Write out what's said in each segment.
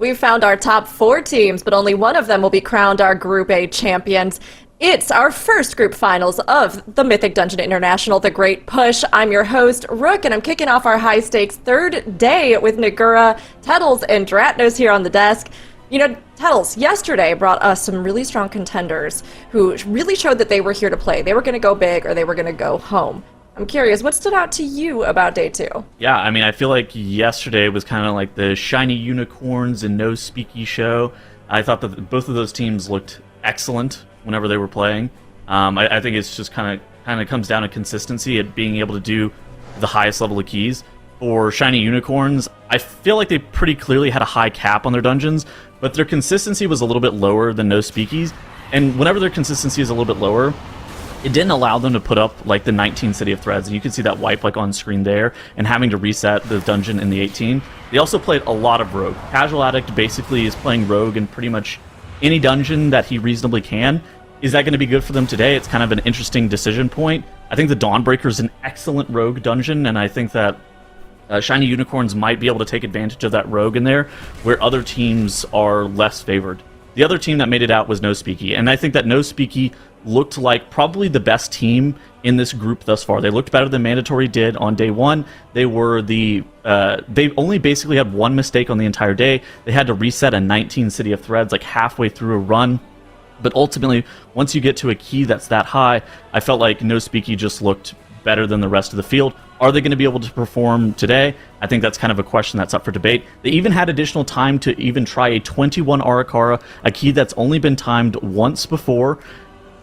We've found our top 4 teams, but only one of them will be crowned our Group A champions. It's our first group finals of the Mythic Dungeon International, The Great Push. I'm your host, Rook, and I'm kicking off our high-stakes third day with Nagura, Tettles, and Dratnos here on the desk. You know, Tettles yesterday brought us some really strong contenders who really showed that they were here to play. They were going to go big or they were going to go home. I'm curious, what stood out to you about day 2? Yeah, I mean, I feel like yesterday was kind of like the shiny unicorns and no speaky show. I thought that both of those teams looked excellent whenever they were playing. I think it's just kind of comes down to consistency at being able to do the highest level of keys. For shiny unicorns, I feel like they pretty clearly had a high cap on their dungeons, but their consistency was a little bit lower than no speakies. And whenever their consistency is a little bit lower, it didn't allow them to put up like the 19 City of Threads, and you can see that wipe like on screen there, and having to reset the dungeon in the 18. They also played a lot of Rogue. Casual Addict basically is playing Rogue in pretty much any dungeon that he reasonably can. Is that going to be good for them today? It's kind of an interesting decision point. I think the Dawnbreaker is an excellent Rogue dungeon, and I think that Shiny Unicorns might be able to take advantage of that Rogue in there, where other teams are less favored. The other team that made it out was No Speaky, and I think that No Speaky looked like probably the best team in this group thus far. They looked better than Mandatory did on day 1. They were they only basically had one mistake on the entire day. They had to reset a 19 City of Threads like halfway through a run. But ultimately, once you get to a key that's that high, I felt like No Speaky just looked better than the rest of the field. Are they going to be able to perform today? I think that's kind of a question that's up for debate. They even had additional time to even try a 21 Arakara, a key that's only been timed once before,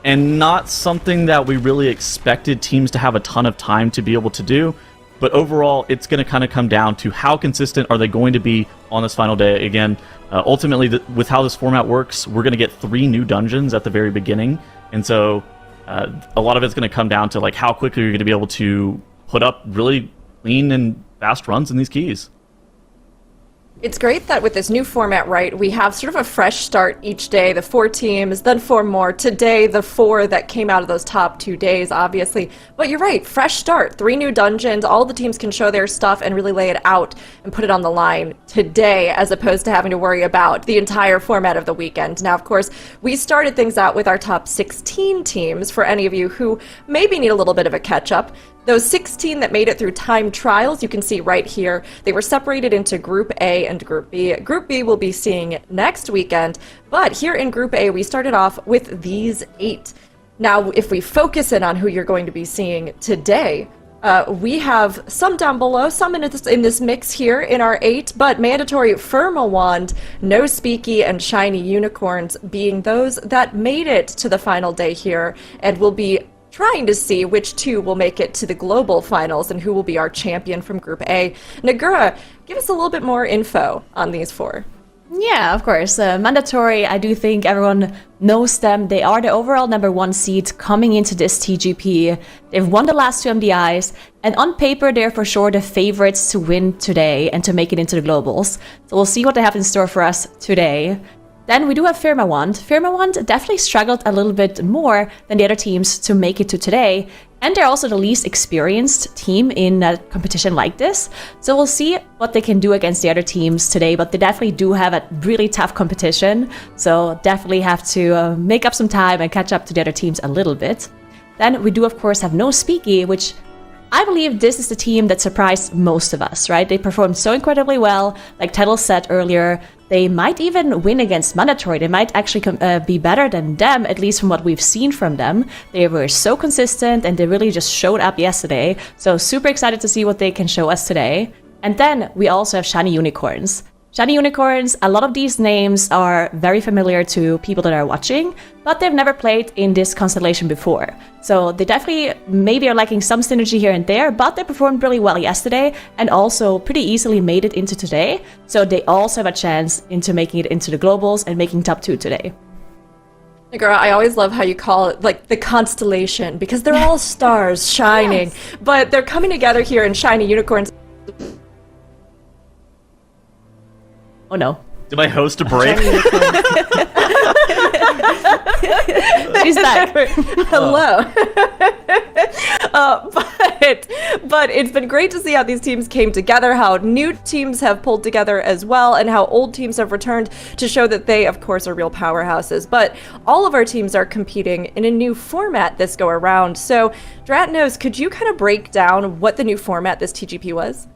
and not something that we really expected teams to have a ton of time to be able to do. But overall, it's going to kind of come down to how consistent are they going to be on this final day. Again, ultimately, with how this format works, we're going to get 3 new dungeons at the very beginning. And so a lot of it's going to come down to like how quickly you're going to be able to put up really clean and fast runs in these keys. It's great that with this new format, right, we have sort of a fresh start each day, the 4 teams, then 4 more. Today, the 4 that came out of those top 2 days, obviously. But you're right, fresh start, 3 new dungeons, all the teams can show their stuff and really lay it out and put it on the line today, as opposed to having to worry about the entire format of the weekend. Now, of course, we started things out with our top 16 teams for any of you who maybe need a little bit of a catch-up. Those 16 that made it through time trials, you can see right here, they were separated into Group A and Group B. Group B we'll be seeing next weekend, but here in Group A, we started off with these 8. Now, if we focus in on who you're going to be seeing today, we have some down below, some in this mix here in our 8, but Mandatory, Firmawand, No Speaky, and Shiny Unicorns being those that made it to the final day here, and will be trying to see which 2 will make it to the global finals and who will be our champion from Group A. Nagura, give us a little bit more info on these 4. Yeah, of course. Mandatory, I do think everyone knows them. They are the overall number 1 seed coming into this TGP. They've won the last 2 MDIs, and on paper, they're for sure the favorites to win today and to make it into the globals. So we'll see what they have in store for us today. Then we do have Firmawand. Firmawand definitely struggled a little bit more than the other teams to make it to today. And they're also the least experienced team in a competition like this. So we'll see what they can do against the other teams today. But they definitely do have a really tough competition. So definitely have to make up some time and catch up to the other teams a little bit. Then we do, of course, have No Speaky, which I believe this is the team that surprised most of us, right? They performed so incredibly well. Like Tettles said earlier, they might even win against Mandatory. They might actually be better than them, at least from what we've seen from them. They were so consistent and they really just showed up yesterday. So super excited to see what they can show us today. And then we also have Shiny Unicorns. Shiny Unicorns, a lot of these names are very familiar to people that are watching, but they've never played in this constellation before. So they definitely maybe are lacking some synergy here and there, but they performed really well yesterday and also pretty easily made it into today. So they also have a chance into making it into the globals and making top 2 today. Girl, I always love how you call it like the constellation, because they're all stars shining, yes. But they're coming together here in Shiny Unicorns. Oh no. Did my host a break? She's back. Hello. But it's been great to see how these teams came together, how new teams have pulled together as well, and how old teams have returned to show that they, of course, are real powerhouses. But all of our teams are competing in a new format this go around. So, Dratnos, could you kind of break down what the new format this TGP was?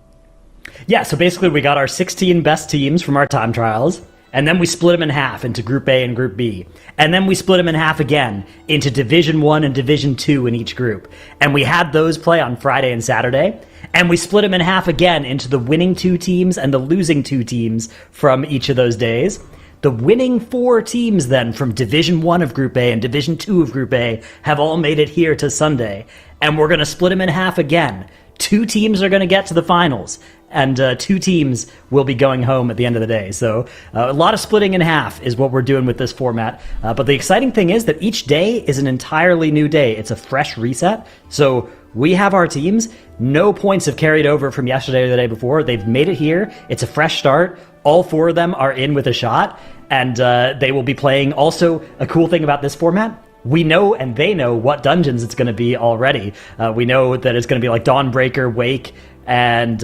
Yeah, so basically we got our 16 best teams from our time trials, and then we split them in half into Group A and Group B. And then we split them in half again into Division 1 and Division 2 in each group. And we had those play on Friday and Saturday. And we split them in half again into the winning 2 teams and the losing 2 teams from each of those days. The winning 4 teams then from Division 1 of Group A and Division 2 of Group A have all made it here to Sunday. And we're going to split them in half again. 2 teams are going to get to the finals, and 2 teams will be going home at the end of the day. So a lot of splitting in half is what we're doing with this format. But the exciting thing is that each day is an entirely new day. It's a fresh reset. So we have our teams. No points have carried over from yesterday or the day before. They've made it here. It's a fresh start. All 4 of them are in with a shot, and they will be playing. Also, a cool thing about this format, we know and they know what dungeons it's going to be already. We know that it's going to be like Dawnbreaker, Wake, and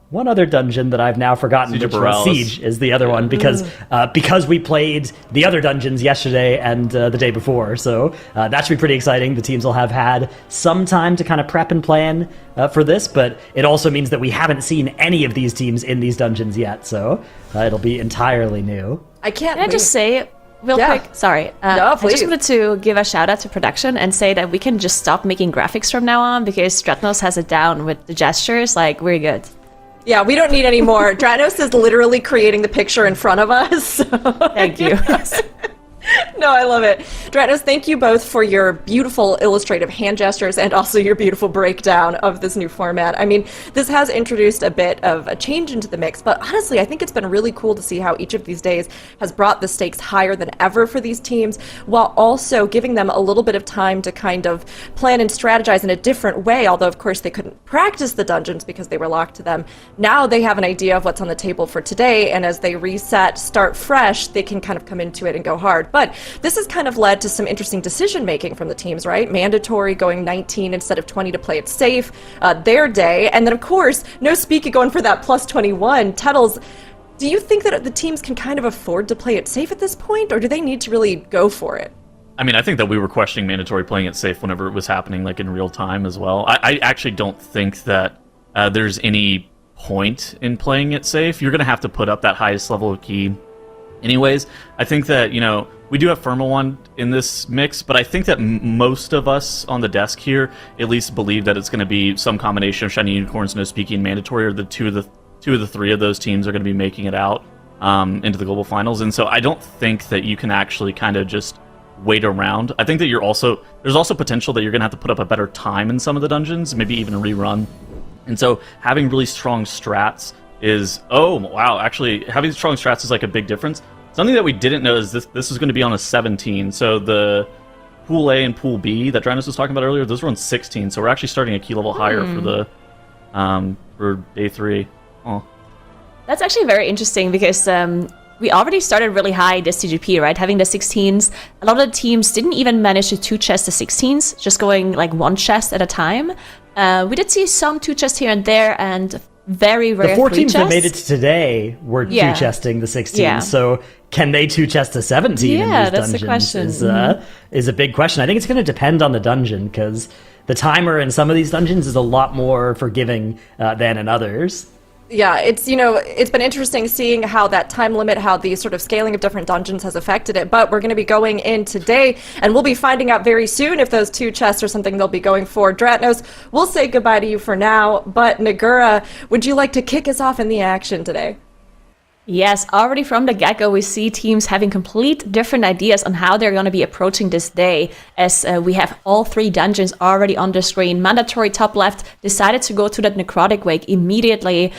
one other dungeon that I've now forgotten. Siege is the other one, because we played the other dungeons yesterday and the day before. So that should be pretty exciting. The teams will have had some time to kind of prep and plan for this, but it also means that we haven't seen any of these teams in these dungeons yet. So it'll be entirely new. Can I just say real quick? Sorry. No, please. I just wanted to give a shout out to production and say that we can just stop making graphics from now on, because Stratnos has it down with the gestures. Like, we're good. Yeah, we don't need any more. Dratnos is literally creating the picture in front of us. So. Thank you. No, I love it. Dratnos, thank you both for your beautiful illustrative hand gestures and also your beautiful breakdown of this new format. I mean, this has introduced a bit of a change into the mix, but honestly, I think it's been really cool to see how each of these days has brought the stakes higher than ever for these teams, while also giving them a little bit of time to kind of plan and strategize in a different way, although of course they couldn't practice the dungeons because they were locked to them. Now they have an idea of what's on the table for today, and as they reset, start fresh, they can kind of come into it and go hard. But this has kind of led to some interesting decision making from the teams, right? Mandatory going 19 instead of 20 to play it safe, their day. And then, of course, no speaking going for that plus 21. Tuttles, do you think that the teams can kind of afford to play it safe at this point, or do they need to really go for it? I mean, I think that we were questioning mandatory playing it safe whenever it was happening, like in real time as well. I actually don't think that there's any point in playing it safe. You're going to have to put up that highest level of key anyways. I think that, we do have Firma 1 in this mix, but I think that most of us on the desk here at least believe that it's going to be some combination of Shiny Unicorns, No Speaking, and Mandatory, or the two of the 3 of those teams are going to be making it out into the Global Finals. And so I don't think that you can actually kind of just wait around. I think that there's also potential that you're going to have to put up a better time in some of the dungeons, maybe even a rerun. And so having really strong strats is, actually having strong strats is like a big difference. Something that we didn't know is this is going to be on a 17. So the Pool A and Pool B that Dratnos was talking about earlier, those were on 16. So we're actually starting a key level higher for the for day 3. Oh. That's actually very interesting, because we already started really high this TGP, right? Having the 16s. A lot of the teams didn't even manage to 2-chest the 16s, just going like 1 chest at a time. We did see some 2-chests here and there, and very rare 3 chests. The 4 teams that made it to today were 2-chesting the 16s, so can they 2-chest a 17 in these that's dungeons? The question. Is a big question. I think it's going to depend on the dungeon, because the timer in some of these dungeons is a lot more forgiving than in others. Yeah, it's been interesting seeing how that time limit, how the sort of scaling of different dungeons has affected it, but we're going to be going in today, and we'll be finding out very soon if those 2 chests are something they'll be going for. Dratnos, we'll say goodbye to you for now, but Nagura, would you like to kick us off in the action today? Yes, already from the get-go, we see teams having complete different ideas on how they're going to be approaching this day, as we have all 3 dungeons already on the screen. Mandatory top left decided to go to that Necrotic Wake immediately,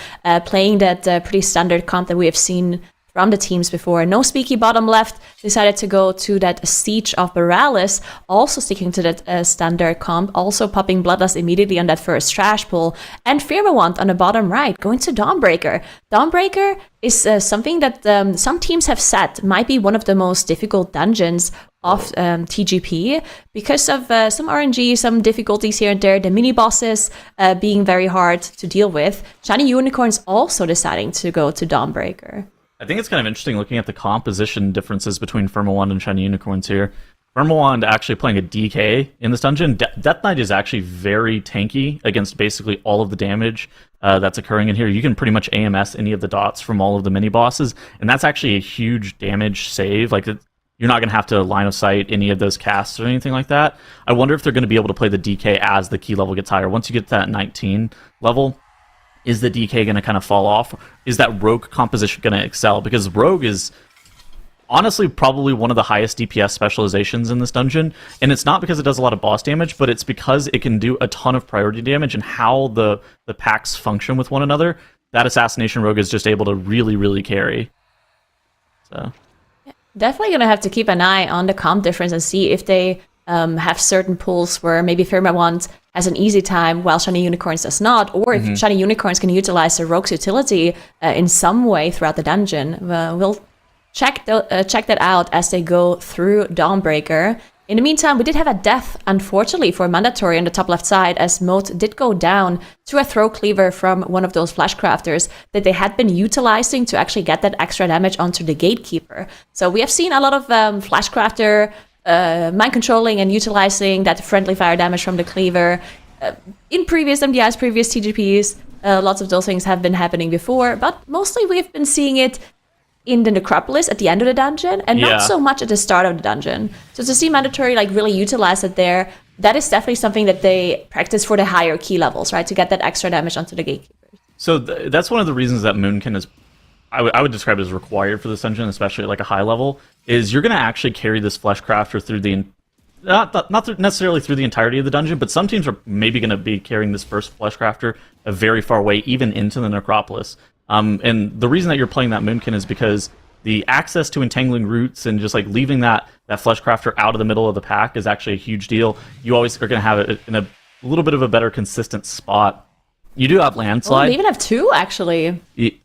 playing that pretty standard comp that we have seen from the teams before. No Speaky bottom left decided to go to that Siege of Borealis, also sticking to that standard comp, also popping Bloodlust immediately on that first trash pull. And Firmawant on the bottom right, going to Dawnbreaker. Dawnbreaker is something that some teams have said might be one of the most difficult dungeons of TGP because of some RNG, some difficulties here and there, the mini bosses being very hard to deal with. Shiny Unicorns also deciding to go to Dawnbreaker. I think it's kind of interesting looking at the composition differences between Firmawand and Shiny Unicorns here. Firmawand actually playing a DK in this dungeon. Death Knight is actually very tanky against basically all of the damage that's occurring in here. You can pretty much AMS any of the dots from all of the mini-bosses, and that's actually a huge damage save. Like, you're not going to have to line of sight any of those casts or anything like that. I wonder if they're going to be able to play the DK as the key level gets higher. Once you get to that 19 level, is the DK going to kind of fall off? Is that Rogue composition going to excel? Because Rogue is honestly probably one of the highest DPS specializations in this dungeon, and it's not because it does a lot of boss damage, but it's because it can do a ton of priority damage, and how the packs function with one another, that Assassination Rogue is just able to really, really carry. So definitely gonna have to keep an eye on the comp difference and see if they have certain pulls where maybe Firmawand has an easy time while Shiny Unicorns does not, or if Shiny Unicorns can utilize the Rogue's utility in some way throughout the dungeon. We'll check that out as they go through Dawnbreaker. In the meantime, we did have a death, unfortunately, for Mandatory on the top left side, as Moat did go down to a throw cleaver from one of those flash crafters that they had been utilizing to actually get that extra damage onto the gatekeeper. So we have seen a lot of flash crafter mind controlling and utilizing that friendly fire damage from the cleaver. In previous MDIs, previous TGPs, lots of those things have been happening before, but mostly we've been seeing it in the Necropolis at the end of the dungeon, and not so much at the start of the dungeon. So to see Mandatory like really utilize it there, that is definitely something that they practice for the higher key levels, right? To get that extra damage onto the gatekeepers. So that's one of the reasons that Moonkin is, I would describe it as required for this dungeon, especially at like a high level, is you're going to actually carry this Fleshcrafter through the, not necessarily through the entirety of the dungeon, but some teams are maybe going to be carrying this first Fleshcrafter a very far away, even into the Necropolis. And the reason that you're playing that Moonkin is because the access to entangling roots and just like leaving that Fleshcrafter out of the middle of the pack is actually a huge deal. You always are going to have it in a little bit of a better consistent spot. You do have Landslide. Oh, they even have two, actually. They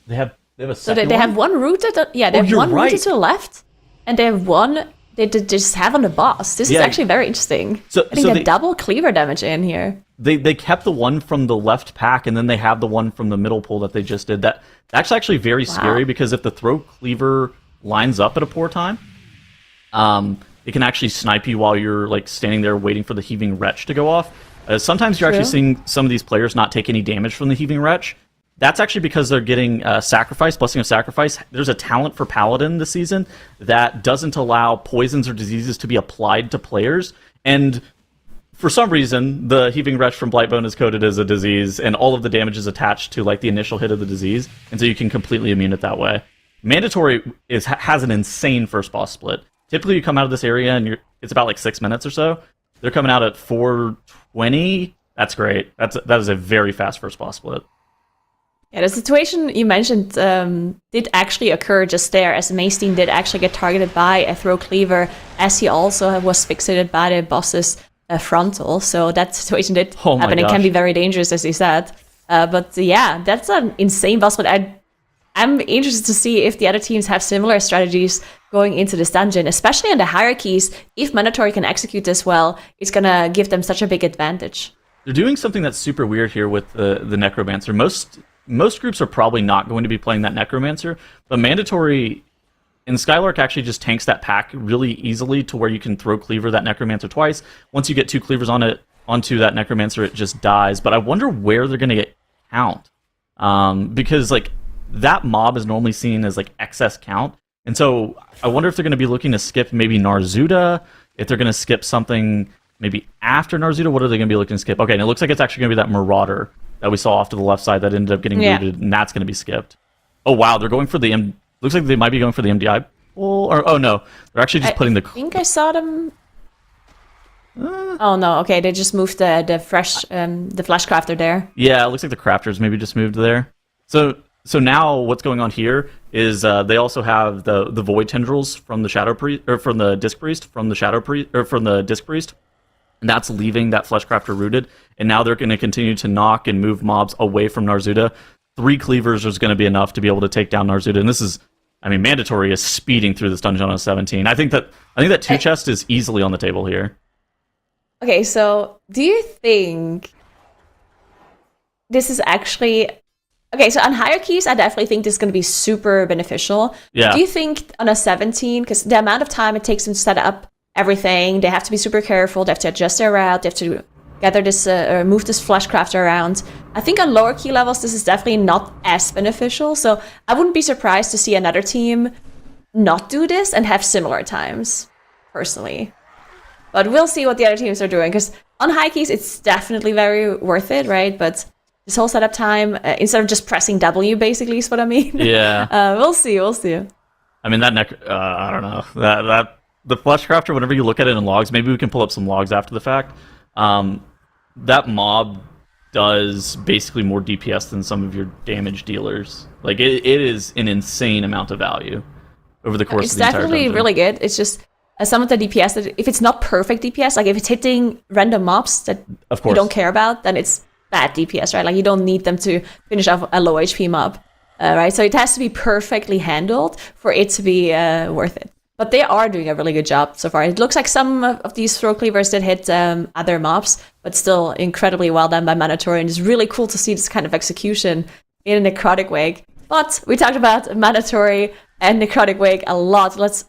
have a second So they have one rooted, they have one rooted to the left, and they have one they just have on the boss. This is actually very interesting. So, I think they have double cleaver damage in here. They kept the one from the left pack, and then they have the one from the middle pull that they just did. That's actually very scary, because if the throw cleaver lines up at a poor time, it can actually snipe you while you're like standing there waiting for the Heaving Wretch to go off. Sometimes you're actually seeing some of these players not take any damage from the Heaving Wretch. That's actually because they're getting Sacrifice, Blessing of Sacrifice. There's a talent for Paladin this season that doesn't allow poisons or diseases to be applied to players, and for some reason, the Heaving Wretch from Blightbone is coded as a disease, and all of the damage is attached to like the initial hit of the disease, and so you can completely immune it that way. Mandatory has an insane first boss split. Typically, you come out of this area, and it's about like 6 minutes or so. They're coming out at 4:20. That's great. That is a very fast first boss split. Yeah, the situation you mentioned did actually occur just there, as Maystein did actually get targeted by a throw cleaver, as he also was fixated by the boss's frontal. So that situation did happen. It can be very dangerous, as you said. But yeah, that's an insane boss split. I'm interested to see if the other teams have similar strategies going into this dungeon, especially in the hierarchies. If Mandatory can execute this well, it's going to give them such a big advantage. They're doing something that's super weird here with the Necromancer. Most groups are probably not going to be playing that Necromancer, but Mandatory in Skylark actually just tanks that pack really easily to where you can throw cleaver that Necromancer twice. Once you get 2 cleavers onto that Necromancer, it just dies. But I wonder where they're going to get count, because like that mob is normally seen as like excess count, and so I wonder if they're going to be looking to skip maybe Narzuda, if they're going to skip something maybe after Narzuda. What are they going to be looking to skip? Okay, and it looks like it's actually going to be that Marauder that we saw off to the left side that ended up getting rooted, and that's going to be skipped. Oh wow, they're going for the looks like they might be going for the MDI pull, or oh no, they're actually just putting the. I think I saw them. Oh no, okay, they just moved the Flash Crafter there. Yeah, it looks like the Crafters maybe just moved there. So now what's going on here is they also have the Void Tendrils from the Shadow Priest, or from the Disc Priest, from the Disc Priest. And that's leaving that Fleshcrafter rooted, and now they're going to continue to knock and move mobs away from Narzuda. 3 cleavers is going to be enough to be able to take down Narzuda, and this is I mean, Mandatory is speeding through this dungeon on a 17. I think that two chest is easily on the table here. Okay, so do you think this is actually... Okay, so on hierarchies, I definitely think this is going to be super beneficial. Yeah. Do you think on a 17, because the amount of time it takes them to set up everything, they have to be super careful, they have to adjust their route, they have to gather this, or move this fleshcraft around. I think on lower key levels, this is definitely not as beneficial, so I wouldn't be surprised to see another team not do this and have similar times, personally. But we'll see what the other teams are doing, because on high keys, it's definitely very worth it, right? But this whole setup time, instead of just pressing W, basically, is what I mean. Yeah. We'll see. I mean, I don't know. That the Fleshcrafter, whenever you look at it in logs, maybe we can pull up some logs after the fact. That mob does basically more DPS than some of your damage dealers. Like, it is an insane amount of value over the course of the entire dungeon. It's definitely really good. It's just some of the DPS, if it's not perfect DPS, like if it's hitting random mobs that you don't care about, then it's bad DPS, right? Like you don't need them to finish off a low HP mob, right? So it has to be perfectly handled for it to be worth it. But they are doing a really good job so far. It looks like some of these throw cleavers did hit other mobs, but still incredibly well done by Mandatory, and it's really cool to see this kind of execution in a Necrotic Wake. But we talked about Mandatory and Necrotic Wake a lot. Let's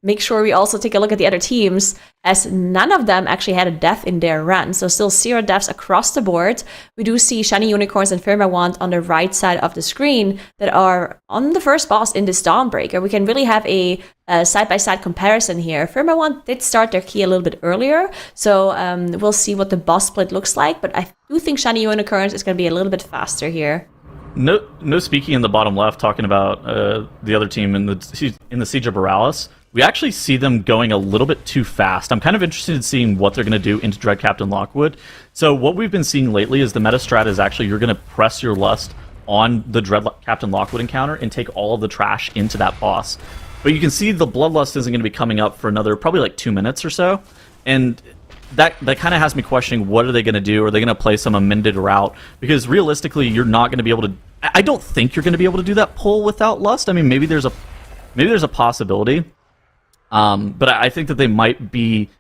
make sure we also take a look at the other teams, as none of them actually had a death in their run. So still 0 deaths across the board. We do see Shiny Unicorns and Firmawant on the right side of the screen that are on the first boss in this Dawnbreaker. We can really have a side-by-side comparison here. Firmawant did start their key a little bit earlier, so we'll see what the boss split looks like, but I do think Shiny Unicorns is going to be a little bit faster here. No speaking in the bottom left, talking about the other team in the Siege of Borealis. We actually see them going a little bit too fast. I'm kind of interested in seeing what they're going to do into Dread Captain Lockwood. So what we've been seeing lately is the meta strat is actually you're going to press your lust on the Dread Captain Lockwood encounter and take all of the trash into that boss. But you can see the Bloodlust isn't going to be coming up for another probably like 2 minutes or so. And that kind of has me questioning, what are they going to do? Are they going to play some amended route? Because realistically, you're not going to be able to... I don't think you're going to be able to do that pull without lust. I mean, maybe there's a possibility. But I think that they might be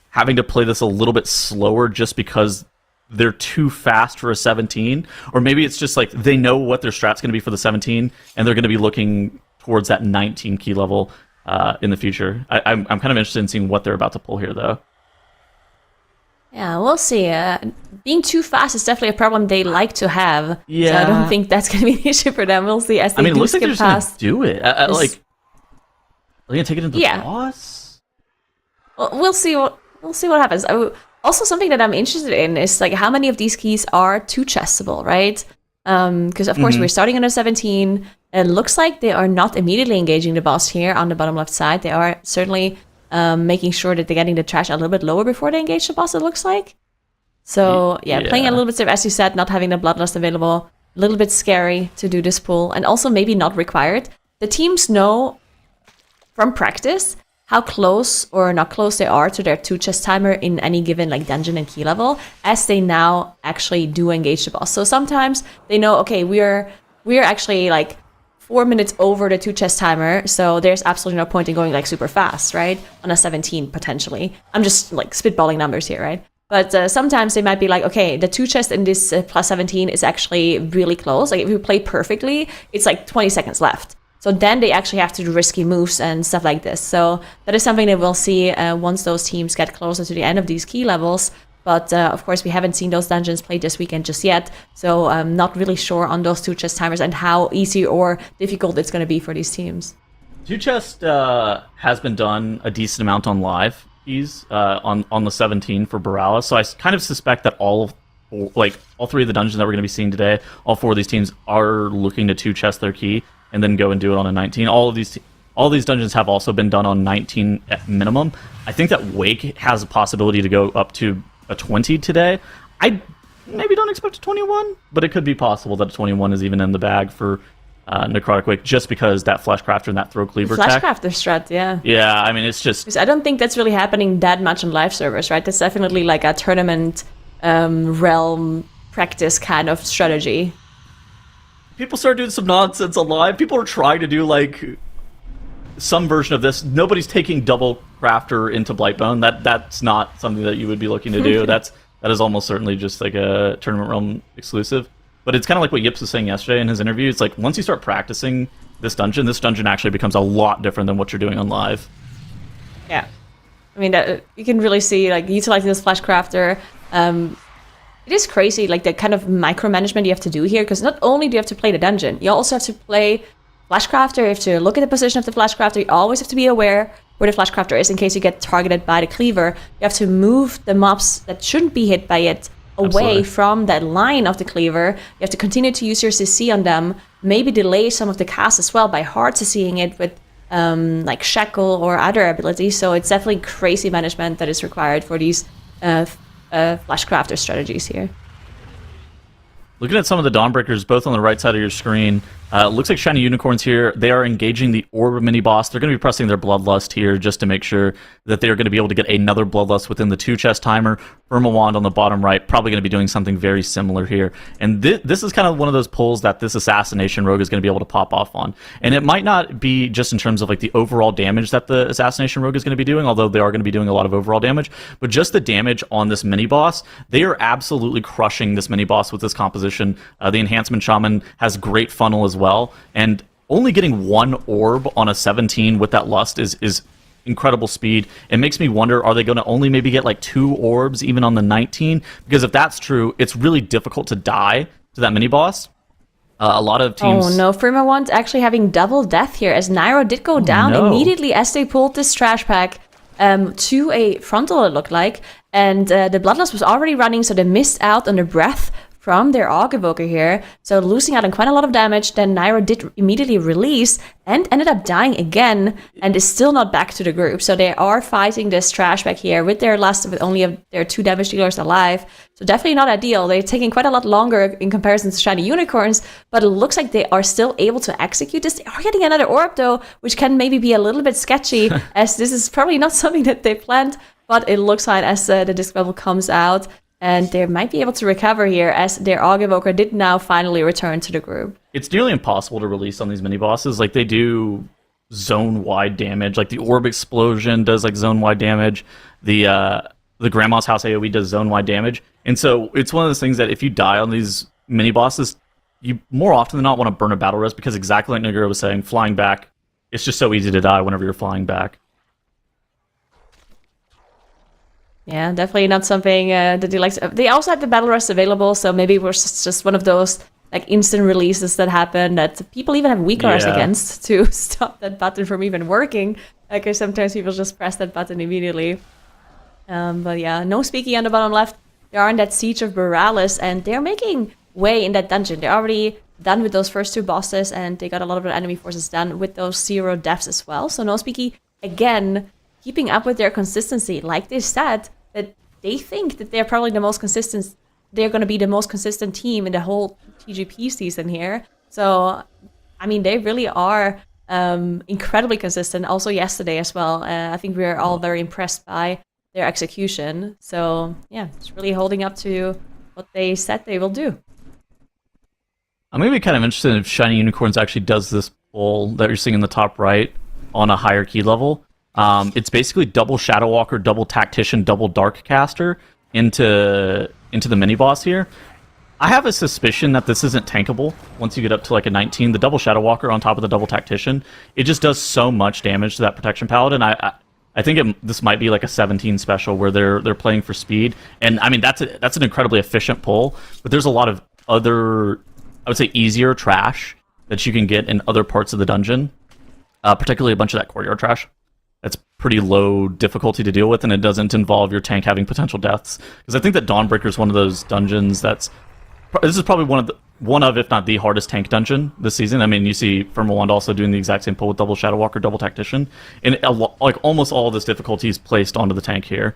having to play this a little bit slower just because they're too fast for a 17. Or maybe it's just like they know what their strat's going to be for the 17, and they're going to be looking towards that 19 key level in the future. I'm kind of interested in seeing what they're about to pull here, though. Yeah, we'll see. Being too fast is definitely a problem they like to have. Yeah. So I don't think that's going to be an issue for them. We'll see as they it looks like they're just going to do it. Are they gonna take it into the boss? Well, we'll see what happens. Also, something that I'm interested in is like how many of these keys are two chestable, right? Because of course we're starting on a 17. It looks like they are not immediately engaging the boss here on the bottom left side. They are certainly making sure that they're getting the trash a little bit lower before they engage the boss. It looks like. So yeah, playing a little bit safe, as you said, not having the Bloodlust available, a little bit scary to do this pull, and also maybe not required. The teams know from practice how close or not close they are to their 2 chest timer in any given like dungeon and key level, as they now actually do engage the boss. So sometimes they know, okay, we're actually like 4 minutes over the 2 chest timer, so there's absolutely no point in going like super fast, right? On a 17 potentially. I'm just like spitballing numbers here, right? But sometimes they might be like, okay, the 2 chest in this plus 17 is actually really close. Like if you play perfectly, it's like 20 seconds left. So then they actually have to do risky moves and stuff like this. So that is something that we'll see once those teams get closer to the end of these key levels. But of course, we haven't seen those dungeons played this weekend just yet. So I'm not really sure on those 2 chest timers and how easy or difficult it's going to be for these teams. 2 chest has been done a decent amount on live keys on the 17 for Borealis. So I kind of suspect that all 3 of the dungeons that we're going to be seeing today, all 4 of these teams are looking to 2 chest their key and then go and do it on a 19. All of these dungeons have also been done on 19 at minimum. I think that Wake has a possibility to go up to a 20 today. I maybe don't expect a 21, but it could be possible that a 21 is even in the bag for Necrotic Wake, just because that Fleshcrafter and that Throw Cleaver tech. Fleshcrafter strat, yeah. Yeah, I mean, it's just... Because I don't think that's really happening that much on live servers, right? That's definitely like a tournament realm practice kind of strategy. People start doing some nonsense on live. People are trying to do like some version of this. Nobody's taking double crafter into Blightbone. That's not something that you would be looking to do. That is almost certainly just like a Tournament Realm exclusive. But it's kind of like what Yips was saying yesterday in his interview. It's like once you start practicing this dungeon actually becomes a lot different than what you're doing on live. Yeah. I mean, you can really see, like, utilizing this Flash Crafter. It is crazy, like, the kind of micromanagement you have to do here, because not only do you have to play the dungeon, you also have to play Flash Crafter, you have to look at the position of the Flash Crafter, you always have to be aware where the Flash Crafter is in case you get targeted by the Cleaver. You have to move the mobs that shouldn't be hit by it away Absolutely. from that line of the Cleaver. You have to continue to use your CC on them, maybe delay some of the cast as well by hard CCing it with like Shackle or other abilities. So it's definitely crazy management that is required for these Flash Crafter strategies here. Looking at some of the Dawnbreakers, both on the right side of your screen, looks like Shiny Unicorns here. They are engaging the Orb mini-boss. They're going to be pressing their Bloodlust here just to make sure that they're going to be able to get another Bloodlust within the 2-chest timer. Firma Wand on the bottom right, probably going to be doing something very similar here. And this is kind of one of those pulls that this Assassination Rogue is going to be able to pop off on. And it might not be just in terms of like the overall damage that the Assassination Rogue is going to be doing, although they are going to be doing a lot of overall damage, but just the damage on this mini-boss. They are absolutely crushing this mini-boss with this composition. The Enhancement Shaman has great funnel as well, and only getting one orb on a 17 with that lust is incredible speed. It makes me wonder, are they going to only maybe get like 2 orbs even on the 19? Because if that's true, it's really difficult to die to that mini boss. A lot of teams... Oh no, Firma Wand actually having double death here, as Nairo did go down immediately as they pulled this trash pack to a frontal, it looked like, and the Bloodlust was already running, so they missed out on the breath from their Aug Evoker here, so losing out on quite a lot of damage. Then Nairo did immediately release and ended up dying again, and is still not back to the group. So they are fighting this trash back here with their last of only of their 2 damage dealers alive. So definitely not ideal. They're taking quite a lot longer in comparison to Shiny Unicorns, but it looks like they are still able to execute this. They are getting another orb though, which can maybe be a little bit sketchy, as this is probably not something that they planned, but it looks like as the disc bubble comes out, and they might be able to recover here, as their Aug Evoker did now finally return to the group. It's nearly impossible to release on these mini-bosses. Like, they do zone-wide damage. Like, the Orb Explosion does, like, zone-wide damage. The Grandma's House AoE does zone-wide damage. And so it's one of those things that if you die on these mini-bosses, you more often than not want to burn a Battle Rest, because exactly like Nagura was saying, flying back, it's just so easy to die whenever you're flying back. Yeah, definitely not something that they like. They also had the Battle Rest available, so maybe it was just one of those like instant releases that happen that people even have weak RS against to stop that button from even working. Like, sometimes people just press that button immediately. But yeah, no Speaky on the bottom left. They are in that Siege of Borealis, and they're making way in that dungeon. They're already done with those first 2 bosses, and they got a lot of their enemy forces done with those 0 deaths as well. So no Speaky, again, keeping up with their consistency. Like they said, that they think that they're probably the most consistent, they're going to be the most consistent team in the whole TGP season here. So, I mean, they really are incredibly consistent. Also yesterday as well. I think we're all very impressed by their execution. So, yeah, it's really holding up to what they said they will do. I'm going to be kind of interested if Shiny Unicorns actually does this pull that you're seeing in the top right on a higher key level. It's basically double Shadow Walker, double Tactician, double Dark Caster into the mini-boss here. I have a suspicion that this isn't tankable once you get up to like a 19. The double Shadow Walker on top of the double Tactician, it just does so much damage to that Protection Paladin. I think this might be like a 17 special where they're playing for speed. And I mean, that's an incredibly efficient pull, but there's a lot of other, I would say, easier trash that you can get in other parts of the dungeon, particularly a bunch of that courtyard trash. That's pretty low difficulty to deal with, and it doesn't involve your tank having potential deaths. Because I think that Dawnbreaker is one of those dungeons this is probably one of, if not the hardest tank dungeon this season. I mean, you see Firma Wand also doing the exact same pull with double Shadow Walker, double Tactician, and like almost all of this difficulty is placed onto the tank here.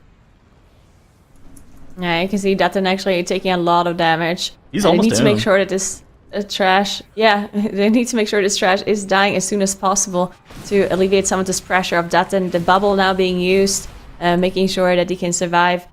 Yeah, you can see Dutton actually taking a lot of damage. He's almost They need to down. make sure that this trash, they need to make sure this trash is dying as soon as possible to alleviate some of this pressure of Dutton. The bubble now being used, making sure that he can survive.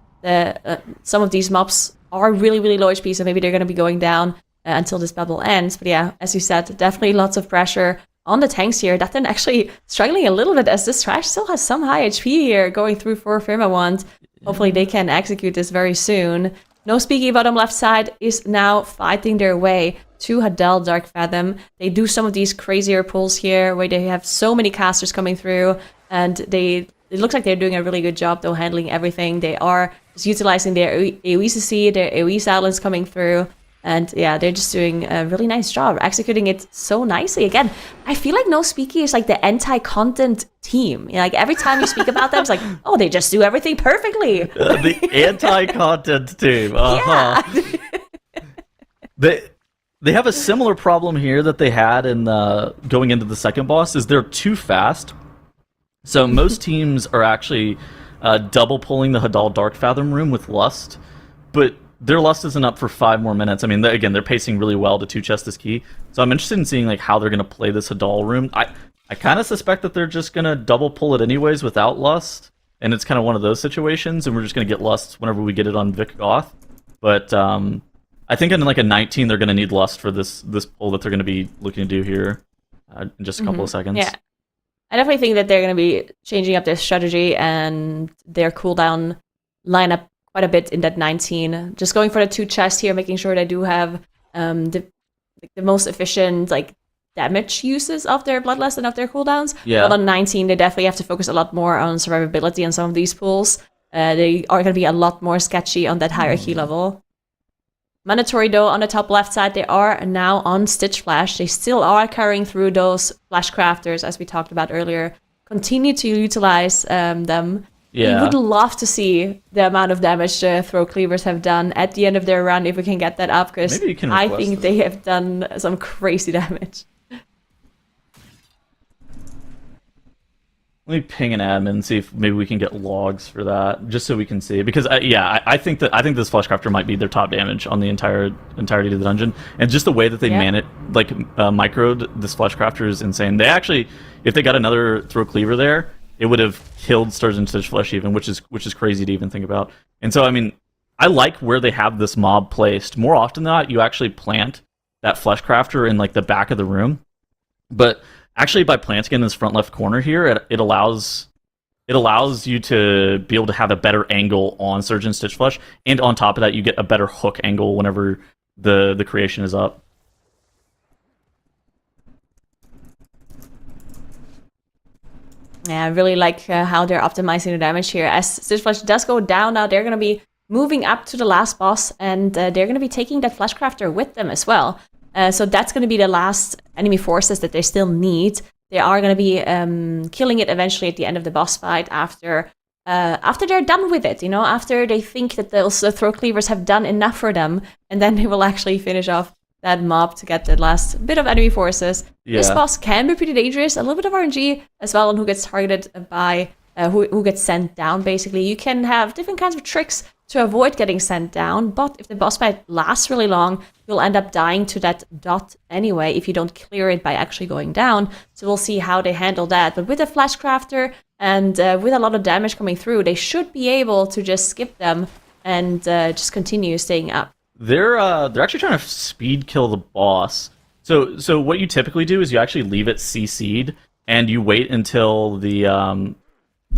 Some of these mobs are really, really low HP, so maybe they're going to be going down until this bubble ends. But yeah, as you said, definitely lots of pressure on the tanks here. That then actually struggling a little bit as this trash still has some high HP here going through for Firmawand. Hopefully they can execute this very soon. No Speaky bottom left side is now fighting their way to Hadal Dark Fathom. They do some of these crazier pulls here where they have so many casters coming through, and it looks like they're doing a really good job though handling everything. They are just utilizing their AoE CC, their AoE silence coming through. And yeah, they're just doing a really nice job executing it so nicely. Again, I feel like No Speaky is like the anti-content team. You know, like every time you speak about them, it's like, oh, they just do everything perfectly. The anti-content team. Uh-huh. Yeah. They have a similar problem here that they had in going into the second boss, is they're too fast. So most teams are actually double pulling the Hadal Dark Fathom room with Lust, but their Lust isn't up for 5 more minutes. I mean, again, they're pacing really well to 2-chest this key. So I'm interested in seeing like how they're going to play this Hadal room. I kind of suspect that they're just going to double pull it anyways without Lust. And it's kind of one of those situations, and we're just going to get Lust whenever we get it on Vic Goth. But I think in like a 19, they're going to need Lust for this pull that they're going to be looking to do here in just a couple of seconds. Yeah. I definitely think that they're going to be changing up their strategy and their cooldown lineup quite a bit in that 19. Just going for the 2-chest here, making sure they do have the most efficient like damage uses of their Bloodlust and of their cooldowns. Yeah. But on 19, they definitely have to focus a lot more on survivability on some of these pools. They are going to be a lot more sketchy on that higher key level. Mandatory though, on the top left side, they are now on Stitch Flash. They still are carrying through those Flash Crafters, as we talked about earlier. Continue to utilize them. Yeah. We would love to see the amount of damage the Throw Cleavers have done at the end of their run, if we can get that up, because I think they have done some crazy damage. Let me ping an admin and see if maybe we can get logs for that, just so we can see. Because I think this Fleshcrafter might be their top damage on the entirety of the dungeon, and just the way that they microed this Fleshcrafter is insane. They actually, if they got another Throw Cleaver there, it would have killed Sturgeon Stitch Flesh even, which is crazy to even think about. And so I mean, I like where they have this mob placed. More often than not, you actually plant that Fleshcrafter in like the back of the room, but actually, by planting in this front left corner here, it allows you to be able to have a better angle on Surgeon Stitch Flesh, and on top of that, you get a better hook angle whenever the creation is up. Yeah, I really like how they're optimizing the damage here. As Stitch Flesh does go down now, they're going to be moving up to the last boss, and they're going to be taking that Fleshcrafter with them as well. So that's going to be the last enemy forces that they still need. They are going to be killing it eventually at the end of the boss fight after they're done with it, you know, after they think that those Throw Cleavers have done enough for them, and then they will actually finish off that mob to get the last bit of enemy forces. Yeah. This boss can be pretty dangerous, a little bit of RNG as well on who gets targeted by, who gets sent down, basically. You can have different kinds of tricks to avoid getting sent down, but if the boss fight lasts really long, you'll end up dying to that dot anyway if you don't clear it by actually going down. So we'll see how they handle that. But with a Fleshcrafter and with a lot of damage coming through, they should be able to just skip them and just continue staying up. They're actually trying to speed kill the boss. So what you typically do is you actually leave it CC'd and you wait until the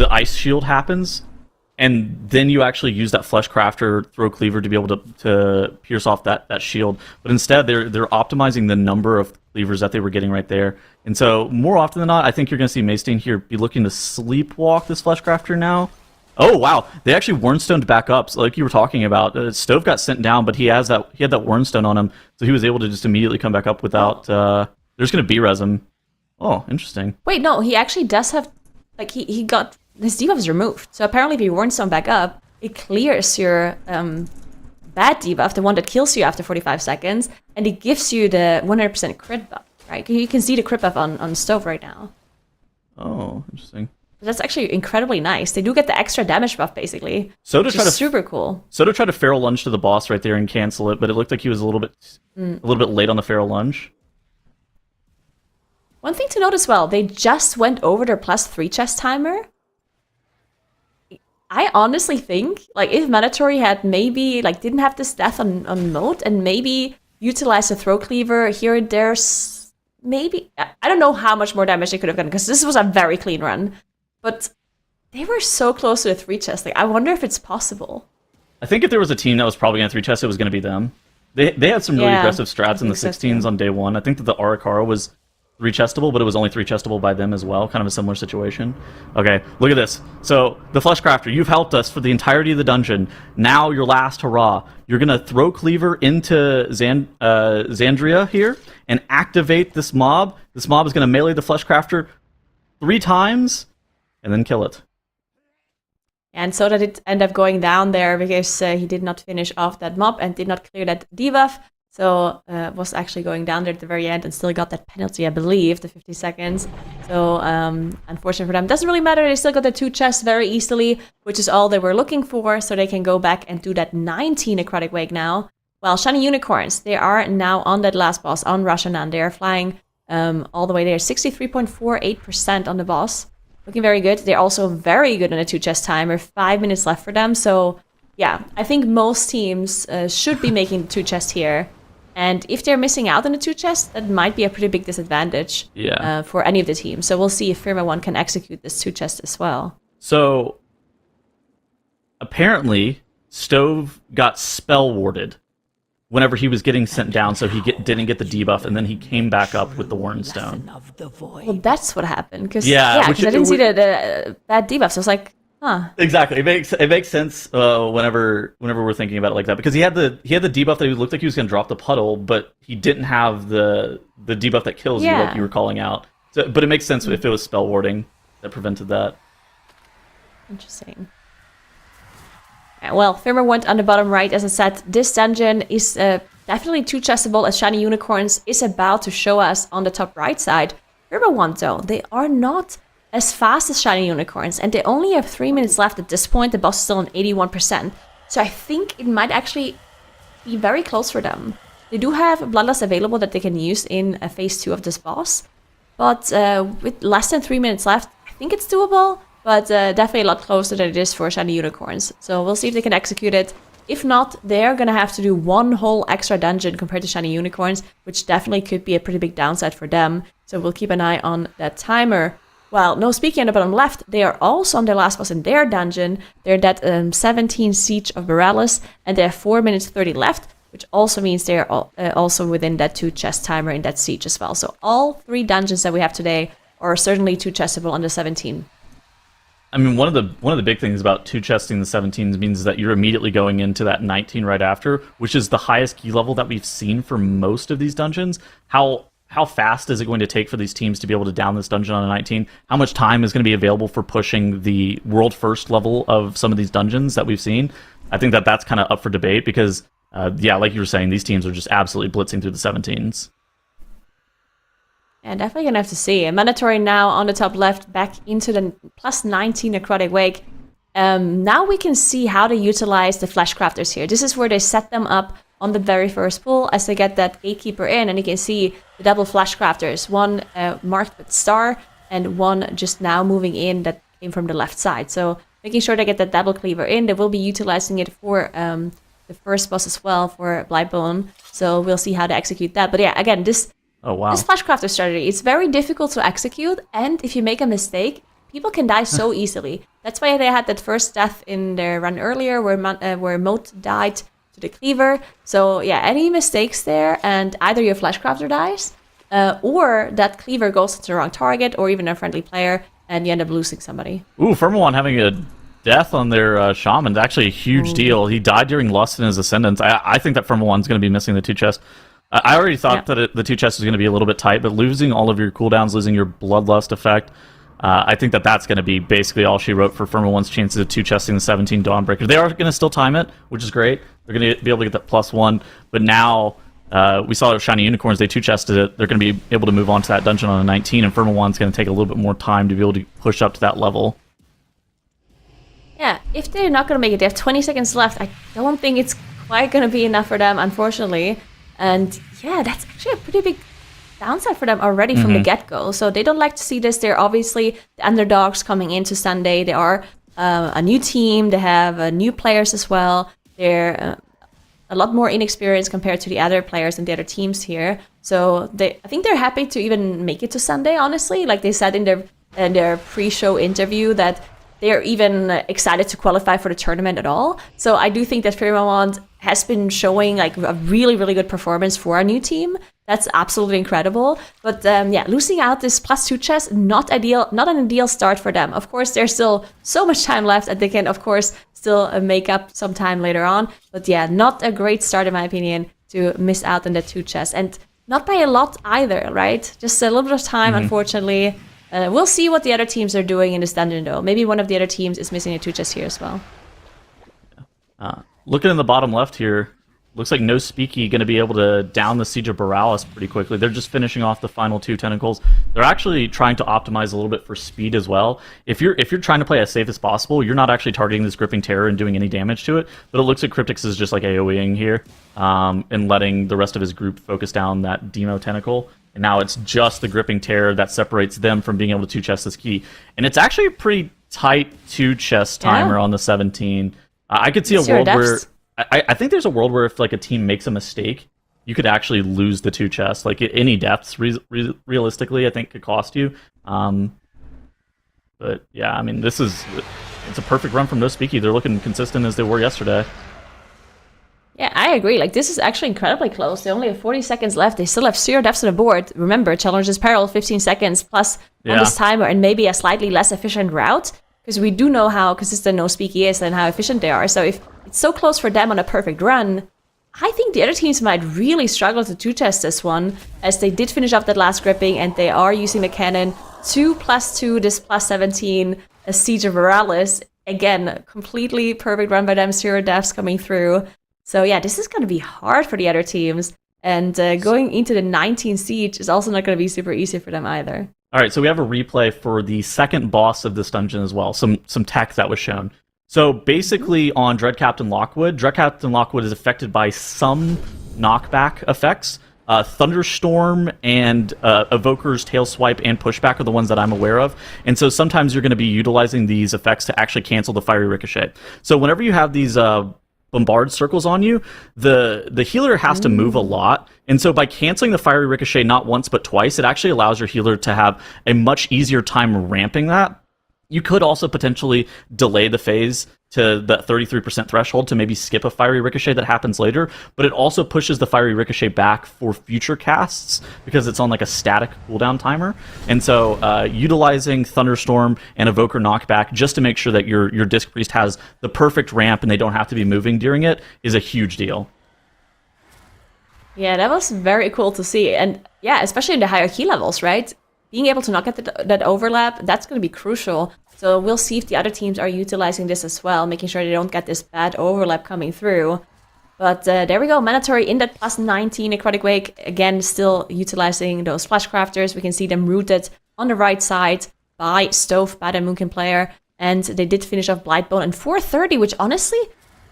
ice shield happens. And then you actually use that Fleshcrafter Throw Cleaver to be able to pierce off that shield. But instead, they're optimizing the number of cleavers that they were getting right there. And so, more often than not, I think you're going to see Maystain here be looking to sleepwalk this Fleshcrafter now. Oh, wow. They actually Warnstoned back up. So like you were talking about, Stove got sent down, but he had that Warnstone on him. So he was able to just immediately come back up without... they're just going to B-res him. Oh, interesting. Wait, no, he actually does have... Like, he got... His debuff is removed. So apparently if you Warnstone back up, it clears your bad debuff, the one that kills you after 45 seconds, and it gives you the 100% crit buff, right? You can see the crit buff on Stove right now. Oh, interesting. That's actually incredibly nice. They do get the extra damage buff, basically. Super cool. Soda tried to Feral Lunge to the boss right there and cancel it, but it looked like he was a little bit late on the Feral Lunge. One thing to note as well, they just went over their +3 chest timer. I honestly think, like, if Mandatory had maybe, like, didn't have this death on mode and maybe utilized a Throw Cleaver here and there maybe, I don't know how much more damage they could have gotten, because this was a very clean run. But they were so close to the 3 chest. Like, I wonder if it's possible. I think if there was a team that was probably going to 3 chest, it was going to be them. They had some really aggressive strats in the 16s on day 1. I think that the Arakara was 3 chestable, but it was only 3 chestable by them as well. Kind of a similar situation. Okay, look at this. So, the Fleshcrafter, you've helped us for the entirety of the dungeon. Now, your last hurrah. You're going to throw Cleaver into Xandria here and activate this mob. This mob is going to melee the Fleshcrafter 3 times and then kill it. And so that it ended up going down there because he did not finish off that mob and did not clear that debuff. So was actually going down there at the very end and still got that penalty, I believe, the 50 seconds. So unfortunate for them. Doesn't really matter. They still got the 2 chests very easily, which is all they were looking for. So they can go back and do that 19 Necrotic Wake now. Well, Shiny Unicorns, they are now on that last boss on Rashanan. They are flying all the way there. 63.48% on the boss. Looking very good. They're also very good on a 2 chest timer. 5 minutes left for them. So, yeah, I think most teams should be making the 2 chest here. And if they're missing out on the 2 chest, that might be a pretty big disadvantage for any of the teams. So we'll see if Firma 1 can execute this 2 chest as well. So, apparently, Stove got spell warded whenever he was getting sent down, so he didn't get the debuff, and then he came back up with the Wernstone. Well, that's what happened. Because I didn't see the bad debuff, so I was like, huh. Exactly. It makes sense whenever we're thinking about it like that, because he had the debuff that he looked like he was going to drop the puddle, but he didn't have the debuff that kills you, like you were calling out. So, but it makes sense if it was spell warding that prevented that. Interesting. Well, Firma went on the bottom right. As I said, this dungeon is definitely 2 chestable, as Shiny Unicorns is about to show us on the top right side. Firma 1, though, they are not as fast as Shiny Unicorns, and they only have 3 minutes left at this point. The boss is still on 81%. So I think it might actually be very close for them. They do have Bloodlust available that they can use in phase 2 of this boss. But with less than 3 minutes left, I think it's doable. But definitely a lot closer than it is for Shiny Unicorns. So we'll see if they can execute it. If not, they're going to have to do 1 whole extra dungeon compared to Shiny Unicorns, which definitely could be a pretty big downside for them. So we'll keep an eye on that timer. Well, no speaking on the bottom left, they are also on their last boss in their dungeon. They're at 17 Siege of Borealis, and they have 4 minutes 30 left, which also means they're also within that 2 chest timer in that siege as well. So all 3 dungeons that we have today are certainly 2 chestable on the 17. I mean, one of the big things about 2 chesting the 17s means that you're immediately going into that 19 right after, which is the highest key level that we've seen for most of these dungeons. How fast is it going to take for these teams to be able to down this dungeon on a 19? How much time is going to be available for pushing the world first level of some of these dungeons that we've seen? I think that that's kind of up for debate because, like you were saying, these teams are just absolutely blitzing through the 17s. Yeah, definitely gonna have to see. And Mandatory now on the top left, back into the plus 19 Necrotic Wake. Now we can see how they utilize the Fleshcrafters here. This is where they set them up on the very first pull as they get that Gatekeeper in, and you can see the double Fleshcrafters, one marked with star and one just now moving in that came from the left side. So making sure they get that double Cleaver in. They will be utilizing it for the first boss as well for Blightbone. So we'll see how to execute that. But yeah, again, this Fleshcrafter strategy, it's very difficult to execute, and if you make a mistake, people can die so easily. That's why they had that first death in their run earlier where Moat died to the Cleaver. So yeah, any mistakes there, and either your Fleshcrafter dies, or that Cleaver goes to the wrong target, or even a friendly player, and you end up losing somebody. Ooh, Firma having a death on their Shaman is actually a huge deal. He died during Lust in his Ascendance. I think that Firma 1's going to be missing the 2 chests. I already thought that the 2 chests was going to be a little bit tight, but losing all of your cooldowns, losing your Bloodlust effect, I think that that's going to be basically all she wrote for Firma 1's chances of 2 chesting the 17 Dawnbreaker. They are going to still time it, which is great. They're going to be able to get that +1, but now we saw Shiny Unicorns, they 2 chested it. They're going to be able to move on to that dungeon on a 19, and Firma 1's going to take a little bit more time to be able to push up to that level. Yeah, if they're not going to make it, they have 20 seconds left. I don't think it's quite going to be enough for them, unfortunately. And yeah, that's actually a pretty big downside for them already from the get-go. So they don't like to see this. They're obviously the underdogs coming into Sunday. They are a new team. They have new players as well. They're a lot more inexperienced compared to the other players and the other teams here. So I think they're happy to even make it to Sunday, honestly. Like they said in their pre-show interview that they're even excited to qualify for the tournament at all. So I do think that Firmament has been showing like a really, really good performance for our new team. That's absolutely incredible. But losing out this +2 chess, not an ideal start for them. Of course, there's still so much time left and they can, of course, still make up some time later on. But yeah, not a great start, in my opinion, to miss out on the 2 chess. And not by a lot either, right? Just a little bit of time, unfortunately. We'll see what the other teams are doing in this dungeon, though. Maybe one of the other teams is missing a 2 chess here as well. Looking in the bottom left here, looks like No Speaky going to be able to down the Siege of Borealis pretty quickly. They're just finishing off the final 2 tentacles. They're actually trying to optimize a little bit for speed as well. If you're trying to play as safe as possible, you're not actually targeting this Gripping Terror and doing any damage to it. But it looks like Cryptix is just like AoEing here and letting the rest of his group focus down that Demo Tentacle. And now it's just the Gripping Terror that separates them from being able to 2-chess this key. And it's actually a pretty tight 2-chess timer on the 17. I could see a world where... I think there's a world where if like a team makes a mistake, you could actually lose the 2 chess. Like any deaths, realistically, I think could cost you. But yeah, I mean, it's a perfect run from No Speaky. They're looking consistent as they were yesterday. Yeah, I agree. Like, this is actually incredibly close. They only have 40 seconds left. They still have 0 deaths on the board. Remember, Challenger's Peril, 15 seconds plus on this timer and maybe a slightly less efficient route. Because we do know how consistent No Speaky is and how efficient they are. So if it's so close for them on a perfect run, I think the other teams might really struggle to 2-chess this one, as they did finish off that last gripping and they are using the cannon. 2+2, this +17, a Siege of Borealis. Again, completely perfect run by them, 0 deaths coming through. So yeah, this is going to be hard for the other teams. And going into the 19 Siege is also not going to be super easy for them either. All right, so we have a replay for the second boss of this dungeon as well, some tech that was shown. So basically on Dread Captain Lockwood is affected by some knockback effects. Thunderstorm and Evoker's Tail Swipe and Pushback are the ones that I'm aware of. And so sometimes you're going to be utilizing these effects to actually cancel the Fiery Ricochet. So whenever you have these bombard circles on you, the healer has to move a lot. And so by canceling the Fiery Ricochet not once but twice, it actually allows your healer to have a much easier time ramping that. You could also potentially delay the phase to that 33% threshold to maybe skip a Fiery Ricochet that happens later, but it also pushes the Fiery Ricochet back for future casts because it's on like a static cooldown timer. And so utilizing Thunderstorm and Evoker Knockback just to make sure that your Disc Priest has the perfect ramp and they don't have to be moving during it is a huge deal. Yeah, that was very cool to see. And yeah, especially in the higher key levels, right? Being able to knock at that overlap, that's going to be crucial. So we'll see if the other teams are utilizing this as well, making sure they don't get this bad overlap coming through. But there we go, Mandatory in that +19 Aquatic Wake. Again, still utilizing those Flash Crafters. We can see them rooted on the right side by Stove, by the Moonkin player. And they did finish off Blightbone and 430, which honestly,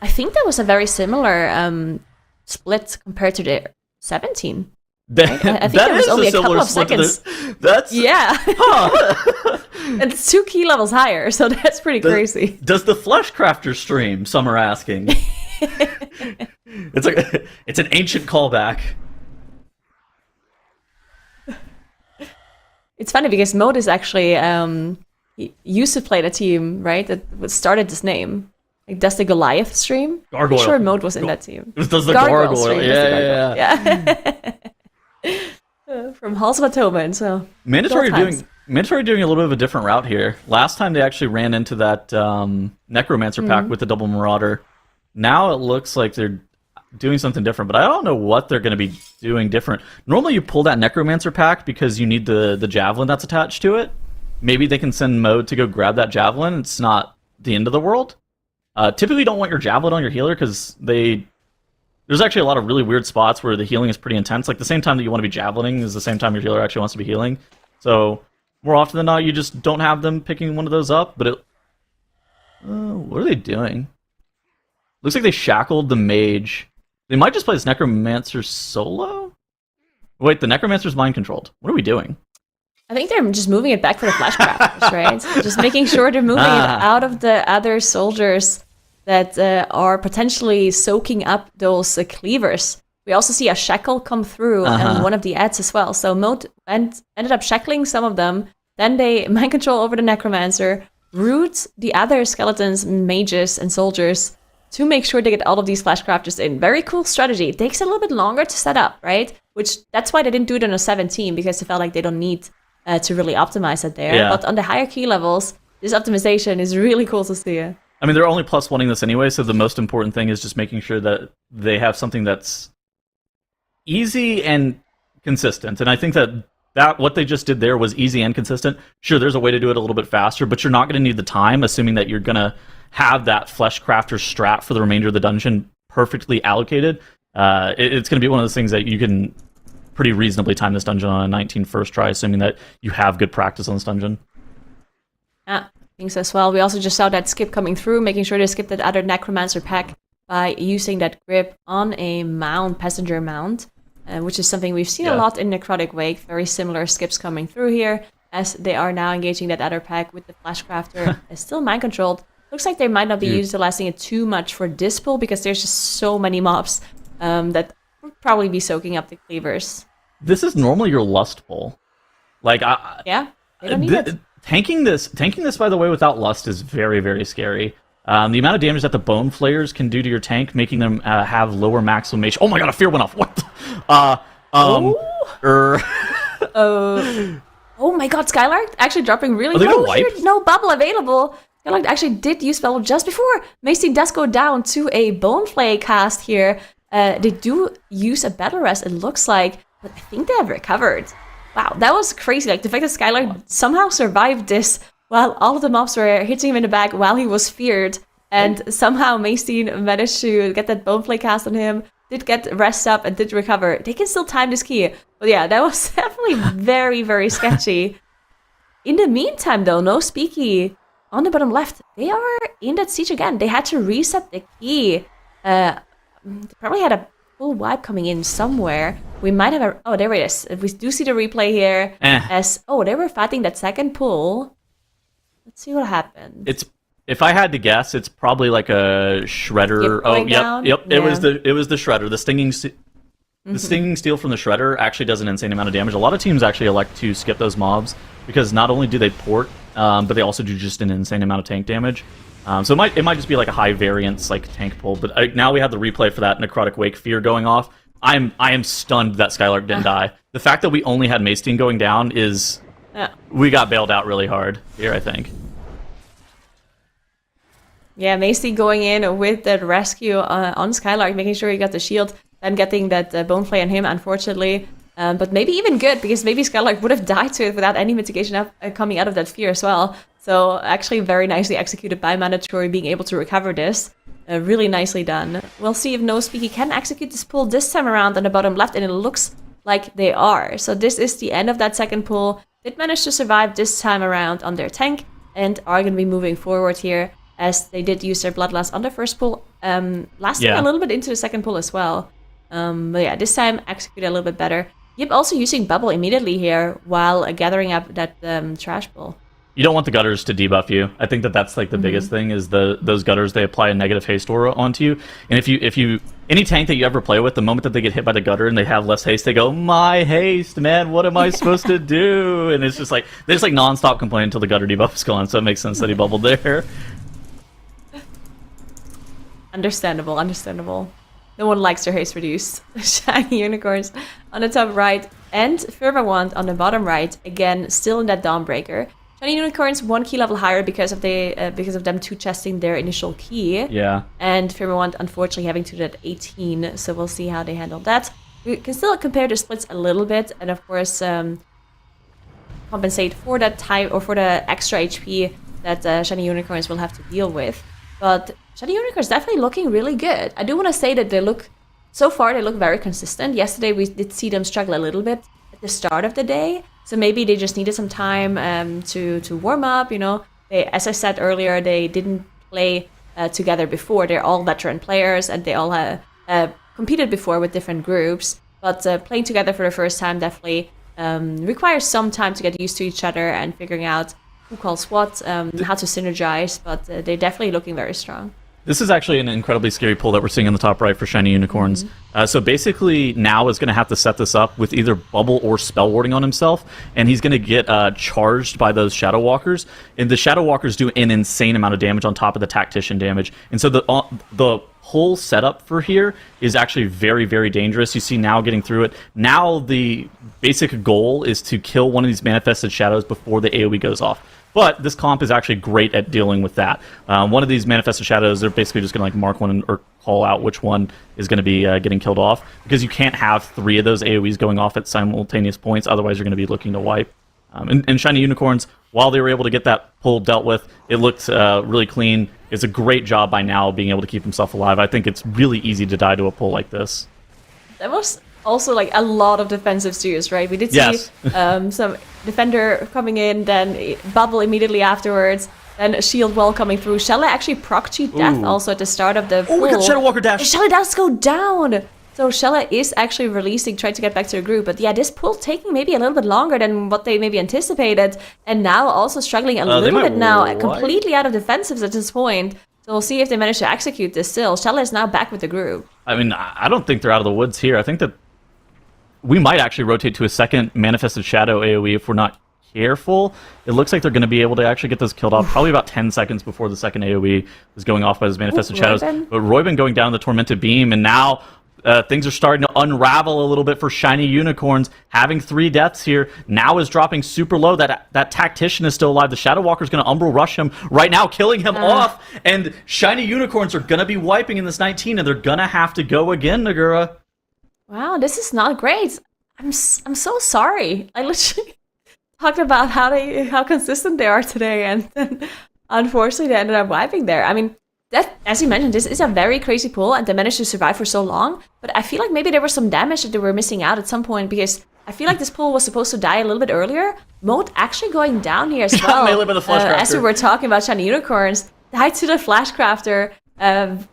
I think that was a very similar split compared to the 17. That, I think it was only a couple of seconds. That's yeah. And it's 2 key levels higher, so that's pretty crazy. Does the Fleshcrafter stream? Some are asking. It's an ancient callback. It's funny because Mode is actually he used to play the team, right? That started this name. Like, does the Goliath stream? Gargoyle. I'm sure Mode was in that team. It does the Gargoyle. Stream, Yeah. From Halls of Atonement, so Mandatory doing a little bit of a different route here. Last time they actually ran into that Necromancer pack with the double Marauder. Now it looks like they're doing something different, but I don't know what they're going to be doing different. Normally you pull that Necromancer pack because you need the Javelin that's attached to it. Maybe they can send Mode to go grab that Javelin. It's not the end of the world. Typically you don't want your Javelin on your healer because there's actually a lot of really weird spots where the healing is pretty intense. Like, the same time that you want to be Javelining is the same time your healer actually wants to be healing. So, more often than not, you just don't have them picking one of those up. But what are they doing? Looks like they shackled the mage. They might just play this Necromancer solo? Wait, the Necromancer's mind-controlled. What are we doing? I think they're just moving it back for the Flashcrafters, right? Just making sure they're moving it out of the other soldiers' that are potentially soaking up those cleavers. We also see a shackle come through and one of the ads as well. So Moat ended up shackling some of them. Then they mind control over the Necromancer, root the other skeletons, mages, and soldiers to make sure they get all of these flashcrafters in. Very cool strategy. It takes a little bit longer to set up, right? That's why they didn't do it on a 17, because they felt like they don't need to really optimize it there. Yeah. But on the higher key levels, this optimization is really cool to see. I mean, they're only plus oneing this anyway, so the most important thing is just making sure that they have something that's easy and consistent. And I think that what they just did there was easy and consistent. Sure, there's a way to do it a little bit faster, but you're not going to need the time, assuming that you're going to have that Flesh Crafter strat for the remainder of the dungeon perfectly allocated. It's going to be one of those things that you can pretty reasonably time this dungeon on a 19 first try, assuming that you have good practice on this dungeon. Yeah, things as well. We also just saw that skip coming through, making sure they skip that other Necromancer pack by using that grip on a mount, passenger mount. Which is something we've seen a lot in Necrotic Wake. Very similar skips coming through here, as they are now engaging that other pack with the Flashcrafter. It's still mind controlled. Looks like they might not be utilizing it too much for this pull, because there's just so many mobs that would probably be soaking up the cleavers. This is normally your lust pull. Like, they don't need it. Tanking this, by the way, without lust is very, very scary. The amount of damage that the Bone Flayers can do to your tank, making them have lower maximum HP. Oh my god, a fear went off. What? Oh my god, Skylark actually dropping really low here. No bubble available. Skylark actually did use bubble just before. Macy does go down to a Bone Flay cast here. They do use a Battle Rest, it looks like, but I think they have recovered. Wow, that was crazy. Like, the fact that Skylark somehow survived this while all of the mobs were hitting him in the back while he was feared, and somehow Macy managed to get that Bone Flay cast on him, did get rest up, and did recover. They can still time this key. But yeah, that was definitely very, very sketchy. In the meantime, though, no Speaky on the bottom left. They are in that siege again. They had to reset the key. They probably had a full wipe coming in somewhere. We might have a... Oh, there it is. We do see the replay here. As... Oh, they were fighting that second pull. Let's see what happened. If I had to guess, it's probably like a shredder. Oh, yep. Down? Yeah. It was the shredder. The stinging steel from the shredder actually does an insane amount of damage. A lot of teams actually elect to skip those mobs because not only do they port, but they also do just an insane amount of tank damage. So it might just be like a high variance like tank pull. But now we have the replay for that Necrotic Wake Fear going off. I am stunned that Skylark didn't die. The fact that we only had Mace Team going down is we got bailed out really hard here, I think. Yeah, Macy going in with that rescue on Skylark, making sure he got the shield, then getting that Bone Flay on him, unfortunately. But maybe even good, because maybe Skylark would have died to it without any mitigation coming out of that fear as well. So actually very nicely executed by Mandatory, being able to recover this. Really nicely done. We'll see if No Speaky can execute this pull this time around on the bottom left, and it looks like they are. So this is the end of that second pull. Did manage to survive this time around on their tank, and are going to be moving forward here, as they did use their Bloodlust on the first pull, lasting a little bit into the second pull as well. But yeah, this time executed a little bit better. Yip also using Bubble immediately here while gathering up that trash pull. You don't want the gutters to debuff you. I think that's like the biggest thing is those gutters, they apply a negative haste aura onto you. And if you any tank that you ever play with, the moment that they get hit by the gutter and they have less haste, they go, my haste, man, what am I supposed to do? And it's just like they just like nonstop complain until the gutter debuff is gone. So it makes sense that he bubbled there. Understandable. No one likes their haste reduced. Shiny Unicorns on the top right, and Fervor Wand on the bottom right. Again, still in that Dawnbreaker. Shiny Unicorns 1 key level higher because of them two chesting their initial key. Yeah. And Fervor Wand unfortunately having to do that 18. So we'll see how they handle that. We can still compare the splits a little bit, and of course compensate for that time or for the extra HP that Shiny Unicorns will have to deal with. But Shiny Unicorns definitely looking really good. I do want to say that they look very consistent. Yesterday we did see them struggle a little bit at the start of the day, so maybe they just needed some time to warm up. You know, as I said earlier, they didn't play together before. They're all veteran players, and they all have competed before with different groups. But playing together for the first time definitely requires some time to get used to each other and figuring out who calls what, how to synergize, but they're definitely looking very strong. This is actually an incredibly scary pull that we're seeing in the top right for Shiny Unicorns. So basically, now is going to have to set this up with either Bubble or Spell Warding on himself, and he's going to get charged by those Shadow Walkers. And the Shadow Walkers do an insane amount of damage on top of the Tactician damage. And so the whole setup for here is actually very, very dangerous. You see now getting through it. Now the basic goal is to kill one of these Manifested Shadows before the AoE goes off. But this comp is actually great at dealing with that. One of these Manifested Shadows, they're basically just going to like mark one or call out which one is going to be getting killed off, because you can't have 3 of those AoEs going off at simultaneous points, otherwise you're going to be looking to wipe. And Shiny Unicorns, while they were able to get that pull dealt with, it looked really clean. It's a great job by now being able to keep himself alive. I think it's really easy to die to a pull like this. That was also like a lot of defensive steers, right? We did see some defender coming in, then bubble immediately afterwards, then a shield wall coming through. Shella actually proc cheat death also at the start of the pull. Oh, we got Shadow Walker dash! Shella does go down! So Shella is actually releasing, trying to get back to the group. But yeah, this pull taking maybe a little bit longer than what they maybe anticipated. And now also struggling a little bit now, completely out of defensives at this point. So we'll see if they manage to execute this still. Shella is now back with the group. I mean, I don't think they're out of the woods here. I think that we might actually rotate to a second Manifested Shadow AoE if we're not careful. It looks like they're going to be able to actually get this killed off probably about 10 seconds before the second AoE is going off by his Manifested Shadows. But Royben going down the Tormented Beam, and now things are starting to unravel a little bit for Shiny Unicorns. Having 3 deaths here now is dropping super low. That Tactician is still alive. The Shadow Walker's going to Umbral Rush him right now, killing him off. And Shiny Unicorns are going to be wiping in this 19, and they're going to have to go again, Nagura. Wow, this is not great. I'm so sorry. I literally talked about how consistent they are today, and then unfortunately they ended up wiping there. I mean, that, as you mentioned, this is a very crazy pull, and they managed to survive for so long. But I feel like maybe there was some damage that they were missing out at some point, because I feel like this pull was supposed to die a little bit earlier. Moat actually going down here as well. Melee by the Flashcrafter. As we were talking about Shiny Unicorns, died to the Flashcrafter.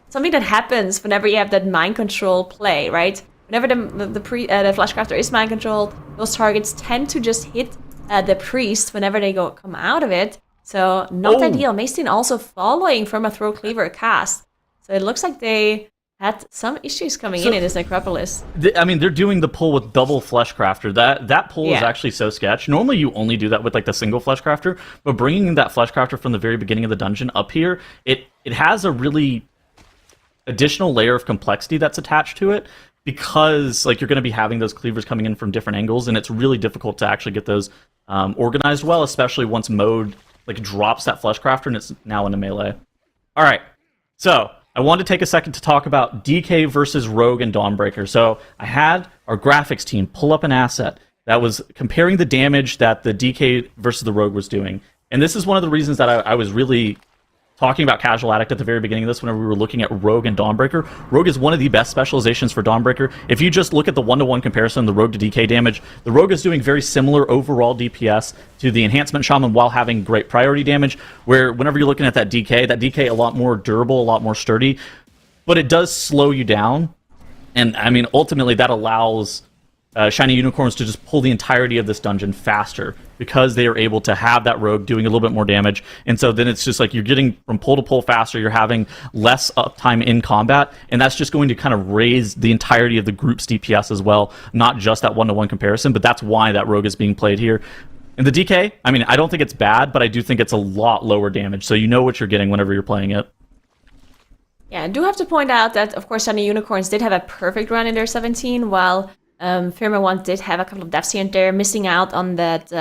Something that happens whenever you have that mind control play, right? Whenever the Flashcrafter is mind controlled, those targets tend to just hit the priest whenever they come out of it. So not ideal. Maestin also following from a Throw Cleaver cast. So it looks like they had some issues coming in this Necropolis. I mean, they're doing the pull with double Fleshcrafter. That pull is actually so sketch. Normally you only do that with like the single Fleshcrafter, but bringing that Fleshcrafter from the very beginning of the dungeon up here, it has a really additional layer of complexity that's attached to it, because like you're going to be having those cleavers coming in from different angles, and it's really difficult to actually get those organized well, especially once mode like drops that Fleshcrafter and it's now into melee. All right, so I wanted to take a second to talk about DK versus Rogue and Dawnbreaker. So I had our graphics team pull up an asset that was comparing the damage that the DK versus the Rogue was doing, and this is one of the reasons that I was really talking about Casual Addict at the very beginning of this, whenever we were looking at Rogue and Dawnbreaker. Rogue is one of the best specializations for Dawnbreaker. If you just look at the 1-to-1 comparison, the Rogue to DK damage, the Rogue is doing very similar overall DPS to the Enhancement Shaman while having great priority damage, where whenever you're looking at that DK a lot more durable, a lot more sturdy, but it does slow you down. And I mean, ultimately that allows Shiny Unicorns to just pull the entirety of this dungeon faster, because they are able to have that Rogue doing a little bit more damage. And so then it's just like you're getting from pull to pull faster, you're having less uptime in combat, and that's just going to kind of raise the entirety of the group's DPS as well, not just that 1-to-1 comparison, but that's why that Rogue is being played here. In the DK, I mean, I don't think it's bad, but I do think it's a lot lower damage, so you know what you're getting whenever you're playing it. Yeah, I do have to point out that, of course, Shiny Unicorns did have a perfect run in their 17, while Firma 1 did have a couple of deaths here and there, missing out on that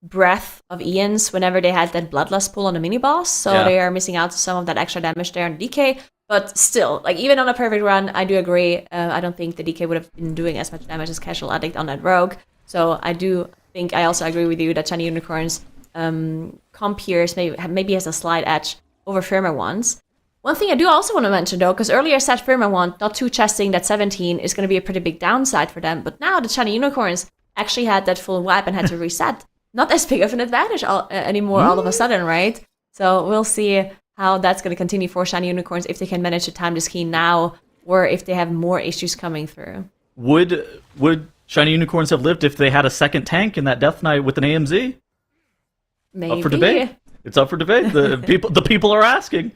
breath of Ian's whenever they had that Bloodlust pull on the mini-boss, so they are missing out on some of that extra damage there on DK. But still, like even on a perfect run, I do agree, I don't think the DK would have been doing as much damage as Casual Addict on that Rogue. So I do think, I also agree with you that Shiny Unicorns comp here maybe has a slight edge over Firma 1's. One thing I do also want to mention, though, because earlier I said Firma 1 not too chesting that 17 is going to be a pretty big downside for them, but now the Shiny Unicorns actually had that full wipe and had to reset. Not as big of an advantage anymore all of a sudden, right? So we'll see how that's going to continue for Shiny Unicorns, if they can manage to time this key now, or if they have more issues coming through. Would Shiny Unicorns have lived if they had a second tank in that Death Knight with an AMZ? Maybe. Up for debate. It's up for debate. The people are asking.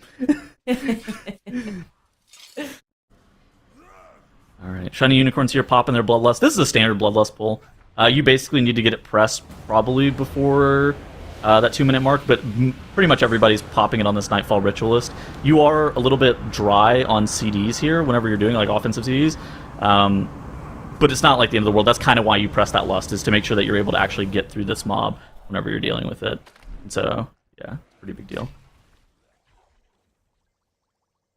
All right, Shiny Unicorns here popping their Bloodlust. This is a standard Bloodlust pull. You basically need to get it pressed probably before that 2-minute mark, but pretty much everybody's popping it on this Nightfall Ritualist. You are a little bit dry on CDs here whenever you're doing like offensive CDs, but it's not like the end of the world. That's kind of why you press that Lust, is to make sure that you're able to actually get through this mob whenever you're dealing with it. And so, yeah, pretty big deal.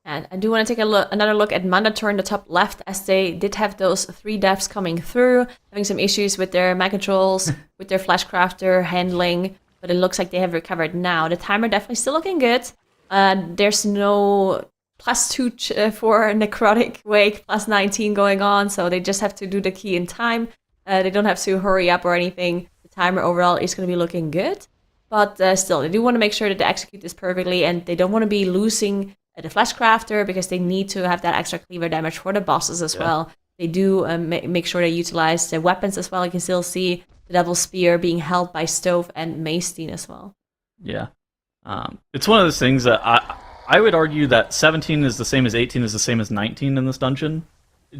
And I do want to take another look at Mandatory in the top left, as they did have those 3 deaths coming through, having some issues with their Mag Controls, with their Flashcrafter handling, but it looks like they have recovered now. The timer definitely still looking good. There's no +2 for Necrotic Wake, +19 going on, so they just have to do the key in time. They don't have to hurry up or anything. The timer overall is going to be looking good, but still, they do want to make sure that they execute this perfectly, and they don't want to be losing the Flashcrafter, because they need to have that extra cleaver damage for the bosses as well. They do make sure they utilize the weapons as well. You can still see the Devil Spear being held by Stove and Maestein as well. Yeah. It's one of those things that I would argue that 17 is the same as 18 is the same as 19 in this dungeon,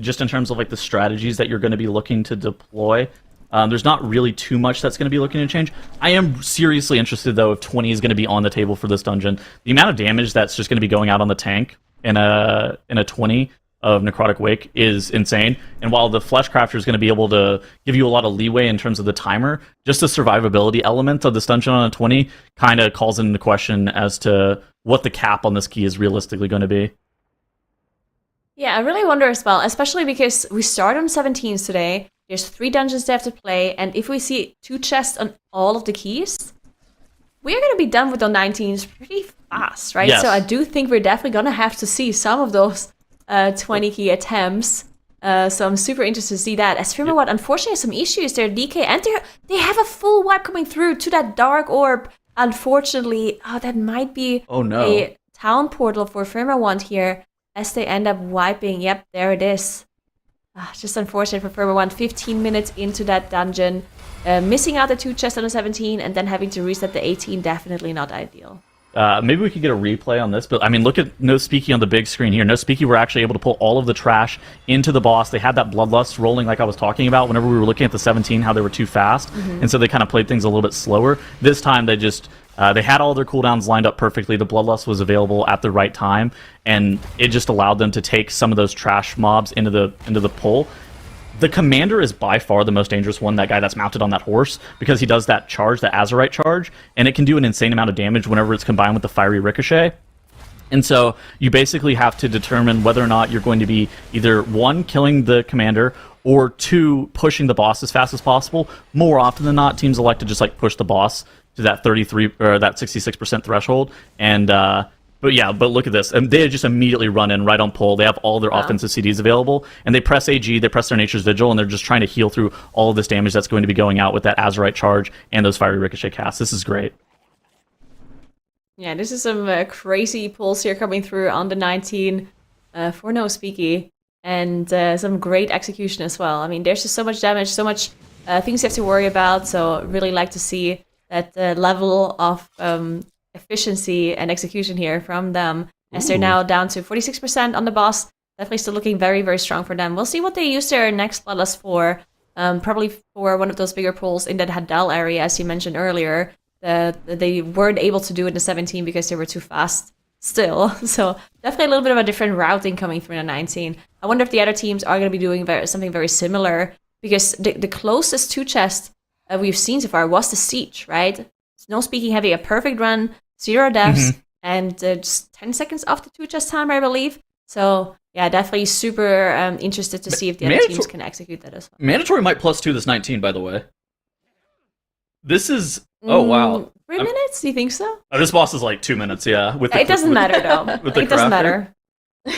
just in terms of like the strategies that you're going to be looking to deploy. There's not really too much that's going to be looking to change. I am seriously interested, though, if 20 is going to be on the table for this dungeon. The amount of damage that's just going to be going out on the tank in a 20 of Necrotic Wake is insane. And while the Fleshcrafter is going to be able to give you a lot of leeway in terms of the timer, just the survivability element of this dungeon on a 20 kind of calls into question as to what the cap on this key is realistically going to be. Yeah, I really wonder as well, especially because we start on 17s today. There's 3 dungeons they have to play, and if we see 2 chests on all of the keys, we're going to be done with the 19s pretty fast, right? Yes. So I do think we're definitely going to have to see some of those 20 key attempts. So I'm super interested to see that. As Firmawat, unfortunately, has some issues there. DK, and they have a full wipe coming through to that Dark Orb. Unfortunately, that might be a town portal for Firmawat here, as they end up wiping. Yep, there it is. Just unfortunate for Firmawat. 15 minutes into that dungeon, missing out the 2 chests on the 17, and then having to reset the 18. Definitely not ideal. Maybe we could get a replay on this, but I mean, look at No Speaky on the big screen here. No Speaky were actually able to pull all of the trash into the boss. They had that Bloodlust rolling like I was talking about whenever we were looking at the 17, how they were too fast, and so they kind of played things a little bit slower. This time they just they had all their cooldowns lined up perfectly. The Bloodlust was available at the right time, and it just allowed them to take some of those trash mobs into the pull. The Commander is by far the most dangerous one, that guy that's mounted on that horse, because he does that charge, that Azurite charge, and it can do an insane amount of damage whenever it's combined with the Fiery Ricochet. And so you basically have to determine whether or not you're going to be either 1, killing the Commander, or 2, pushing the boss as fast as possible. More often than not, teams elect to just like push the boss to that 33 or that 66% threshold, and but look at this. And they just immediately run in right on pull. They have all their offensive CDs available, and they press AG, they press their Nature's Vigil, and they're just trying to heal through all of this damage that's going to be going out with that Azurite charge and those Fiery Ricochet casts. This is great. Yeah, this is some crazy pulls here coming through on the 19 for No Speaky, and some great execution as well. I mean, there's just so much damage, so much things you have to worry about, so really like to see that level of efficiency and execution here from them, as they're now down to 46% on the boss. Definitely still looking very, very strong for them. We'll see what they use their next Bloodlust for. Probably for one of those bigger pulls in that Hadal area, as you mentioned earlier. They weren't able to do it in the 17 because they were too fast still. So definitely a little bit of a different routing coming through in the 19. I wonder if the other teams are going to be doing something very similar, because the closest to chest we've seen so far was the Siege, right? No Speaking having a perfect run, 0 deaths, and just 10 seconds off the 2 chest timer, I believe. So yeah, definitely super interested to see if the other teams can execute that as well. Mandatory might +2 this 19, by the way. This is... Oh, wow. 3 minutes? Do you think so? Oh, this boss is like 2 minutes, yeah. It doesn't matter, though. It doesn't matter.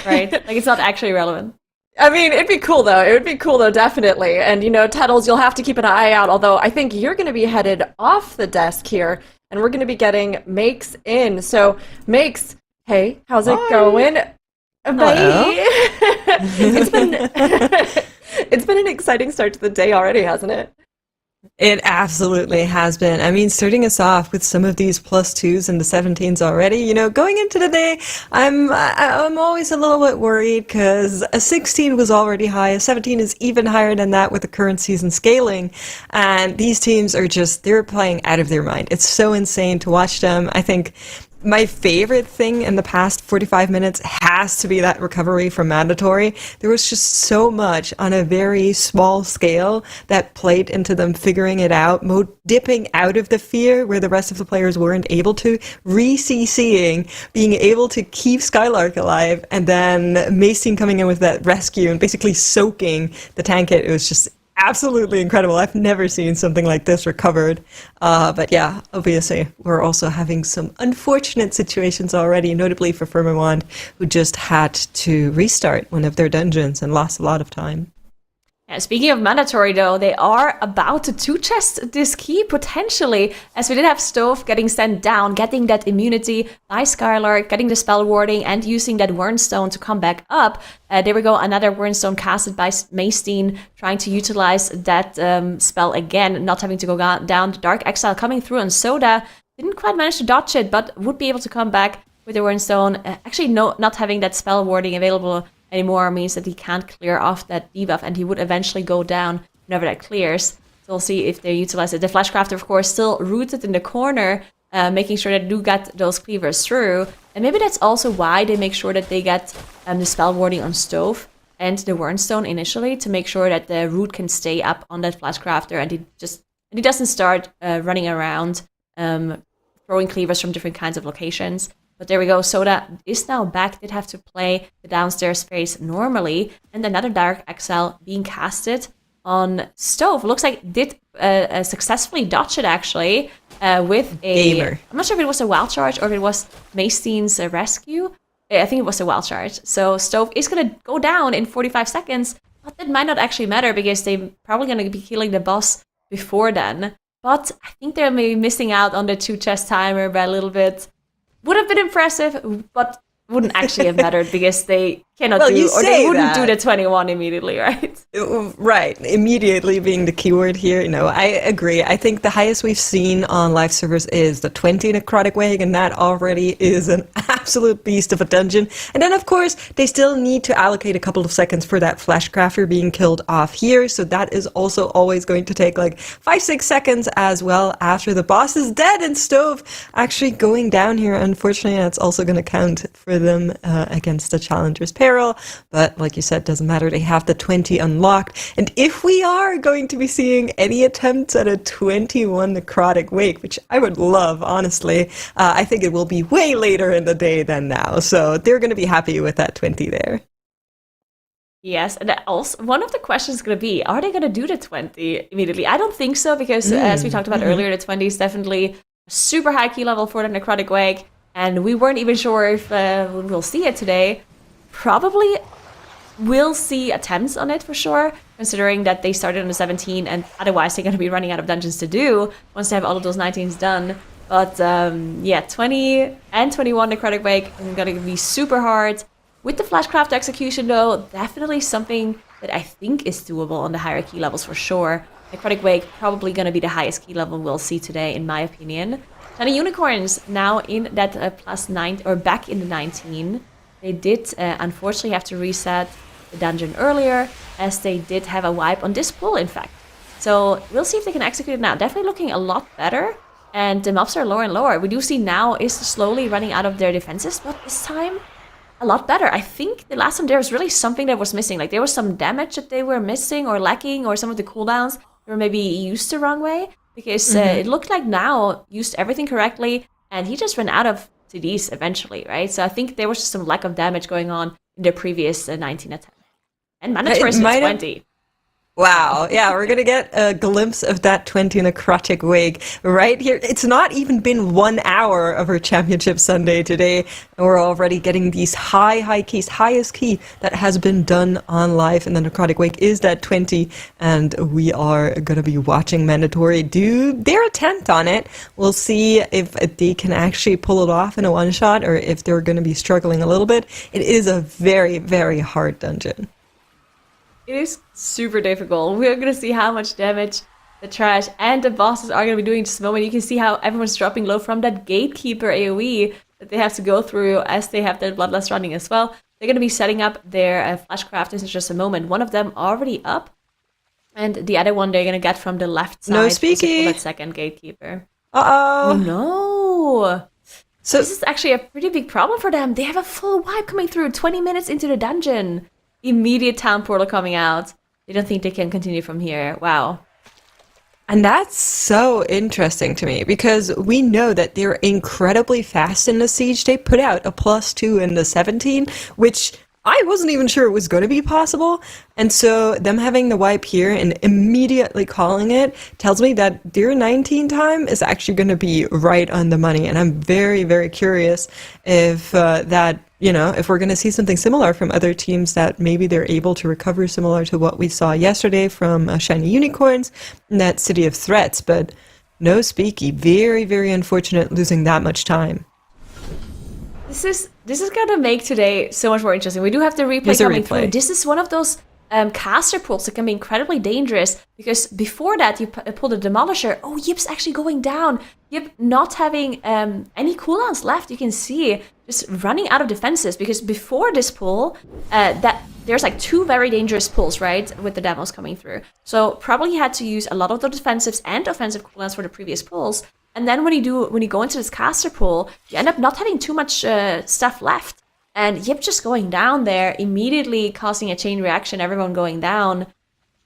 Right? Like, it's not actually relevant. I mean, it'd be cool, though. It would be cool, though, definitely. And, Tettles, you'll have to keep an eye out, although I think you're going to be headed off the desk here, and we're going to be getting Makes in. So, Makes, hey, how's it going? Bye. It's been an exciting start to the day already, hasn't it? It absolutely has been. I mean, starting us off with some of these +2s and the 17s already, going into the day, I'm always a little bit worried because a 16 was already high, a 17 is even higher than that with the current season scaling, and these teams are they're playing out of their mind. It's so insane to watch them. I think my favorite thing in the past 45 minutes has to be that recovery from mandatory. There was just so much on a very small scale that played into them figuring it out, dipping out of the fear where the rest of the players weren't able to, re-CCing, being able to keep Skylark alive, and then Mace team coming in with that rescue and basically soaking the tank hit. It was just absolutely incredible. I've never seen something like this recovered. But yeah, obviously, we're also having some unfortunate situations already, notably for Firmawand, who just had to restart one of their dungeons and lost a lot of time. Yeah, speaking of mandatory, though, they are about to two-chest this key, potentially, as we did have Stove getting sent down, getting that immunity by Skylark, getting the spell warding, and using that Wernstone to come back up. There we go, another Wernstone casted by Maysteen, trying to utilize that spell again, not having to go down. The Dark Exile coming through on Soda. Didn't quite manage to dodge it, but would be able to come back with the Wernstone. Actually, not having that spell warding available anymore means that he can't clear off that debuff, and he would eventually go down whenever that clears. So we'll see if they utilize it. The Flashcrafter, of course, still rooted in the corner, making sure that they do get those cleavers through. And maybe that's also why they make sure that they get the spell warding on Stove and the Wernstone initially, to make sure that the root can stay up on that Flashcrafter, and he doesn't start running around throwing cleavers from different kinds of locations. But there we go, Soda is now back, did have to play the downstairs phase normally, and another Dark Exile being casted on Stove. Looks like did successfully dodge it, actually, with a... Gamer. I'm not sure if it was a wild charge or if it was Maysteen's rescue. I think it was a wild charge. So Stove is going to go down in 45 seconds, but that might not actually matter because they're probably going to be killing the boss before then. But I think they're maybe missing out on the two-chest timer by a little bit. Would have been impressive, but wouldn't actually have mattered because they cannot they wouldn't do the 21 immediately, right? Right, immediately being the keyword here. I agree. I think the highest we've seen on live servers is the 20 Necrotic Wave, and that already is an absolute beast of a dungeon. And then, of course, they still need to allocate a couple of seconds for that Flashcrafter being killed off here, so that is also always going to take like 5-6 seconds as well after the boss is dead, and Stove actually going down here. Unfortunately, that's also going to count for them against the Challenger's Peril, but like you said, doesn't matter, they have the 20 unlocked. And if we are going to be seeing any attempts at a 21 Necrotic Wake, which I would love, honestly, I think it will be way later in the day than now, so they're going to be happy with that 20 there. Yes, and also one of the questions is going to be, are they going to do the 20 immediately? I don't think so, because as we talked about earlier, the 20 is definitely a super high key level for the Necrotic Wake, and we weren't even sure if we'll see it today. Probably will see attempts on it for sure, considering that they started on the 17, and otherwise they're going to be running out of dungeons to do once they have all of those 19s done. But yeah, 20 and 21 Necrotic Wake are going to be super hard. With the Flashcraft execution, though, definitely something that I think is doable on the higher key levels for sure. Necrotic Wake probably going to be the highest key level we'll see today, in my opinion. Shiny Unicorns now in that +9, or back in the 19. They did unfortunately have to reset the dungeon earlier, as they did have a wipe on this pull, in fact. So we'll see if they can execute it now. Definitely looking a lot better, and the mobs are lower and lower. We do see now is slowly running out of their defenses, but this time a lot better. I think the last time there was really something that was missing. Like there was some damage that they were missing or lacking, or some of the cooldowns were maybe used the wrong way, because it looked like now used everything correctly, and he just ran out of CDs eventually, right? So I think there was just some lack of damage going on in the previous 19 attempt. And mandatory is 20. Wow, yeah, we're going to get a glimpse of that 20 Necrotic Wake right here. It's not even been 1 hour of our Championship Sunday today, and we're already getting these high keys. Highest key that has been done on live in the Necrotic Wake is that 20, and we are going to be watching Mandatory do their attempt on it. We'll see if they can actually pull it off in a one-shot, or if they're going to be struggling a little bit. It is a very, very hard dungeon. It is super difficult. We're going to see how much damage the trash, and the bosses are going to be doing just a moment. You can see how everyone's dropping low from that gatekeeper AoE that they have to go through as they have their bloodlust running as well. They're going to be setting up their flashcrafters in just a moment. One of them already up, and the other one they're going to get from the left side. No speaky. That second gatekeeper. Uh-oh. Oh no! So This is actually a pretty big problem for them. They have a full wipe coming through 20 minutes into the dungeon. Immediate town portal coming out. They don't think they can continue from here. Wow. And that's so interesting to me because we know that they're incredibly fast in the siege. They put out a +2 in the 17, which I wasn't even sure it was going to be possible. And so them having the wipe here and immediately calling it tells me that their 19 time is actually going to be right on the money. And I'm very, very curious if if we're going to see something similar from other teams, that maybe they're able to recover similar to what we saw yesterday from Shiny Unicorns in that City of Threats. But no speaky. Very, very unfortunate losing that much time. This is gonna make today so much more interesting. We do have the replay Here's a coming replay. through. This is one of those caster pulls that can be incredibly dangerous because before that you pull the Demolisher. Oh, Yip's actually going down. Yip not having any cooldowns left. You can see just running out of defenses because before this pull, that there's like 2 very dangerous pulls, right, with the demos coming through. So probably had to use a lot of the defensives and offensive cooldowns for the previous pulls. And then when you go into this caster pool, you end up not having too much stuff left. And Yip just going down there, immediately causing a chain reaction, everyone going down.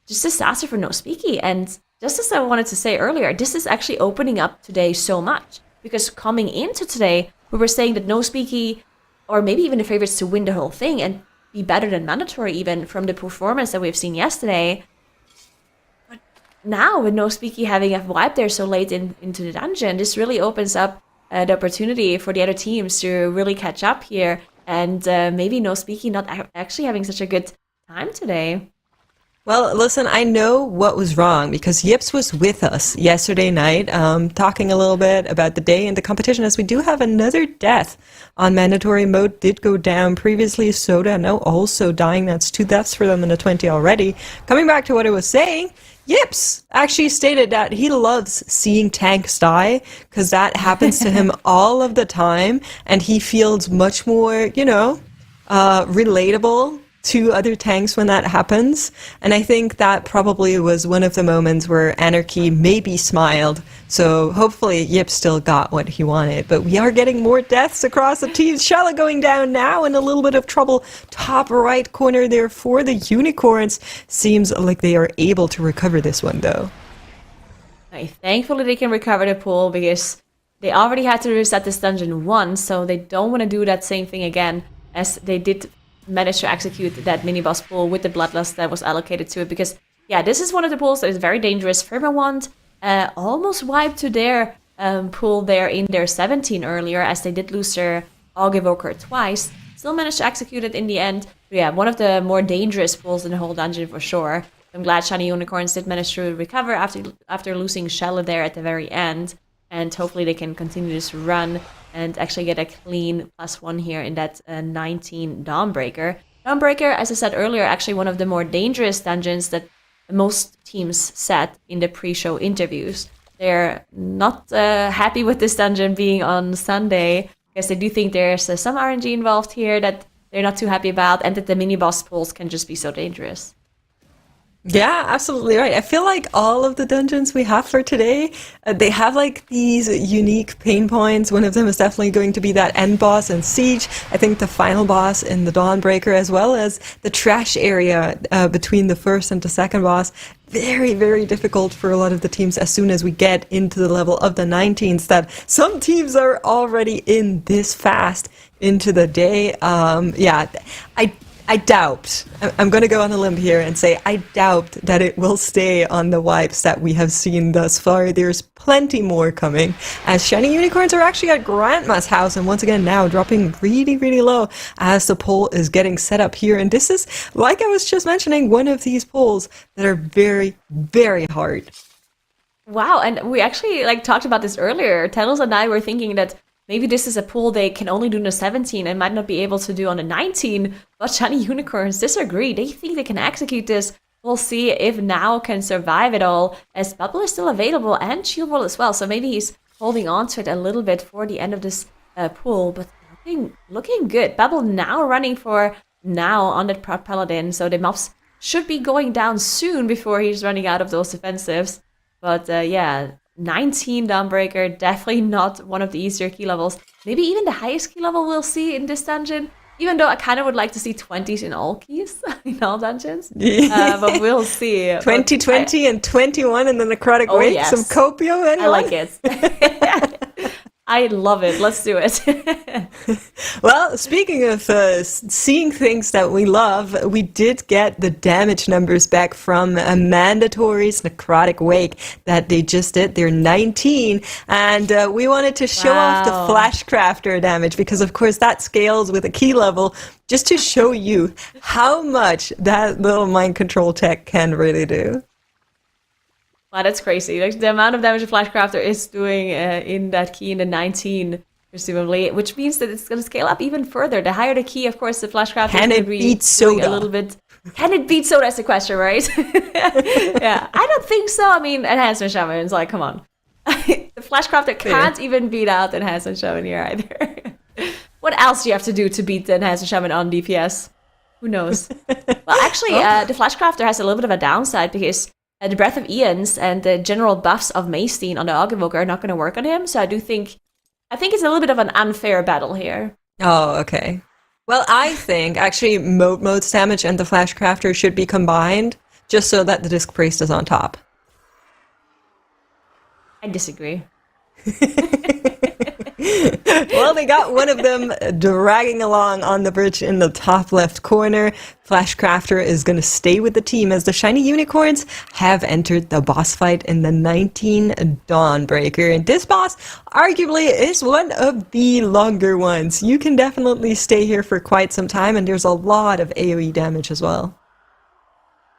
Just disaster for No Speaky. And just as I wanted to say earlier, this is actually opening up today so much. Because coming into today, we were saying that No Speaky, or maybe even the favorites to win the whole thing and be better than mandatory even from the performance that we've seen yesterday. Now, with No Speaky having a wipe there so late into the dungeon, this really opens up the opportunity for the other teams to really catch up here. And maybe No Speaky not actually having such a good time today. Well, listen, I know what was wrong because Yips was with us yesterday night, talking a little bit about the day and the competition, as we do have another death on mandatory mode. Did go down previously. Soda now also dying. That's 2 deaths for them in the 20 already. Coming back to what I was saying, Yips actually stated that he loves seeing tanks die because that happens to him all of the time, and he feels much more, relatable to other tanks when that happens. And I think that probably was one of the moments where Anarchy maybe smiled. So hopefully Yip still got what he wanted. But we are getting more deaths across the team. Shala going down now in a little bit of trouble. Top right corner there for the Unicorns. Seems like they are able to recover this one though. Thankfully they can recover the pool because they already had to reset this dungeon once, so they don't want to do that same thing again, as they did manage to execute that mini-boss pool with the bloodlust that was allocated to it. Because, yeah, this is one of the pools that is very dangerous. Firmawand almost wiped to their pool there in their 17 earlier, as they did lose their Aug Evoker twice. Still managed to execute it in the end. But yeah, one of the more dangerous pools in the whole dungeon for sure. I'm glad Shiny Unicorns did manage to recover after losing Shella there at the very end. And hopefully they can continue this run and actually get a clean +1 here in that 19 Dawnbreaker. Dawnbreaker, as I said earlier, actually one of the more dangerous dungeons that most teams set in the pre-show interviews. They're not happy with this dungeon being on Sunday, because they do think there's some RNG involved here that they're not too happy about, and that the mini-boss pulls can just be so dangerous. Yeah, absolutely right. I feel like all of the dungeons we have for today, they have like these unique pain points. One of them is definitely going to be that end boss in Siege. I think the final boss in the Dawnbreaker, as well as the trash area between the first and the second boss. Very, very difficult for a lot of the teams as soon as we get into the level of the 19s, that some teams are already in this fast into the day. I doubt, I'm going to go on a limb here and say I doubt that it will stay on the wipes that we have seen thus far. There's plenty more coming, as Shiny Unicorns are actually at Grandma's house, and once again now dropping really, really low as the poll is getting set up here. And this is, like I was just mentioning, one of these polls that are very, very hard. Wow, and we actually talked about this earlier. Tenos and I were thinking that maybe this is a pool they can only do on the 17 and might not be able to do on the 19, but Shiny Unicorns disagree. They think they can execute this we'll see if Now can survive it all, as Bubble is still available and Shield Wall as well. So maybe he's holding on to it a little bit for the end of this pool, but looking good. Bubble now running for Now on that Proud Paladin, so the mobs should be going down soon before he's running out of those defensives. But yeah, 19 Dawnbreaker, definitely not one of the easier key levels. Maybe even the highest key level we'll see in this dungeon. Even though I kind of would like to see 20s in all keys, in all dungeons. But we'll see. 20, 20, and 21 in the Necrotic Wake. Yes. Some Copio, anyone? I like it. I love it. Let's do it. Well, speaking of seeing things that we love, we did get the damage numbers back from Mandatory's Necrotic Wake that they just did. They're 19, and we wanted to show off the Flashcrafter damage because, of course, that scales with a key level, just to show you how much that little mind control tech can really do. Wow, that's crazy. Like, the amount of damage a Flashcrafter is doing in that key in the 19, presumably, which means that it's going to scale up even further. The higher the key, of course, the Flashcrafter Can it beat Soda? A little bit. Can it beat Soda? That's the question, right? Yeah, I don't think so. I mean, Enhancement Shaman is like, come on. The Flashcrafter can't even beat out Enhancement Shaman here either. What else do you have to do to beat the Enhancement Shaman on DPS? Who knows? Well, actually, the Flashcrafter has a little bit of a downside because the Breath of Eons and the general buffs of Maysteen on the Augmenvoker are not going to work on him. So I think it's a little bit of an unfair battle here. Oh, okay. Well, I think actually Mode's damage and the Flashcrafter should be combined just so that the Disc Priest is on top. I disagree. Well, they got one of them dragging along on the bridge in the top left corner. Flashcrafter is going to stay with the team as the Shiny Unicorns have entered the boss fight in the 19 Dawnbreaker. And this boss arguably is one of the longer ones. You can definitely stay here for quite some time, and there's a lot of AoE damage as well.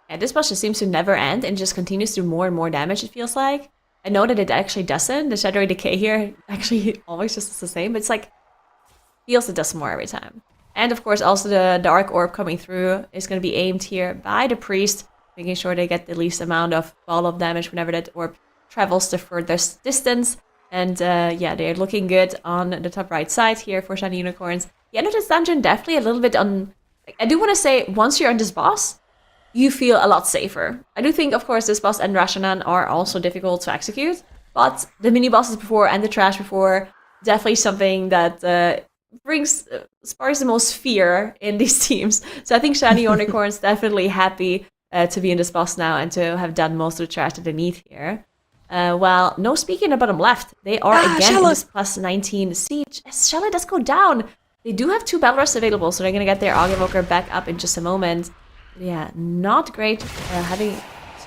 Yeah, this boss just seems to never end and just continues to do more and more damage, it feels like. I know that it actually doesn't. The Shadowy Decay here actually always just is the same, but it's like, feels it does more every time. And of course, also the Dark Orb coming through is going to be aimed here by the Priest, making sure they get the least amount of ball of damage whenever that orb travels the furthest distance. And yeah, they're looking good on the top right side here for Shiny Unicorns. The end of this dungeon definitely a little bit on... I do want to say, once you're on this boss, you feel a lot safer. I do think, of course, this boss and Rashanan are also difficult to execute, but the mini-bosses before and the trash before, definitely something that sparks the most fear in these teams. So I think Shiny Unicorn's definitely happy to be in this boss now and to have done most of the trash that they need here. While no speaking in the bottom left, they are again in this plus 19 siege. As Shelly does go down, they do have 2 Battle Rush available, so they're going to get their Augmenvoker back up in just a moment. Yeah, not great having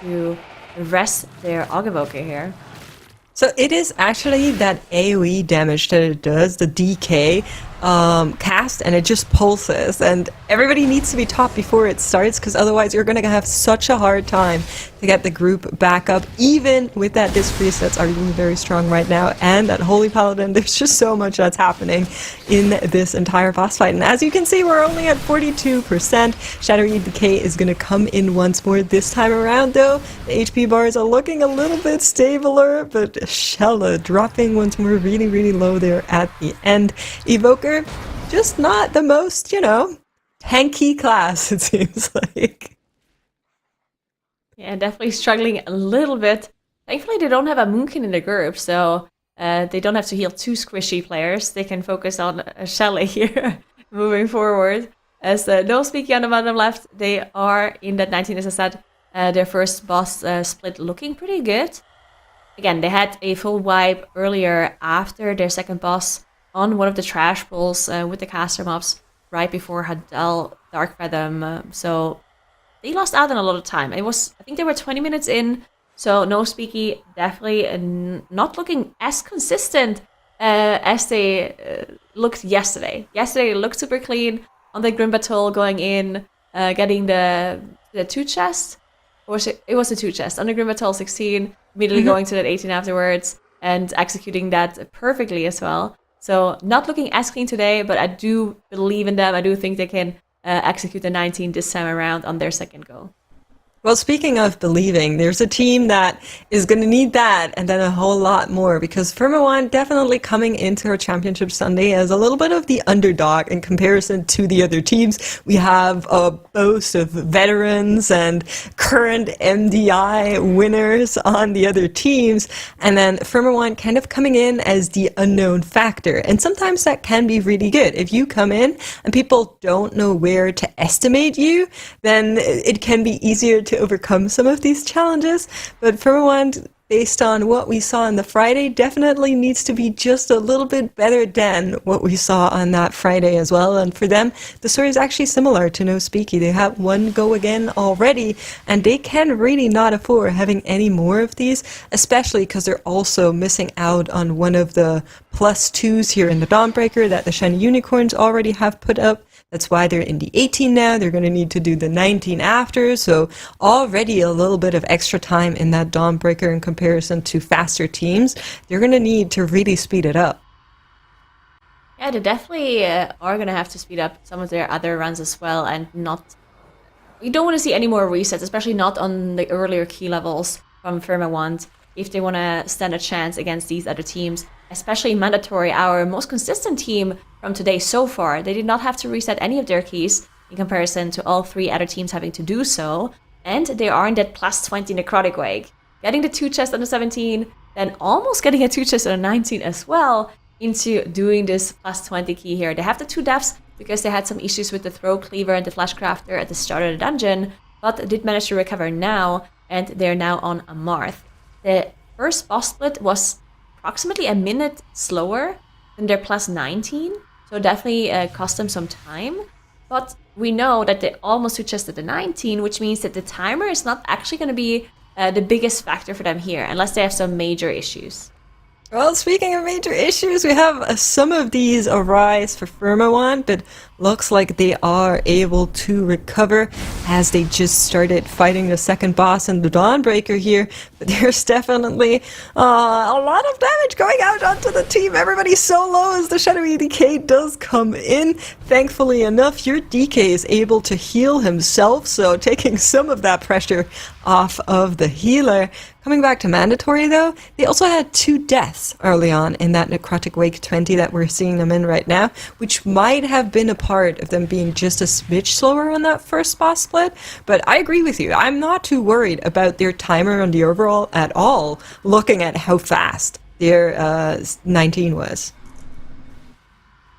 to rest their Augmenvoker here. So it is actually that AoE damage that it does, the DK cast, and it just pulses. And everybody needs to be top before it starts, because otherwise you're going to have such a hard time to get the group back up, even with that Disc Priest that's arguably very strong right now, and that Holy Paladin. There's just so much that's happening in this entire boss fight. And as you can see, we're only at 42%. Shadowy Decay is going to come in once more this time around, though. The HP bars are looking a little bit stabler, but Shella dropping once more really, really low there at the end. Evoker, just not the most, tanky class, it seems like. Yeah, definitely struggling a little bit. Thankfully, they don't have a Moonkin in the group, so they don't have to heal 2 squishy players. They can focus on Shelly here moving forward. As no speaking on the bottom left, they are in that 19, as I said, their first boss split looking pretty good. Again, they had a full wipe earlier after their second boss on one of the trash pools with the caster mobs right before Hadal Dark Fathom. So they lost out on a lot of time. I think they were 20 minutes in, so no speaky, definitely not looking as consistent as they looked yesterday. Yesterday it looked super clean on the Grim Battle going in, getting the 2 chests. It was a 2 chest on the Grim Battle 16, immediately going to that 18 afterwards and executing that perfectly as well. So not looking as clean today, but I do believe in them. I do think they can execute the 19 this time around on their second go. Well, speaking of believing, there's a team that is going to need that and then a whole lot more because Firma One definitely coming into our Championship Sunday as a little bit of the underdog in comparison to the other teams. We have a boast of veterans and current MDI winners on the other teams, and then Firma One kind of coming in as the unknown factor. And sometimes that can be really good. If you come in and people don't know where to estimate you, then it can be easier to overcome some of these challenges. But Firma One, based on what we saw on the Friday, definitely needs to be just a little bit better than what we saw on that Friday as well. And for them, the story is actually similar to No Speaky. They have one go again already, and they can really not afford having any more of these, especially because they're also missing out on one of the +2s here in the Dawnbreaker that the Shiny Unicorns already have put up. That's why they're in the 18 now. They're going to need to do the 19 after. So already a little bit of extra time in that Dawnbreaker in comparison to faster teams. They're going to need to really speed it up. Yeah, they definitely are going to have to speed up some of their other runs as well, and not... We don't want to see any more resets, especially not on the earlier key levels from Firma One, if they want to stand a chance against these other teams. Especially Mandatory, our most consistent team from today so far. They did not have to reset any of their keys in comparison to all 3 other teams having to do so. And they are in that +20 Necrotic Wake. Getting the 2 chest on the 17, then almost getting a 2 chest on the 19 as well, into doing this +20 key here. They have the 2 deaths because they had some issues with the Throw Cleaver and the Flash Crafter at the start of the dungeon, but did manage to recover now, and they're now on a Marth. The first boss split was approximately a minute slower than their +19, so definitely cost them some time. But we know that they almost reached the 19, which means that the timer is not actually going to be the biggest factor for them here, unless they have some major issues. Well, speaking of major issues, we have some of these arise for Firma One, but looks like they are able to recover as they just started fighting the second boss in the Dawnbreaker here. But there's definitely a lot of damage going out onto the team. Everybody's so low as the Shadowy DK does come in. Thankfully enough, your DK is able to heal himself, so taking some of that pressure off of the healer. Coming back to Mandatory though, they also had 2 deaths early on in that Necrotic Wake 20 that we're seeing them in right now, which might have been a part of them being just a smidge slower on that first boss split. But I agree with you. I'm not too worried about their timer on the overall at all, looking at how fast their 19 was.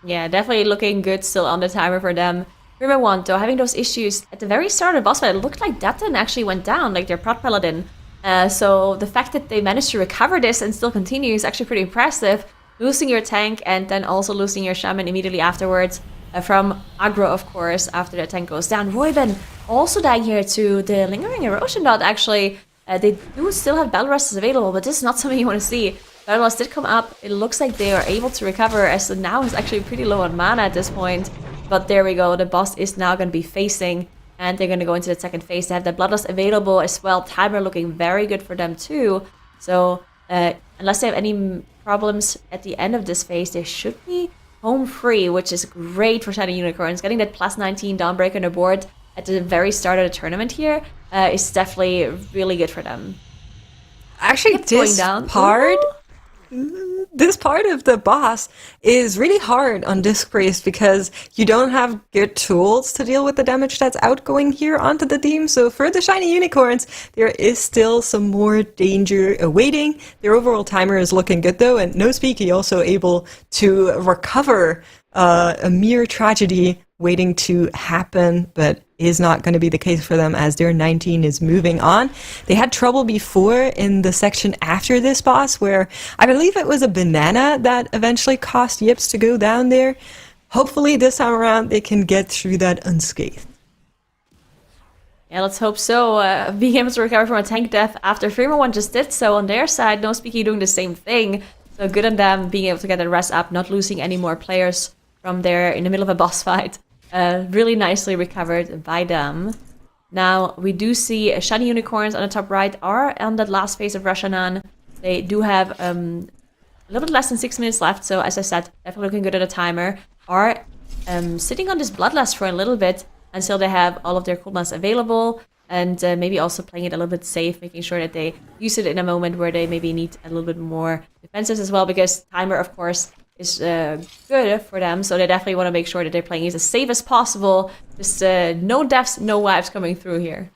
Yeah, definitely looking good still on the timer for them. Firma One, though, having those issues at the very start of the boss fight, it looked like Datan actually went down, like their Prot Paladin. So the fact that they managed to recover this and still continue is actually pretty impressive. Losing your tank and then also losing your shaman immediately afterwards from aggro, of course, after the tank goes down. Royben also dying here to the Lingering Erosion Dot, actually. They do still have Battle Rusts available, but this is not something you want to see. Battle Rust did come up. It looks like they are able to recover, as now is actually pretty low on mana at this point. But there we go, the boss is now going to be facing, and they're going to go into the second phase. They have the Bloodlust available as well. Timer looking very good for them too. So unless they have any problems at the end of this phase, they should be home free, which is great for Shiny Unicorns. Getting that +19 Dawnbreaker on the board at the very start of the tournament here is definitely really good for them. Actually, this part of the boss is really hard on Disgrace because you don't have good tools to deal with the damage that's outgoing here onto the team. So for the Shiny Unicorns, there is still some more danger awaiting. Their overall timer is looking good though, and No Speaky also able to recover a mere tragedy waiting to happen, but is not going to be the case for them as their 19 is moving on. They had trouble before in the section after this boss where I believe it was a banana that eventually caused Yips to go down there. Hopefully this time around they can get through that unscathed. Yeah, let's hope so. Being able to recover from a tank death after Firma One just did so on their side. No Speaky doing the same thing. So good on them being able to get the rest up, not losing any more players from there in the middle of a boss fight. Really nicely recovered by them. Now, we do see Shiny Unicorns on the top right are on that last phase of Rashanan. They do have a little bit less than 6 minutes left, so as I said, definitely looking good at a timer. Are sitting on this Bloodlust for a little bit until they have all of their cooldowns available. and maybe also playing it a little bit safe, making sure that they use it in a moment where they maybe need a little bit more defenses as well, because timer, of course, is good for them, so they definitely want to make sure that they're playing it as safe as possible. Just no deaths, no wipes coming through here.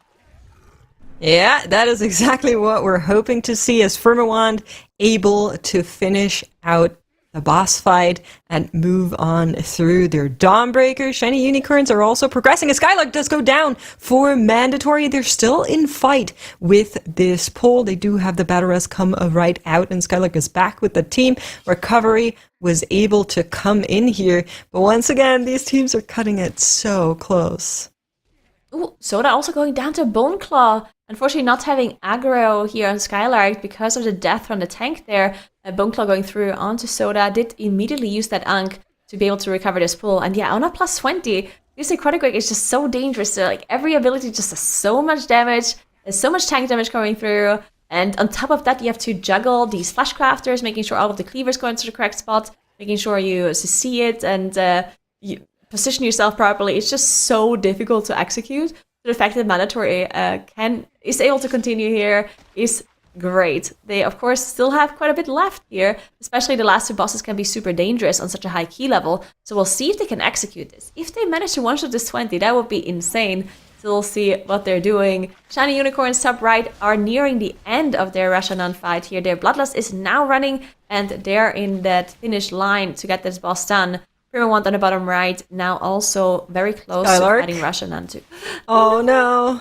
Yeah, that is exactly what we're hoping to see, as Firmawand able to finish out the boss fight and move on through their Dawnbreaker. Shiny Unicorns are also progressing. A Skylark does go down for mandatory. They're still in fight with this pull. They do have the battle res come right out, and Skylark is back with the team. Recovery was able to come in here, but once again, these teams are cutting it so close. Ooh, Soda also going down to Bone Claw. Unfortunately, not having aggro here on Skylark because of the death from the tank there. Bone Claw going through onto Soda. Did immediately use that Ankh to be able to recover this pull. And yeah, on a plus 20, this Necrotic is just so dangerous. So, like, every ability just does so much damage. There's so much tank damage coming through. And on top of that, you have to juggle these Flash Crafters, making sure all of the cleavers go into the correct spot, making sure you see it and you position yourself properly. It's just so difficult to execute. The fact that Mandatory is able to continue here is great. They, of course, still have quite a bit left here, especially the last two bosses can be super dangerous on such a high key level. So we'll see if they can execute this. If they manage to one-shot this 20, that would be insane. So we'll see what they're doing. Shiny Unicorns top right are nearing the end of their Rashanan fight here. Their Bloodlust is now running, and they're in that finish line to get this boss done. Firmawand on the bottom right, now also very close Skylark. to adding Rashanan too. Oh no.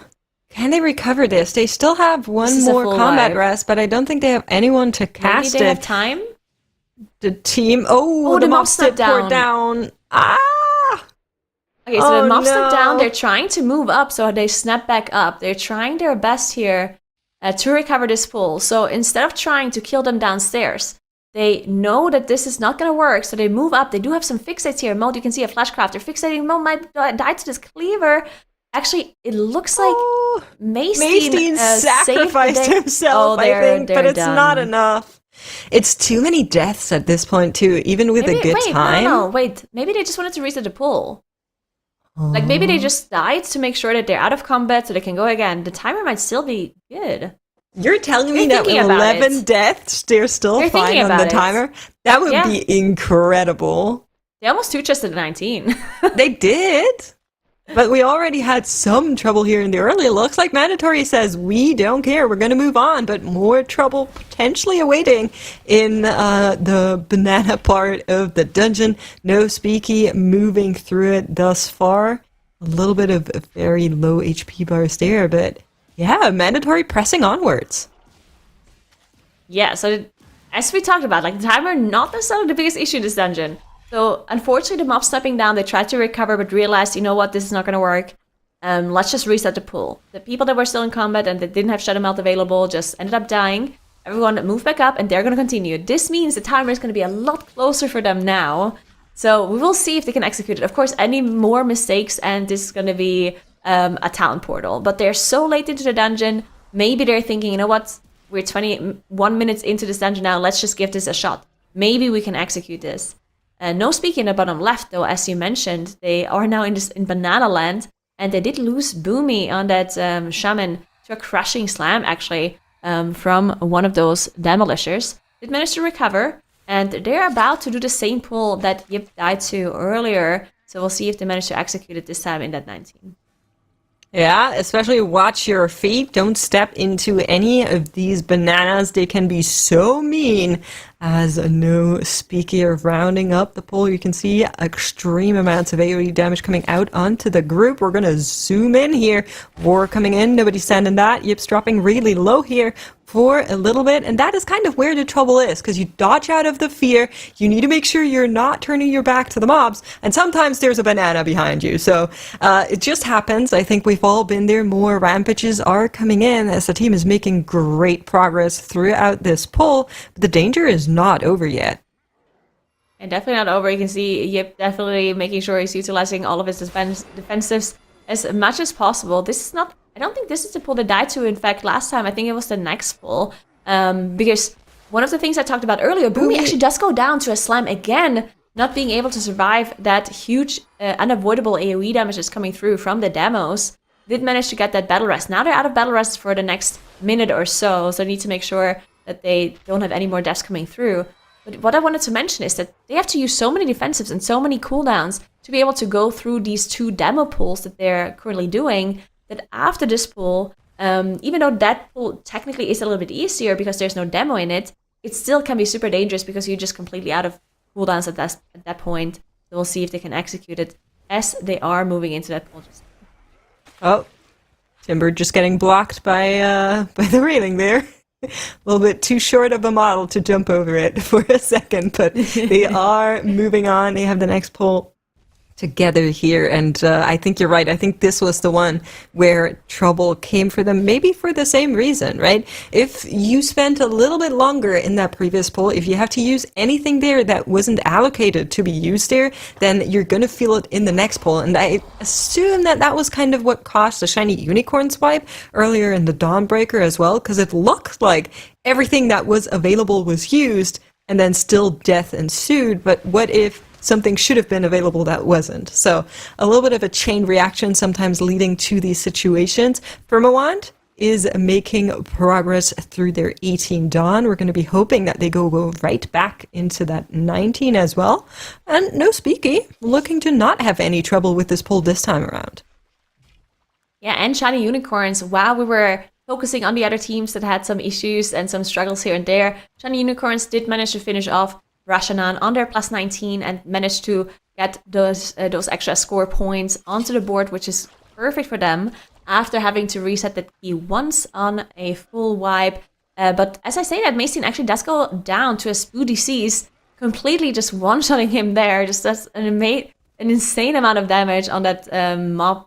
Can they recover this? They still have one more combat rest, but I don't think they have anyone to cast Maybe they it. have time? The team... Oh, the mob stepped down. Ah! Okay, so the mob stepped down. They're trying to move up, so they snap back up. They're trying their best here to recover this pull. So instead of trying to kill them downstairs, they know that this is not going to work, so they move up. They do have some fixates here. Mode, you can see a Flashcraft. They're fixating. Mode might die to this cleaver. Actually, it looks like Maystine sacrificed himself, I think, but it's not enough. It's too many deaths at this point, too, even with a good time. No, wait. Maybe they just wanted to reset the pull. Like, maybe they just died to make sure that they're out of combat so they can go again. The timer might still be good. You're telling me that with 11 deaths, they're still fine on the timer? That would be incredible. They almost two-chested 19. They did. But we already had some trouble here in the early. It looks like Mandatory says, we don't care, we're going to move on. But more trouble potentially awaiting in the banana part of the dungeon. No Speaky moving through it thus far. A little bit of very low HP bars there, but yeah, Mandatory pressing onwards. Yeah, so as we talked about, like, the timer not necessarily the biggest issue in this dungeon. So unfortunately, the mob stepping down, they tried to recover, but realized, you know what, this is not going to work. Let's just reset the pool. The people that were still in combat and that didn't have Shadow Melt available just ended up dying. Everyone moved back up, and they're going to continue. This means the timer is going to be a lot closer for them now. So we will see if they can execute it. Of course, any more mistakes, and this is going to be a talent portal. But they're so late into the dungeon, maybe they're thinking, you know what, we're 21 minutes into this dungeon now, let's just give this a shot. Maybe we can execute this. No Speaky in the bottom left, though, as you mentioned. They are now in Banana Land, and they did lose Boomy on that Shaman to a crushing slam, actually, from one of those Demolishers. Did manage to recover, and they're about to do the same pull that Yip died to earlier, so we'll see if they manage to execute it this time in that 19. Yeah, especially watch your feet. Don't step into any of these bananas. They can be so mean. As No Speaky are rounding up the pool, you can see extreme amounts of AoE damage coming out onto the group. We're going to zoom in here. War coming in. Nobody's standing that. Yip's dropping really low here for a little bit, and that is kind of where the trouble is, because you dodge out of the fear, you need to make sure you're not turning your back to the mobs, and sometimes there's a banana behind you, so it just happens. I think we've all been there. More rampages are coming in as the team is making great progress throughout this pull, but the danger is not over yet. And definitely not over. You can see Yip definitely making sure he's utilizing all of his defensives as much as possible. This is not, I don't think this is the pull they died to. In fact, last time I think it was the next pull, because one of the things I talked about earlier, Boomy actually does go down to a slam again, not being able to survive that huge unavoidable AoE damage that's coming through from the demos. did manage to get that battle rest. Now they're out of battle rest for the next minute or so, so they need to make sure that they don't have any more deaths coming through. But what I wanted to mention is that they have to use so many defensives and so many cooldowns to be able to go through these 2 demo pulls that they're currently doing, that after this pull, even though that pull technically is a little bit easier because there's no demo in it, it still can be super dangerous because you're just completely out of cooldowns at that point. So we'll see if they can execute it as they are moving into that pull. Oh, Timber just getting blocked by the railing there. A little bit too short of a model to jump over it for a second, but they are moving on. They have the next pull together here, and I think you're right. I think this was the one where trouble came for them, maybe for the same reason, right? If you spent a little bit longer in that previous pull, if you have to use anything there that wasn't allocated to be used there, then you're going to feel it in the next pull. And I assume that that was kind of what caused the Shiny Unicorn swipe earlier in the Dawnbreaker as well, because it looked like everything that was available was used, and then still death ensued. But what if something should have been available that wasn't? So a little bit of a chain reaction sometimes leading to these situations. Firmawand is making progress through their 18 Dawn. We're going to be hoping that they go right back into that 19 as well. And no Speaky, looking to not have any trouble with this pull this time around. Yeah, and Shiny Unicorns, while we were focusing on the other teams that had some issues and some struggles here and there, Shiny Unicorns did manage to finish off Rashanan on their plus 19 and managed to get those extra score points onto the board, which is perfect for them after having to reset the key once on a full wipe. But as I say that, Mason actually does go down to a Spoo Disease, completely just one-shotting him there. Just that's an insane amount of damage on that mob.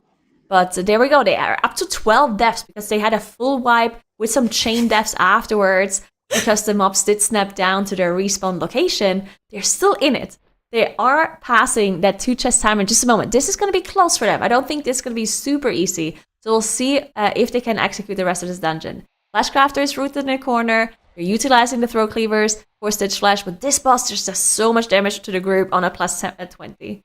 But there we go, they are up to 12 deaths because they had a full wipe with some chain deaths afterwards. Because the mobs did snap down to their respawn location, they're still in it. They are passing that 2 chest timer in just a moment. This is going to be close for them. I don't think this is going to be super easy. So we'll see if they can execute the rest of this dungeon. Flashcrafter is rooted in the corner. They're utilizing the throw cleavers for Stitch Flash, but this boss just does so much damage to the group on a plus 20.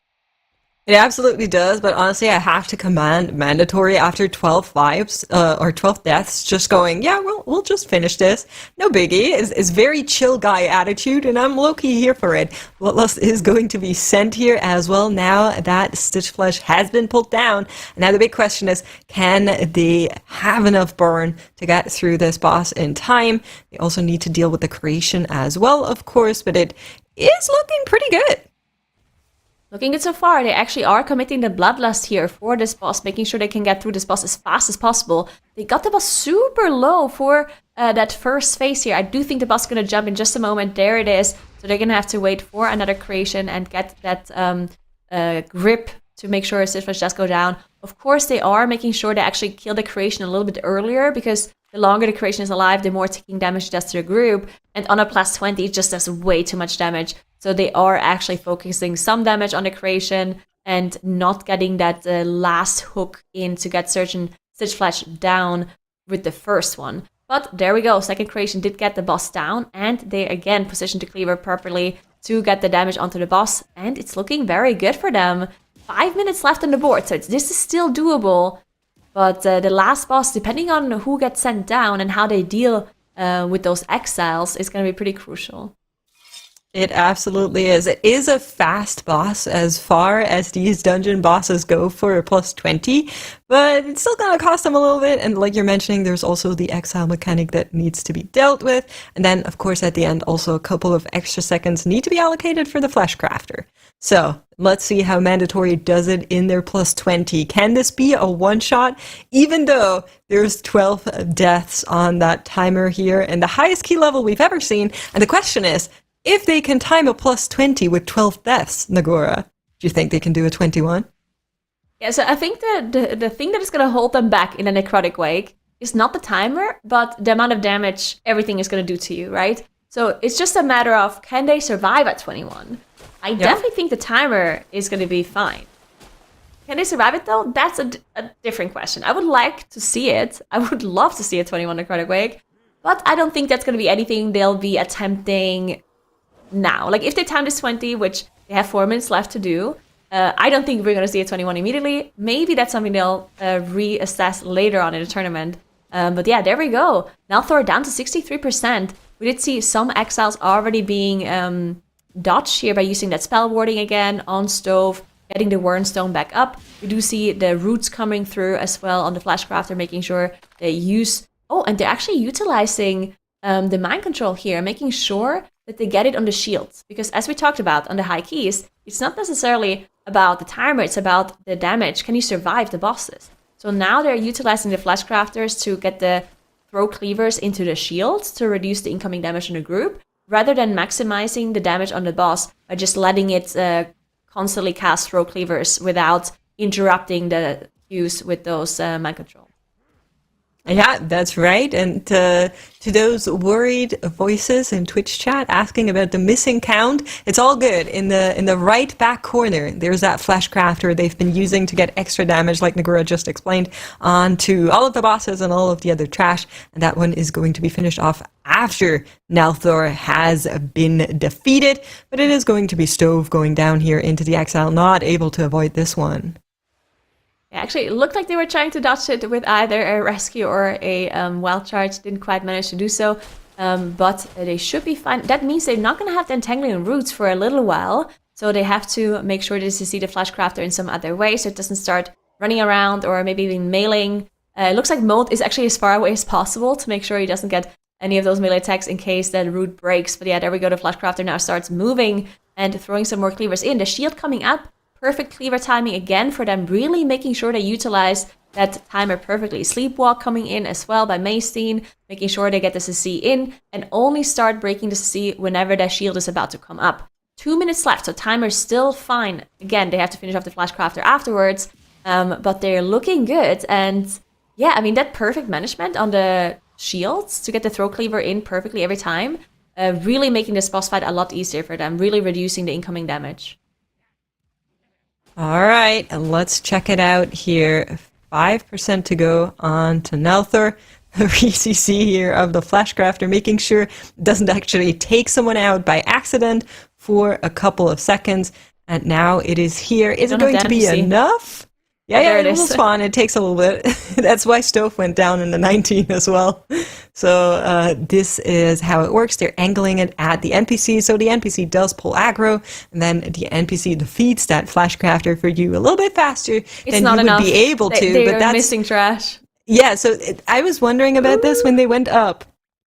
It absolutely does, but honestly, I have to commend Mandatory after 12 vibes, or 12 deaths, just going, yeah, we'll just finish this. No biggie. Is very chill guy attitude, and I'm low-key here for it. Bloodlust is going to be sent here as well now that Stitch Flesh has been pulled down. Now the big question is, can they have enough burn to get through this boss in time? They also need to deal with the creation as well, of course, but it is looking pretty good. Looking good so far, they actually are committing the Bloodlust here for this boss, making sure they can get through this boss as fast as possible. They got the boss super low for that first phase here. I do think the boss is going to jump in just a moment. There it is. So they're going to have to wait for another creation and get that grip to make sure Stitch Flash does go down. Of course, they are making sure they actually kill the creation a little bit earlier, because the longer the creation is alive, the more ticking damage it does to the group. And on a plus 20, it just does way too much damage. So they are actually focusing some damage on the creation and not getting that last hook in to get certain Stitch Flash down with the first one. But there we go. Second creation did get the boss down, and they again positioned the cleaver properly to get the damage onto the boss. And it's looking very good for them. 5 minutes left on the board, so this is still doable. But the last boss, depending on who gets sent down and how they deal with those exiles, is going to be pretty crucial. It absolutely is. It is a fast boss as far as these dungeon bosses go for a plus 20, but it's still going to cost them a little bit. And like you're mentioning, there's also the exile mechanic that needs to be dealt with. And then, of course, at the end, also a couple of extra seconds need to be allocated for the Flashcrafter. So let's see how Mandatory does it in their plus 20. Can this be a one-shot, even though there's 12 deaths on that timer here and the highest key level we've ever seen? And the question is, if they can time a plus 20 with 12 deaths, Nagora, do you think they can do a 21? Yeah, so I think the thing that is going to hold them back in a Necrotic Wake is not the timer, but the amount of damage everything is going to do to you, right? So it's just a matter of, can they survive at 21? I definitely think the timer is going to be fine. Can they survive it, though? That's a different question. I would like to see it. I would love to see a 21 Necrotic Wake, but I don't think that's going to be anything they'll be attempting now. Like, if they time this 20, which they have 4 minutes left to do, I don't think we're going to see a 21 immediately. Maybe that's something they'll reassess later on in the tournament. But yeah, there we go. Nelthor down to 63%. We did see some exiles already being dodged here by using that spell warding again on Stove, getting the Wernstone back up. We do see the roots coming through as well on the Flashcrafter, making sure they use... Oh, and they're actually utilizing the mind control here, making sure that they get it on the shields. Because as we talked about on the high keys, it's not necessarily about the timer, it's about the damage. Can you survive the bosses? So now they're utilizing the Flashcrafters to get the throw cleavers into the shields to reduce the incoming damage in the group, rather than maximizing the damage on the boss by just letting it constantly cast throw cleavers without interrupting the use with those mind control. Yeah, that's right. And to those worried voices in Twitch chat asking about the missing count, it's all good. In the right back corner, there's that Flashcrafter they've been using to get extra damage, like Nagura just explained, onto all of the bosses and all of the other trash. And that one is going to be finished off after Nelthor has been defeated. But it is going to be Stove going down here into the exile, not able to avoid this one. Actually, it looked like they were trying to dodge it with either a rescue or a wild charge. Didn't quite manage to do so, but they should be fine. That means they're not going to have the Entangling Roots for a little while, so they have to make sure to see the Flashcrafter in some other way so it doesn't start running around or maybe even mailing. It looks like Mold is actually as far away as possible to make sure he doesn't get any of those melee attacks in case that root breaks. But yeah, there we go. The Flashcrafter now starts moving and throwing some more cleavers in. The shield coming up. Perfect cleaver timing again for them, really making sure they utilize that timer perfectly. Sleepwalk coming in as well by Maystein, making sure they get the CC in and only start breaking the CC whenever their shield is about to come up. 2 minutes left, so timer's still fine. Again, they have to finish off the Flashcrafter afterwards, but they're looking good. And yeah, I mean, that perfect management on the shields to get the throw cleaver in perfectly every time, really making this boss fight a lot easier for them, really reducing the incoming damage. All right, and let's check it out here. 5% to go on to Nelthor. The RCC here of the Flashcrafter, making sure it doesn't actually take someone out by accident for a couple of seconds. And now it is here. Is it going to be enough? Yeah, it will spawn. It takes a little bit. That's why Stove went down in the 19 as well. So this is how it works. They're angling it at the NPC. So the NPC does pull aggro, and then the NPC defeats that Flashcrafter for you a little bit faster than you would be able to. They're missing trash. Yeah, so I was wondering about this when they went up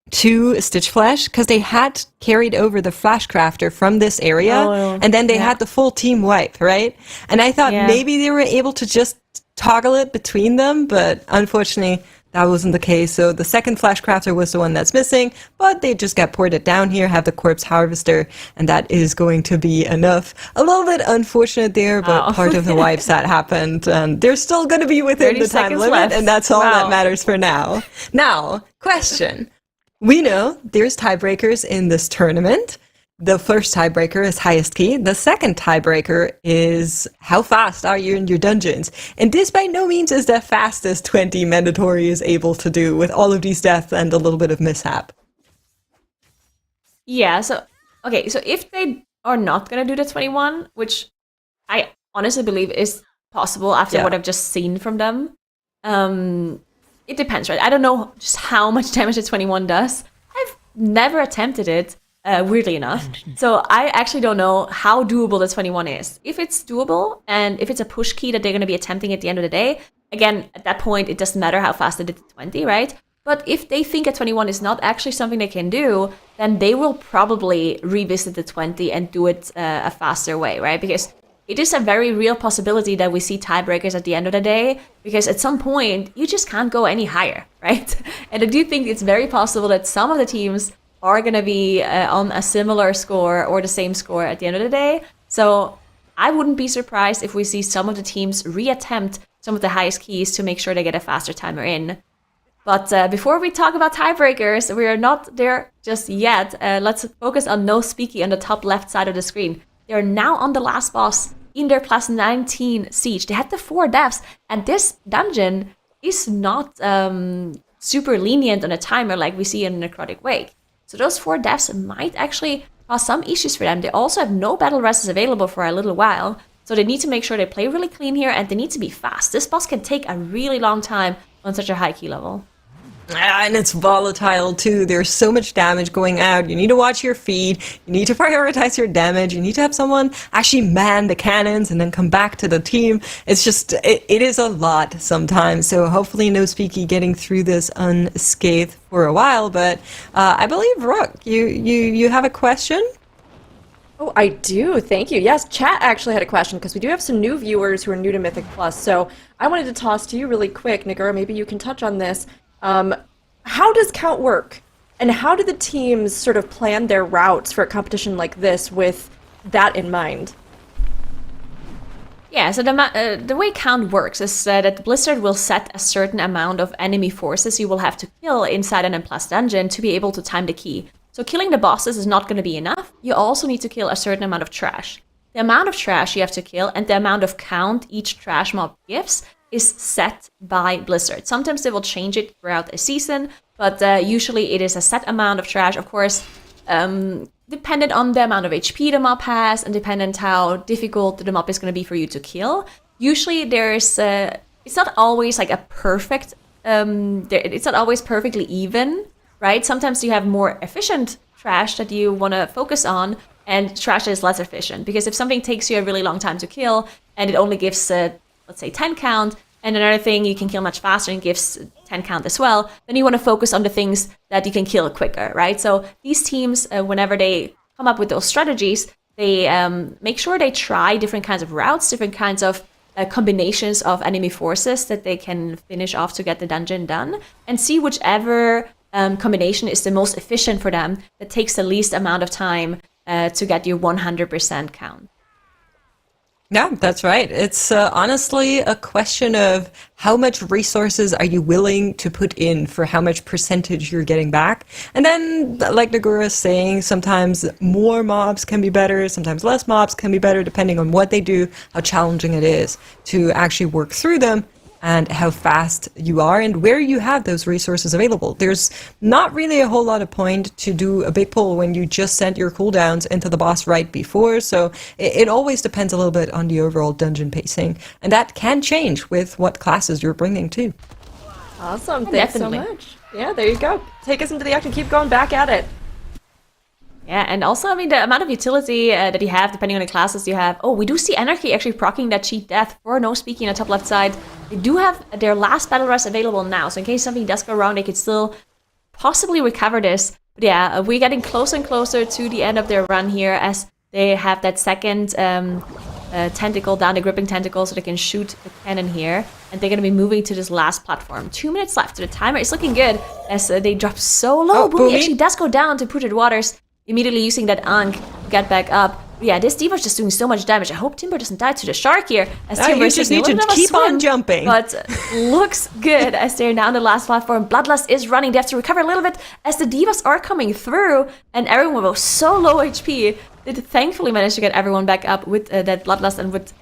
to Stitch Flash, because they had carried over the Flashcrafter from this area, and then they had the full team wipe, right? And I thought maybe they were able to just toggle it between them, but unfortunately that wasn't the case. So the second Flashcrafter was the one that's missing, but they just got ported down here, have the Corpse Harvester, and that is going to be enough. A little bit unfortunate there, but part of the wipes that happened, and they're still going to be within the time limit, left. And that's all that matters for now. Now, question. We know there's tiebreakers in this tournament. The first tiebreaker is highest key. The second tiebreaker is how fast are you in your dungeons. And this by no means is the fastest 20 Mandatory is able to do with all of these deaths and a little bit of mishap. Yeah, so if they are not going to do the 21, which I honestly believe is possible after what I've just seen from them, it depends, right? I don't know just how much damage the 21 does. I've never attempted it, weirdly enough. So I actually don't know how doable the 21 is. If it's doable, and if it's a push key that they're going to be attempting at the end of the day, again, at that point, it doesn't matter how fast they did the 20, right? But if they think a 21 is not actually something they can do, then they will probably revisit the 20 and do it a faster way, right? Because it is a very real possibility that we see tiebreakers at the end of the day, because at some point, you just can't go any higher, right? And I do think it's very possible that some of the teams are going to be on a similar score or the same score at the end of the day. So I wouldn't be surprised if we see some of the teams reattempt some of the highest keys to make sure they get a faster timer in. But before we talk about tiebreakers, we are not there just yet. Let's focus on No Speaky on the top left side of the screen. They are now on the last boss in their plus 19 siege. They had the 4 deaths, and this dungeon is not super lenient on a timer like we see in Necrotic Wake. So those 4 deaths might actually cause some issues for them. They also have no battle rests available for a little while. So they need to make sure they play really clean here, and they need to be fast. This boss can take a really long time on such a high key level. And it's volatile too. There's so much damage going out. You need to watch your feed. You need to prioritize your damage. You need to have someone actually man the cannons and then come back to the team. It's just, it is a lot sometimes. So hopefully no Speaky getting through this unscathed for a while. But I believe, Rook, you have a question? Oh, I do. Thank you. Yes, chat actually had a question because we do have some new viewers who are new to Mythic Plus. So I wanted to toss to you really quick, Nagura. Maybe you can touch on this. How does count work? And how do the teams sort of plan their routes for a competition like this with that in mind? Yeah, so the way count works is that Blizzard will set a certain amount of enemy forces you will have to kill inside an M+ dungeon to be able to time the key. So killing the bosses is not going to be enough. You also need to kill a certain amount of trash. The amount of trash you have to kill and the amount of count each trash mob gives is set by Blizzard. Sometimes they will change it throughout a season, but usually it is a set amount of trash. Of course, dependent on the amount of HP the mob has and dependent how difficult the mob is going to be for you to kill. Usually there's, it's not always like a perfect, it's not always perfectly even, right? Sometimes you have more efficient trash that you want to focus on, and trash that is less efficient. Because if something takes you a really long time to kill, and it only gives, let's say, 10 count, and another thing you can kill much faster and gives 10 count as well, then you want to focus on the things that you can kill quicker, right? So these teams, whenever they come up with those strategies, they make sure they try different kinds of routes, different kinds of combinations of enemy forces that they can finish off to get the dungeon done, and see whichever combination is the most efficient for them, that takes the least amount of time to get your 100% count. Yeah, that's right. It's honestly a question of how much resources are you willing to put in for how much percentage you're getting back. And then, like Nagura is saying, sometimes more mobs can be better, sometimes less mobs can be better, depending on what they do, how challenging it is to actually work through them, and how fast you are and where you have those resources available. There's not really a whole lot of point to do a big pull when you just sent your cooldowns into the boss right before, so it always depends a little bit on the overall dungeon pacing, and that can change with what classes you're bringing too. Awesome. Yeah, Thanks definitely. so much. Yeah, there you go. Take us into the action. Keep going back at it. Yeah, and also, I mean, the amount of utility that you have, depending on the classes you have. Oh, we do see Anarchy actually proccing that cheat death for no speaking on the top left side. They do have their last battle rest available now, so in case something does go wrong, they could still possibly recover this. But yeah, we're getting closer and closer to the end of their run here as they have that second tentacle down, the gripping tentacle, so they can shoot the cannon here. And they're going to be moving to this last platform. 2 minutes left. The timer is looking good as they drop so low. Oh, Boomy Boomy actually does go down to Putrid Waters, immediately using that Ankh to get back up. Yeah, this Diva's just doing so much damage. I hope Timber doesn't die to the shark here. As Timber you is just taking need a little to bit of a keep on swim, jumping. But looks good as they're now on the last platform. Bloodlust is running. They have to recover a little bit as the Divas are coming through. And everyone was so low HP. They thankfully managed to get everyone back up with that Bloodlust and with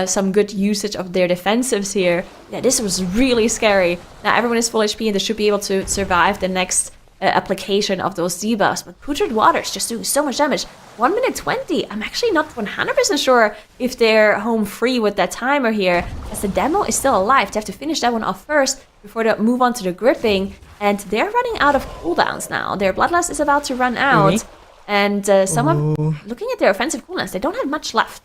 some good usage of their defensives here. Yeah, this was really scary. Now everyone is full HP and they should be able to survive the next application of those debuffs. But Putrid Waters just doing so much damage. 1 minute 20. I'm actually not 100% sure if they're home free with that timer here, as the demo is still alive. They have to finish that one off first before they move on to the gripping. And they're running out of cooldowns now. Their Bloodlust is about to run out. And someone looking at their offensive cooldowns, they don't have much left.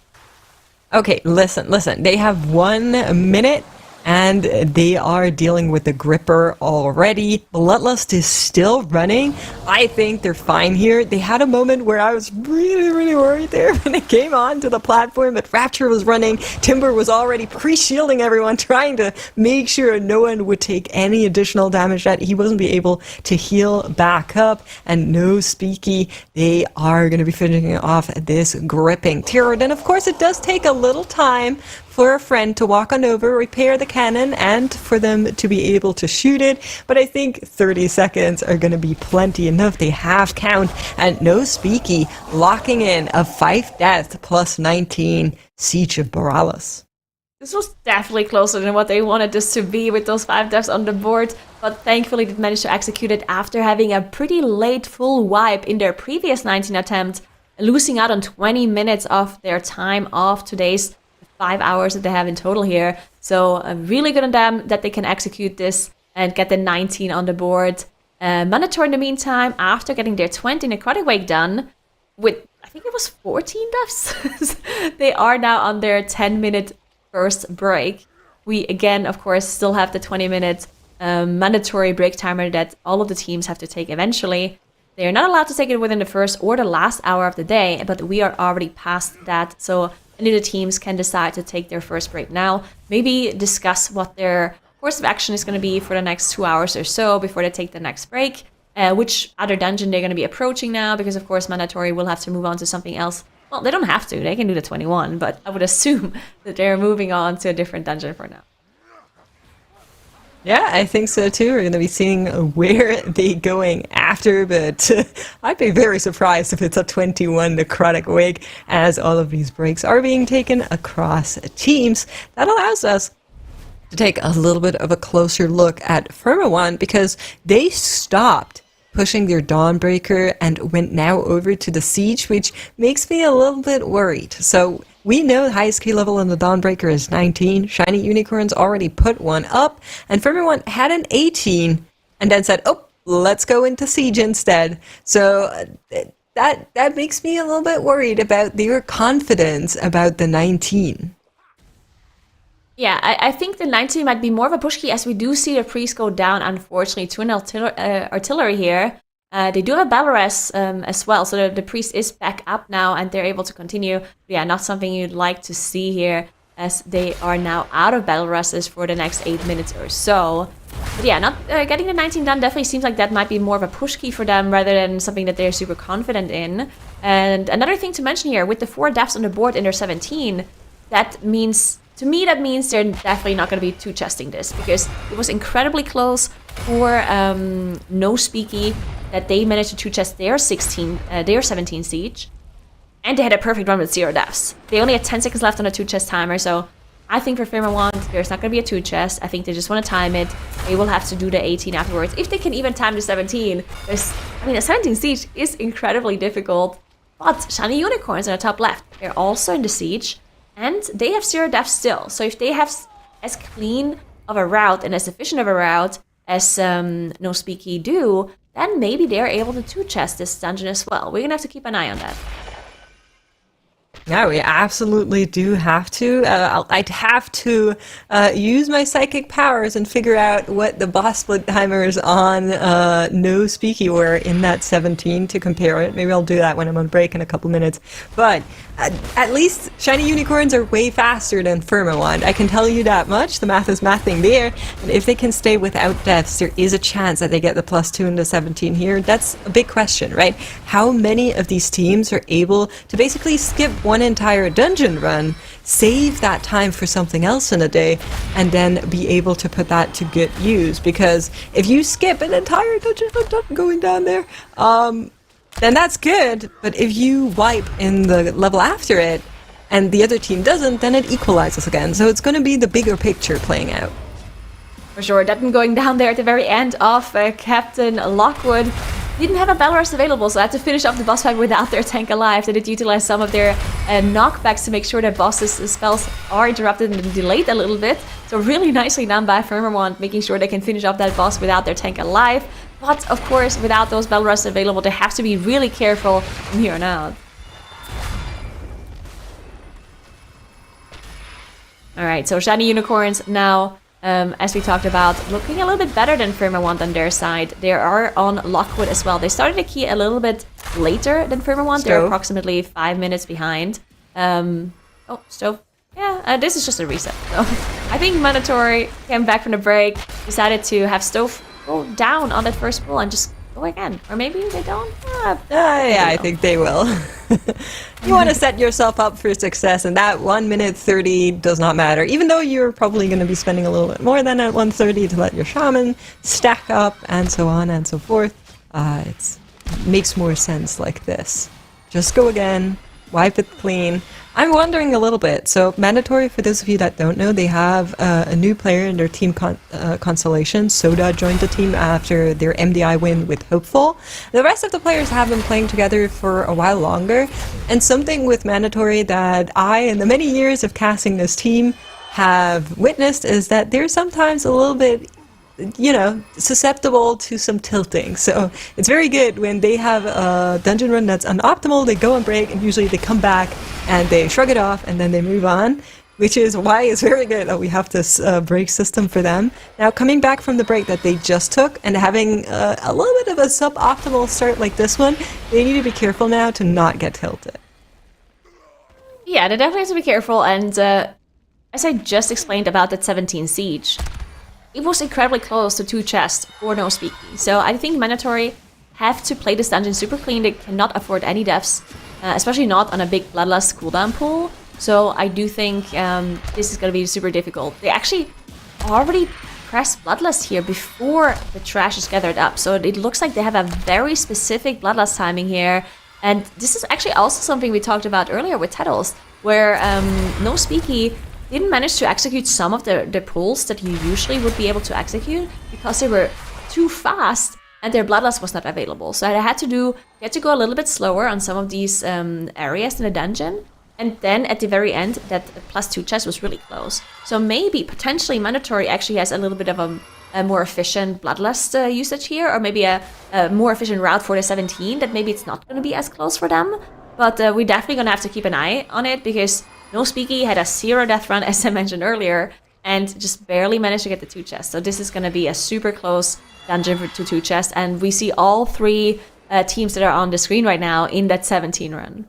Okay, listen. They have 1 minute and they are dealing with the gripper already. Bloodlust is still running. I think they're fine here. They had a moment where I was really worried there when it came on to the platform, but Rapture was running. Timber was already pre-shielding everyone, trying to make sure no one would take any additional damage, that he wasn't be able to heal back up. And no Speaky, they are going to be finishing off this gripping terror. Then of course it does take a little time for a friend to walk on over, repair the cannon, and for them to be able to shoot it. But I think 30 seconds are going to be plenty enough. They have count, and no Speaky, locking in a 5 death plus 19 Siege of Borealis. This was definitely closer than what they wanted this to be with those 5 deaths on the board, but thankfully they managed to execute it after having a pretty late full wipe in their previous 19 attempt, losing out on 20 minutes of their time of today's 5 hours that they have in total here. So really good on them that they can execute this and get the 19 on the board. Mandatory in the meantime, after getting their 20 necrotic wake done with, I think it was 14 deaths, they are now on their 10-minute first break. We again, of course, still have the 20-minute mandatory break timer that all of the teams have to take eventually. They are not allowed to take it within the first or the last hour of the day, but we are already past that. So any of the teams can decide to take their first break now. Maybe discuss what their course of action is going to be for the next 2 hours or so before they take the next break. Which other dungeon they're going to be approaching now, because of course mandatory will have to move on to something else. Well, they don't have to. They can do the 21, but I would assume that they're moving on to a different dungeon for now. Yeah, I think so too. We're going to be seeing where they're going after, but I'd be very surprised if it's a 21 necrotic wake, as all of these breaks are being taken across teams. That allows us to take a little bit of a closer look at Firma because they stopped pushing their Dawnbreaker and went now over to the Siege, which makes me a little bit worried. So we know the highest key level on the Dawnbreaker is 19. Shiny Unicorns already put one up, and Firma had an 18, and then said, oh, let's go into Siege instead. So that makes me a little bit worried about their confidence about the 19. Yeah, I think the 19 might be more of a push key, as we do see the priest go down, unfortunately, to an artillery here. They do have a battle res as well, so the priest is back up now, and they're able to continue. But yeah, not something you'd like to see here, as they are now out of battle reses for the next 8 minutes or so. But yeah, not getting the 19 done definitely seems like that might be more of a push key for them, rather than something that they're super confident in. And another thing to mention here, with the 4 deaths on the board in their 17, that means... To me, that means they're definitely not going to be two-chesting this, because it was incredibly close for No Speaky that they managed to two-chest their 17 Siege, and they had a perfect run with 0 deaths. They only had 10 seconds left on a two-chest timer, so I think for Firma Wand, there's not going to be a two-chest. I think they just want to time it. They will have to do the 18 afterwards, if they can even time the 17. I mean, a 17 Siege is incredibly difficult, but Shiny Unicorns on the top left, they're also in the Siege. And they have 0 deaths still. So if they have as clean of a route and as efficient of a route as No Speaky do, then maybe they're able to two-chest this dungeon as well. We're going to have to keep an eye on that. Yeah, we absolutely do have to. I'd have to use my psychic powers and figure out what the boss split timers on No Speaky were in that 17 to compare it. Maybe I'll do that when I'm on break in a couple minutes. But at least Shiny Unicorns are way faster than Firma Wand. I can tell you that much. The math is mathing there. And if they can stay without deaths, there is a chance that they get the +2 in the 17 here. That's a big question, right? How many of these teams are able to basically skip one entire dungeon run, save that time for something else in a day, and then be able to put that to good use? Because if you skip an entire dungeon run going down there, then that's good, but if you wipe in the level after it, and the other team doesn't, then it equalizes again. So it's going to be the bigger picture playing out. For sure, Dutton going down there at the very end of Captain Lockwood. Didn't have a battle rush available, so I had to finish off the boss fight without their tank alive. They did utilize some of their knockbacks to make sure that boss's spells are interrupted and delayed a little bit. So really nicely done by Firma Wand, making sure they can finish off that boss without their tank alive. But of course, without those battle rushes available, they have to be really careful from here on out. Alright, so Shiny Unicorns now, as we talked about, looking a little bit better than Firma Wand on their side. They are on Lockwood as well. They started the key a little bit later than Firma Wand. They're approximately 5 minutes behind. Oh, Stove. Yeah, this is just a reset. So I think Mandatory came back from the break, decided to have Stove go down on that first pull and just go again. Or maybe they don't. Yeah, I think they will. You want to set yourself up for success, and that 1 minute 30 does not matter. Even though you're probably going to be spending a little bit more than at 1:30 to let your shaman stack up, and so on and so forth. It makes more sense like this. Just go again, wipe it clean. I'm wondering a little bit. So, Mandatory, for those of you that don't know, they have a new player in their team constellation. Soda joined the team after their MDI win with Hopeful. The rest of the players have been playing together for a while longer. And something with Mandatory that I, in the many years of casting this team, have witnessed is that they're sometimes a little bit, susceptible to some tilting. So it's very good when they have a dungeon run that's unoptimal, they go on break, and usually they come back and they shrug it off and then they move on, which is why it's very good that we have this break system for them. Now, coming back from the break that they just took and having a little bit of a suboptimal start like this one, they need to be careful now to not get tilted. Yeah, they definitely have to be careful, and as I just explained about that 17 siege, it was incredibly close to 2 chests for no speaking. So I think Mandatory have to play this dungeon super clean. They cannot afford any deaths, especially not on a big Bloodlust cooldown pool. So I do think this is going to be super difficult. They actually already pressed Bloodlust here before the trash is gathered up. So it looks like they have a very specific Bloodlust timing here. And this is actually also something we talked about earlier with Tettles, where no speaky didn't manage to execute some of the pulls that you usually would be able to execute because they were too fast and their Bloodlust was not available. So they had to go a little bit slower on some of these areas in the dungeon. And then at the very end, that +2 chest was really close. So maybe, potentially, Mandatory actually has a little bit of a more efficient Bloodlust usage here, or maybe a more efficient route for the 17, that maybe it's not going to be as close for them. But we're definitely going to have to keep an eye on it, because No Speaky had a 0 death run, as I mentioned earlier, and just barely managed to get the 2 chests. So this is going to be a super close dungeon to 2 chests, and we see all 3 teams that are on the screen right now in that 17 run.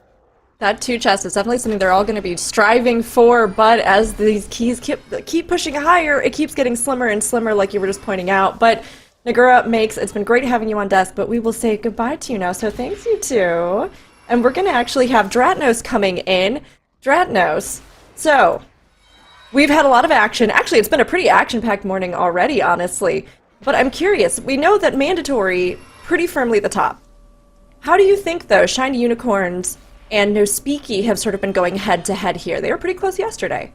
That 2 chest is definitely something they're all going to be striving for, but as these keys keep pushing higher, it keeps getting slimmer and slimmer, like you were just pointing out. But Nagura makes, it's been great having you on desk, but we will say goodbye to you now, so thanks you two. And we're going to actually have Dratnos coming in. Dratnos, so we've had a lot of action. Actually, it's been a pretty action-packed morning already, honestly. But I'm curious, we know that Mandatory pretty firmly at the top. How do you think, though, Shiny Unicorns and No Speaky have sort of been going head-to-head here? They were pretty close yesterday.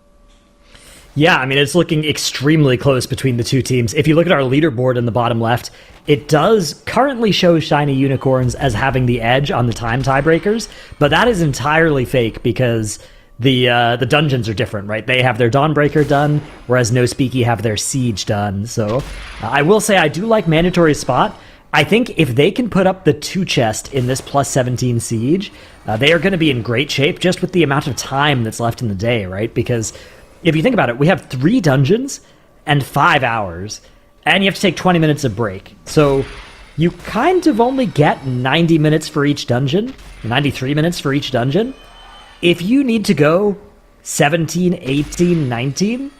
Yeah, I mean, it's looking extremely close between the 2 teams. If you look at our leaderboard in the bottom left, it does currently show Shiny Unicorns as having the edge on the time tiebreakers, but that is entirely fake because the dungeons are different, right? They have their Dawnbreaker done, whereas No Speaky have their Siege done. So I will say I do like Mandatory's spot. I think if they can put up the 2 chest in this +17 Siege, they are going to be in great shape just with the amount of time that's left in the day, right? Because if you think about it, we have 3 dungeons and 5 hours, and you have to take 20 minutes of break. So you kind of only get 90 minutes for each dungeon, 93 minutes for each dungeon. If you need to go 17, 18, 19,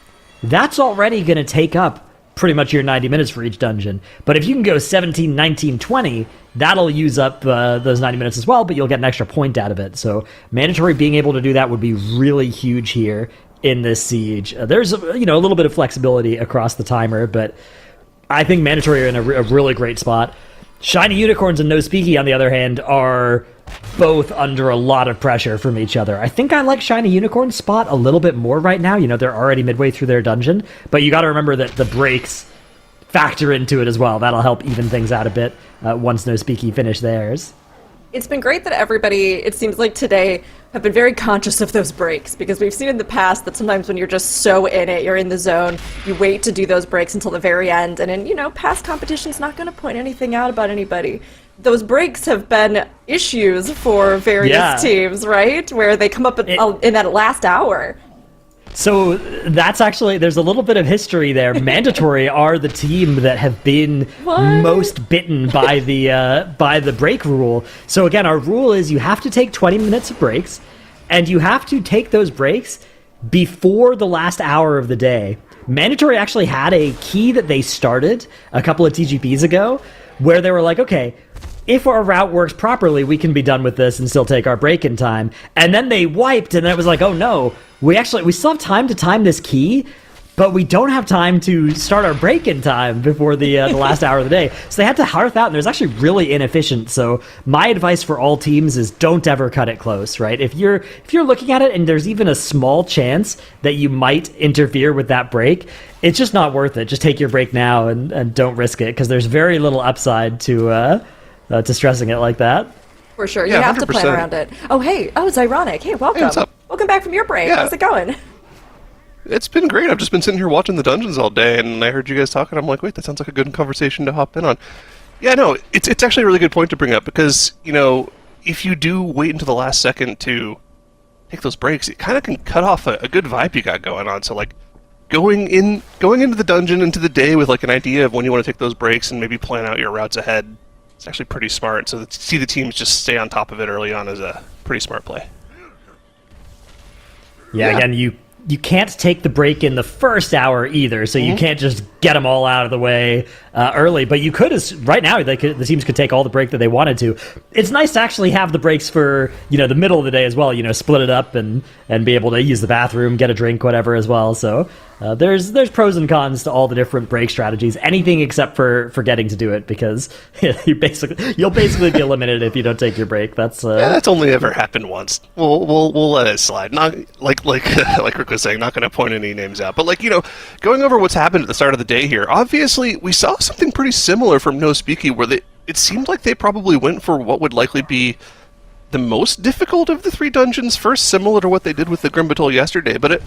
that's already going to take up pretty much your 90 minutes for each dungeon. But if you can go 17, 19, 20, that'll use up those 90 minutes as well, but you'll get an extra point out of it. So Mandatory being able to do that would be really huge here in this Siege. There's a little bit of flexibility across the timer, but I think Mandatory are in a really great spot. Shiny Unicorns and No Speaky, on the other hand, are both under a lot of pressure from each other. I think I like Shiny Unicorn's spot a little bit more right now. They're already midway through their dungeon, but you got to remember that the breaks factor into it as well. That'll help even things out a bit once No Speaky finish theirs. It's been great that everybody, it seems like today, have been very conscious of those breaks, because we've seen in the past that sometimes when you're just so in it, you're in the zone, you wait to do those breaks until the very end, and in, past competition's not going to point anything out about anybody. Those breaks have been issues for various teams, right? Where they come up in that last hour. So that's actually, there's a little bit of history there. Mandatory are the team that have been most bitten by the break rule. So again, our rule is you have to take 20 minutes of breaks, and you have to take those breaks before the last hour of the day. Mandatory actually had a key that they started a couple of TGPs ago, where they were like, okay, if our route works properly, we can be done with this and still take our break in time. And then they wiped, and then it was like, oh no, we still have time to time this key, but we don't have time to start our break in time before the last hour of the day. So they had to hearth out, and it was actually really inefficient. So my advice for all teams is don't ever cut it close, right? If you're looking at it and there's even a small chance that you might interfere with that break, it's just not worth it. Just take your break now and don't risk it, because there's very little upside to stressing it like that. For sure. Yeah, You have to plan 100%. around it. Oh, hey. Oh, it's ironic. Hey, welcome. Hey, what's up? Welcome back from your break. Yeah. How's it going? It's been great. I've just been sitting here watching the dungeons all day, and I heard you guys talking. I'm like, wait, that sounds like a good conversation to hop in on. Yeah, no, it's actually a really good point to bring up, because, you know, if you do wait until the last second to take those breaks, it kind of can cut off a good vibe you got going on. So, like, going into the dungeon, into the day with, like, an idea of when you want to take those breaks and maybe plan out your routes ahead, it's actually pretty smart. So to see the teams just stay on top of it early on is a pretty smart play. Yeah, again, you can't take the break in the first hour either, so you can't just get them all out of the way early. But you could, right now, the teams could take all the break that they wanted to. It's nice to actually have the breaks for, you know, the middle of the day as well. You know, split it up and be able to use the bathroom, get a drink, whatever as well. So there's pros and cons to all the different break strategies. Anything except for forgetting to do it, because you'll basically be eliminated if you don't take your break. That's That's only ever happened once. We'll let it slide. Not like Rick was saying, not going to point any names out, but, like, you know, going over what's happened at the start of the day here. Obviously, we saw something pretty similar from No Speaky, where it seemed like they probably went for what would likely be the most difficult of the three dungeons first, similar to what they did with the Grim Battle yesterday. But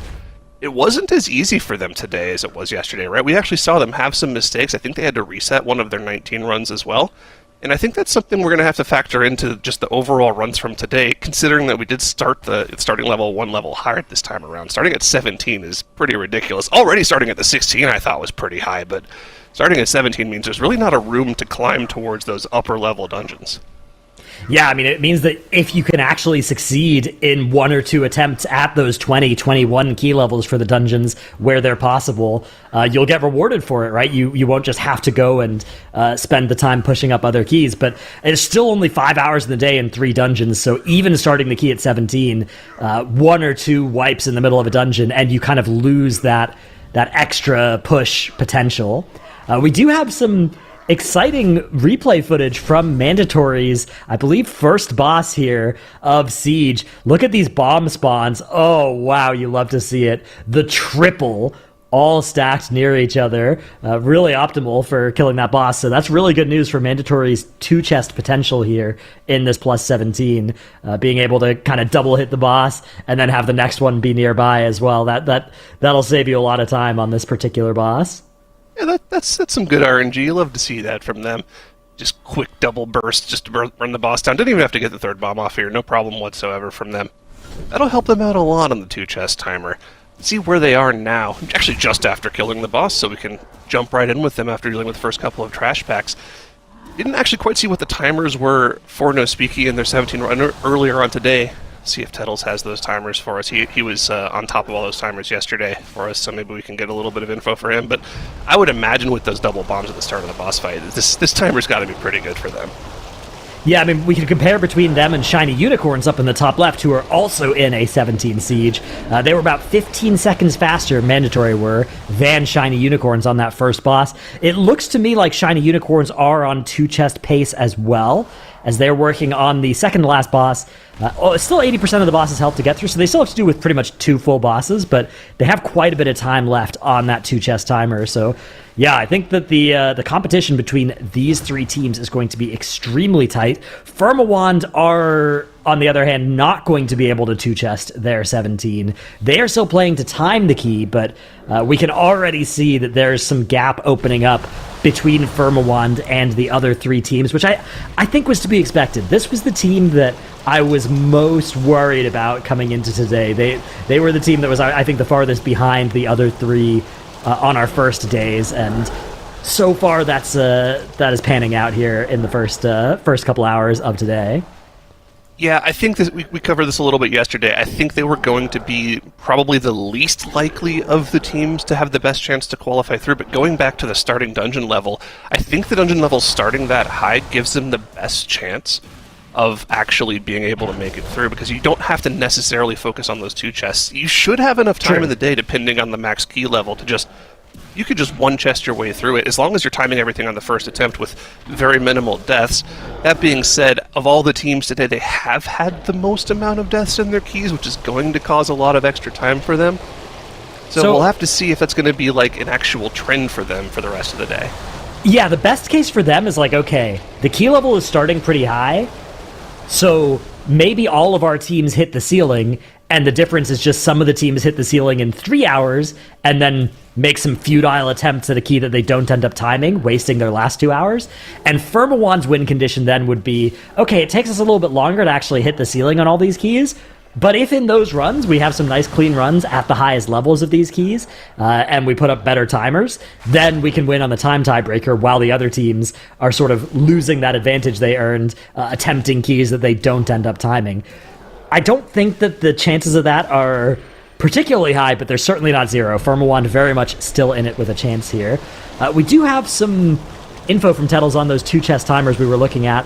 it wasn't as easy for them today as it was yesterday, right? We actually saw them have some mistakes. I think they had to reset one of their 19 runs as well. And I think that's something we're going to have to factor into just the overall runs from today, considering that we did start the starting level one level higher this time around. Starting at 17 is pretty ridiculous. Already starting at the 16 I thought was pretty high, but starting at 17 means there's really not a room to climb towards those upper level dungeons. Yeah, I mean, it means that if you can actually succeed in one or two attempts at those 20, 21 key levels for the dungeons where they're possible, you'll get rewarded for it, right? You won't just have to go and spend the time pushing up other keys, but it's still only 5 hours in the day in 3 dungeons, so even starting the key at 17, 1 or 2 wipes in the middle of a dungeon, and you kind of lose that extra push potential. We do have some exciting replay footage from Mandatory's, I believe, first boss here of Siege. Look at these bomb spawns. Oh, wow, you love to see it. The triple, all stacked near each other. Really optimal for killing that boss. So that's really good news for Mandatory's 2-chest potential here in this plus 17. Being able to kind of double hit the boss and then have the next one be nearby as well. That'll save you a lot of time on this particular boss. Yeah, that's some good RNG. You love to see that from them. Just quick double burst just to burn the boss down. Didn't even have to get the third bomb off here. No problem whatsoever from them. That'll help them out a lot on the 2-chest timer. Let's see where they are now. Actually, just after killing the boss, so we can jump right in with them after dealing with the first couple of trash packs. Didn't actually quite see what the timers were for No Speaky in their 17 run earlier on today. See if Tettles has those timers for us. He was on top of all those timers yesterday for us, so maybe we can get a little bit of info for him. But I would imagine with those double bombs at the start of the boss fight, this timer's got to be pretty good for them. Yeah, I mean, we can compare between them and Shiny Unicorns up in the top left, who are also in a 17 Siege. They were about 15 seconds faster, Mandatory were, than Shiny Unicorns on that first boss. It looks to me like Shiny Unicorns are on 2-chest pace as well, as they're working on the second to last boss. Still 80% of the boss's health to get through, so they still have to do with pretty much 2 full bosses, but they have quite a bit of time left on that 2-chest timer. So yeah, I think that the competition between these 3 teams is going to be extremely tight. Firmawand are, on the other hand, not going to be able to 2-chest their 17. They are still playing to time the key, but we can already see that there's some gap opening up between Firmawand and the other 3 teams, which I think was to be expected. This was the team that I was most worried about coming into today. They were the team that was, I think, the farthest behind the other 3 on our first days, and so far that is panning out here in the first couple hours of today. Yeah, I think that we covered this a little bit yesterday. I think they were going to be probably the least likely of the teams to have the best chance to qualify through, but going back to the starting dungeon level, I think the dungeon level starting that high gives them the best chance. of actually being able to make it through, because you don't have to necessarily focus on those 2 chests. You should have enough time in the day, depending on the max key level, to just... You could just one chest your way through it, as long as you're timing everything on the first attempt with very minimal deaths. That being said, of all the teams today, they have had the most amount of deaths in their keys, which is going to cause a lot of extra time for them. So we'll have to see if that's going to be like an actual trend for them for the rest of the day. Yeah, the best case for them is like, okay, the key level is starting pretty high, so maybe all of our teams hit the ceiling, and the difference is just some of the teams hit the ceiling in 3 hours and then make some futile attempts at a key that they don't end up timing, wasting their last 2 hours. And Firmawan's win condition then would be, okay, it takes us a little bit longer to actually hit the ceiling on all these keys, but if in those runs we have some nice clean runs at the highest levels of these keys, and we put up better timers, then we can win on the time tiebreaker while the other teams are sort of losing that advantage they earned attempting keys that they don't end up timing. I don't think that the chances of that are particularly high, but they're certainly not zero. Firmawan very much still in it with a chance here. We do have some info from Tettles on those 2 chest timers we were looking at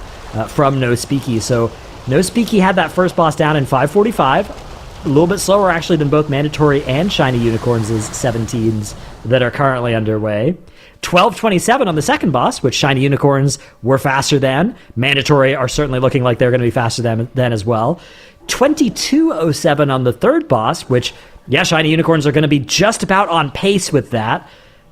from No Speaky. So No Speaky had that first boss down in 5:45. A little bit slower, actually, than both Mandatory and Shiny Unicorns' 17s that are currently underway. 12:27 on the second boss, which Shiny Unicorns were faster than. Mandatory are certainly looking like they're going to be faster than as well. 22:07 on the third boss, which, yeah, Shiny Unicorns are going to be just about on pace with that.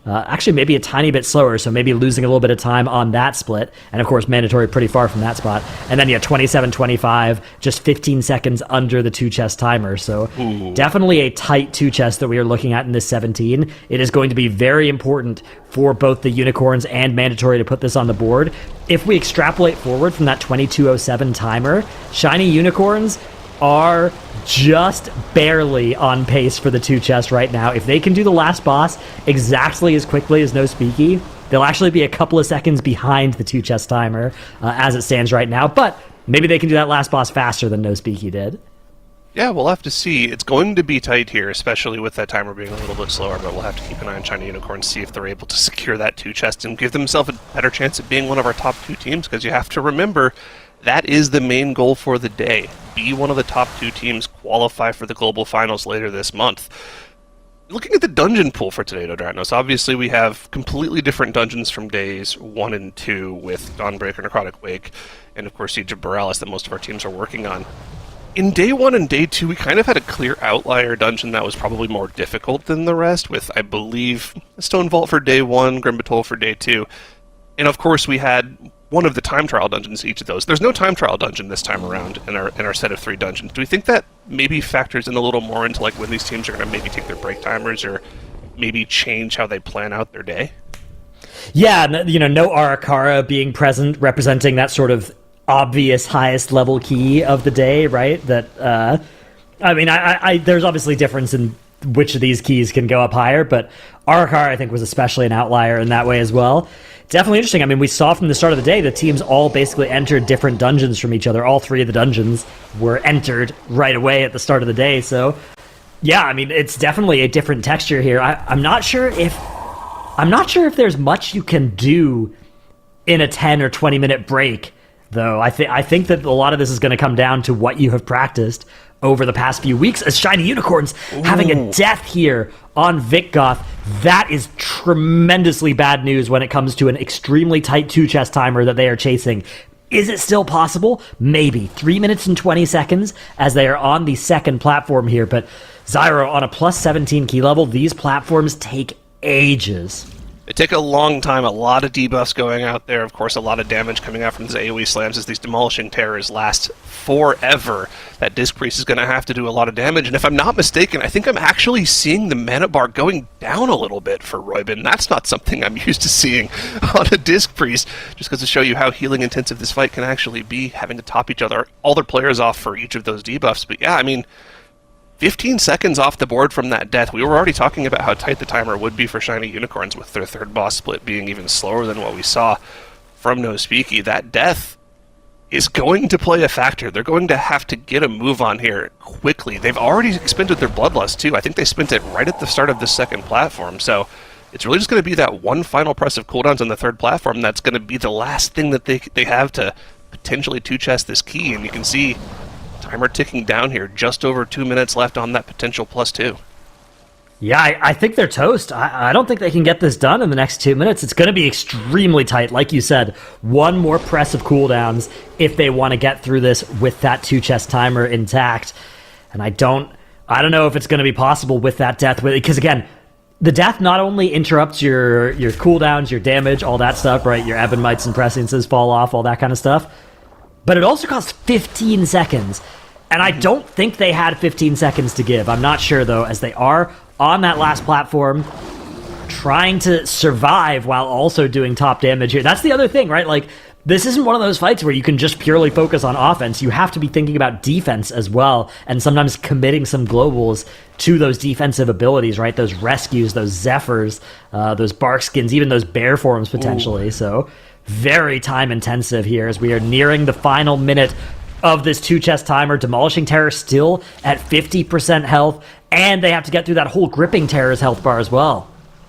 Actually, maybe a tiny bit slower, so maybe losing a little bit of time on that split. And, of course, Mandatory pretty far from that spot. And then, yeah, 27:25, just 15 seconds under the 2-chest timer. So definitely a tight 2-chest that we are looking at in this 17. It is going to be very important for both the Unicorns and Mandatory to put this on the board. If we extrapolate forward from that 22:07 timer, Shiny Unicorns are just barely on pace for the 2-chest right now. If they can do the last boss exactly as quickly as No Speaky, they'll actually be a couple of seconds behind the 2-chest timer as it stands right now, but maybe they can do that last boss faster than No Speaky did. Yeah, we'll have to see. It's going to be tight here, especially with that timer being a little bit slower, but we'll have to keep an eye on Shiny Unicorn, see if they're able to secure that 2-chest and give themselves a better chance at being one of our top 2 teams, because you have to remember, that is the main goal for the day. Be one of the top 2 teams, qualify for the Global Finals later this month. Looking at the dungeon pool for today, Dodratnos, obviously we have completely different dungeons from days 1 and 2 with Dawnbreaker, Necrotic Wake, and of course Siege of Borealis that most of our teams are working on. In day 1 and day 2, we kind of had a clear outlier dungeon that was probably more difficult than the rest, with, I believe, Stone Vault for day 1, Grim Batol for day 2, and of course we had one of the time trial dungeons each of those. There's no time trial dungeon this time around in our set of 3 dungeons. Do we think that maybe factors in a little more into like when these teams are going to maybe take their break timers or maybe change how they plan out their day? Yeah, no Arakara being present, representing that sort of obvious highest level key of the day, right? That I there's obviously difference in which of these keys can go up higher, but Arakara I think was especially an outlier in that way as well. Definitely interesting. I mean, we saw from the start of the day the teams all basically entered different dungeons from each other. All 3 of the dungeons were entered right away at the start of the day. So, yeah, I mean, it's definitely a different texture here. I'm not sure if there's much you can do in a 10 or 20 minute break, though. I think that a lot of this is going to come down to what you have practiced over the past few weeks, as Shiny Unicorns having a death here on Vikgoth. That is tremendously bad news when it comes to an extremely tight 2-chest timer that they are chasing. Is it still possible? Maybe. 3 minutes and 20 seconds as they are on the second platform here, but Zyro on a plus 17 key level, these platforms take ages. They take a long time, a lot of debuffs going out there, of course a lot of damage coming out from these AoE slams as these Demolishing Terrors last forever. That Disc Priest is going to have to do a lot of damage, and if I'm not mistaken, I think I'm actually seeing the mana bar going down a little bit for Roybin. That's not something I'm used to seeing on a Disc Priest, just because to show you how healing intensive this fight can actually be, having to top each other, all their players off for each of those debuffs. But yeah, I mean, 15 seconds off the board from that death. We were already talking about how tight the timer would be for Shiny Unicorns, with their third boss split being even slower than what we saw from No Speaky. That death is going to play a factor. They're going to have to get a move on here quickly. They've already expended their Bloodlust too. I think they spent it right at the start of the second platform, so it's really just going to be that one final press of cooldowns on the third platform that's going to be the last thing that they have to potentially two-chest this key, and you can see timer ticking down here, just over 2 minutes left on that potential +2. Yeah, I think they're toast. I don't think they can get this done in the next 2 minutes. It's going to be extremely tight. Like you said, one more press of cooldowns if they want to get through this with that two-chest timer intact. And I don't know if it's going to be possible with that death, because again, the death not only interrupts your cooldowns, your damage, all that stuff, right? Your Ebon Mites and Presciences fall off, all that kind of stuff. But it also costs 15 seconds. And I don't think they had 15 seconds to give. I'm not sure, though, as they are on that last platform, trying to survive while also doing top damage here. That's the other thing, right? Like, this isn't one of those fights where you can just purely focus on offense. You have to be thinking about defense as well, and sometimes committing some globals to those defensive abilities, right? Those rescues, those Zephyrs, those Barkskins, even those Bear forms potentially. Ooh. So very time intensive here as we are nearing the final minute of this two-chest timer. Demolishing Terror still at 50% health, and they have to get through that whole Gripping Terror's health bar as well.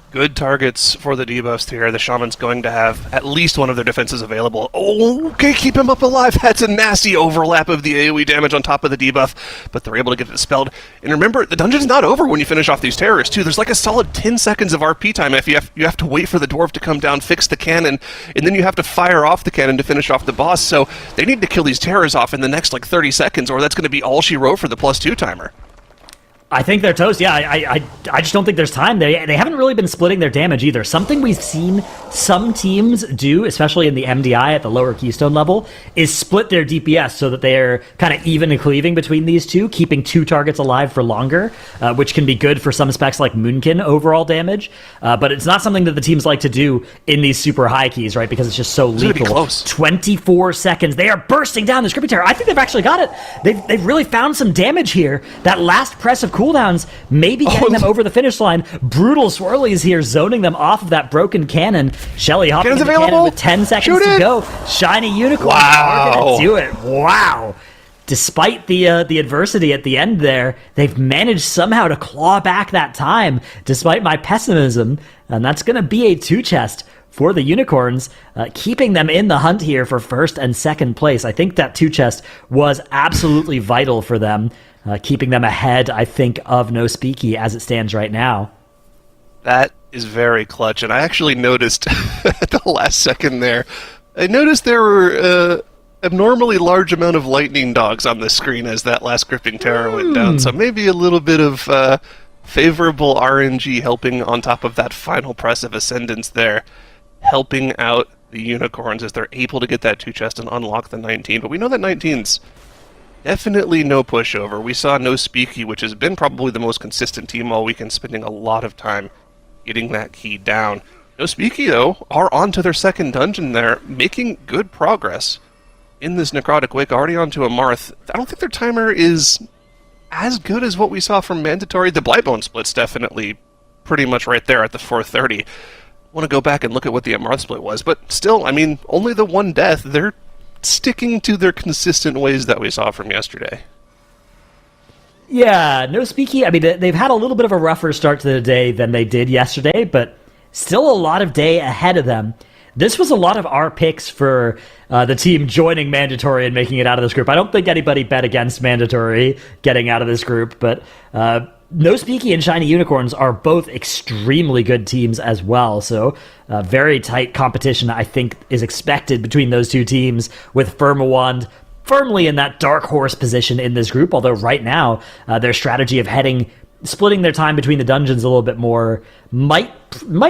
Good targets for the debuffs here. The Shaman's going to have at least one of their defenses available. Oh, okay, keep him up alive. That's a nasty overlap of the AoE damage on top of the debuff, but they're able to get it dispelled. And remember, the dungeon's not over when you finish off these terrorists, too. There's like a solid 10 seconds of RP time. If you have to wait for the dwarf to come down, fix the cannon, and then you have to fire off the cannon to finish off the boss. So they need to kill these terrors off in the next, 30 seconds, or that's going to be all she wrote for the +2 timer. I think they're toast. Yeah, I just don't think there's time. They haven't really been splitting their damage either. Something we've seen some teams do, especially in the MDI at the lower keystone level, is split their DPS so that they're kind of even and cleaving between these two, keeping two targets alive for longer, which can be good for some specs like Moonkin overall damage. But it's not something that the teams like to do in these super high keys, right? Because it's just so lethal. Close. 24 seconds. They are bursting down the Gripping Terror. I think they've actually got it. They've really found some damage here. That last press of cooldowns maybe getting them over the finish line. Brutal Swirlies here, zoning them off of that broken cannon. Shelly hopping into the cannon with 10 seconds to go. Shiny Unicorn are going to do it. Wow. Despite the adversity at the end there, they've managed somehow to claw back that time, despite my pessimism. And that's going to be a two-chest for the Unicorns, keeping them in the hunt here for first and second place. I think that two-chest was absolutely vital for them, keeping them ahead, I think, of No Speaky as it stands right now. That is very clutch, and I actually noticed at the last second there, I noticed there were abnormally large amount of lightning dogs on the screen as that last Gripping Terror went down, so maybe a little bit of favorable RNG helping on top of that final press of Ascendance there, helping out the Unicorns as they're able to get that two-chest and unlock the 19, but we know that 19's definitely no pushover. We saw No Speaky, which has been probably the most consistent team all weekend, spending a lot of time getting that key down. No Speaky, though, are on to their second dungeon there, making good progress in this Necrotic Wake, already onto a Marth. I don't think their timer is as good as what we saw from Mandatory. The Blightbone split's definitely pretty much right there at the 430. I want to go back and look at what the Marth split was, but still, I mean, only the one death. They're sticking to their consistent ways that we saw from yesterday. Yeah, No Speaky, I mean, they've had a little bit of a rougher start to the day than they did yesterday, but still a lot of day ahead of them. This was a lot of our picks for the team joining Mandatory and making it out of this group. I don't think anybody bet against Mandatory getting out of this group, but No Speaky and Shiny Unicorns are both extremely good teams as well, so very tight competition, I think, is expected between those two teams, with Firmawand firmly in that dark horse position in this group, although right now their strategy of splitting their time between the dungeons a little bit more might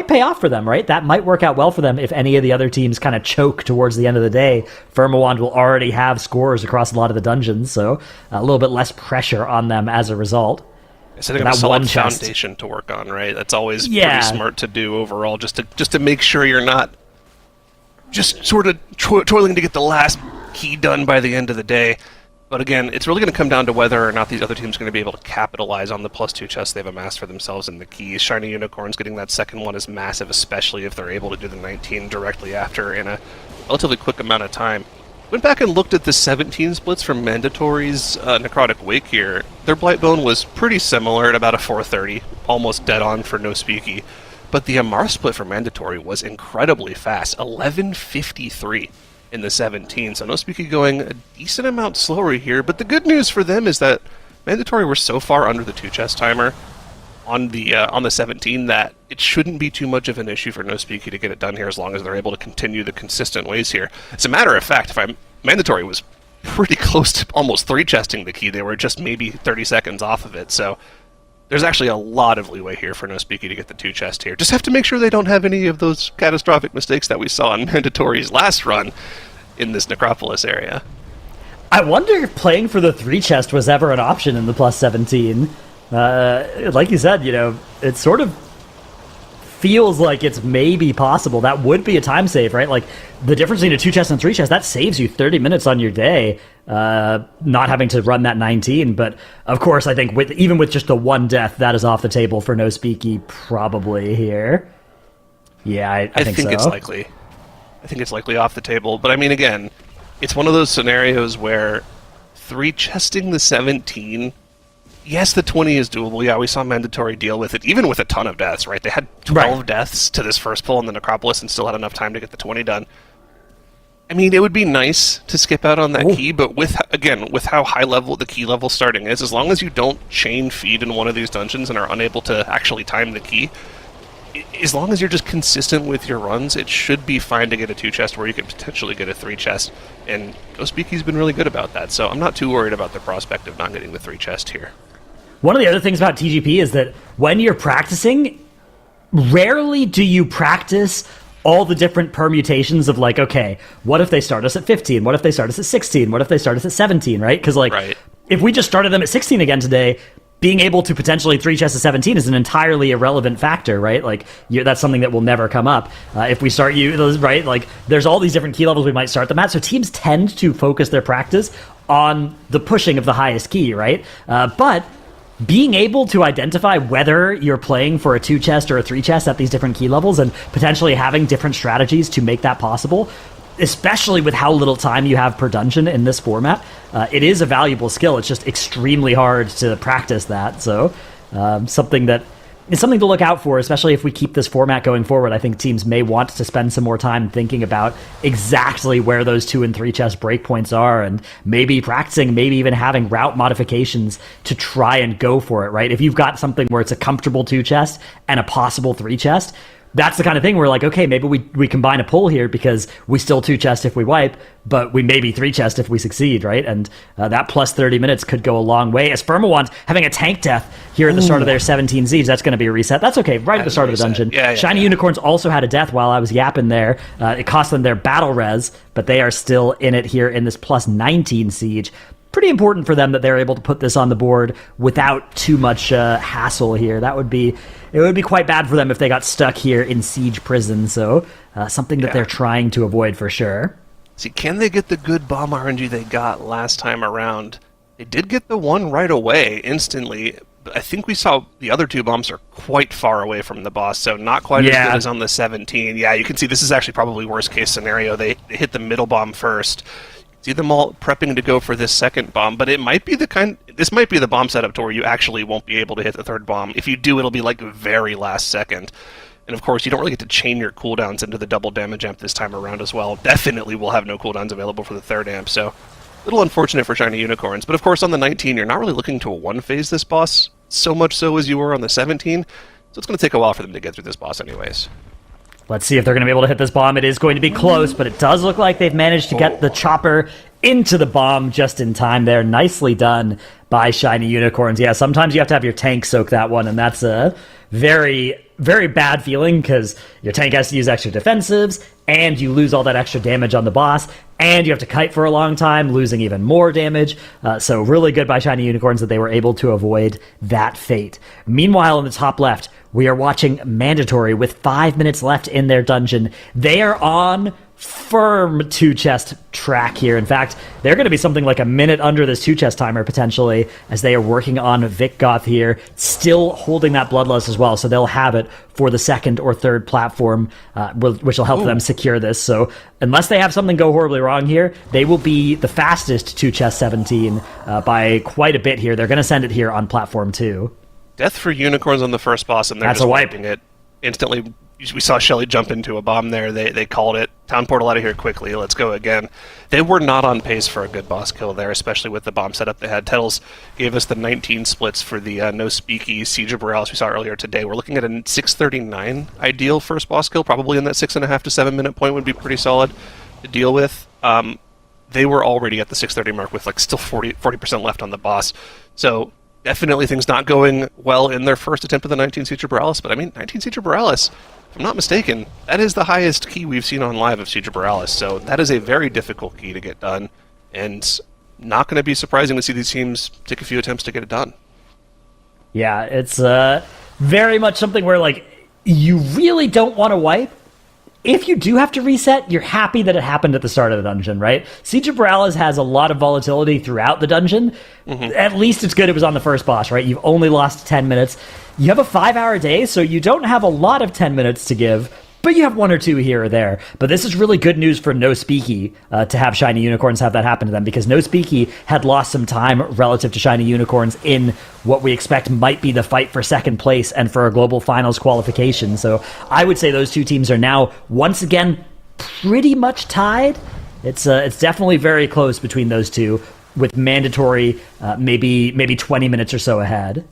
pay off for them, right? That might work out well for them if any of the other teams kind of choke towards the end of the day. Firmawand will already have scores across a lot of the dungeons, so a little bit less pressure on them as a result. Setting up a solid foundation to work on, right? That's always pretty smart to do overall, just to make sure you're not just sort of toiling to get the last key done by the end of the day. But again, it's really going to come down to whether or not these other teams are going to be able to capitalize on the +2 chests they've amassed for themselves in the keys. Shiny Unicorns getting that second one is massive, especially if they're able to do the 19 directly after in a relatively quick amount of time. Went back and looked at the 17 splits from Mandatory's Necrotic Wake here. Their Blightbone was pretty similar at about a 430, almost dead on for No Speaky. But the Amar split for Mandatory was incredibly fast, 1153. in the 17. So no speaky going a decent amount slower here. But the good news for them is that Mandatory were so far under the 2-chest timer on the 17 that it shouldn't be too much of an issue for no speaky to get it done here as long as they're able to continue the consistent ways here. As a matter of fact, Mandatory was pretty close to almost 3-chesting the key. They were just maybe 30 seconds off of it. So there's actually a lot of leeway here for no speaky to get the 2-chest here. Just have to make sure they don't have any of those catastrophic mistakes that we saw in Mandatory's last run in this Necropolis area. I wonder if playing for the 3-chest was ever an option in the plus 17. Like you said, it sort of feels like it's maybe possible. That would be a time save, right? Like, the difference between a 2-chest and 3-chest, that saves you 30 minutes on your day, not having to run that 19. But, of course, I think even with just the one death, that is off the table for no speaky probably here. Yeah, I think so. It's likely. I think it's likely off the table. But, I mean, again, it's one of those scenarios where 3-chesting the 17... Yes, the 20 is doable. Yeah, we saw Mandatory deal with it, even with a ton of deaths, right? They had 12 deaths to this first pull in the Necropolis and still had enough time to get the 20 done. I mean, it would be nice to skip out on that key, but with how high level the key level starting is, as long as you don't chain feed in one of these dungeons and are unable to actually time the key, as long as you're just consistent with your runs, it should be fine to get a 2-chest where you could potentially get a 3-chest. And Speaky's been really good about that, so I'm not too worried about the prospect of not getting the 3-chest here. One of the other things about TGP is that when you're practicing, rarely do you practice all the different permutations of, like, okay, what if they start us at 15? What if they start us at 16? What if they start us at 17, right? Because, if we just started them at 16 again today, being able to potentially 3-chest at 17 is an entirely irrelevant factor, right? Like, that's something that will never come up. If we start right? Like, there's all these different key levels we might start them at, so teams tend to focus their practice on the pushing of the highest key, right? But being able to identify whether you're playing for a 2-chest or a 3-chest at these different key levels and potentially having different strategies to make that possible, especially with how little time you have per dungeon in this format, it is a valuable skill. It's just extremely hard to practice that. So it's something to look out for, especially if we keep this format going forward. I think teams may want to spend some more time thinking about exactly where those 2 and 3-chest breakpoints are, and maybe practicing, maybe even having route modifications to try and go for it, right? If you've got something where it's a comfortable 2-chest and a possible 3-chest, that's the kind of thing where, like, okay, maybe we combine a pull here because we still 2-chest if we wipe, but we maybe 3-chest if we succeed, right? And that plus 30 minutes could go a long way. As Spermawand having a tank death here at the start of their 17 siege, that's going to be a reset. That's okay, right at the start of the dungeon. Shiny Unicorns also had a death while I was yapping there. It cost them their battle res, but they are still in it here in this plus 19 siege. Pretty important for them that they're able to put this on the board without too much hassle here. It would be quite bad for them if they got stuck here in siege prison. So something that they're trying to avoid for sure. See, can they get the good bomb RNG they got last time around? They did get the one right away, instantly. But I think we saw the other 2 bombs are quite far away from the boss, so not quite as good as on the 17. Yeah, you can see this is actually probably worst case scenario. They hit the middle bomb first. See them all prepping to go for this second bomb, but it might be this might be the bomb setup to where you actually won't be able to hit the third bomb. If you do, it'll be like very last second. And of course, you don't really get to chain your cooldowns into the double damage amp this time around as well. Definitely will have no cooldowns available for the third amp, so a little unfortunate for Shiny Unicorns. But of course, on the 19, you're not really looking to one-phase this boss so much so as you were on the 17, so it's going to take a while for them to get through this boss anyways. Let's see if they're going to be able to hit this bomb. It is going to be close, but it does look like they've managed to get the chopper into the bomb just in time there. Nicely done by Shiny Unicorns. Yeah, sometimes you have to have your tank soak that one, and that's a very, very bad feeling because your tank has to use extra defensives, and you lose all that extra damage on the boss, and you have to kite for a long time, losing even more damage. So really good by Shiny Unicorns that they were able to avoid that fate. Meanwhile, in the top left, we are watching Mandatory with 5 minutes left in their dungeon. They are on firm 2-chest track here. In fact, they're going to be something like a minute under this 2-chest timer potentially as they are working on Vikgoth here, still holding that Bloodlust as well, so they'll have it for the second or third platform, which will help them secure this. So unless they have something go horribly wrong here, they will be the fastest 2-chest 17 by quite a bit here. They're going to send it here on platform 2. Death for Unicorns on the first boss, and they're just wiping it instantly. We saw Shelly jump into a bomb there. They called it. Town portal out of here quickly. Let's go again. They were not on pace for a good boss kill there, especially with the bomb setup they had. Tettles gave us the 19 splits for the no speaky Siege of Borealis we saw earlier today. We're looking at a 6:39 ideal first boss kill, probably in that 6.5 to 7 minute point would be pretty solid to deal with. They were already at the 6:30 mark with like still 40% left on the boss. So definitely things not going well in their first attempt at the 19 Siege of Borealis, but I mean, 19 Siege of Borealis, if I'm not mistaken, that is the highest key we've seen on live of Siege of Borealis, so that is a very difficult key to get done, and not going to be surprising to see these teams take a few attempts to get it done. Yeah, it's very much something where, like, you really don't want to wipe. If you do have to reset, you're happy that it happened at the start of the dungeon, right? Siege of Borealis has a lot of volatility throughout the dungeon. At least it's good it was on the first boss, right? You've only lost 10 minutes. You have a 5-hour day, so you don't have a lot of 10 minutes to give, but you have 1 or 2 here or there. But this is really good news for No Speaky to have Shiny Unicorns have that happen to them, because No Speaky had lost some time relative to Shiny Unicorns in what we expect might be the fight for second place and for a global finals qualification. So I would say those two teams are now once again pretty much tied. It's definitely very close between those two, with Mandatory maybe 20 minutes or so ahead.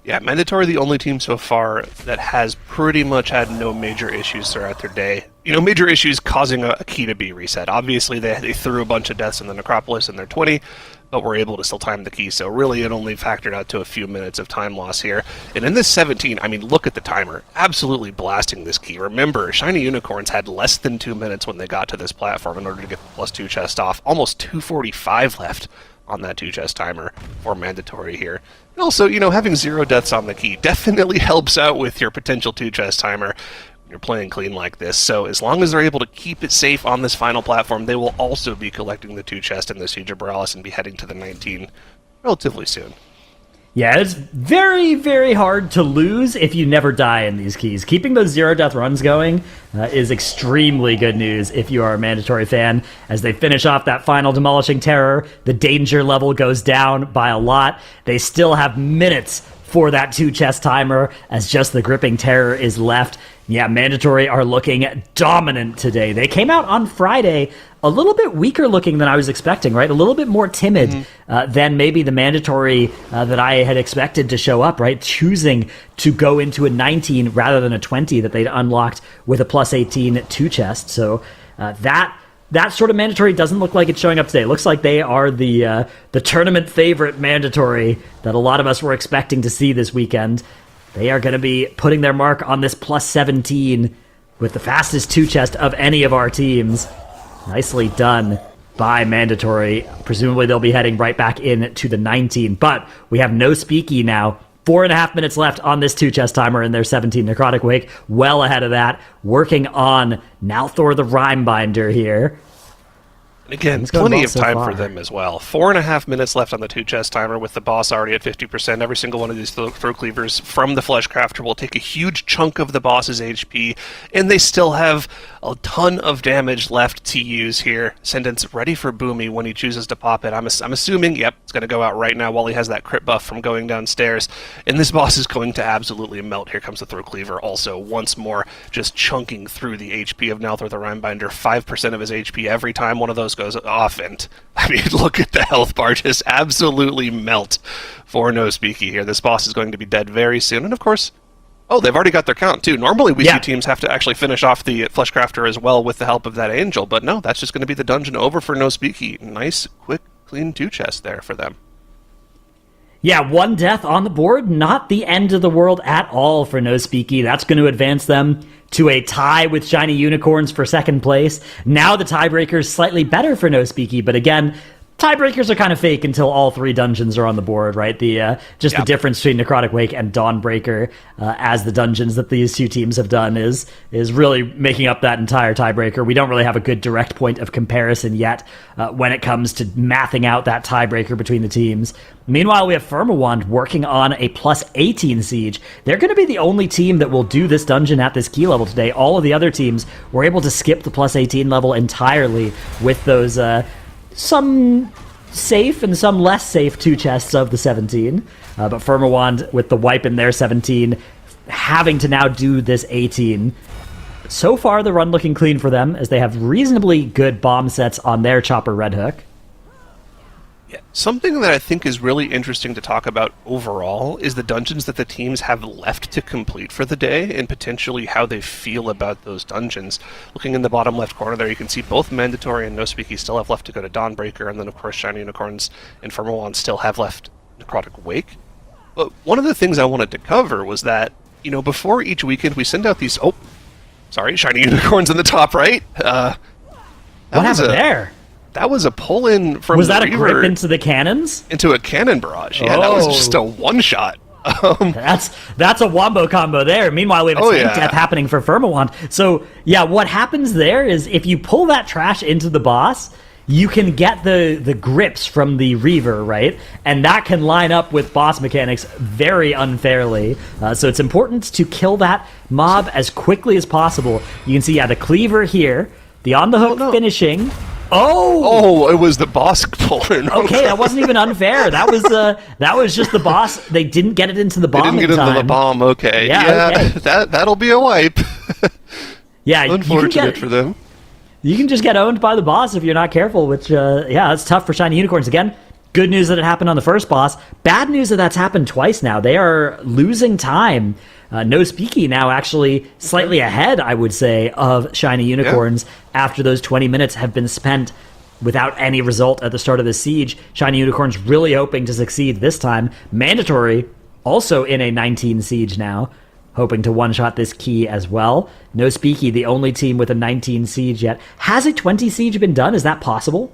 Yeah, Mandatory the only team so far that has pretty much had no major issues throughout their day. You know, major issues causing a key to be reset. Obviously, they threw a bunch of deaths in the Necropolis in their 20, but were able to still time the key. So really, it only factored out to a few minutes of time loss here. And in this 17, I mean, look at the timer. Absolutely blasting this key. Remember, Shiny Unicorns had less than 2 minutes when they got to this platform in order to get the +2 chest off. Almost 2:45 left on that 2 chest timer for Mandatory here. And also, you know, having 0 deaths on the key definitely helps out with your potential 2 chest timer when you're playing clean like this. So as long as they're able to keep it safe on this final platform, they will also be collecting the 2 chest in the Siege of Borealis and be heading to the 19 relatively soon. Yeah, it's very, very hard to lose if you never die in these keys. Keeping those 0 death runs going is extremely good news if you are a Mandatory fan. As they finish off that final Demolishing Terror, the danger level goes down by a lot. They still have minutes for that 2 chest timer, as just the Gripping Terror is left. Yeah, Mandatory are looking dominant today. They came out on Friday a little bit weaker looking than I was expecting, right? A little bit more timid than maybe the Mandatory that I had expected to show up, right? Choosing to go into a 19 rather than a 20 that they'd unlocked with a +18 2 chest. So that sort of Mandatory doesn't look like it's showing up today. It looks like they are the tournament favorite Mandatory that a lot of us were expecting to see this weekend. They are going to be putting their mark on this +17 with the fastest 2 chest of any of our teams. Nicely done by Mandatory. Presumably they'll be heading right back in to the 19. But we have No Speaky now. 4.5 minutes left on this 2 chest timer in their 17 Necrotic Wake. Well ahead of that. Working on Nalthor the Rhymebinder here. And again, plenty of time for them as well. 4.5 minutes left on the 2 chest timer with the boss already at 50%. Every single one of these throw cleavers from the Fleshcrafter will take a huge chunk of the boss's HP, and they still have a ton of damage left to use here. Sentence ready for Boomy when he chooses to pop it. I'm assuming, yep, it's going to go out right now while he has that crit buff from going downstairs. And this boss is going to absolutely melt. Here comes the throw cleaver also once more, just chunking through the HP of Nalthor the Rhymebinder. 5% of his HP every time one of those goes off, and I mean, look at the health bar just absolutely melt for No Speaky here. This boss is going to be dead very soon, and of course, oh, they've already got their count too. Normally we see teams have to actually finish off the Fleshcrafter as well with the help of that angel, but no, that's just going to be the dungeon over for No Speaky. Nice, quick, clean 2 chest there for them. Yeah, 1 death on the board, not the end of the world at all for No Speaky. That's going to advance them to a tie with Shiny Unicorns for second place. Now the tiebreaker is slightly better for No Speaky, but again, tiebreakers are kind of fake until all 3 dungeons are on the board, right? The difference between Necrotic Wake and Dawnbreaker as the dungeons that these 2 teams have done is really making up that entire tiebreaker. We don't really have a good direct point of comparison yet when it comes to mathing out that tiebreaker between the teams. Meanwhile, we have Firmawand working on a +18 siege. They're going to be the only team that will do this dungeon at this key level today. All of the other teams were able to skip the +18 level entirely with those some safe and some less safe 2 chests of the 17. But Firmawand with the wipe in their 17, having to now do this 18. so far the run looking clean for them, as they have reasonably good bomb sets on their Chopper Red Hook. Yeah. Something that I think is really interesting to talk about overall is the dungeons that the teams have left to complete for the day, and potentially how they feel about those dungeons. Looking in the bottom left corner there, you can see both Mandatory and No Speaky still have left to go to Dawnbreaker, and then of course Shiny Unicorns and Firmawand still have left Necrotic Wake. But one of the things I wanted to cover was that, you know, before each weekend we send out these... Oh, sorry, Shiny Unicorns in the top right. What happened there? That was a pull-in from Was the that a Reaver grip into the cannons? into a cannon barrage. Yeah, that was just a one-shot. That's a wombo combo there. Meanwhile, we have a tank death happening for Firmawand. So, yeah, what happens there is if you pull that trash into the boss, you can get the grips from the Reaver, right? And that can line up with boss mechanics very unfairly. So it's important to kill that mob as quickly as possible. You can see, yeah, the cleaver here, the on-the-hook finishing... Oh, it was the boss pulling. Okay, that wasn't even unfair. That was just the boss. They didn't get it into the bomb. They didn't get into the bomb. Okay, okay. That'll be a wipe. Yeah, unfortunate for them. You can just get owned by the boss if you're not careful. Which, that's tough for Shiny Unicorns again. Good news that it happened on the first boss. Bad news that that's happened twice now. They are losing time. No Speaky now actually slightly ahead, I would say, of Shiny Unicorns after those 20 minutes have been spent without any result at the start of the siege. Shiny Unicorns really hoping to succeed this time. Mandatory also in a 19 siege now, hoping to one-shot this key as well. No Speaky, the only team with a 19 siege yet. Has a 20 siege been done? Is that possible?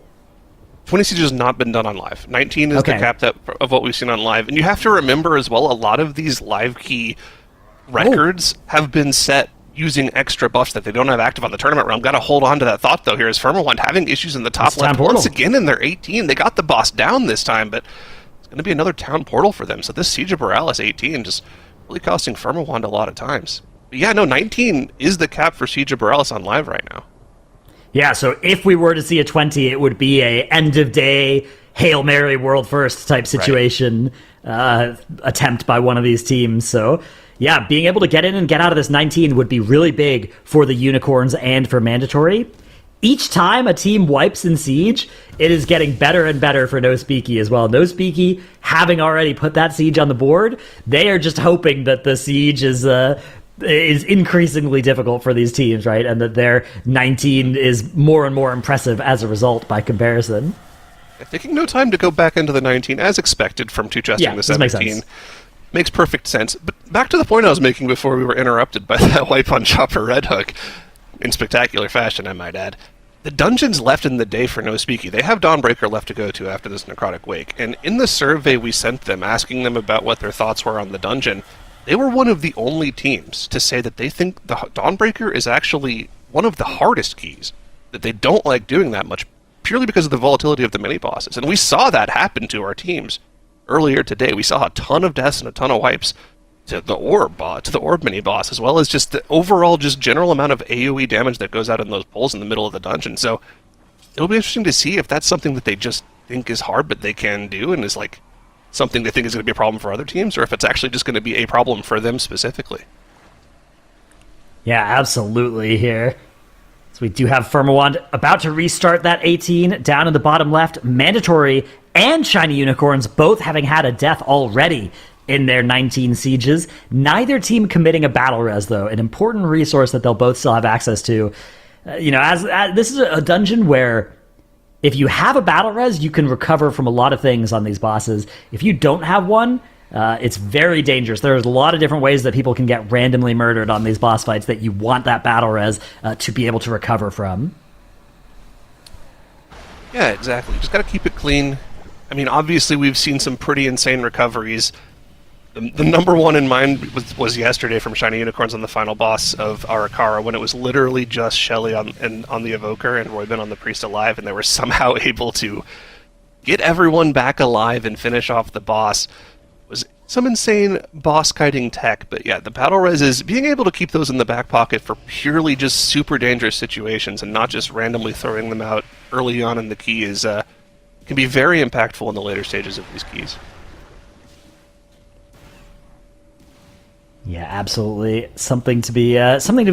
20 siege has not been done on live. 19 is the cap of what we've seen on live. And you have to remember as well, a lot of these live key records have been set using extra buffs that they don't have active on the tournament realm. Got to hold on to that thought, though, here is Firmawand having issues in the top left. Once again in their 18, they got the boss down this time, but it's going to be another town portal for them. So this Siege of Borealis 18 just really costing Firmawand a lot of times. But yeah, no, 19 is the cap for Siege of Borealis on live right now. Yeah, so if we were to see a 20, it would be a end-of-day, Hail Mary world first type situation attempt by one of these teams. So, yeah, being able to get in and get out of this 19 would be really big for the Unicorns and for Mandatory. Each time a team wipes in Siege, it is getting better and better for No Speaky as well. No Speaky, having already put that Siege on the board, they are just hoping that the Siege is increasingly difficult for these teams, right? And that their 19 is more and more impressive as a result by comparison. Taking no time to go back into the 19 as expected from two-chesting the 17. Makes perfect sense. But back to the point I was making before we were interrupted by that wipe on Chopper Red Hook. In spectacular fashion, I might add. The dungeons left in the day for No Speaky. They have Dawnbreaker left to go to after this Necrotic Wake. And in the survey we sent them, asking them about what their thoughts were on the dungeon, they were one of the only teams to say that they think the Dawnbreaker is actually one of the hardest keys. That they don't like doing that much, purely because of the volatility of the mini-bosses. And we saw that happen to our teams earlier today. We saw a ton of deaths and a ton of wipes to the orb mini-boss, as well as just the overall just general amount of AoE damage that goes out in those pulls in the middle of the dungeon. So it'll be interesting to see if that's something that they just think is hard but they can do, and is like something they think is going to be a problem for other teams, or if it's actually just going to be a problem for them specifically. Yeah, absolutely here. So we do have Firmawand about to restart that 18 down in the bottom left. Mandatory and Shiny Unicorns both having had a death already in their 19 sieges. Neither team committing a battle res, though, an important resource that they'll both still have access to. As this is a dungeon where if you have a battle res, you can recover from a lot of things on these bosses. If you don't have one, it's very dangerous. There's a lot of different ways that people can get randomly murdered on these boss fights that you want that battle res to be able to recover from. Yeah, exactly. Just got to keep it clean. I mean, obviously, we've seen some pretty insane recoveries. The number one in mind was yesterday from Shiny Unicorns on the final boss of Arakara, when it was literally just Shelly on the Evoker and Roybin on the Priest Alive, and they were somehow able to get everyone back alive and finish off the boss. It was some insane boss kiting tech, but yeah, the battle res is being able to keep those in the back pocket for purely just super dangerous situations and not just randomly throwing them out early on in the key is can be very impactful in the later stages of these keys. Yeah, absolutely. Something to be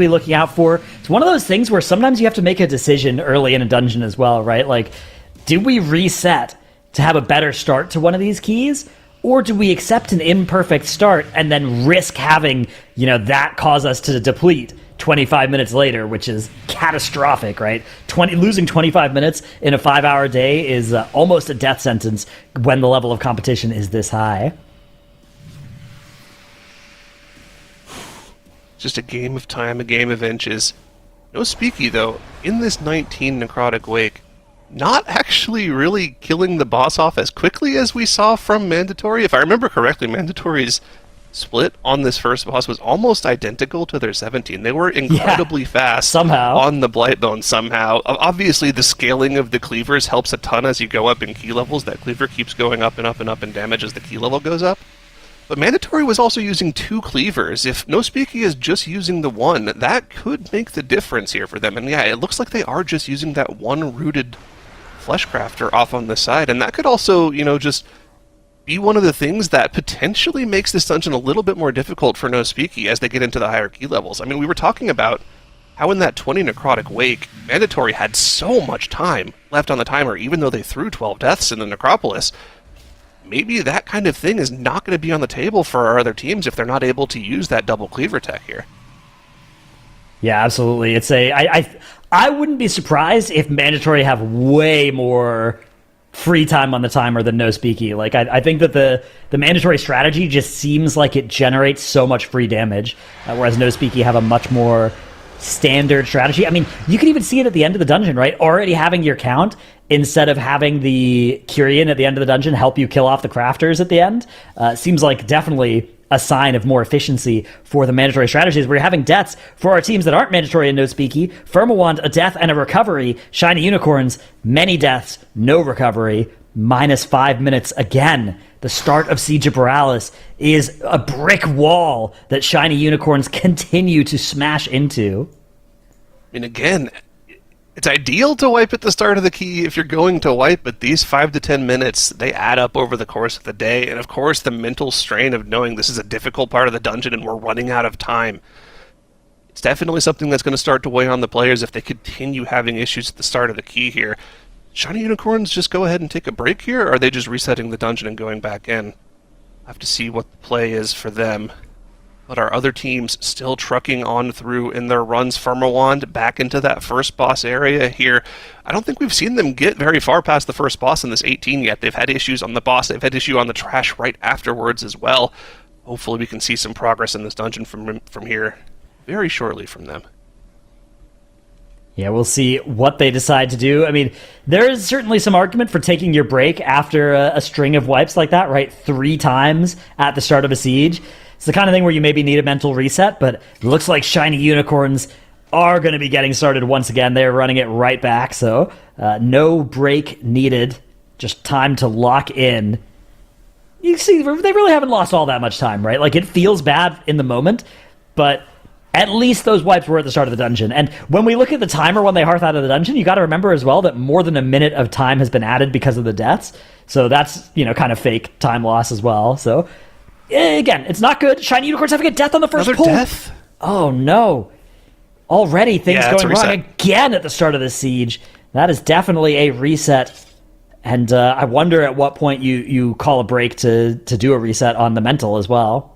looking out for. It's one of those things where sometimes you have to make a decision early in a dungeon as well, right? Like, do we reset to have a better start to one of these keys? Or do we accept an imperfect start and then risk having, that cause us to deplete 25 minutes later, which is catastrophic, right? Losing 25 minutes in a 5-hour day is almost a death sentence when the level of competition is this high. Just a game of time, a game of inches. No Speaky, though, in this 19 Necrotic Wake, not actually really killing the boss off as quickly as we saw from Mandatory. If I remember correctly, Mandatory's split on this first boss was almost identical to their 17. They were incredibly fast somehow on the Blightbone somehow. Obviously, the scaling of the cleavers helps a ton as you go up in key levels. That cleaver keeps going up and up and up in damage as the key level goes up. But Mandatory was also using 2 cleavers. If No Speaky is just using the 1, that could make the difference here for them. And yeah, it looks like they are just using that 1 rooted Fleshcrafter off on the side. And that could also, just be one of the things that potentially makes this dungeon a little bit more difficult for No Speaky as they get into the higher key levels. I mean, we were talking about how in that 20 Necrotic Wake, Mandatory had so much time left on the timer, even though they threw 12 deaths in the Necropolis. Maybe that kind of thing is not going to be on the table for our other teams if they're not able to use that double cleaver tech here. Yeah, absolutely. It's I wouldn't be surprised if Mandatory have way more free time on the timer than No Speaky. Like, I think that the Mandatory strategy just seems like it generates so much free damage, whereas No Speaky have a much more standard strategy. I mean, you can even see it at the end of the dungeon, right? Already having your count instead of having the Kyrian at the end of the dungeon help you kill off the crafters at the end seems like definitely a sign of more efficiency for the mandatory strategies. We're having deaths for our teams that aren't mandatory and no speaky. Firmawand, a death and a recovery. Shiny Unicorns, many deaths, no recovery. -5 minutes again. The start of Siege of Borealis is a brick wall that Shiny Unicorns continue to smash into. I mean, again, it's ideal to wipe at the start of the key if you're going to wipe, but these 5 to 10 minutes, they add up over the course of the day, and of course the mental strain of knowing this is a difficult part of the dungeon and we're running out of time. It's definitely something that's going to start to weigh on the players if they continue having issues at the start of the key here. Shiny Unicorns just go ahead and take a break here, or are they just resetting the dungeon and going back in? I have to see what the play is for them. But our other teams still trucking on through in their runs. Firmawand back into that first boss area here. I don't think we've seen them get very far past the first boss in this 18 yet. They've had issues on the boss. They've had issue on the trash right afterwards as well. Hopefully we can see some progress in this dungeon from here very shortly from them. Yeah, we'll see what they decide to do. I mean, there is certainly some argument for taking your break after a string of wipes like that, right? 3 times at the start of a siege. It's the kind of thing where you maybe need a mental reset, but it looks like Shiny Unicorns are going to be getting started once again. They're running it right back, so no break needed. Just time to lock in. You see, they really haven't lost all that much time, right? Like, it feels bad in the moment, but at least those wipes were at the start of the dungeon. And when we look at the timer when they hearth out of the dungeon, you got to remember as well that more than a minute of time has been added because of the deaths. So that's, kind of fake time loss as well. So, again, it's not good. Shiny Unicorns having a death on the first pull. Another death? Oh, no. Already things going wrong again at the start of the siege. That is definitely a reset. And I wonder at what point you call a break to do a reset on the mental as well.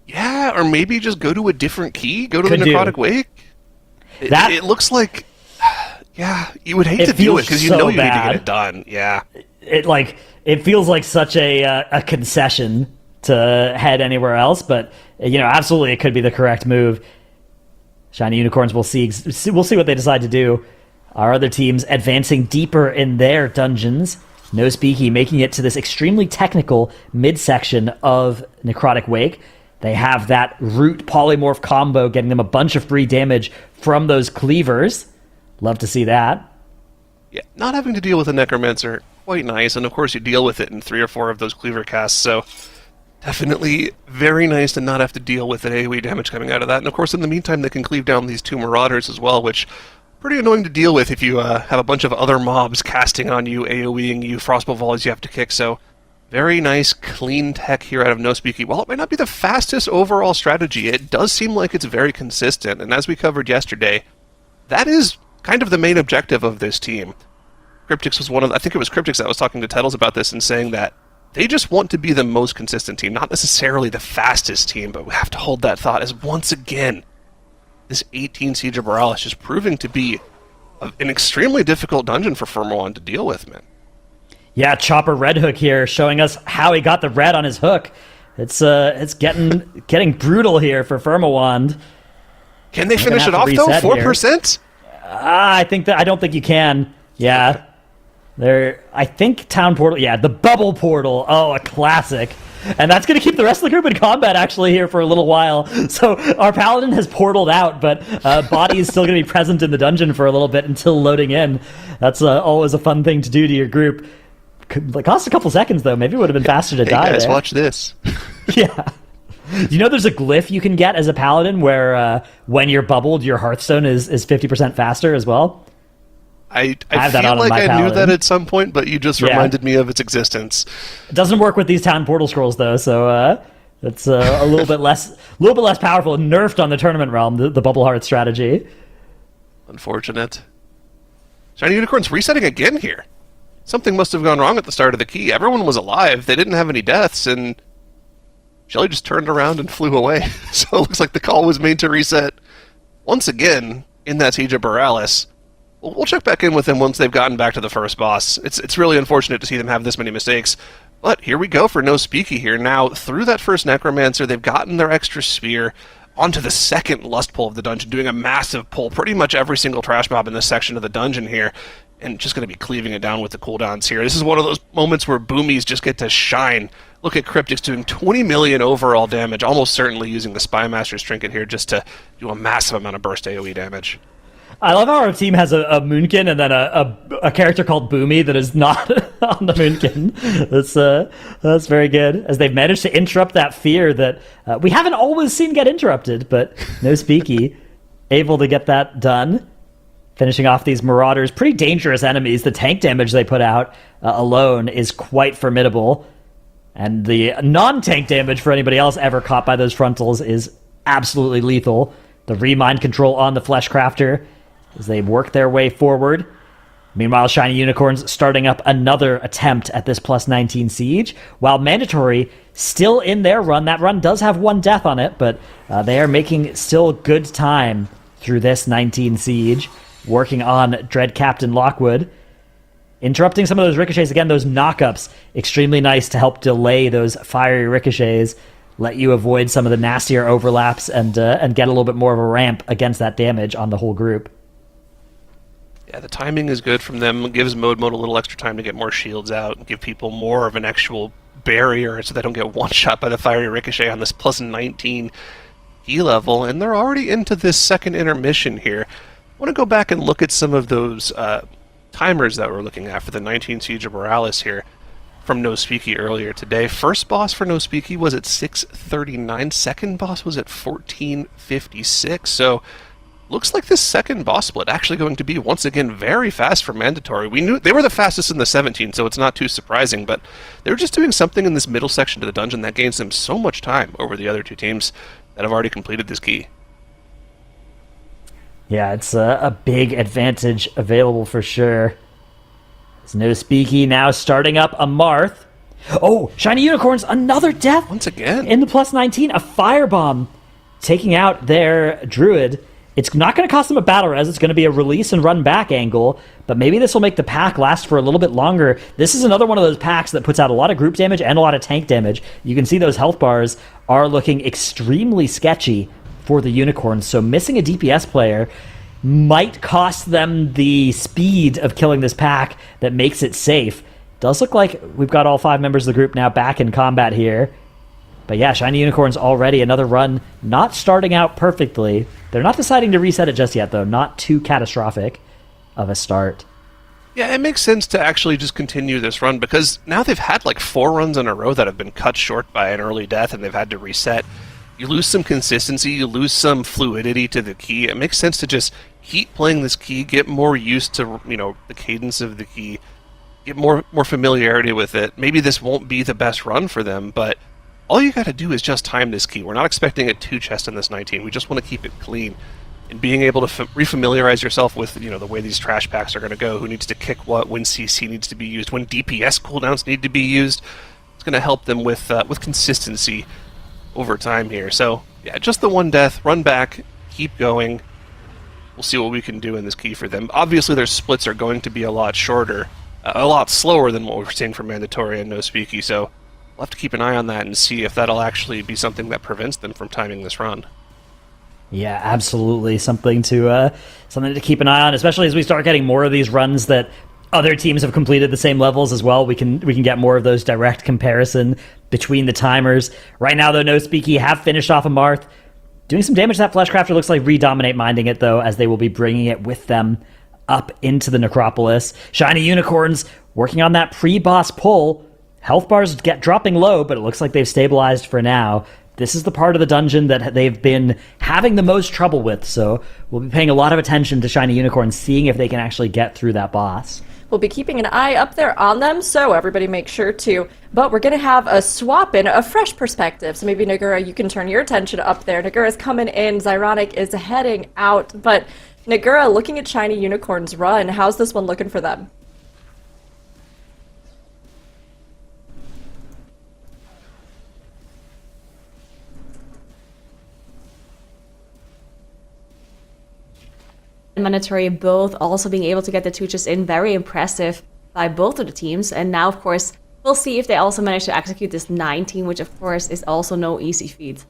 Yeah, or maybe just go to a different key. Go to the Necrotic Wake. It looks like, yeah, you would hate to do it because you know you need to get it done. Yeah, it feels like such a concession to head anywhere else, but absolutely it could be the correct move. Shiny Unicorns, we'll see what they decide to do. Our other teams advancing deeper in their dungeons. No Speaky making it to this extremely technical midsection of Necrotic Wake. They have that root polymorph combo getting them a bunch of free damage from those cleavers. Love to see that. Yeah, not having to deal with a Necromancer, quite nice. And of course you deal with it in 3 or 4 of those cleaver casts, so definitely very nice to not have to deal with an AoE damage coming out of that. And of course in the meantime they can cleave down these 2 Marauders as well, which pretty annoying to deal with if you have a bunch of other mobs casting on you, AoEing you, frostbolt volleys you have to kick, so Very nice, clean tech here out of No Speaky. While it might not be the fastest overall strategy, it does seem like it's very consistent. And as we covered yesterday, that is kind of the main objective of this team. Cryptix was I think it was Cryptix that was talking to Tettles about this and saying that they just want to be the most consistent team, not necessarily the fastest team, but we have to hold that thought as once again, this 18 Siege of Borealis just proving to be an extremely difficult dungeon for Firmawand to deal with, man. Yeah, Chopper Red Hook here showing us how he got the red on his hook. It's getting brutal here for Firmawand. Can they finish it off though? 4%? I don't think you can. Yeah. I think Town Portal, yeah, the Bubble Portal. Oh, a classic. And that's going to keep the rest of the group in combat actually here for a little while. So our Paladin has portaled out, but Body is still going to be present in the dungeon for a little bit until loading in. That's always a fun thing to do to your group. Could cost a couple seconds though. Maybe it would have been faster to die. Hey guys, there. watch this. Yeah. You know there's a glyph you can get as a Paladin where when you're bubbled, your Hearthstone is 50% faster as well? I have that feel on like my I knew Paladin. that at some point, but you just Yeah. reminded me of its existence. It doesn't work with these Town Portal scrolls though, so it's a little bit less powerful. Nerfed on the tournament realm, the Bubble Heart strategy. Unfortunate. Shiny Unicorn's resetting again here. Something must have gone wrong at the start of the key. Everyone was alive. They didn't have any deaths, and Shelly just turned around and flew away. So it looks like the call was made to reset once again in that Siege of Borealis. We'll check back in with them once they've gotten back to the first boss. It's really unfortunate to see them have this many mistakes. But here we go for No Speaky here. Now, through that first Necromancer, they've gotten their extra spear onto the second Lust Pull of the dungeon, doing a massive pull. Pretty much every single trash mob in this section of the dungeon here. And just going to be cleaving it down with the cooldowns here. This is one of those moments where boomies just get to shine. Look at Cryptix doing 20 million overall damage, almost certainly using the Spymaster's Trinket here just to do a massive amount of burst AoE damage. I love how our team has a Moonkin and then a character called Boomy that is not on the Moonkin. That's very good, as they've managed to interrupt that fear that we haven't always seen get interrupted, but No Speaky able to get that done. Finishing off these Marauders, pretty dangerous enemies. The tank damage they put out alone is quite formidable. And the non-tank damage for anybody else ever caught by those frontals is absolutely lethal. The remind control on the Fleshcrafter as they work their way forward. Meanwhile, Shiny Unicorns starting up another attempt at this plus 19 siege, while Mandatory still in their run. That run does have one death on it, but they are making still good time through this 19 siege, working on Dread Captain Lockwood. Interrupting some of those ricochets. Again, those knockups, extremely nice to help delay those fiery ricochets, let you avoid some of the nastier overlaps and get a little bit more of a ramp against that damage on the whole group. Yeah, the timing is good from them. It gives Mode a little extra time to get more shields out and give people more of an actual barrier so they don't get one-shot by the fiery ricochet on this plus 19 key level. And they're already into this second intermission here. I want to go back and look at some of those timers that we're looking at for the 19 Siege of Borealis here from No Speaky earlier today. First boss for No Speaky was at 6:39. Second boss was at 14:56. So looks like this second boss split actually going to be once again very fast for Mandatory. We knew they were the fastest in the 17, so it's not too surprising, but they were just doing something in this middle section to the dungeon that gains them so much time over the other two teams that have already completed this key. Yeah, it's a big advantage available for sure. There's No Speaky now starting up a Marth. Oh, Shiny Unicorns, another death! Once again. In the plus 19, a Firebomb taking out their Druid. It's not going to cost them a battle res, it's going to be a release and run back angle, but maybe this will make the pack last for a little bit longer. This is another one of those packs that puts out a lot of group damage and a lot of tank damage. You can see those health bars are looking extremely sketchy for the Unicorns, so missing a DPS player might cost them the speed of killing this pack that makes it safe. Does look like we've got all 5 members of the group now back in combat here. But yeah, Shiny Unicorns already another run, not starting out perfectly. They're not deciding to reset it just yet, though. Not too catastrophic of a start. Yeah, it makes sense to actually just continue this run, because now they've had like 4 runs in a row that have been cut short by an early death, and they've had to reset. You lose some consistency, you lose some fluidity to the key. It makes sense to just keep playing this key, get more used to, the cadence of the key, get more familiarity with it. Maybe this won't be the best run for them, but all you got to do is just time this key. We're not expecting a 2-chest in this 19. We just want to keep it clean. And being able to refamiliarize yourself with the way these trash packs are going to go, who needs to kick what, when CC needs to be used, when DPS cooldowns need to be used, it's going to help them with consistency over time here. So yeah, just the one death, run back, keep going. We'll see what we can do in this key for them. Obviously, their splits are going to be a lot shorter, a lot slower than what we're seeing from Mandatory and No Speaky. So we'll have to keep an eye on that and see if that'll actually be something that prevents them from timing this run. Yeah, absolutely. Something to keep an eye on, especially as we start getting more of these runs that other teams have completed the same levels as well. We can get more of those direct comparison between the timers. Right now, though, No Speaky have finished off a Marth. Doing some damage to that Fleshcrafter. Looks like Redominate minding it, though, as they will be bringing it with them up into the Necropolis. Shiny Unicorns working on that pre-boss pull. Health bars dropping low, but it looks like they've stabilized for now. This is the part of the dungeon that they've been having the most trouble with, so we'll be paying a lot of attention to Shiny Unicorns, seeing if they can actually get through that boss. We'll be keeping an eye up there on them, so everybody make sure to. But we're going to have a swap in, a fresh perspective. So maybe, Nagura, you can turn your attention up there. Nagura's coming in, Zyronic is heading out. But Nagura, looking at Shiny Unicorn's run, how's this one looking for them? Mandatory both also being able to get the 2-chests in, very impressive by both of the teams. And now, of course, we'll see if they also manage to execute this 19, which of course is also no easy feat.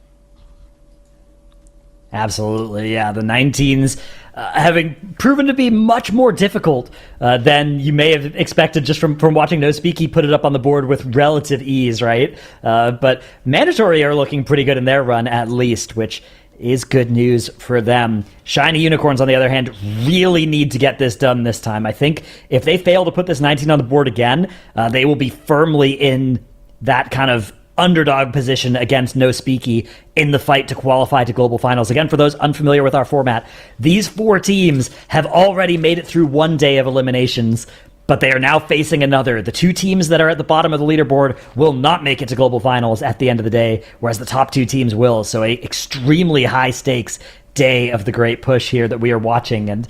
Absolutely, yeah. The 19s having proven to be much more difficult than you may have expected just from watching No Speaky put it up on the board with relative ease, right? But Mandatory are looking pretty good in their run, at least, which is good news for them. Shiny Unicorns, on the other hand, really need to get this done this time. I think if they fail to put this 19 on the board again, they will be firmly in that kind of underdog position against No Speaky in the fight to qualify to Global Finals. Again, for those unfamiliar with our format, these 4 teams have already made it through one day of eliminations, but they are now facing another. The 2 teams that are at the bottom of the leaderboard will not make it to Global Finals at the end of the day, whereas the top 2 teams will. So a extremely high stakes day of the Great Push here that we are watching. And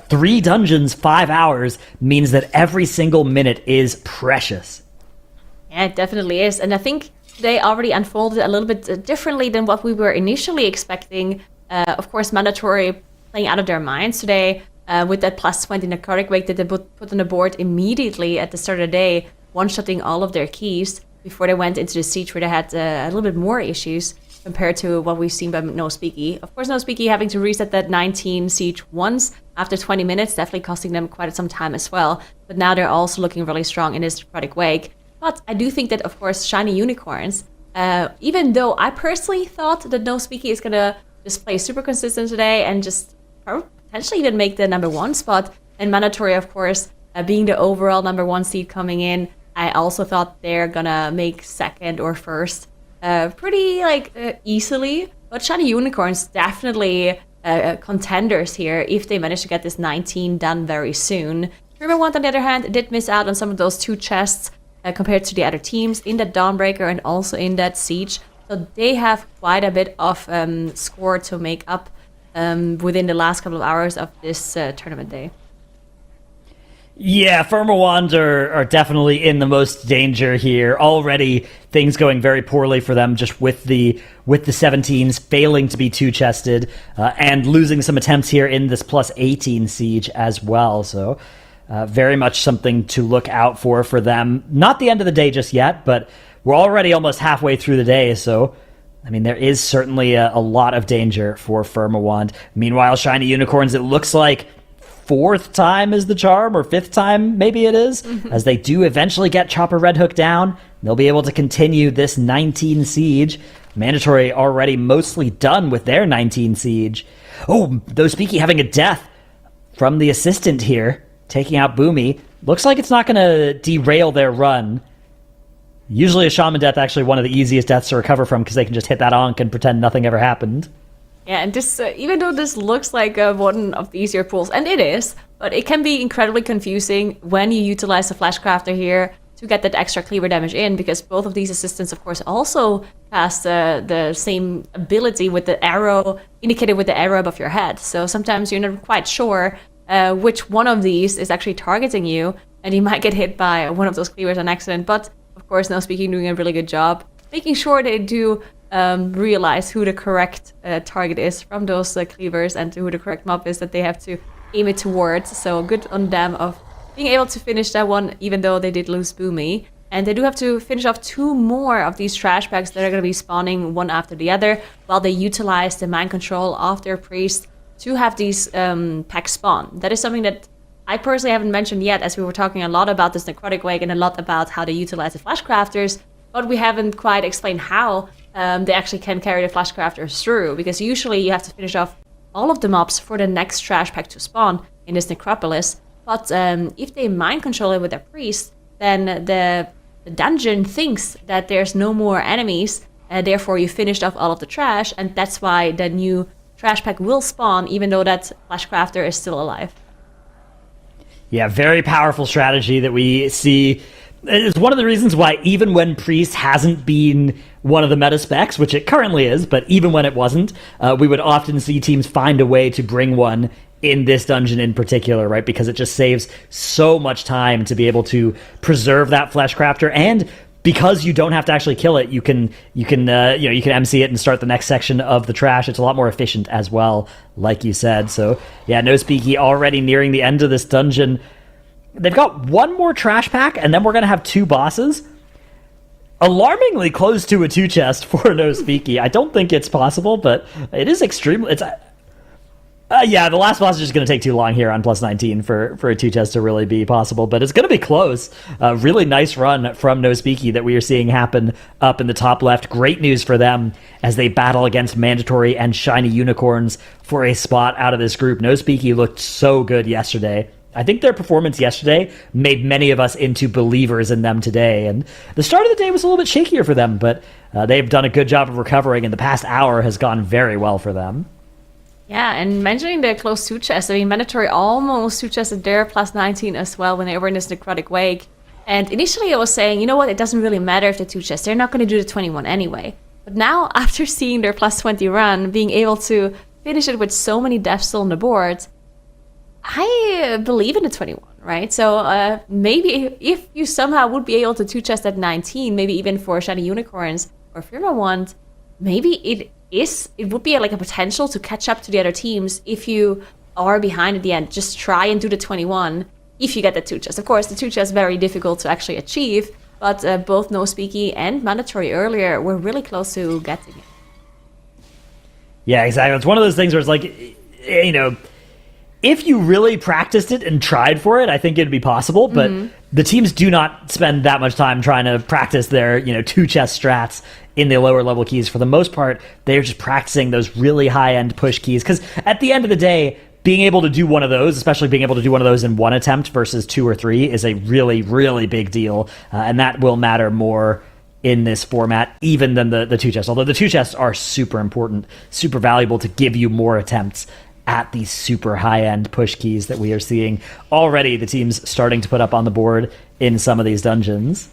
3 dungeons, 5 hours means that every single minute is precious. Yeah, it definitely is. And I think they already unfolded a little bit differently than what we were initially expecting. Of course, Mandatory playing out of their minds today. With that plus 20 necrotic wake that they put on the board immediately at the start of the day, one-shotting all of their keys before they went into the siege where they had a little bit more issues compared to what we've seen by No Speaky. Of course, No Speaky having to reset that 19 siege once after 20 minutes, definitely costing them quite some time as well. But now they're also looking really strong in this necrotic wake. But I do think that, of course, Shiny Unicorns, even though I personally thought that No Speaky is going to just play super consistent today and just potentially even make the number 1 spot, and Mandatory, of course, being the overall number 1 seed coming in, I also thought they're gonna make 2nd or 1st pretty easily. But Shiny Unicorns definitely contenders here if they manage to get this 19 done very soon. Firmawant, on the other hand, did miss out on some of those 2 chests compared to the other teams in that Dawnbreaker and also in that Siege. So they have quite a bit of score to make up within the last couple of hours of this tournament day. Yeah, Firmawand are definitely in the most danger here. Already things going very poorly for them just with the 17s failing to be 2-chested and losing some attempts here in this plus 18 siege as well. So very much something to look out for them. Not the end of the day just yet, but we're already almost halfway through the day, so I mean, there is certainly a lot of danger for Firmawand. Meanwhile, Shiny Unicorns, it looks like 4th time is the charm, or 5th time maybe it is, as they do eventually get Chopper Red Hook down. They'll be able to continue this 19 siege. Mandatory already mostly done with their 19 siege. Oh, though Speaky having a death from the assistant here, taking out Boomy. Looks like it's not going to derail their run. Usually a Shaman death actually one of the easiest deaths to recover from because they can just hit that onk and pretend nothing ever happened. Yeah, and this, even though this looks like one of the easier pulls, and it is, but it can be incredibly confusing when you utilize the Flashcrafter here to get that extra cleaver damage in, because both of these assistants, of course, also cast the same ability with the arrow, indicated with the arrow above your head. So sometimes you're not quite sure which one of these is actually targeting you, and you might get hit by one of those cleavers on accident. But, of course, No Speaking doing a really good job, making sure they do realize who the correct target is from those cleavers and who the correct mob is that they have to aim it towards. So good on them of being able to finish that one, even though they did lose Boomy. And they do have to finish off 2 more of these trash packs that are going to be spawning one after the other, while they utilize the mind control of their priest to have these packs spawn. That is something that I personally haven't mentioned yet, as we were talking a lot about this Necrotic Wake and a lot about how they utilize the Flashcrafters, but we haven't quite explained how they actually can carry the Flashcrafters through, because usually you have to finish off all of the mobs for the next trash pack to spawn in this Necropolis. But if they mind control it with their priest, then the dungeon thinks that there's no more enemies, therefore you finished off all of the trash, and that's why the new trash pack will spawn, even though that Flashcrafter is still alive. Yeah, very powerful strategy that we see. It's one of the reasons why, even when Priest hasn't been one of the meta specs, which it currently is, but even when it wasn't, we would often see teams find a way to bring one in this dungeon in particular, right? Because it just saves so much time to be able to preserve that Fleshcrafter, and because you don't have to actually kill it, you can MC it and start the next section of the trash. It's a lot more efficient as well, like you said. So yeah, No Speaky already nearing the end of this dungeon. They've got one more trash pack, and then we're going to have 2 bosses. Alarmingly close to a 2 chest for No Speaky. I don't think it's possible, but it is extremely... Yeah, the last boss is just going to take too long here on plus 19 for a 2 chest to really be possible, but it's going to be close. Really nice run from No Speaky that we are seeing happen up in the top left. Great news for them as they battle against Mandatory and Shiny Unicorns for a spot out of this group. No Speaky looked so good yesterday. I think their performance yesterday made many of us into believers in them today. And the start of the day was a little bit shakier for them, but they've done a good job of recovering, and the past hour has gone very well for them. Yeah, and mentioning the close 2 chest, I mean, Mandatory almost 2 chested their plus 19 as well when they were in this Necrotic Wake. And initially I was saying, you know what, it doesn't really matter if they 2 chest, they're not going to do the 21 anyway. But now, after seeing their plus 20 run, being able to finish it with so many deaths still on the board, I believe in the 21, right? So maybe if you somehow would be able to 2 chest at 19, maybe even for Shiny Unicorns or Firma Wand, maybe it would be like a potential to catch up to the other teams if you are behind at the end. Just try and do the 21 if you get the 2 chest. Of course, the 2 chest is very difficult to actually achieve, but both No Speaky and Mandatory earlier were really close to getting it. Yeah, exactly. It's one of those things where it's like, you know, if you really practiced it and tried for it, I think it'd be possible, but the teams do not spend that much time trying to practice their, 2 chest strats in the lower level keys. For the most part, they're just practicing those really high-end push keys, because at the end of the day, being able to do one of those, especially being able to do one of those in 1 attempt versus 2 or 3, is a really, really big deal, and that will matter more in this format, even than the 2 chests. Although the 2 chests are super important, super valuable to give you more attempts at these super high-end push keys that we are seeing already the teams starting to put up on the board in some of these dungeons.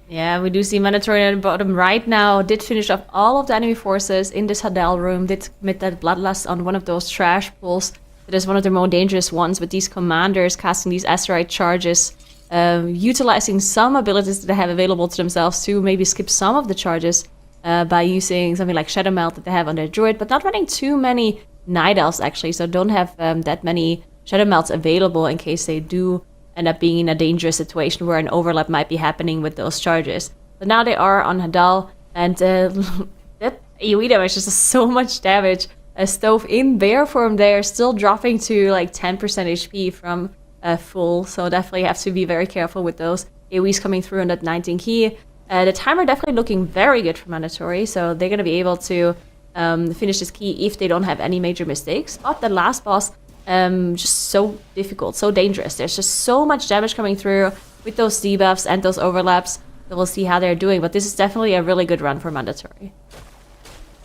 Yeah, we do see Mandatory at the bottom right now did finish off all of the enemy forces in this Hadal room, did commit that Bloodlust on one of those trash pulls. That is one of the more dangerous ones with these commanders casting these asteroid charges, utilizing some abilities that they have available to themselves to maybe skip some of the charges by using something like Shadow Melt that they have on their druid, but not running too many Night Elves actually, so don't have that many Shadow Melts available in case they do end up being in a dangerous situation where an overlap might be happening with those charges. But now they are on Hadal, and that AoE damage is just so much damage. A Stove in bear form there, still dropping to like 10% HP from full, so definitely have to be very careful with those AoEs coming through on that 19 key. The timer definitely looking very good for Mandatory, so they're going to be able to finish this key if they don't have any major mistakes. But the last boss, just so difficult, so dangerous. There's just so much damage coming through with those debuffs and those overlaps. So we'll see how they're doing, but this is definitely a really good run for Mandatory.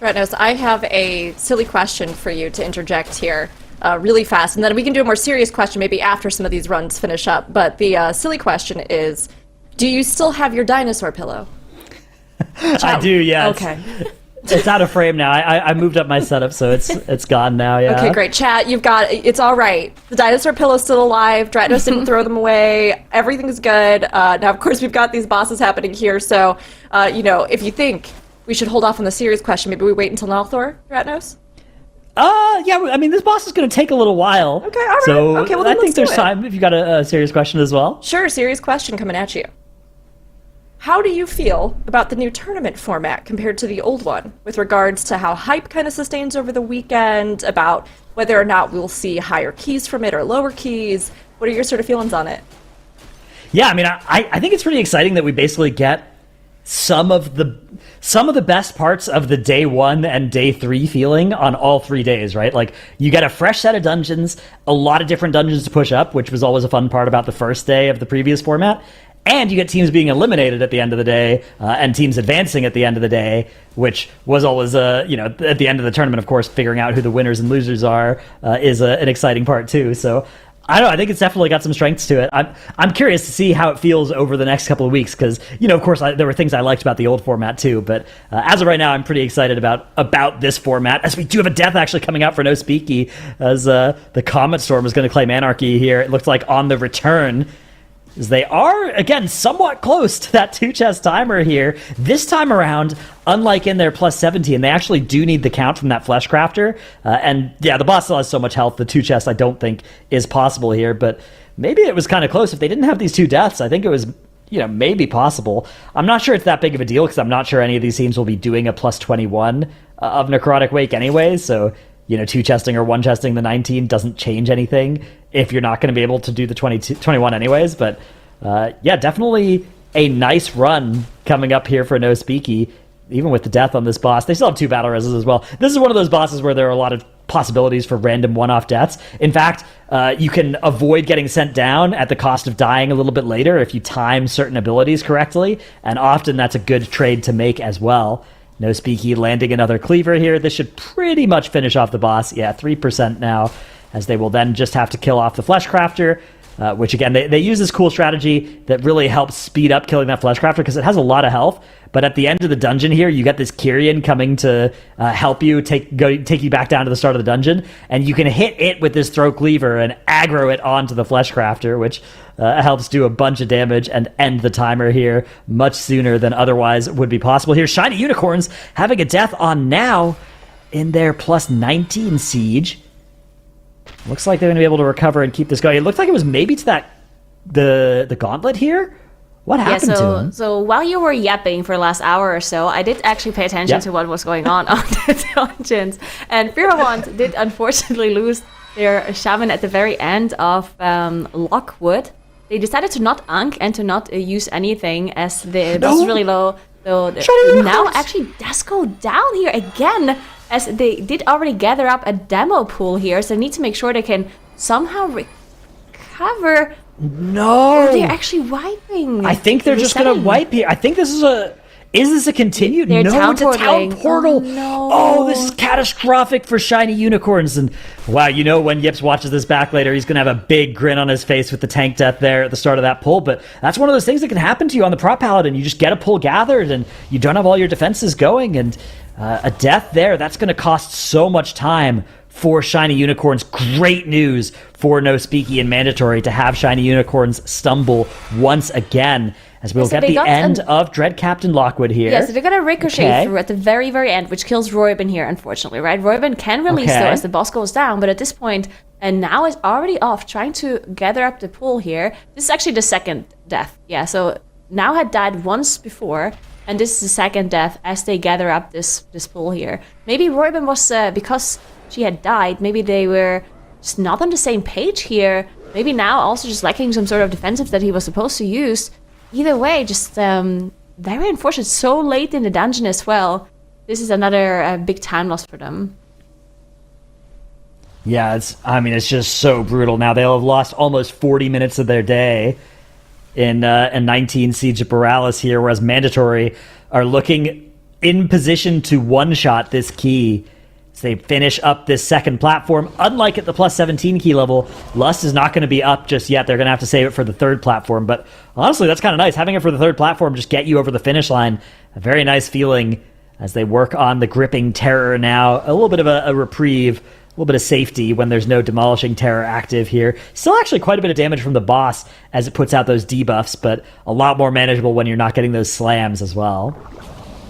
Dretnos, I have a silly question for you to interject here really fast, and then we can do a more serious question maybe after some of these runs finish up. But the silly question is, do you still have your dinosaur pillow? I do, yeah. Okay. It's out of frame now. I moved up my setup, so it's gone now, yeah. Okay, great. Chat, it's all right. The dinosaur pillow's still alive. Dretnos didn't throw them away. Everything's good. Now, of course, we've got these bosses happening here, so, if you think we should hold off on the serious question, maybe we wait until Nalthor, Dretnos? Yeah, I mean, this boss is going to take a little while. Okay, all right. So Okay, well, I then think let's there's do it. time if you got a serious question as well. Sure, serious question coming at you. How do you feel about the new tournament format compared to the old one, with regards to how hype kind of sustains over the weekend, about whether or not we'll see higher keys from it or lower keys? What are your sort of feelings on it? Yeah, I mean, I think it's pretty exciting that we basically get some of the best parts of the day 1 and day 3 feeling on all 3 days, right? Like, you get a fresh set of dungeons, a lot of different dungeons to push up, which was always a fun part about the first day of the previous format. And you get teams being eliminated at the end of the day, and teams advancing at the end of the day, which was always, at the end of the tournament, of course, figuring out who the winners and losers are is an exciting part too. So I don't know. I think it's definitely got some strengths to it. I'm curious to see how it feels over the next couple of weeks because, of course, there were things I liked about the old format too. But as of right now, I'm pretty excited about this format, as we do have a death actually coming out for No Speaky, as the Comet Storm is going to claim Anarchy here. It looks like on the return. As they are, again, somewhat close to that 2-chest timer here. This time around, unlike in their plus 17, they actually do need the count from that Flesh Crafter. And yeah, the boss still has so much health. The 2-chest, I don't think, is possible here. But maybe it was kind of close. If they didn't have these 2 deaths, I think it was, maybe possible. I'm not sure it's that big of a deal because I'm not sure any of these teams will be doing a plus 21 of Necrotic Wake anyways. So 2-chesting or 1-chesting the 19 doesn't change anything if you're not going to be able to do the 21 anyways. But yeah, definitely a nice run coming up here for No Speaky, even with the death on this boss. They still have 2 battle reses as well. This is one of those bosses where there are a lot of possibilities for random one-off deaths. In fact, you can avoid getting sent down at the cost of dying a little bit later if you time certain abilities correctly, and often that's a good trade to make as well. No Speaky landing another cleaver here. This should pretty much finish off the boss. Yeah, 3% now, as they will then just have to kill off the Flesh Crafter, which again, they use this cool strategy that really helps speed up killing that Flesh Crafter because it has a lot of health. But at the end of the dungeon here, you get this Kyrian coming to help you take you back down to the start of the dungeon, and you can hit it with this throw cleaver and aggro it onto the Flesh Crafter, which helps do a bunch of damage and end the timer here much sooner than otherwise would be possible here. Shiny Unicorns having a death on now in their plus 19 siege. Looks like they're going to be able to recover and keep this going. It looked like it was maybe to the gauntlet here. What happened to him? So while you were yapping for the last hour or so, I did actually pay attention to what was going on the dungeons. And Firmawant did unfortunately lose their shaman at the very end of Lockwood. They decided to not unk and to not use anything as the boss is really low. So now actually does go down here again, as they did already gather up a demo pool here. So they need to make sure they can somehow recover. No, Or they're actually wiping. I think they're just going to wipe here. I think this is a... Is this a continued? They're No, it's a town portaling. portal. Oh, no. Oh, this is catastrophic for Shiny Unicorns. And wow, when Yips watches this back later, he's going to have a big grin on his face with the tank death there at the start of that pull. But that's one of those things that can happen to you on the Prop Paladin. You just get a pull gathered and you don't have all your defenses going. And a death there, that's going to cost so much time for Shiny Unicorns. Great news for No Speaky and Mandatory to have Shiny Unicorns stumble once again, as we'll get the end of Dread Captain Lockwood here. Yeah, so they're going to ricochet through at the very, very end, which kills Royben here, unfortunately, right? Royben can release, though, as the boss goes down, but at this point, and now is already off, trying to gather up the pool here. This is actually the second death. Yeah, so now had died once before, and this is the second death as they gather up this pool here. Maybe Royben was, because she had died, maybe they were just not on the same page here. Maybe now also just lacking some sort of defensive that he was supposed to use. Either way, just very unfortunate. So late in the dungeon as well. This is another big time loss for them. Yeah, it's just so brutal. Now they'll have lost almost 40 minutes of their day in 19 Siege of Borealis here, whereas Mandatory are looking in position to one-shot this key as they finish up this second platform. Unlike at the plus 17 key level, Lust is not going to be up just yet. They're going to have to save it for the third platform. But honestly, that's kind of nice. Having it for the third platform just get you over the finish line. A very nice feeling as they work on the gripping terror now. A little bit of a reprieve, a little bit of safety when there's no demolishing terror active here. Still actually quite a bit of damage from the boss as it puts out those debuffs, but a lot more manageable when you're not getting those slams as well.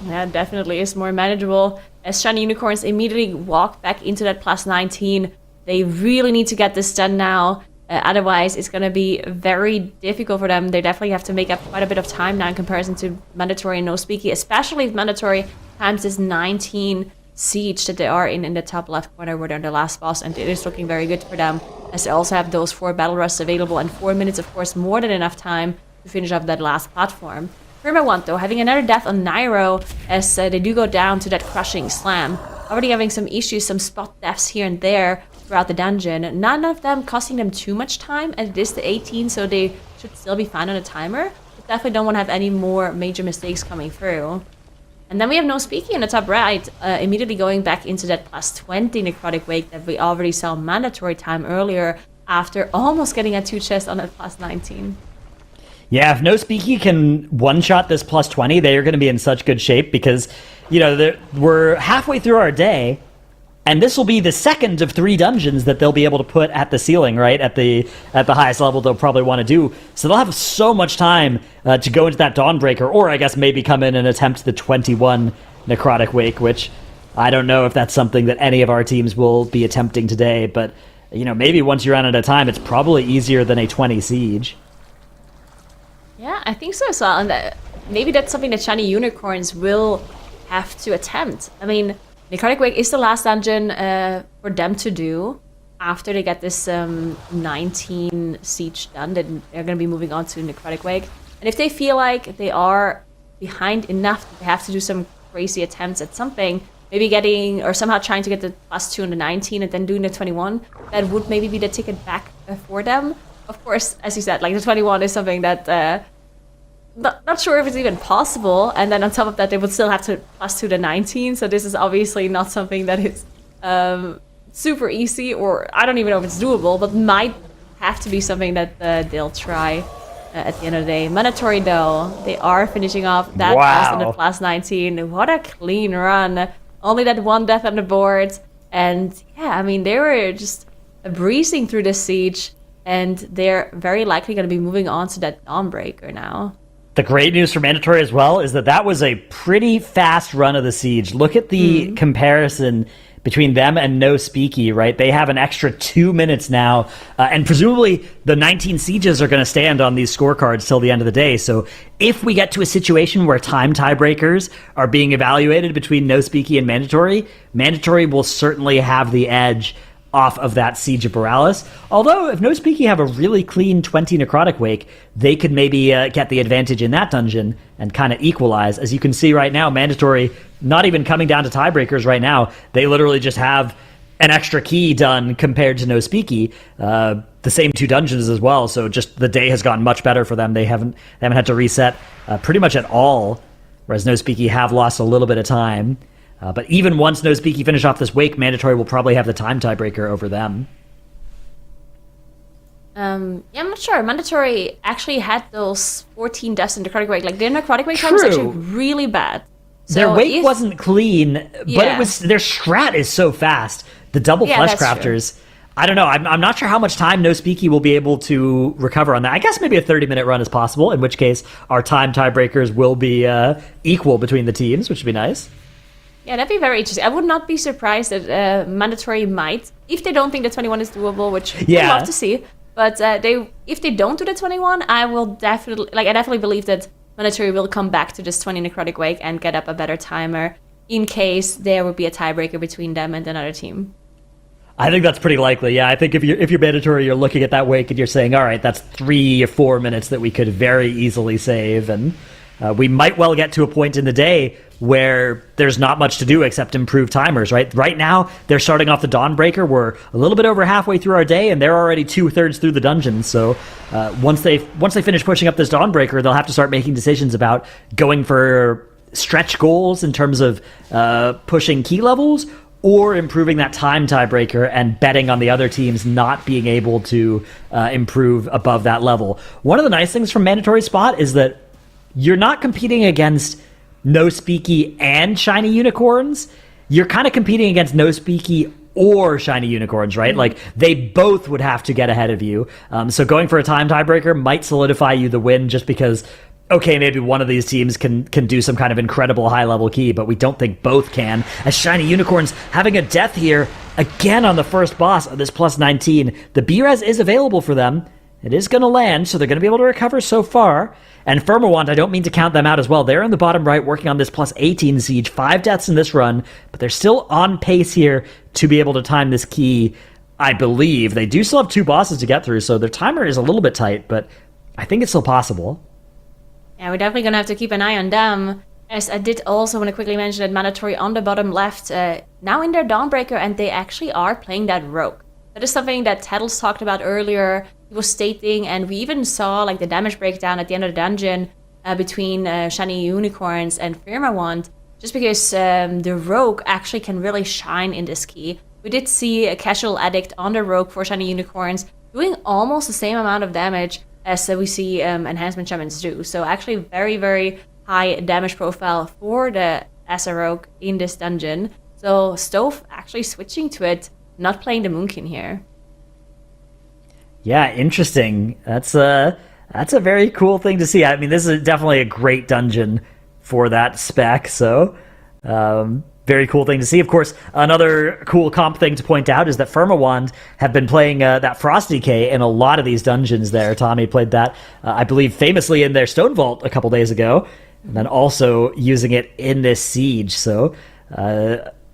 Yeah, definitely is more manageable. As Shiny Unicorns immediately walk back into that plus 19, they really need to get this done now. Otherwise, it's going to be very difficult for them. They definitely have to make up quite a bit of time now in comparison to Mandatory and No Speaky, especially if Mandatory times this 19 siege that they are in the top left corner where they're the last boss, and it is looking very good for them as they also have those 4 battle rusts available and 4 minutes, of course, more than enough time to finish up that last platform. Perma1 though, having another death on Nairo as they do go down to that crushing slam. Already having some issues, some spot deaths here and there throughout the dungeon. None of them costing them too much time, and it is the 18, so they should still be fine on a timer. But definitely don't want to have any more major mistakes coming through. And then we have No Speaky in the top right, immediately going back into that plus 20 Necrotic Wake that we already saw Mandatory time earlier after almost getting a 2 chest on that plus 19. Yeah, if No Speaky can one-shot this plus 20, they are going to be in such good shape because, we're halfway through our day, and this will be the second of 3 dungeons that they'll be able to put at the ceiling, right? At the highest level they'll probably want to do. So they'll have so much time to go into that Dawnbreaker, or I guess maybe come in and attempt the 21 Necrotic Wake, which I don't know if that's something that any of our teams will be attempting today, but, maybe once you run out of time, it's probably easier than a 20 Siege. Yeah, I think so as well. And maybe that's something that Shiny Unicorns will have to attempt. I mean, Necrotic Wake is the last dungeon for them to do after they get this 19 siege done. Then they're going to be moving on to Necrotic Wake. And if they feel like they are behind enough that they have to do some crazy attempts at something, maybe getting or somehow trying to get the plus 2 on the 19 and then doing the 21, that would maybe be the ticket back for them. Of course, as you said, like the 21 is something that not sure if it's even possible. And then on top of that, they would still have to plus 2 the 19. So this is obviously not something that is super easy, or I don't even know if it's doable, but might have to be something that they'll try at the end of the day. Mandatory though, they are finishing off that pass on the plus 19. What a clean run. Only that 1 death on the board. And yeah, I mean, they were just breezing through the siege. And they're very likely going to be moving on to that Dawnbreaker now. The great news for Mandatory as well is that was a pretty fast run of the siege. Look at the comparison between them and No Speaky, right? They have an extra 2 minutes now, and presumably the 19 sieges are going to stand on these scorecards till the end of the day. So if we get to a situation where time tiebreakers are being evaluated between No Speaky and Mandatory, Mandatory will certainly have the edge off of that Siege of Borealis. Although, if No Speaky have a really clean 20 Necrotic Wake, they could maybe get the advantage in that dungeon and kind of equalize. As you can see right now, Mandatory not even coming down to tiebreakers right now. They literally just have an extra key done compared to No Speaky. The same 2 dungeons as well, so just the day has gone much better for them. They haven't had to reset pretty much at all, whereas No Speaky have lost a little bit of time. But even once No Speaky finish off this wake, Mandatory will probably have the time tiebreaker over them. Yeah, I'm not sure. Mandatory actually had those 14 deaths in the Necrotic Wake. Like, their Necrotic Wake time was actually really bad. So their wake wasn't clean, but it was their strat is so fast. The double flesh crafters. True. I don't know. I'm not sure how much time No Speaky will be able to recover on that. I guess maybe a 30-minute run is possible, in which case our time tiebreakers will be equal between the teams, which would be nice. Yeah, that'd be very interesting. I would not be surprised that Mandatory might, if they don't think the 21 is doable, which I'd love to see. But if they don't do the 21, I definitely believe that Mandatory will come back to this 20 Necrotic Wake and get up a better timer in case there would be a tiebreaker between them and another team. I think that's pretty likely. Yeah, I think if you're Mandatory, you're looking at that wake and you're saying, all right, that's 3 or 4 minutes that we could very easily save, and we might well get to a point in the day where there's not much to do except improve timers, right? Right now, they're starting off the Dawnbreaker. We're a little bit over halfway through our day, and they're already 2/3 through the dungeon. So once they finish pushing up this Dawnbreaker, they'll have to start making decisions about going for stretch goals in terms of pushing key levels, or improving that time tiebreaker and betting on the other teams not being able to improve above that level. One of the nice things from Mandatory Spot is that you're not competing against No Speaky and Shiny Unicorns. You're kind of competing against No Speaky or Shiny Unicorns, right? Like, they both would have to get ahead of you. So going for a time tiebreaker might solidify you the win, just because, okay, maybe one of these teams can do some kind of incredible high-level key, but we don't think both can. As Shiny Unicorns having a death here, again on the first boss of this plus 19. The B-Res is available for them. It is going to land, so they're going to be able to recover so far. And Firmawand, I don't mean to count them out as well. They're in the bottom right working on this plus 18 siege. 5 deaths in this run, but they're still on pace here to be able to time this key, I believe. They do still have 2 bosses to get through, so their timer is a little bit tight, but I think it's still possible. Yeah, we're definitely going to have to keep an eye on them. As I did also want to quickly mention that Mandatory on the bottom left, now in their Dawnbreaker, and they actually are playing that Rogue. That is something that Tattles talked about earlier. He was stating, and we even saw like the damage breakdown at the end of the dungeon between Shiny Unicorns and Firmawand, just because the Rogue actually can really shine in this key. We did see a Casual Addict on the Rogue for Shiny Unicorns doing almost the same amount of damage as we see Enhancement Shamans do. So actually very, very high damage profile for the Asa Rogue in this dungeon. So Stove actually switching to it, not playing the Moonkin here. Yeah, interesting. That's a very cool thing to see. I mean, this is definitely a great dungeon for that spec, so very cool thing to see. Of course, another cool comp thing to point out is that Firmawand have been playing that Frost Decay in a lot of these dungeons there. Tommy played that, I believe, famously in their Stone Vault a couple days ago, and then also using it in this siege, so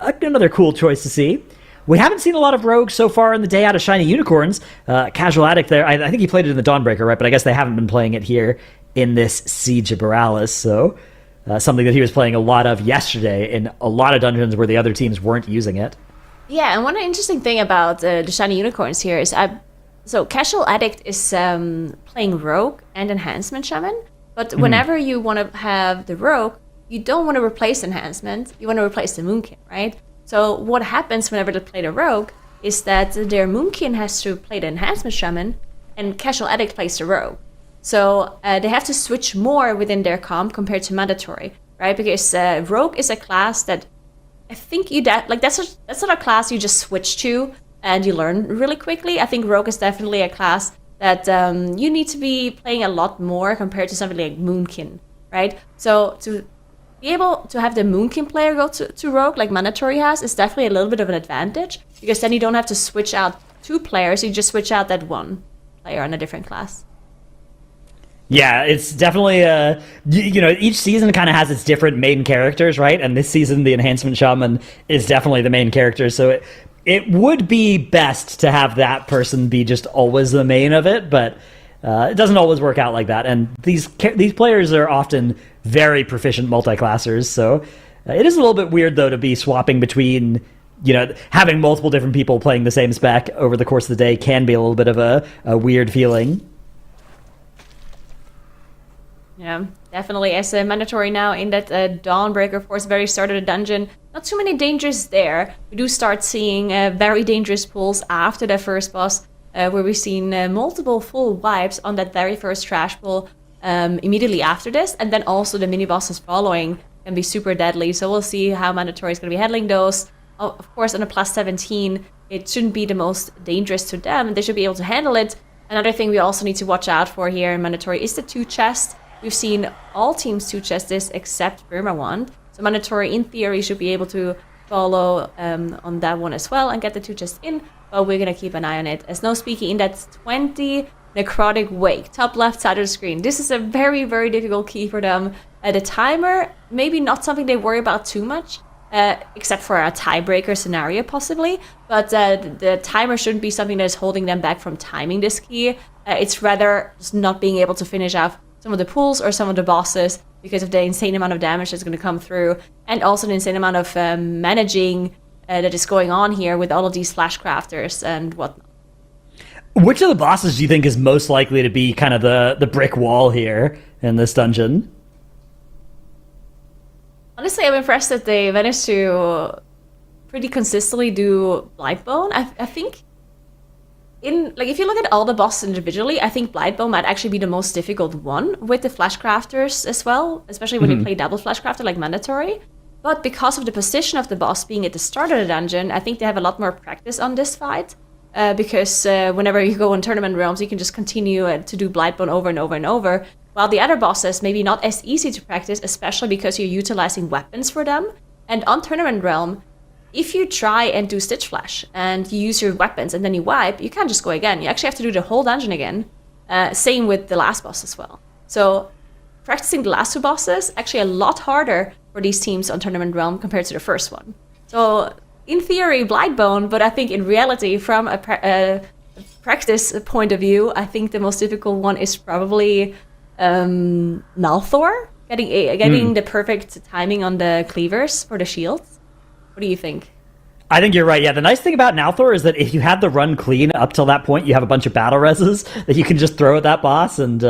another cool choice to see. We haven't seen a lot of Rogues so far in the day out of Shiny Unicorns. Casual Addict there, I think he played it in the Dawnbreaker, right? But I guess they haven't been playing it here in this Siege of Borealis, so something that he was playing a lot of yesterday in a lot of dungeons where the other teams weren't using it. Yeah, and one interesting thing about the Shiny Unicorns here is so Casual Addict is playing Rogue and Enhancement Shaman, but whenever you want to have the Rogue, you don't want to replace Enhancement, you want to replace the Moonkin, right? So what happens whenever they play the Rogue is that their Moonkin has to play the Enhancement Shaman and Casual Addict plays the Rogue. So they have to switch more within their comp compared to Mandatory, right? Because Rogue is a class that I think that's not a class you just switch to and you learn really quickly. I think Rogue is definitely a class that you need to be playing a lot more compared to something like Moonkin, right? So to be able to have the Moonkin player go to Rogue like Mandatory has is definitely a little bit of an advantage, because then you don't have to switch out 2 players, you just switch out that 1 player on a different class. Yeah, it's definitely each season kind of has its different main characters, right? And this season the Enhancement Shaman is definitely the main character, so it would be best to have that person be just always the main of it, but it doesn't always work out like that. And these players are often very proficient multi-classers, so it is a little bit weird though to be swapping between, having multiple different people playing the same spec over the course of the day can be a little bit of a weird feeling. Yeah, definitely. As a Mandatory now in that Dawnbreaker, of course, very start of the dungeon. Not too many dangers there. We do start seeing very dangerous pulls after the first boss, where we've seen multiple full wipes on that very first trash pull immediately after this. And then also the mini-bosses following can be super deadly. So we'll see how Mandatory is going to be handling those. Of course, on a plus 17, it shouldn't be the most dangerous to them. They should be able to handle it. Another thing we also need to watch out for here in Mandatory is the 2 chests. We've seen all teams 2 chest this except Firmawand. So Mandatory, in theory, should be able to follow on that one as well and get the 2 chests in. But we're going to keep an eye on it. As No Speaky in that 20 Necrotic Wake, top left side of the screen. This is a very, very difficult key for them. The timer, maybe not something they worry about too much, except for a tiebreaker scenario possibly. But the timer shouldn't be something that is holding them back from timing this key. It's rather just not being able to finish off some of the pulls or some of the bosses because of the insane amount of damage that's going to come through, and also the insane amount of managing that is going on here with all of these flash crafters and whatnot. Which of the bosses do you think is most likely to be kind of the brick wall here in this dungeon? Honestly, I'm impressed that they managed to pretty consistently do Blightbone. I think if you look at all the bosses individually, I think Blightbone might actually be the most difficult one with the Flashcrafters as well, especially when you play double Flashcrafter like mandatory. But because of the position of the boss being at the start of the dungeon, I think they have a lot more practice on this fight. Because whenever you go in tournament realms, you can just continue to do Blightbone over and over and over. While the other bosses maybe not as easy to practice, especially because you're utilizing weapons for them. And on tournament realm, if you try and do Stitch Flash and you use your weapons and then you wipe, you can't just go again. You actually have to do the whole dungeon again. Same with the last boss as well. So practicing the last two bosses actually a lot harder for these teams on Tournament Realm compared to the first one. So in theory, Blightbone, but I think in reality, from a practice point of view, I think the most difficult one is probably Nalthor, getting the perfect timing on the cleavers for the shields. What do you think? I think you're right. Yeah, the nice thing about Nalthor is that if you had the run clean up till that point, you have a bunch of battle reses that you can just throw at that boss, and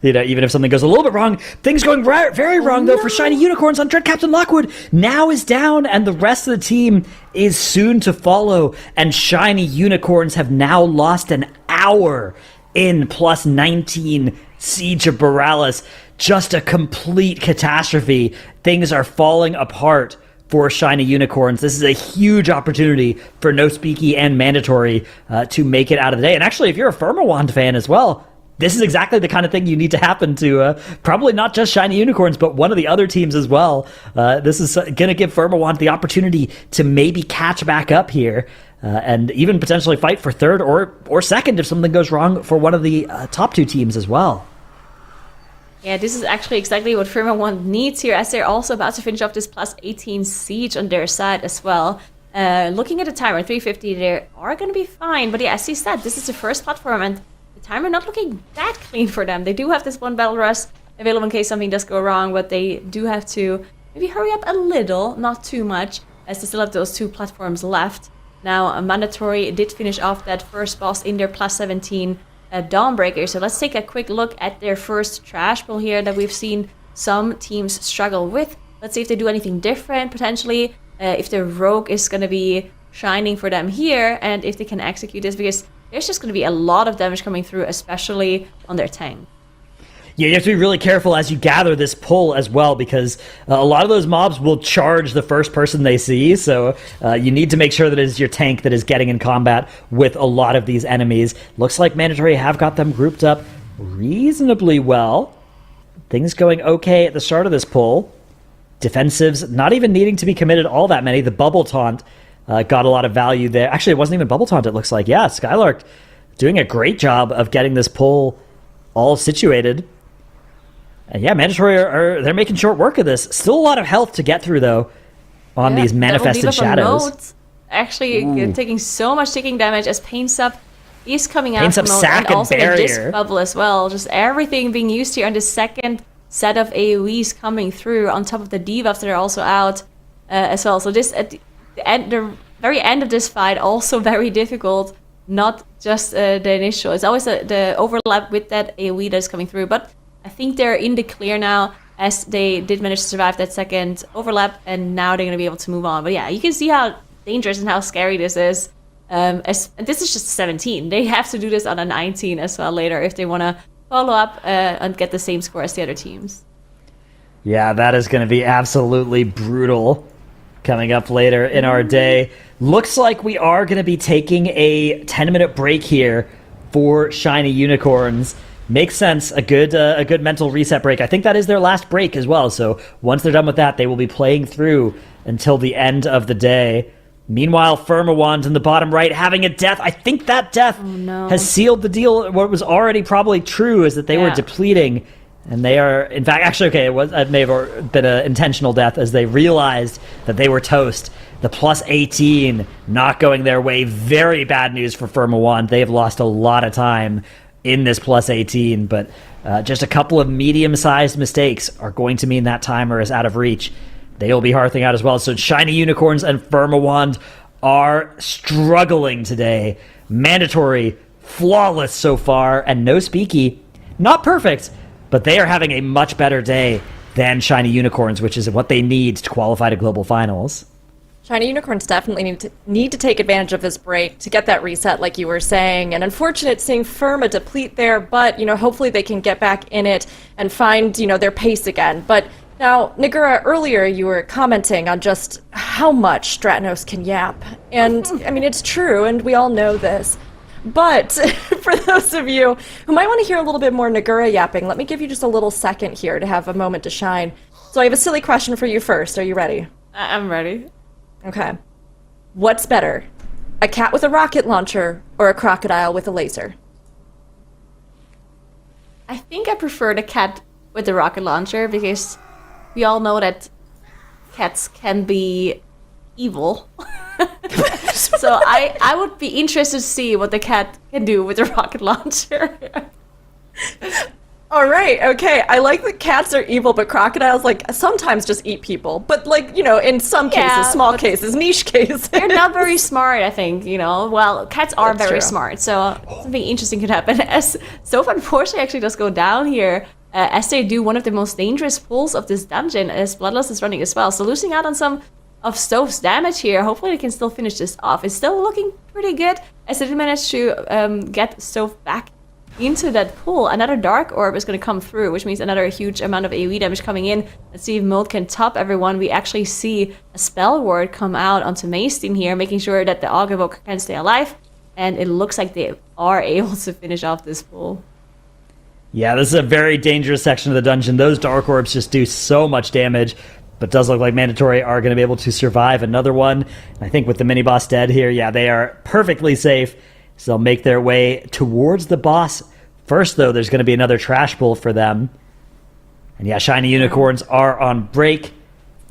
even if something goes a little bit wrong, things going very wrong though for Shiny Unicorns on Dread Captain Lockwood. Now is down, and the rest of the team is soon to follow. And Shiny Unicorns have now lost an hour in plus 19 Siege of Borealis. Just a complete catastrophe. Things are falling apart for Shiny Unicorns. This is a huge opportunity for No Speaky and Mandatory to make it out of the day. And actually, if you're a Firmawand fan as well, this is exactly the kind of thing you need to happen to probably not just Shiny Unicorns, but one of the other teams as well. This is going to give Firmawand the opportunity to maybe catch back up here and even potentially fight for third or second if something goes wrong for one of the top two teams as well. Yeah, this is actually exactly what Firmawand needs here, as they're also about to finish off this plus 18 siege on their side as well. Looking at the timer, 350, they are going to be fine. But yeah, as you said, this is the first platform, and the timer not looking that clean for them. They do have this one Battle Rush available in case something does go wrong, but they do have to maybe hurry up a little, not too much, as they still have those two platforms left. Now, Mandatory did finish off that first boss in their plus 17 Dawnbreaker. So let's take a quick look at their first trash pull here that we've seen some teams struggle with. Let's see if they do anything different, potentially, if the Rogue is going to be shining for them here, and if they can execute this, because there's just going to be a lot of damage coming through, especially on their tank. Yeah, you have to be really careful as you gather this pull as well, because a lot of those mobs will charge the first person they see, so you need to make sure that it is your tank that is getting in combat with a lot of these enemies. Looks like Mandatory have got them grouped up reasonably well. Things going okay at the start of this pull. Defensives not even needing to be committed all that many. The Bubble Taunt got a lot of value there. Actually, it wasn't even Bubble Taunt, it looks like. Yeah, Skylark doing a great job of getting this pull all situated. And yeah, Mandatory they're making short work of this. Still a lot of health to get through, though, on these manifested shadows. Actually, taking so much taking damage as Pain Sup is coming out from mode, and also barrier. the Disc Bubble as well. Just everything being used here, and the second set of AoEs coming through on top of the debuffs that are also out as well. So this at the very end of this fight, also very difficult. Not just the initial. It's always the overlap with that AoE that's coming through, but I think they're in the clear now, as they did manage to survive that second overlap, and now they're going to be able to move on. But yeah, you can see how dangerous and how scary this is. And this is just 17. They have to do this on a 19 as well later if they want to follow up and get the same score as the other teams. Yeah, that is going to be absolutely brutal coming up later in our day. Looks like we are going to be taking a 10-minute break here for Shiny Unicorns. Makes sense. A good mental reset break. I think that is their last break as well. So once they're done with that, they will be playing through until the end of the day. Meanwhile, Firmawand in the bottom right having a death. I think that death has sealed the deal. What was already probably true is that they were depleting, and they are, in fact, actually, okay, it may have been an intentional death as they realized that they were toast. The plus 18 not going their way. Very bad news for Firmawand. They have lost a lot of time in this plus 18, but just a couple of medium-sized mistakes are going to mean that timer is out of reach. They will be hearthing out as well. So Shiny Unicorns and Firmawand are struggling today. Mandatory, flawless so far, and No Speaky, not perfect, but they are having a much better day than Shiny Unicorns, which is what they need to qualify to Global Finals. Shiny Unicorns definitely need to take advantage of this break to get that reset, like you were saying. And unfortunate seeing Firma deplete there, but, hopefully they can get back in it and find, their pace again. But now, Nagura, earlier you were commenting on just how much Stratos can yap. And, it's true, and we all know this. But for those of you who might want to hear a little bit more Nagura yapping, let me give you just a little second here to have a moment to shine. So I have a silly question for you first. Are you ready? I'm ready. Okay. What's better, a cat with a rocket launcher or a crocodile with a laser? I think I prefer the cat with the rocket launcher because we all know that cats can be evil. So I would be interested to see what the cat can do with the rocket launcher. All right, okay. I like that cats are evil, but crocodiles, sometimes just eat people. But, in some cases, small cases, niche cases. They're not very smart, I think, Well, cats are That's very true. smart, so something interesting could happen. As Soph unfortunately actually does go down here, as they do one of the most dangerous pulls of this dungeon, as Bloodlust is running as well. So losing out on some of Soph's damage here. Hopefully they can still finish this off. It's still looking pretty good, as they did manage to get Soph back into that pool. Another Dark Orb is going to come through, which means another huge amount of AoE damage coming in. Let's see if Mold can top everyone. We actually see a spell ward come out onto Maystine here, making sure that the Augavoke can stay alive. And it looks like they are able to finish off this pool. Yeah, this is a very dangerous section of the dungeon. Those Dark Orbs just do so much damage, but it does look like Mandatory are going to be able to survive another one. And I think with the mini-boss dead here, yeah, they are perfectly safe. So they'll make their way towards the boss. First, though, there's going to be another trash pull for them. And yeah, Shiny Unicorns are on break.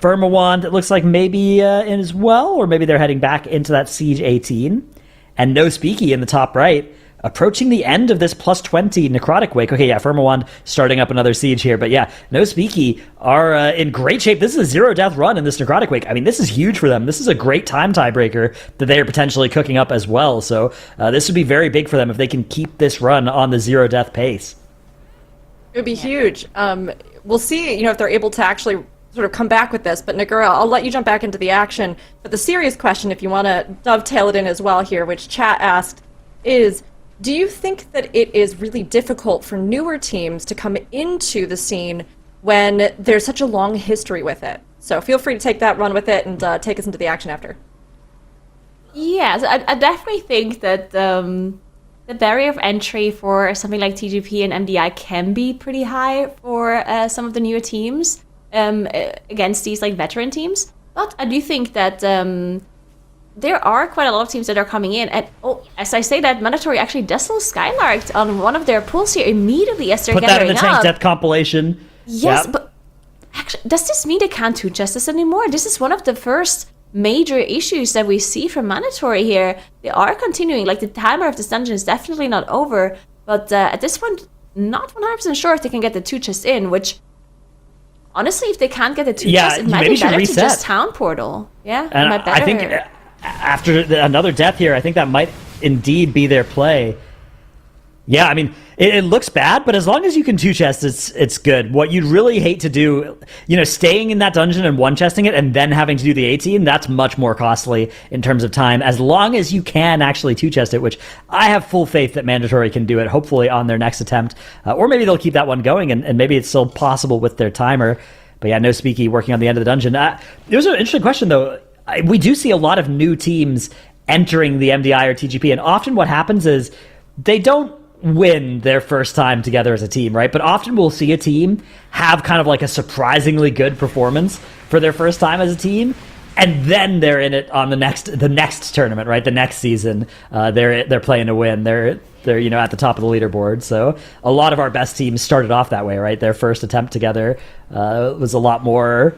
Firmawand, it looks like maybe in as well, or maybe they're heading back into that Siege 18. And No Speaky in the top right, approaching the end of this plus 20 Necrotic Wake. Okay, yeah, Firmawand starting up another Siege here. But yeah, No Speaky are in great shape. This is a zero-death run in this Necrotic Wake. This is huge for them. This is a great time tiebreaker that they are potentially cooking up as well. So this would be very big for them if they can keep this run on the zero-death pace. It would be huge. We'll see, if they're able to actually sort of come back with this. But Nagura, I'll let you jump back into the action. But the serious question, if you want to dovetail it in as well here, which chat asked, is do you think that it is really difficult for newer teams to come into the scene when there's such a long history with it? So feel free to take that run with it and take us into the action after. Yes, I definitely think that the barrier of entry for something like TGP and MDI can be pretty high for some of the newer teams against these veteran teams. But I do think that there are quite a lot of teams that are coming in. And as I say that, Mandatory actually does lose Skylarked on one of their pulls here immediately as they're Put that in gathering the Tank up. Death compilation. Yes, Yep. but actually, does this mean they can't do justice anymore? This is one of the first major issues that we see from Mandatory here. They are continuing. The timer of this dungeon is definitely not over. But at this point, not 100% sure if they can get the 2 chests in, which honestly, if they can't get the 2 chests, it might maybe be should better reset. to just Town Portal. Yeah, it And might I better. think after another death here, I think that might indeed be their play. Yeah, it looks bad, but as long as you can 2 chests, it's good. What you'd really hate to do, staying in that dungeon and 1-chesting it and then having to do the 18, that's much more costly in terms of time. As long as you can actually 2-chest it, which I have full faith that Mandatory can do it, hopefully on their next attempt. Or maybe they'll keep that one going, and maybe it's still possible with their timer. But yeah, No Speaky working on the end of the dungeon. There's an interesting question, though. We do see a lot of new teams entering the MDI or TGP, and often what happens is they don't win their first time together as a team, right? But often we'll see a team have kind of a surprisingly good performance for their first time as a team, and then they're in it on the next tournament, right? The next season, they're playing to win. They're at the top of the leaderboard. So a lot of our best teams started off that way, right? Their first attempt together was a lot more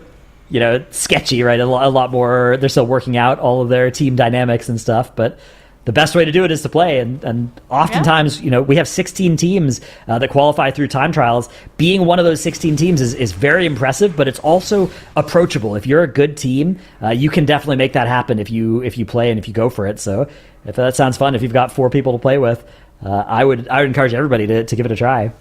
sketchy, right? A lot more. They're still working out all of their team dynamics and stuff, but the best way to do it is to play. And oftentimes, we have 16 teams that qualify through time trials. Being one of those 16 teams is very impressive, but it's also approachable. If you're a good team, you can definitely make that happen if you play and if you go for it. So if that sounds fun, if you've got 4 people to play with, I would encourage everybody to give it a try.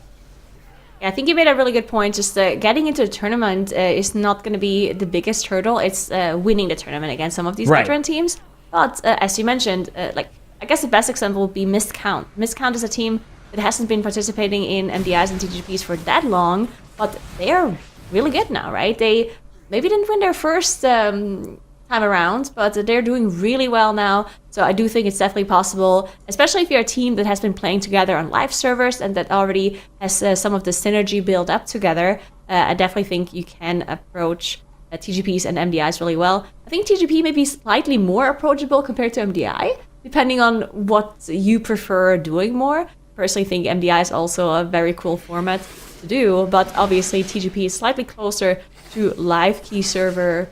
Yeah, I think you made a really good point. Just getting into the tournament is not going to be the biggest hurdle. It's winning the tournament against some of these veteran teams. But as you mentioned, I guess the best example would be Missed Count. Missed Count is a team that hasn't been participating in MDIs and TGPs for that long, but they are really good now, right? They maybe didn't win their first time around, but they're doing really well now. So I do think it's definitely possible, especially if you're a team that has been playing together on live servers and that already has some of the synergy built up together. I definitely think you can approach TGPs and MDIs really well. I think TGP may be slightly more approachable compared to MDI, depending on what you prefer doing more. Personally think MDI is also a very cool format to do, but obviously TGP is slightly closer to live server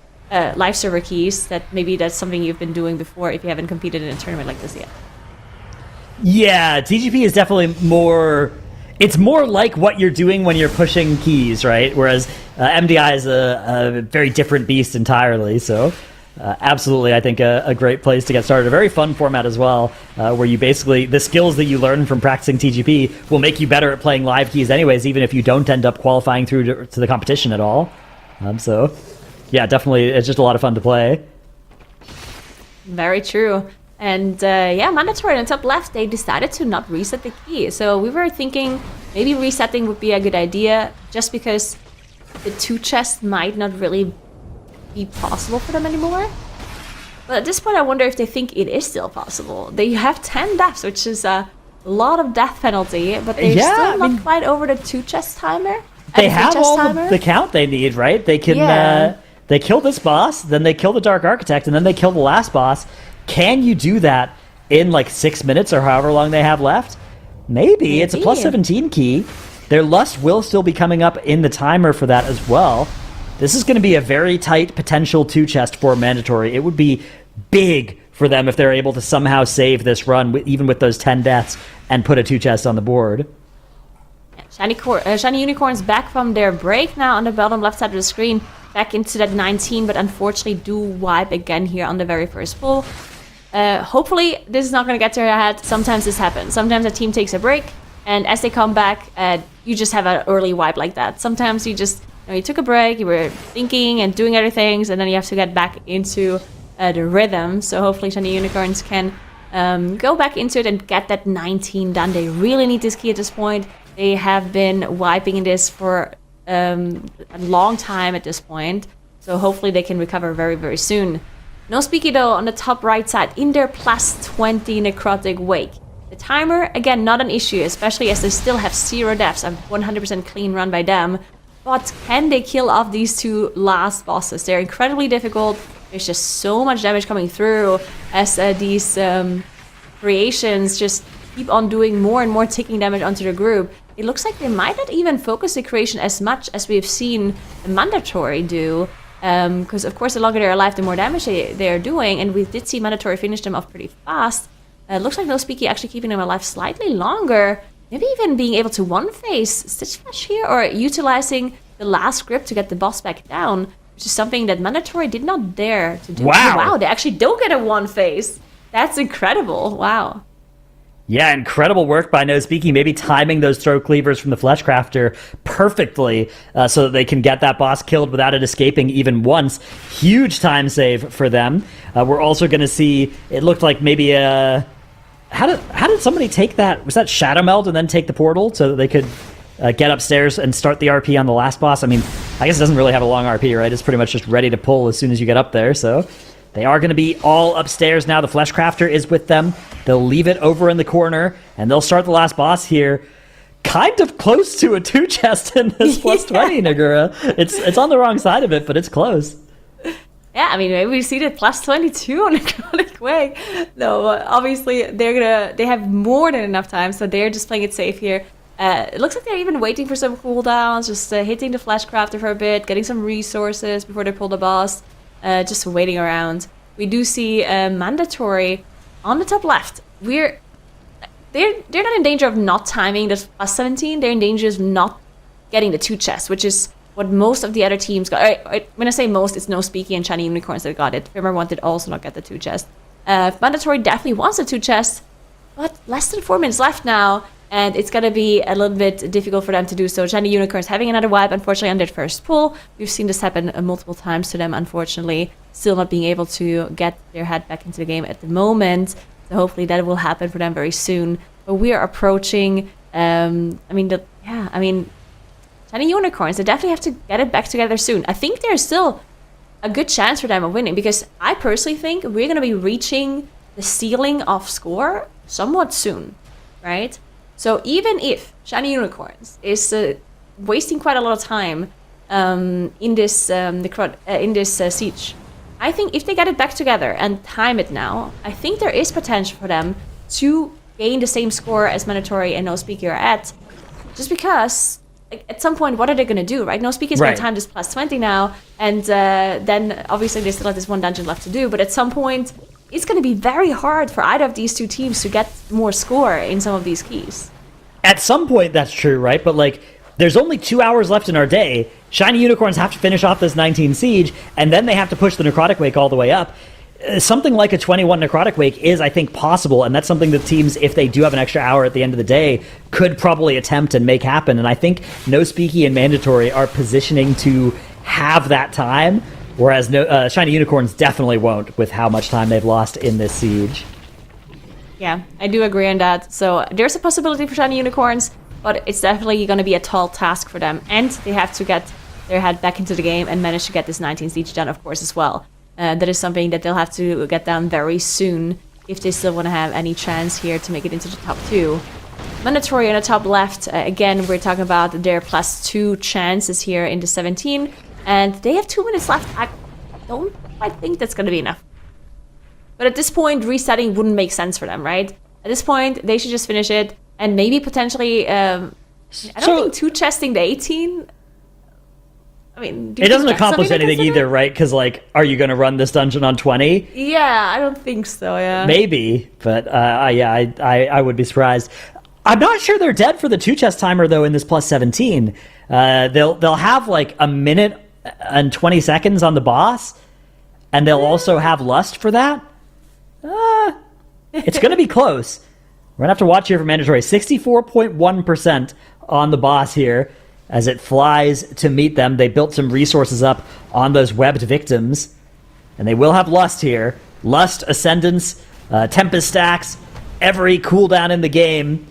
keys. That maybe that's something you've been doing before if you haven't competed in a tournament like this yet. Yeah, TGP is definitely more. It's more like what you're doing when you're pushing keys, right? Whereas MDI is a very different beast entirely. So, absolutely, I think a great place to get started. A very fun format as well, where you basically the skills that you learn from practicing TGP will make you better at playing live keys, anyways, even if you don't end up qualifying through to the competition at all. So, yeah, definitely, it's just a lot of fun to play. Very true. And Mandatory on the top left, they decided to not reset the key. So we were thinking maybe resetting would be a good idea, just because the 2 chests might not really be possible for them anymore. But at this point, I wonder if they think it is still possible. They have 10 deaths, which is a lot of death penalty, but they're still not quite over the 2 chest timer. They have all the count they need, right? They can they kill this boss, then they kill the Dark Architect, and then they kill the last boss. Can you do that in like 6 minutes or however long they have left? Maybe. It's a plus 17 key. Their Lust will still be coming up in the timer for that as well. This is going to be a very tight potential 2 chest for Mandatory. It would be big for them if they're able to somehow save this run, even with those 10 deaths, and put a 2 chest on the board. Shiny Unicorns back from their break now on the bottom left side of the screen, back into that 19, but unfortunately do wipe again here on the very first pull. Hopefully this is not going to get to their head. Sometimes this happens. Sometimes a team takes a break, and as they come back, you just have an early wipe like that. Sometimes you just, you took a break, you were thinking and doing other things, and then you have to get back into the rhythm. So hopefully Shiny Unicorns can go back into it and get that 19 done. They really need this key at this point. They have been wiping in this for a long time at this point. So hopefully they can recover very, very soon. No Speaky though on the top right side in their plus 20 Necrotic Wake. The timer, again, not an issue, especially as they still have 0 deaths. A 100% clean run by them. But can they kill off these 2 last bosses? They're incredibly difficult. There's just so much damage coming through as these creations just keep on doing more and more ticking damage onto the group. It looks like they might not even focus the creation as much as we've seen the Mandatory do. Because of course the longer they're alive, the more damage they're doing, and we did see Mandatory finish them off pretty fast. It looks like No Speaky actually keeping them alive slightly longer, maybe even being able to one-phase Stitch Flash here, or utilizing the last grip to get the boss back down, which is something that Mandatory did not dare to do. Wow! Oh, wow, they actually don't get a one-phase. That's incredible, wow. Yeah, incredible work by No Speaking, maybe timing those throw cleavers from the Fleshcrafter perfectly so that they can get that boss killed without it escaping even once. Huge time save for them. We're also going to see, it looked like maybe how did somebody take that? Was that Shadow Meld and then take the portal so that they could get upstairs and start the RP on the last boss? I mean, I guess it doesn't really have a long RP, right? It's pretty much just ready to pull as soon as you get up there, so... They are going to be all upstairs now. The Fleshcrafter is with them. They'll leave it over in the corner, and they'll start the last boss here. Kind of close to a 2 chest in this plus 20, Nagura. It's on the wrong side of it, but it's close. Yeah, I mean, maybe we see the plus 22 on a Necrotic Wake. No, obviously they have more than enough time, so they're just playing it safe here. It looks like they're even waiting for some cooldowns, just hitting the Fleshcrafter for a bit, getting some resources before they pull the boss. Just waiting around. We do see Mandatory on the top left. They're not in danger of not timing the plus 17. They're in danger of not getting the 2 chests, which is what most of the other teams got. When I say most, it's No Speaky and Shiny Unicorns that got it. Remember, wanted also not get the 2 chests. Mandatory definitely wants the 2 chests, but less than 4 minutes left now. and it's going to be a little bit difficult for them to do so. Shiny Unicorns having another wipe, unfortunately, on their first pull. We've seen this happen multiple times to them, unfortunately. Still not being able to get their head back into the game at the moment. So hopefully that will happen for them very soon. But we are approaching, Shiny Unicorns, they definitely have to get it back together soon. I think there's still a good chance for them of winning, because I personally think we're going to be reaching the ceiling of score somewhat soon, right? So even if Shiny Unicorns is wasting quite a lot of time in this siege, I think if they get it back together and time it now, I think there is potential for them to gain the same score as Mandatory and No Speaky are at, just because at some point, what are they going to do, right? No Speaky is going to time this plus 20 now, and then obviously they still have this one dungeon left to do, but at some point, it's going to be very hard for either of these two teams to get more score in some of these keys. At some point, that's true, right? But, like, there's only 2 hours left in our day. Shiny Unicorns have to finish off this 19 siege, and then they have to push the Necrotic Wake all the way up. Something like a 21 Necrotic Wake is, I think, possible, and that's something that teams, if they do have an extra hour at the end of the day, could probably attempt and make happen. And I think No Speaky and Mandatory are positioning to have that time, whereas Shiny Unicorns definitely won't, with how much time they've lost in this siege. Yeah, I do agree on that. So there's a possibility for Shiny Unicorns, but it's definitely going to be a tall task for them, and they have to get their head back into the game and manage to get this 19 siege done, of course, as well. That is something that they'll have to get done very soon if they still want to have any chance here to make it into the top 2. Mandatory on the top left, again, we're talking about their +2 chances here in the 17, and they have 2 minutes left. I don't quite think that's going to be enough. But at this point, resetting wouldn't make sense for them, right? At this point, they should just finish it, and maybe potentially, I don't think 2-chesting the 18... I mean, it doesn't accomplish anything either, right? Because, like, are you going to run this dungeon on 20? Yeah, I don't think so, yeah. Maybe, but I would be surprised. I'm not sure they're dead for the 2-chest timer, though, in this +17. They'll have, like, a minute and 20 seconds on the boss, and they'll also have Lust for that. It's going to be close. We're going to have to watch here for Mandatory. 64.1% on the boss here. As it flies to meet them, they built some resources up on those webbed victims. And they will have Lust here. Lust, Ascendance, Tempest stacks, every cooldown in the game.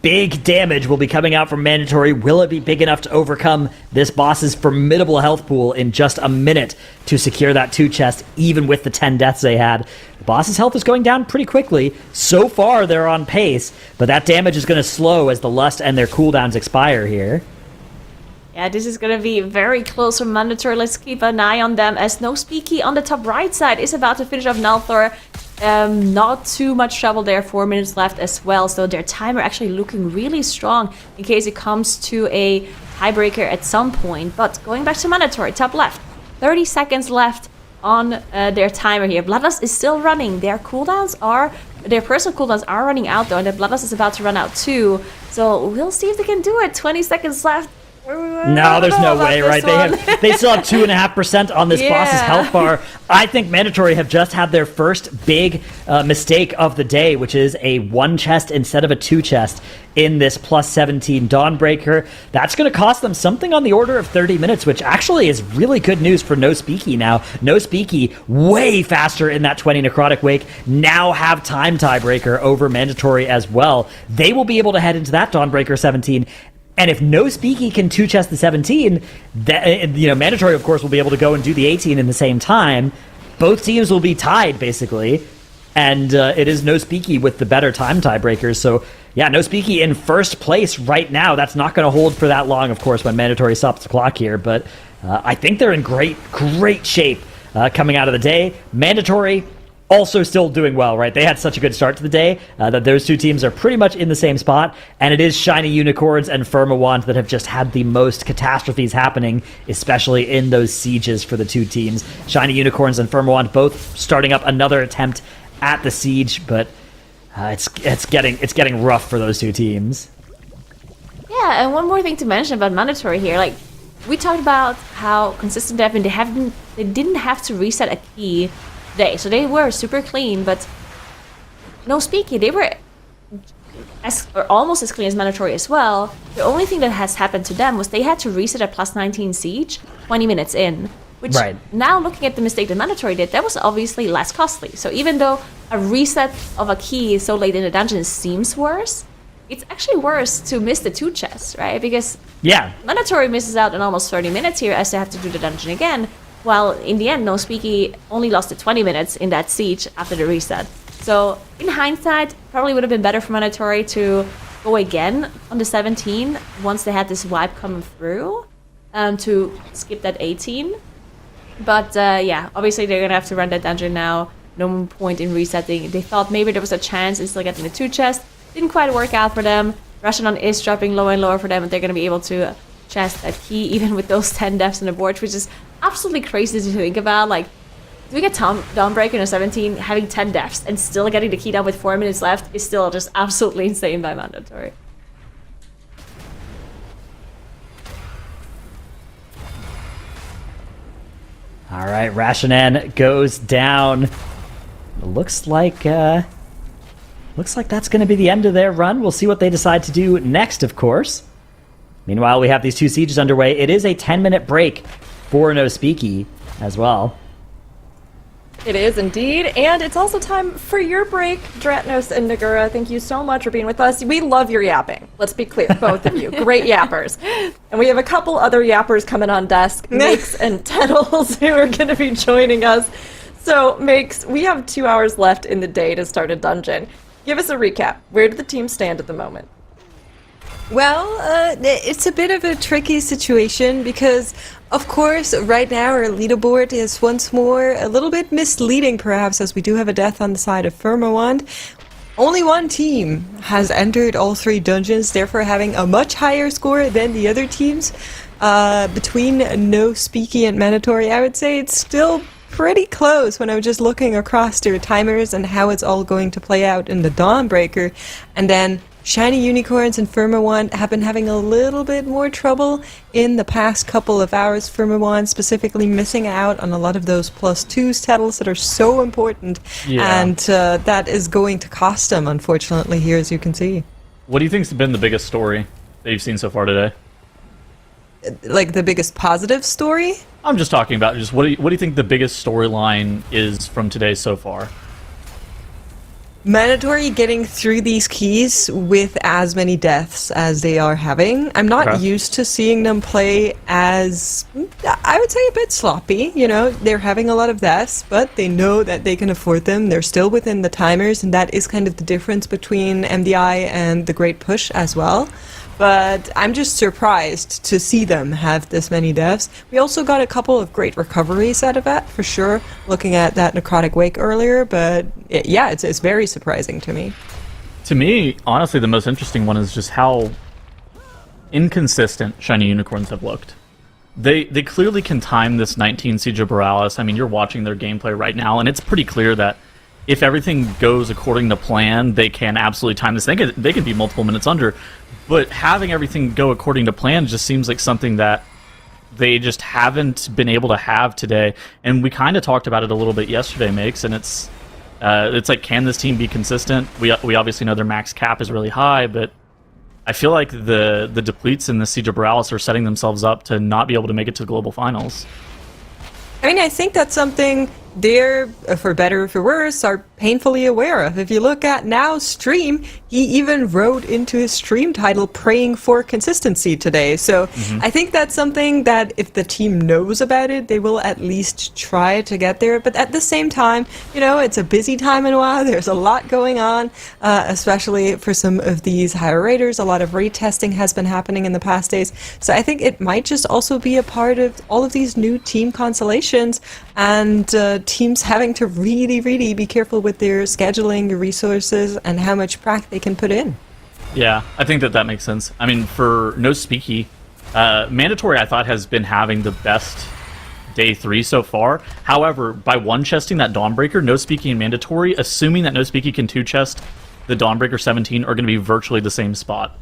Big damage will be coming out from Mandatory. Will it be big enough to overcome this boss's formidable health pool in just a minute to secure that 2-chest, even with the 10 deaths they had? The boss's health is going down pretty quickly. So far, they're on pace, but that damage is going to slow as the Lust and their cooldowns expire here. Yeah, this is going to be very close for Mandatory. Let's keep an eye on them, as No Speaky on the top right side is about to finish off Nalthor. Not too much trouble there, 4 minutes left as well, so their timer actually looking really strong in case it comes to a tiebreaker at some point. But going back to Mandatory, top left, 30 seconds left on their timer here. Bloodlust is still running. Their personal cooldowns are running out though, and the Bloodlust is about to run out too. So we'll see if they can do it. 20 seconds left. No, there's no way, right? They still have 2.5% on this boss's health bar. I think Mandatory have just had their first big mistake of the day, which is a 1-chest instead of a 2-chest in this +17 Dawnbreaker. That's going to cost them something on the order of 30 minutes, which actually is really good news for No Speaky now. No Speaky way faster in that 20 Necrotic Wake, now have time tiebreaker over Mandatory as well. They will be able to head into that Dawnbreaker 17. And if No Speaky can 2-chest the 17, Mandatory, of course, will be able to go and do the 18 in the same time. Both teams will be tied, basically. And it is No Speaky with the better time tiebreakers. So, yeah, No Speaky in first place right now. That's not going to hold for that long, of course, when Mandatory stops the clock here. But I think they're in great shape coming out of the day. Mandatory also still doing well, right? They had such a good start to the day that those two teams are pretty much in the same spot, and it is Shiny Unicorns and Firmawand that have just had the most catastrophes happening, especially in those sieges for the two teams. Shiny Unicorns and Firmawand both starting up another attempt at the siege, but it's getting rough for those two teams. Yeah, and one more thing to mention about Mandatory here, like we talked about how consistent they have been. They didn't have to reset a key day, so they were super clean. But No Speaky, they were or almost as clean as mandatory as well. The only thing that has happened to them was they had to reset at plus 19 siege 20 minutes in. Which, Right. now looking at the mistake that mandatory did, that was obviously less costly. So even though a reset of a key so late in the dungeon seems worse, it's actually worse to miss the 2 chests, right? Because Yeah. mandatory misses out on almost 30 minutes here as they have to do the dungeon again, while in the end, No Speaky only lost the 20 minutes in that siege after the reset. So in hindsight, probably would have been better for mandatory to go again on the 17 once they had this wipe coming through, to skip that 18. But yeah, obviously they're gonna have to run that dungeon now. No point in resetting. They thought maybe there was a chance in still getting the 2 chest. Didn't quite work out for them. Rashanon is dropping lower and lower for them, and they're gonna be able to chest that key even with those 10 deaths on the board, which is absolutely crazy to think about. Like, doing a Dawnbreaker in a 17, having 10 deaths, and still getting the key down with 4 minutes left is still just absolutely insane by mandatory. All right, Rashanan goes down. Looks like that's going to be the end of their run. We'll see what they decide to do next, of course. Meanwhile, we have these 2 sieges underway. It is a 10-minute break for No Speaky as well. It is indeed, and it's also time for your break, Dratnos and Nagura. Thank you so much for being with us. We love your yapping. Let's be clear, both of you. Great yappers. And we have a couple other yappers coming on desk, Makes and Tettles, who are going to be joining us. So, Makes, we have 2 hours left in the day to start a dungeon. Give us a recap. Where do the team stand at the moment? Well, it's a bit of a tricky situation because, of course, right now our leaderboard is once more a little bit misleading, perhaps, as we do have a death on the side of Firmawand. Only one team has entered all 3 dungeons, therefore having a much higher score than the other teams. Between No Speaky and Mandatory, I would say it's still pretty close when I was just looking across their timers and how it's all going to play out in the Dawnbreaker. And then Shiny Unicorns and Firmawand have been having a little bit more trouble in the past couple of hours. Firmawand specifically missing out on a lot of those +2 settles that are so important. Yeah. And that is going to cost them, unfortunately, here, as you can see. What do you think's been the biggest story that you've seen so far today? Like the biggest positive story? I'm just talking about just what do you think the biggest storyline is from today so far? Mandatory getting through these keys with as many deaths as they are having. I'm not used to seeing them play as, I would say, a bit sloppy. You know, they're having a lot of deaths, but they know that they can afford them. They're still within the timers, and that is kind of the difference between MDI and The Great Push as well. But I'm just surprised to see them have this many deaths. We also got a couple of great recoveries out of that, for sure, looking at that Necrotic Wake earlier, but yeah, it's very surprising to me. To me, honestly, the most interesting one is just how inconsistent Shiny Unicorns have looked. They clearly can time this 19 Siege of Borealis. I mean, you're watching their gameplay right now, and it's pretty clear that if everything goes according to plan, they can absolutely time this. They could be multiple minutes under. But having everything go according to plan just seems like something that they just haven't been able to have today. And we kind of talked about it a little bit yesterday, Makes, and it's like, can this team be consistent? We obviously know their max cap is really high, but I feel like the depletes in the Siege of Borealis are setting themselves up to not be able to make it to the Global Finals. I mean, I think that's something they're, for better or for worse, are painfully aware of. If you look at Now's stream, he even wrote into his stream title praying for consistency today. So I think that's something that if the team knows about it, they will at least try to get there. But at the same time, you know, it's a busy time in WoW. There's a lot going on, especially for some of these higher raters. A lot of retesting has been happening in the past days. So I think it might just also be a part of all of these new team constellations and teams having to really, really be careful with their scheduling, their resources, and how much prac they can put in. Yeah, I think that makes sense. I mean, for No Speaky, Mandatory, I thought, has been having the best day 3 so far. However, by one-chesting that Dawnbreaker, No Speaky and Mandatory, assuming that No Speaky can two-chest the Dawnbreaker 17, are going to be virtually the same spot.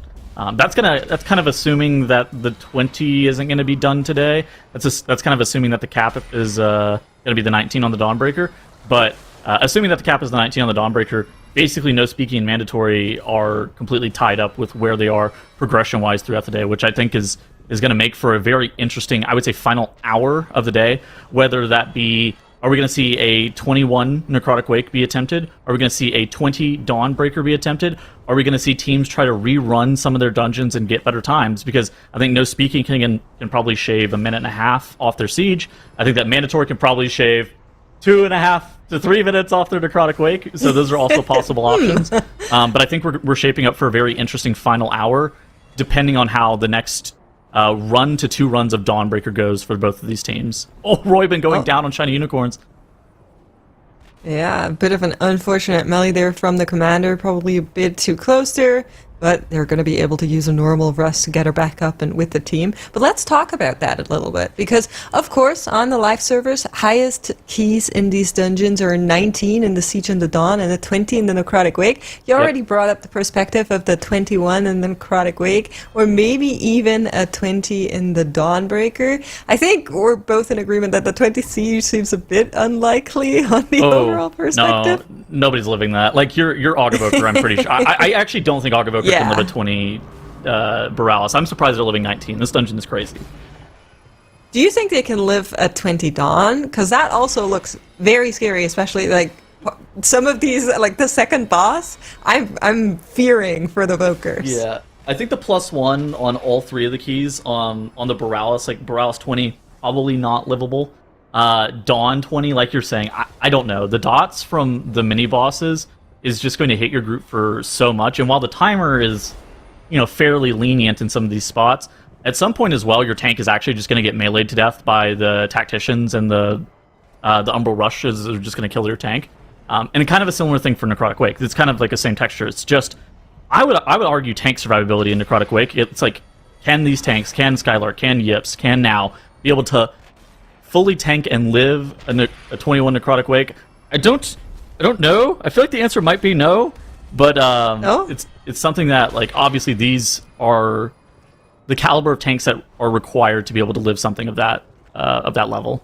That's kind of assuming that the 20 isn't going to be done today. That's kind of assuming that the cap is going to be the 19 on the Dawnbreaker. But assuming that the cap is the 19 on the Dawnbreaker, basically no speaking and mandatory are completely tied up with where they are progression-wise throughout the day, which I think is going to make for a very interesting, I would say, final hour of the day, whether that be, are we going to see a 21 Necrotic Wake be attempted? Are we going to see a 20 Dawnbreaker be attempted? Are we going to see teams try to rerun some of their dungeons and get better times? Because I think no speaking can probably shave 1.5 minutes off their siege. I think that mandatory can probably shave 2.5 to 3 minutes off their Necrotic Wake. So those are also possible options. But I think we're shaping up for a very interesting final hour, depending on how the next run to 2 runs of Dawnbreaker goes for both of these teams. Oh, Roy been going down on Shiny Unicorns. Yeah, a bit of an unfortunate melee there from the commander, probably a bit too close there, but they're going to be able to use a normal rest to get her back up and with the team. But let's talk about that a little bit, because of course on the live servers, highest keys in these dungeons are 19 in the Siege and the Dawn and the 20 in the Necrotic Wake. You already brought up the perspective of the 21 in the Necrotic Wake, or maybe even a 20 in the Dawnbreaker. I think we're both in agreement that the 20 Siege seems a bit unlikely on the overall perspective. No, nobody's living that. Like, your Augovoker, I'm pretty sure. I actually don't think Augovoker can live a 20 Borealis. I'm surprised they're living 19. This dungeon is crazy. Do you think they can live a 20 Dawn? Because that also looks very scary, especially like some of these, like the second boss. I'm fearing for the Vokers. Yeah, I think the +1 on all 3 of the keys on the Borealis, like Borealis 20, probably not livable. Dawn 20, like you're saying, I don't know. The dots from the mini bosses is just going to hit your group for so much, and while the timer is, fairly lenient in some of these spots, at some point as well, your tank is actually just going to get meleeed to death by the tacticians, and the Umbral Rushes are just going to kill your tank. And kind of a similar thing for Necrotic Wake. It's kind of like the same texture. It's just, I would argue tank survivability in Necrotic Wake. It's like, can these tanks, can Skylark, can Yips, can Now be able to fully tank and live a 21 Necrotic Wake? I don't know. I feel like the answer might be no, but it's something that, like, obviously these are the caliber of tanks that are required to be able to live something of that level.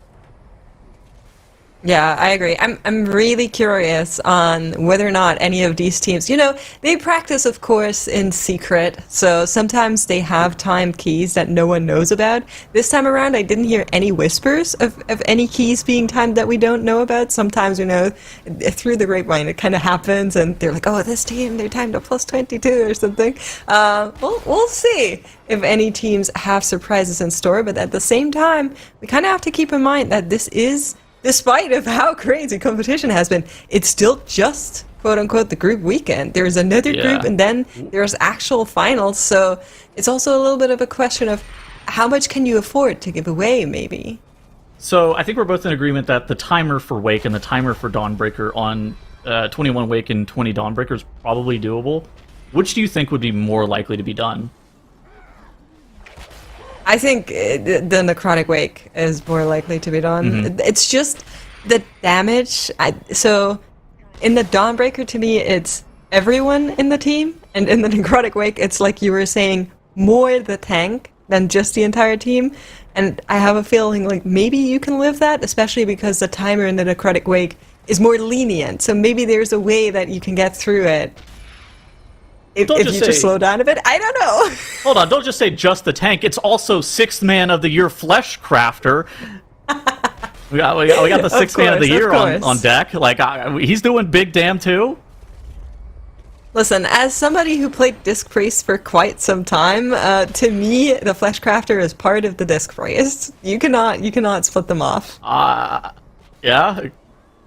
Yeah, I agree. I'm really curious on whether or not any of these teams, they practice, of course, in secret. So sometimes they have timed keys that no one knows about. This time around, I didn't hear any whispers of any keys being timed that we don't know about. Sometimes, through the grapevine, it kind of happens, and they're like, oh, this team, they're timed a +22 or something. We'll see if any teams have surprises in store. But at the same time, we kind of have to keep in mind that this is, despite of how crazy competition has been, it's still just, quote-unquote, the group weekend. There's another group, and then there's actual finals, so it's also a little bit of a question of how much can you afford to give away, maybe? So I think we're both in agreement that the timer for Wake and the timer for Dawnbreaker on 21 Wake and 20 Dawnbreaker is probably doable. Which do you think would be more likely to be done? I think the Necrotic Wake is more likely to be done. Mm-hmm. It's just the damage. So in the Dawnbreaker, to me, it's everyone in the team. And in the Necrotic Wake, it's like you were saying, more the tank than just the entire team. And I have a feeling like maybe you can live that, especially because the timer in the Necrotic Wake is more lenient. So maybe there's a way that you can get through it. If you just slow down a bit, I don't know. Hold on, don't just say just the tank. It's also 6th Man of the Year Flesh Crafter. we got the 6th Man of the Year on deck. Like, he's doing big damn too. Listen, as somebody who played Disc Priest for quite some time, to me, the Flesh Crafter is part of the Disc Priest. You cannot split them off. Yeah.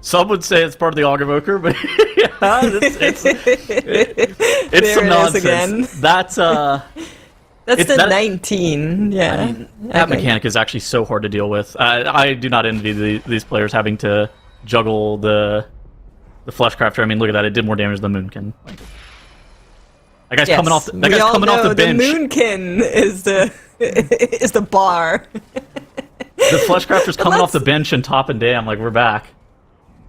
Some would say it's part of the Augovoker, but it's some nonsense. Again. That's the 19. Yeah, I mean, that mechanic is actually so hard to deal with. I do not envy these players having to juggle the Fleshcrafter. I mean, look at that; it did more damage than Moonkin. That guy's coming off. That guy's coming off the bench. The Moonkin is the bar. The Fleshcrafter's coming off the bench and top and damn, like we're back.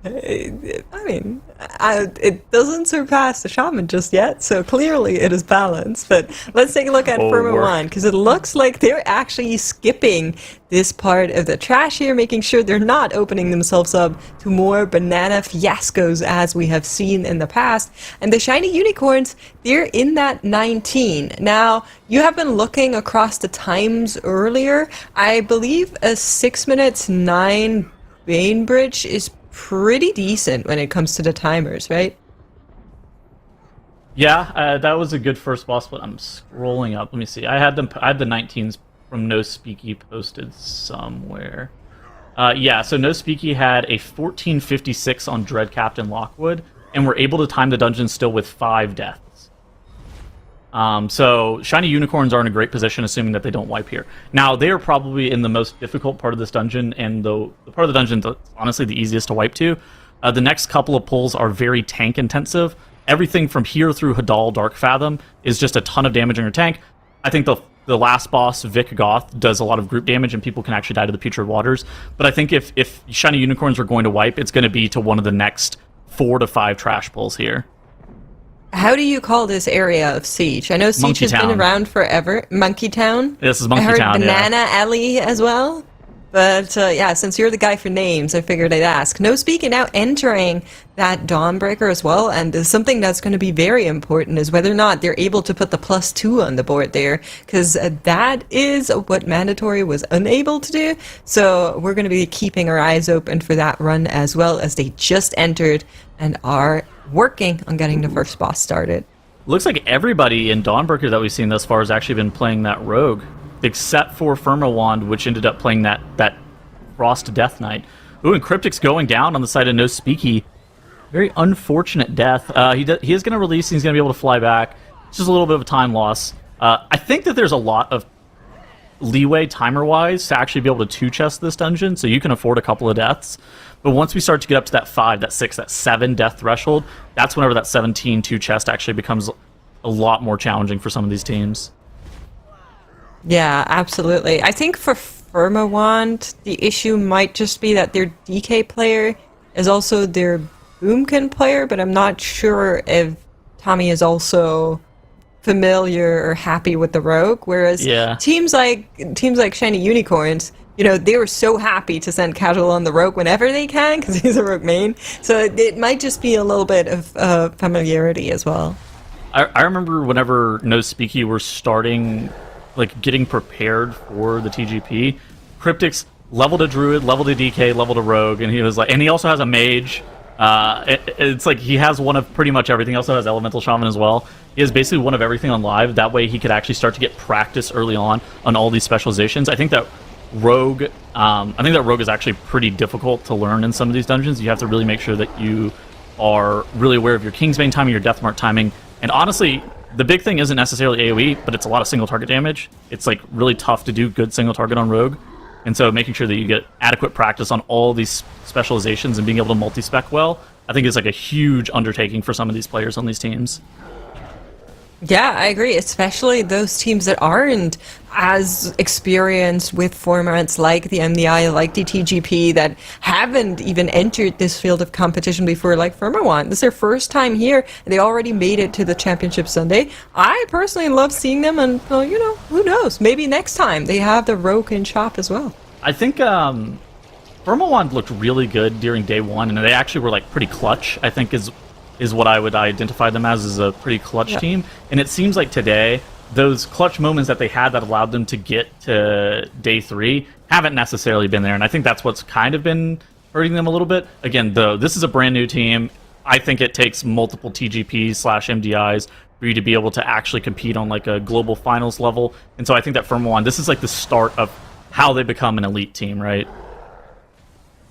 I mean, it doesn't surpass the shaman just yet, so clearly it is balanced. But let's take a look at Firma 1, because it looks like they're actually skipping this part of the trash here, making sure they're not opening themselves up to more banana fiascos as we have seen in the past. And the shiny unicorns, they're in that 19. Now, you have been looking across the times earlier. I believe a 6 minutes 9 Bainbridge is pretty decent when it comes to the timers, right? Yeah, that was a good first boss, but I'm scrolling up. Let me see. I had the 19s from No Speaky posted somewhere. Yeah, so No Speaky had a 1456 on Dread Captain Lockwood, and we're able to time the dungeon still with 5 deaths. So shiny unicorns are in a great position, assuming that they don't wipe here. Now, they are probably in the most difficult part of this dungeon, and the part of the dungeon that's honestly the easiest to wipe to. The next couple of pulls are very tank intensive. Everything from here through Hadal Dark Fathom is just a ton of damage on your tank. I think the last boss, Vic Goth, does a lot of group damage, and people can actually die to the Putrid Waters. But I think if shiny unicorns are going to wipe, it's going to be to one of the next 4 to 5 trash pulls here. How do you call this area of Siege? I know Siege Monkey has Town. been around forever. Monkey Town? This is Monkey I heard Town, Banana yeah. Alley as well. But yeah, since you're the guy for names, I figured I'd ask. No Speaking now entering that Dawnbreaker as well, and something that's going to be very important is whether or not they're able to put the +2 on the board there, because that is what Mandatory was unable to do. So we're going to be keeping our eyes open for that run as well, as they just entered and are working on getting the first boss started. Looks like everybody in Dawnbreaker that we've seen thus far has actually been playing that rogue, except for Firma Wand, which ended up playing that Frost Death Knight. Ooh, and Cryptic's going down on the side of No Speaky. Very unfortunate death. He is going to release, and he's going to be able to fly back. It's just a little bit of a time loss. I think that there's a lot of leeway timer-wise to actually be able to 2-chest this dungeon, so you can afford a couple of deaths. But once we start to get up to that 5, that 6, that 7 death threshold, that's whenever that 17 2-chest actually becomes a lot more challenging for some of these teams. Yeah, absolutely. I think for Firma Wand, the issue might just be that their DK player is also their Boomkin player, but I'm not sure if Tommy is also familiar or happy with the rogue. Whereas teams like Shiny Unicorns, you know, they were so happy to send Casual on the rogue whenever they can because he's a rogue main. So it might just be a little bit of familiarity as well. I remember whenever No Speaky were starting, like, getting prepared for the TGP, Cryptic's leveled a druid, leveled a DK, leveled a rogue, and he was like, and he also has a mage. It's like he has one of pretty much everything. He also has elemental shaman as well. He has basically one of everything on live. That way he could actually start to get practice early on all these specializations. I think that rogue is actually pretty difficult to learn in some of these dungeons. You have to really make sure that you are really aware of your Kingsbane timing, your Deathmark timing, and honestly, the big thing isn't necessarily AoE, but it's a lot of single target damage. It's like really tough to do good single target on rogue. And so making sure that you get adequate practice on all these specializations and being able to multi-spec well, I think is like a huge undertaking for some of these players on these teams. Yeah, I agree, especially those teams that aren't as experienced with formats like the MDI, like the TGP, that haven't even entered this field of competition before, like Firma Wand. This is their first time here, and they already made it to the Championship Sunday. I personally love seeing them, and, well, you know, who knows? Maybe next time they have the Rogue in shop as well. I think Firma Wand looked really good during day one, and they actually were like pretty clutch, I think is what I would identify them as a pretty clutch team. And it seems like today, those clutch moments that they had that allowed them to get to day 3 haven't necessarily been there. And I think that's what's kind of been hurting them a little bit. Again, though, this is a brand new team. I think it takes multiple TGPs/MDIs for you to be able to actually compete on like a global finals level. And so I think that Firma Wand, this is like the start of how they become an elite team, right?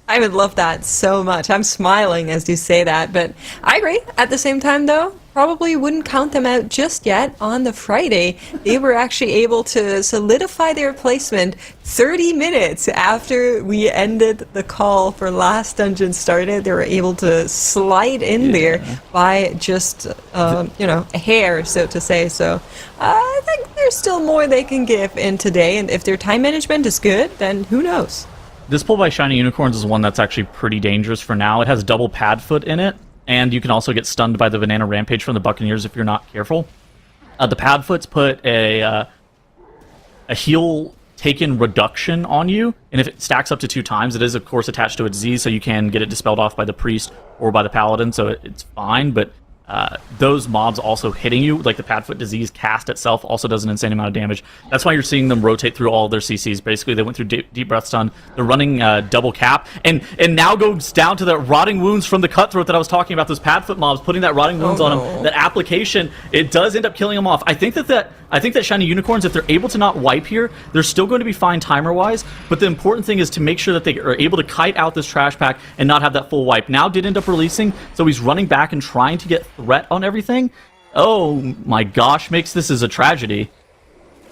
I would love that so much. I'm smiling as you say that, but I agree. At the same time, though, probably wouldn't count them out just yet. On the Friday, they were actually able to solidify their placement 30 minutes after we ended the call for last dungeon started. They were able to slide in there by just, you know, a hair, so to say. So I think there's still more they can give in today, and if their time management is good, then who knows? This pull by Shiny Unicorns is one that's actually pretty dangerous for now. It has double pad foot in it, and you can also get stunned by the Banana Rampage from the Buccaneers if you're not careful. The pad foots put a heal taken reduction on you, and if it stacks up to 2 times, it is of course attached to its Z, so you can get it dispelled off by the priest or by the paladin, so it's fine. But those mobs also hitting you, like the Padfoot Disease cast itself, also does an insane amount of damage. That's why you're seeing them rotate through all of their CCs. Basically, they went through Deep Breath Stun. They're running double cap, and now goes down to the Rotting Wounds from the Cutthroat that I was talking about. Those Padfoot mobs putting that Rotting Wounds on them. That application, it does end up killing them off. I think that Shiny Unicorns, if they're able to not wipe here, they're still going to be fine timer-wise, but the important thing is to make sure that they are able to kite out this trash pack and not have that full wipe. Now did end up releasing, so he's running back and trying to get threat on everything. Oh my gosh, makes this as a tragedy.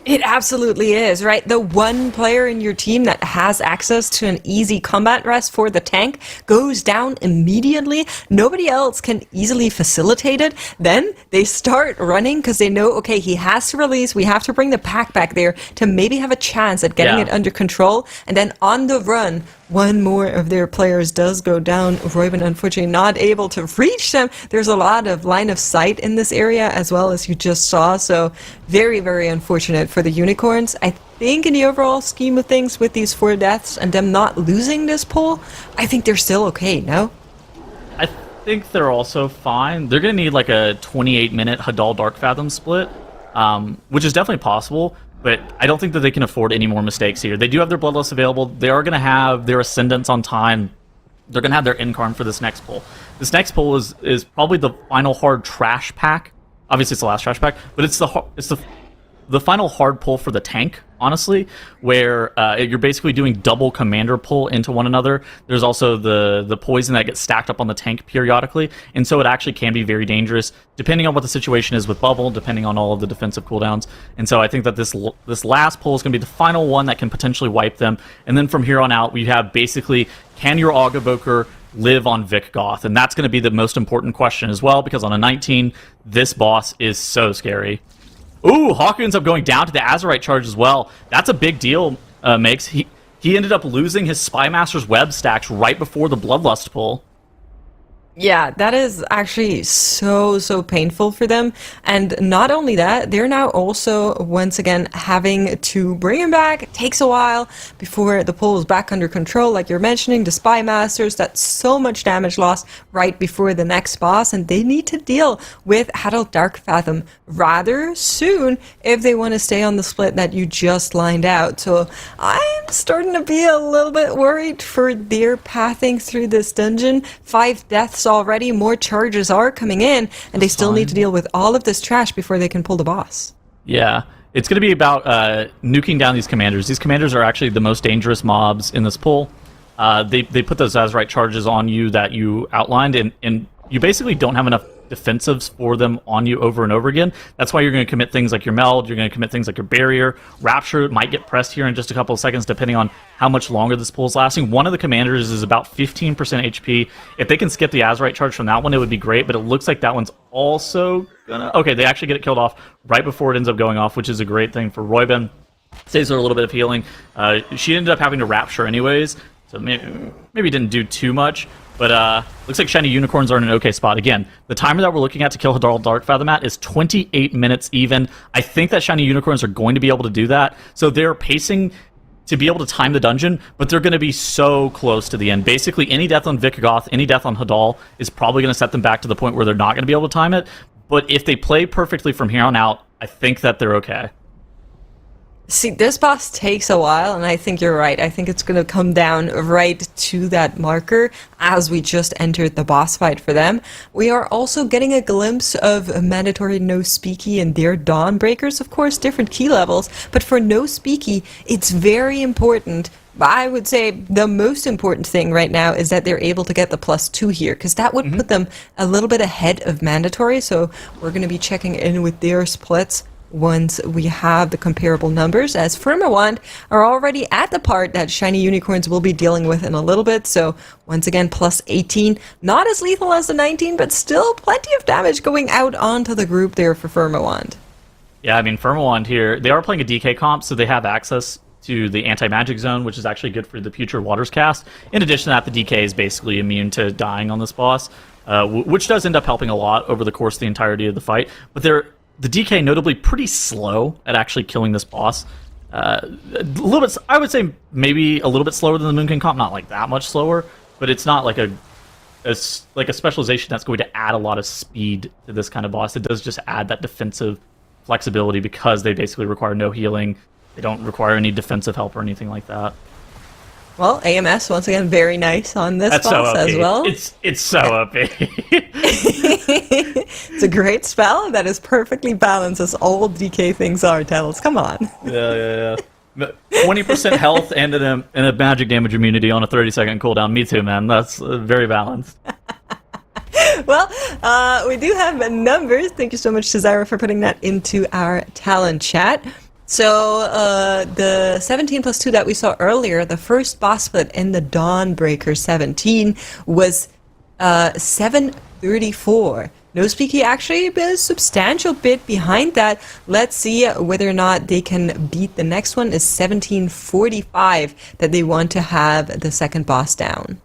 It absolutely is, right? The one player in your team that has access to an easy combat rest for the tank goes down immediately. Nobody else can easily facilitate it. Then they start running because they know, okay, he has to release. We have to bring the pack back there to maybe have a chance at getting it under control. And then on the run, one more of their players does go down. Royben, unfortunately, not able to reach them. There's a lot of line of sight in this area, as well as you just saw. So very, very unfortunate for the Unicorns. I think in the overall scheme of things, with these 4 deaths and them not losing this pull, I think they're still okay, no? I think they're also fine. They're going to need like a 28-minute Hadal Dark Fathom split, which is definitely possible. But I don't think that they can afford any more mistakes here. They do have their Bloodlust available. They are going to have their Ascendants on time. They're going to have their Incarn for this next pull. This next pull is probably the final hard trash pack. Obviously, it's the last trash pack, but it's the final hard pull for the tank, honestly, where you're basically doing double commander pull into one another. There's also the poison that gets stacked up on the tank periodically, and so it actually can be very dangerous, depending on what the situation is with Bubble, depending on all of the defensive cooldowns. And so I think that this last pull is going to be the final one that can potentially wipe them, and then from here on out, we have basically, can your Aug Evoker live on Vic Goth? And that's going to be the most important question as well, because on a 19, this boss is so scary. Ooh, Hawk ends up going down to the Azerite charge as well. That's a big deal, Makes. He ended up losing his Spymaster's web stacks right before the Bloodlust pull. Yeah, that is actually so painful for them. And not only that, they're now also, once again, having to bring him back. It takes a while before the pull is back under control, like you're mentioning, the Spy Masters, that's so much damage lost right before the next boss, and they need to deal with Hadal Dark Fathom rather soon if they want to stay on the split that you just lined out. So I'm starting to be a little bit worried for their pathing through this dungeon. 5 deaths already, more charges are coming in, and they still need to deal with all of this trash before they can pull the boss. Yeah, it's going to be about nuking down these commanders. These commanders are actually the most dangerous mobs in this pull. They put those Azerite charges on you that you outlined, and you basically don't have enough defensives for them on you over and over again. That's why you're going to commit things like your Meld, you're going to commit things like your Barrier. Rapture might get pressed here in just a couple of seconds, depending on how much longer this pull is lasting. One of the commanders is about 15% HP. If they can skip the Azerite charge from that one, it would be great, but it looks like that one's also gonna... Okay, they actually get it killed off right before it ends up going off, which is a great thing for Royben. Saves her a little bit of healing. She ended up having to Rapture anyways, so maybe didn't do too much. But looks like Shiny Unicorns are in an okay spot. Again, the timer that we're looking at to kill Hadal Dark Fathom at is 28 minutes even. I think that Shiny Unicorns are going to be able to do that. So they're pacing to be able to time the dungeon, but they're going to be so close to the end. Basically, any death on Vic Goth, any death on Hadal is probably going to set them back to the point where they're not going to be able to time it. But if they play perfectly from here on out, I think that they're okay. See, this boss takes a while, and I think you're right. I think it's going to come down right to that marker as we just entered the boss fight for them. We are also getting a glimpse of mandatory No Speaky and their Dawnbreakers, of course, different key levels. But for No Speaky, it's very important. I would say the most important thing right now is that they're able to get the +2 here, because that would put them a little bit ahead of mandatory. So we're going to be checking in with their splits once we have the comparable numbers, as Firmawand are already at the part that Shiny Unicorns will be dealing with in a little bit. So once again, +18, not as lethal as the 19, but still plenty of damage going out onto the group there for Firmawand. Yeah, I mean, Firmawand here, they are playing a DK comp, so they have access to the anti-magic zone, which is actually good for the Putrid Waters cast. In addition to that, the DK is basically immune to dying on this boss, which does end up helping a lot over the course of the entirety of the fight. But the DK notably pretty slow at actually killing this boss. A little bit, I would say maybe a little bit slower than the Moon King comp, not like that much slower, but it's not like a specialization that's going to add a lot of speed to this kind of boss. It does just add that defensive flexibility because they basically require no healing. They don't require any defensive help or anything like that. Well, AMS once again very nice on this boss as well. It's so OP. It's a great spell that is perfectly balanced as all DK things are. Tells, come on. Yeah. 20% health and a magic damage immunity on a 30-second cooldown. Me too, man. That's very balanced. Well, we do have numbers. Thank you so much to Zyra for putting that into our talent chat. So the 17 plus 2 that we saw earlier, the first boss split in the Dawnbreaker 17 was 734. No Speaky actually a substantial bit behind that. Let's see whether or not they can beat the next one. Is 1745 that they want to have the second boss down.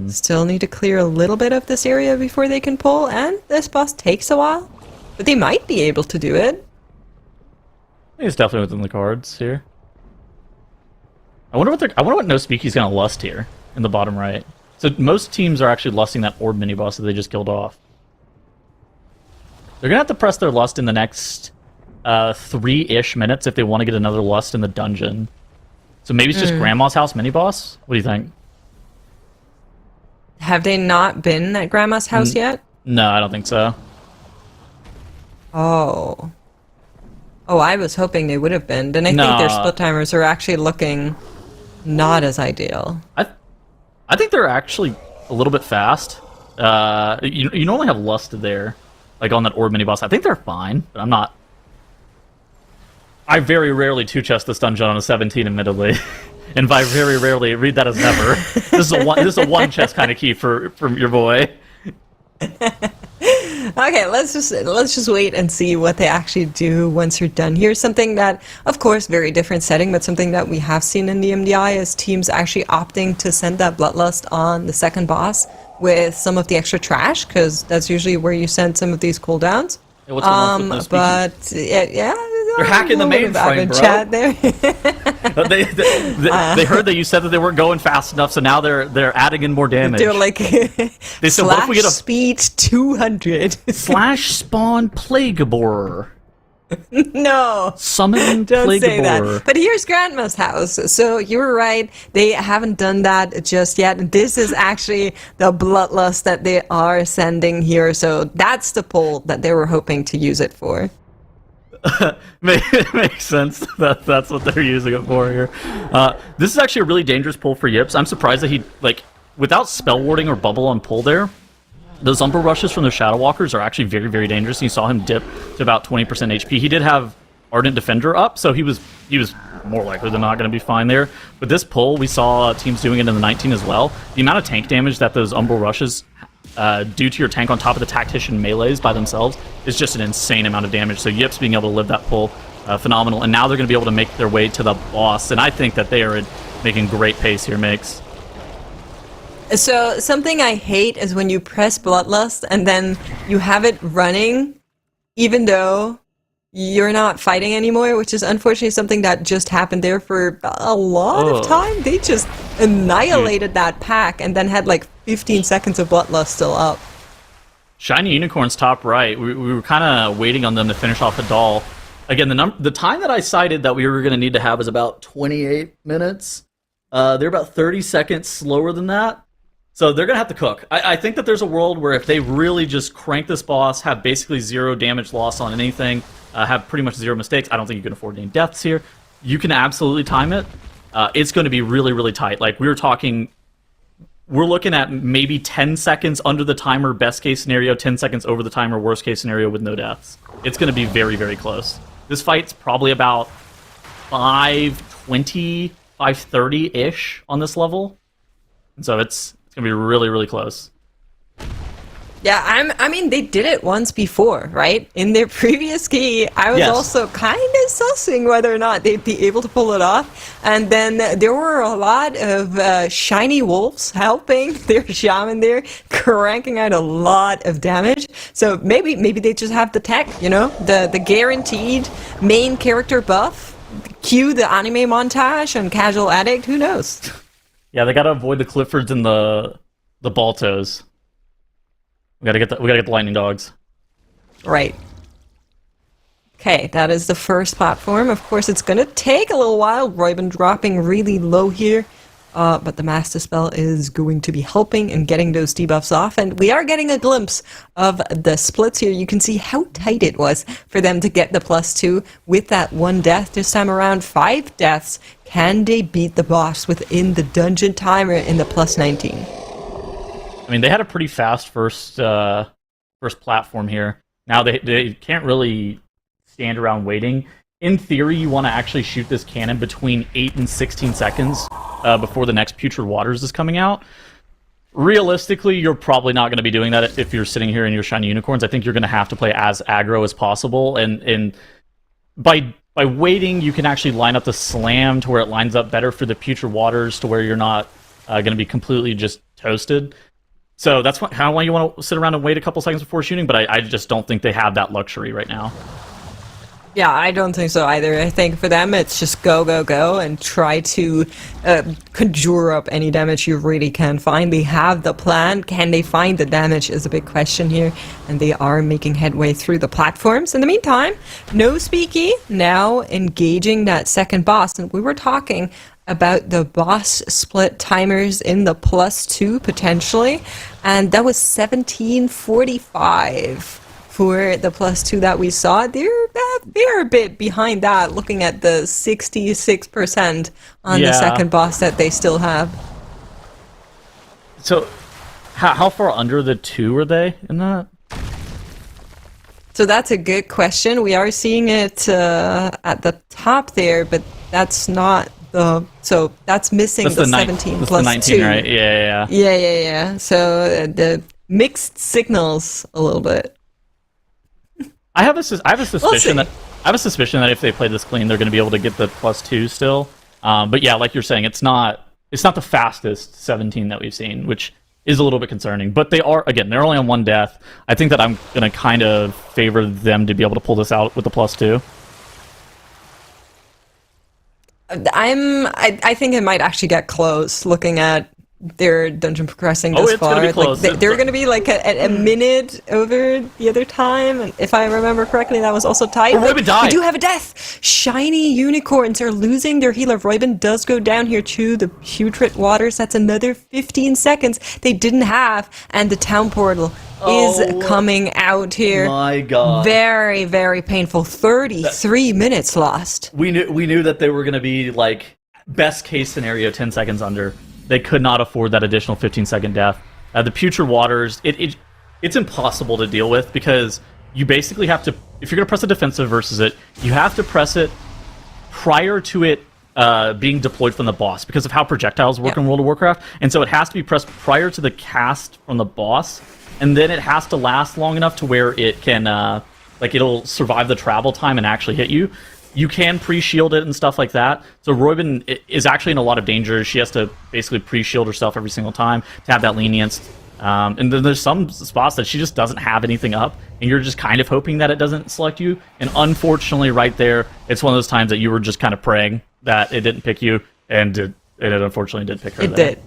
Still need to clear a little bit of this area before they can pull, and this boss takes a while, but they might be able to do it. I think it's definitely within the cards here. I wonder what No Speaky's gonna lust here in the bottom right. So most teams are actually lusting that orb mini boss that they just killed off. They're gonna have to press their lust in the next 3-ish minutes if they want to get another lust in the dungeon. So maybe it's just Grandma's house mini boss. What do you think? Have they not been at Grandma's house yet? No, I don't think so. Oh, I was hoping they would have been. Then I think their split timers are actually looking not as ideal. I think they're actually a little bit fast. You normally have lust there, like on that orb mini boss. I think they're fine, but I'm not. I very rarely two-chest this dungeon on a 17, admittedly. And by very rarely, read that as never. This is a one chest kind of key from your boy. Okay, let's just wait and see what they actually do once you're done. Here's something that, of course, very different setting, but something that we have seen in the MDI is teams actually opting to send that Bloodlust on the second boss with some of the extra trash, because that's usually where you send some of these cooldowns. Yeah, what's going on with no but yeah, they're hacking the mainframe, bro. Chat there. they heard that you said that they weren't going fast enough, so now they're adding in more damage. They're like, they said, what if we get a speed 200 slash spawn plague borer? No, Summon don't plague say borer. that. But here's Grandma's house. So you were right. They haven't done that just yet. This is actually the Bloodlust that they are sending here. So that's the pull that they were hoping to use it for. Makes sense. That's what they're using it for here. This is actually a really dangerous pull for Yips. I'm surprised that he, like, without spell warding or bubble on pull there, those Umbral Rushes from the Shadow Walkers are actually very, very dangerous. You saw him dip to about 20% HP. He did have Ardent Defender up, so he was more likely than not going to be fine there. But this pull, we saw teams doing it in the 19 as well. The amount of tank damage that those Umbral Rushes do to your tank on top of the Tactician melees by themselves is just an insane amount of damage. So Yips being able to live that pull, phenomenal. And now they're going to be able to make their way to the boss, and I think that they are making great pace here, Makes. So something I hate is when you press Bloodlust and then you have it running even though you're not fighting anymore, which is unfortunately something that just happened there for a lot of time. They just annihilated that pack and then had like 15 seconds of Bloodlust still up. Shiny Unicorns top right. We were kind of waiting on them to finish off a doll. Again, the time that I cited that we were going to need to have is about 28 minutes. They're about 30 seconds slower than that. So they're going to have to cook. I think that there's a world where if they really just crank this boss, have basically 0 damage loss on anything, have pretty much 0 mistakes, I don't think you can afford any deaths here. You can absolutely time it. It's going to be really, really tight. Like, we're looking at maybe 10 seconds under the timer, best case scenario, 10 seconds over the timer, worst case scenario with no deaths. It's going to be very, very close. This fight's probably about 5:20, 5:30-ish on this level. And so it's going to be really, really close. Yeah, I mean, they did it once before, right? In their previous key, I was Yes. also kind of sussing whether or not they'd be able to pull it off. And then there were a lot of shiny wolves helping their shaman there, cranking out a lot of damage. So maybe they just have the tech, you know, the guaranteed main character buff. Cue the anime montage on Casual Addict. Who knows? Yeah, they gotta avoid the Cliffords and the Baltos. We gotta get the lightning dogs. Right. Okay, that is the first platform. Of course, it's going to take a little while. Royben dropping really low here. But the Master Spell is going to be helping in getting those debuffs off. And we are getting a glimpse of the splits here. You can see how tight it was for them to get the +2 with that 1 death. This time around, 5 deaths. Can they beat the boss within the dungeon timer in the +19? I mean, they had a pretty fast first platform here. Now they can't really stand around waiting. In theory, you want to actually shoot this cannon between 8 and 16 seconds before the next Putrid Waters is coming out. Realistically, you're probably not going to be doing that if you're sitting here in your Shiny Unicorns. I think you're going to have to play as aggro as possible, and by waiting, you can actually line up the slam to where it lines up better for the Putrid Waters to where you're not going to be completely just toasted. So that's how long you want to sit around and wait a couple seconds before shooting, but I just don't think they have that luxury right now. Yeah, I don't think so either. I think for them, it's just go, go, go, and try to conjure up any damage you really can find. They have the plan. Can they find the damage is a big question here, and they are making headway through the platforms. In the meantime, No Speaky now engaging that second boss, and we were talking about the boss split timers in the +2 potentially, and that was 17:45 for the +2 that we saw. They're a bit behind that, looking at the 66% on the second boss that they still have. So, how far under the 2 are they in that? So that's a good question. We are seeing it at the top there, but that's not the... So that's missing the 17 that's plus the 19, 2. right? Yeah. Yeah. So the mixed signals a little bit. I have a suspicion We'll that if they play this clean, they're going to be able to get the +2 still. But yeah, like you're saying, it's not the fastest 17 that we've seen, which is a little bit concerning. But they're only on 1 death. I think that I'm going to kind of favor them to be able to pull this out with the +2. I think it might actually get close looking at their dungeon progressing this it's far. gonna be close. They're going to be like a minute over the other time, and if I remember correctly, that was also tight. Royben died. We do have a death. Shiny Unicorns are losing their healer. Royben does go down here to the Putrid Waters. That's another 15 seconds they didn't have, and the town portal is coming out here. My God. Very, very painful. 33 minutes lost. We knew that they were going to be like best case scenario 10 seconds under. They could not afford that additional 15-second death. The Putrid Waters, it's impossible to deal with because you basically have to, if you're going to press a defensive versus it, you have to press it prior to it being deployed from the boss because of how projectiles work in World of Warcraft. And so it has to be pressed prior to the cast from the boss, and then it has to last long enough to where it can, it'll survive the travel time and actually hit you. You can pre-shield it and stuff like that. So Royben is actually in a lot of danger. She has to basically pre-shield herself every single time to have that lenience. And then there's some spots that she just doesn't have anything up, and you're just kind of hoping that it doesn't select you. And unfortunately, right there, it's one of those times that you were just kind of praying that it didn't pick you, and it unfortunately did pick her. It did.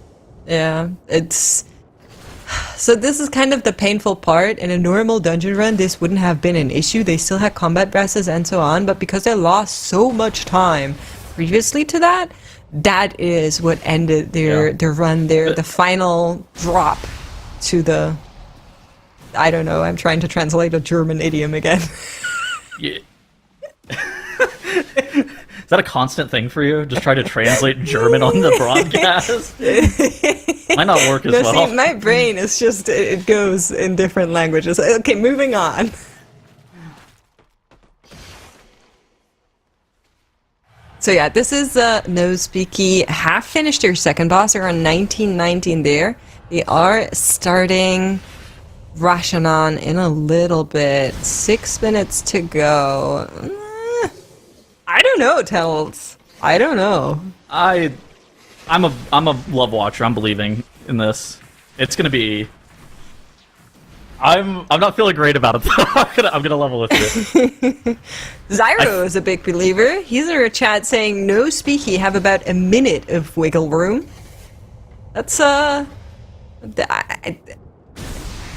Yeah, it's... So this is kind of the painful part. In a normal dungeon run, this wouldn't have been an issue. They still had combat dresses and so on, but because they lost so much time previously to that, that is what ended their run there. The final drop to the... I don't know, I'm trying to translate a German idiom again. Yeah. Is that a constant thing for you? Just try to translate German on the broadcast? Might not work as well. See, my brain is just, it goes in different languages. Okay, moving on. So yeah, this is No Speaky. Half finished their second boss. They're on 1919 there. They are starting Rashanon in a little bit. 6 minutes to go. I don't know, Tells. I don't know. I'm a love watcher. I'm believing in this. It's gonna be. I'm not feeling great about it though. I'm gonna level with it. Zyro is a big believer. He's in our chat saying no speaky, have about a minute of wiggle room. That's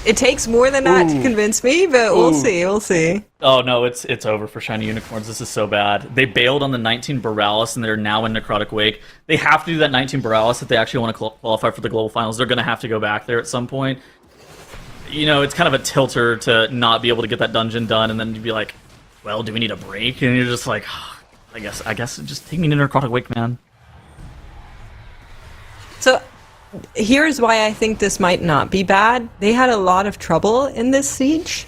it takes more than that to convince me, but we'll see, we'll see. Oh no, it's over for Shiny Unicorns. This is so bad. They bailed on the 19 Borealis and they're now in Necrotic Wake. They have to do that 19 Borealis if they actually want to qualify for the Global Finals. They're gonna have to go back there at some point. You know, it's kind of a tilter to not be able to get that dungeon done, and then you'd be like, well, do we need a break? And you're just like, I guess just take me to Necrotic Wake, man. So here's why I think this might not be bad. They had a lot of trouble in this siege,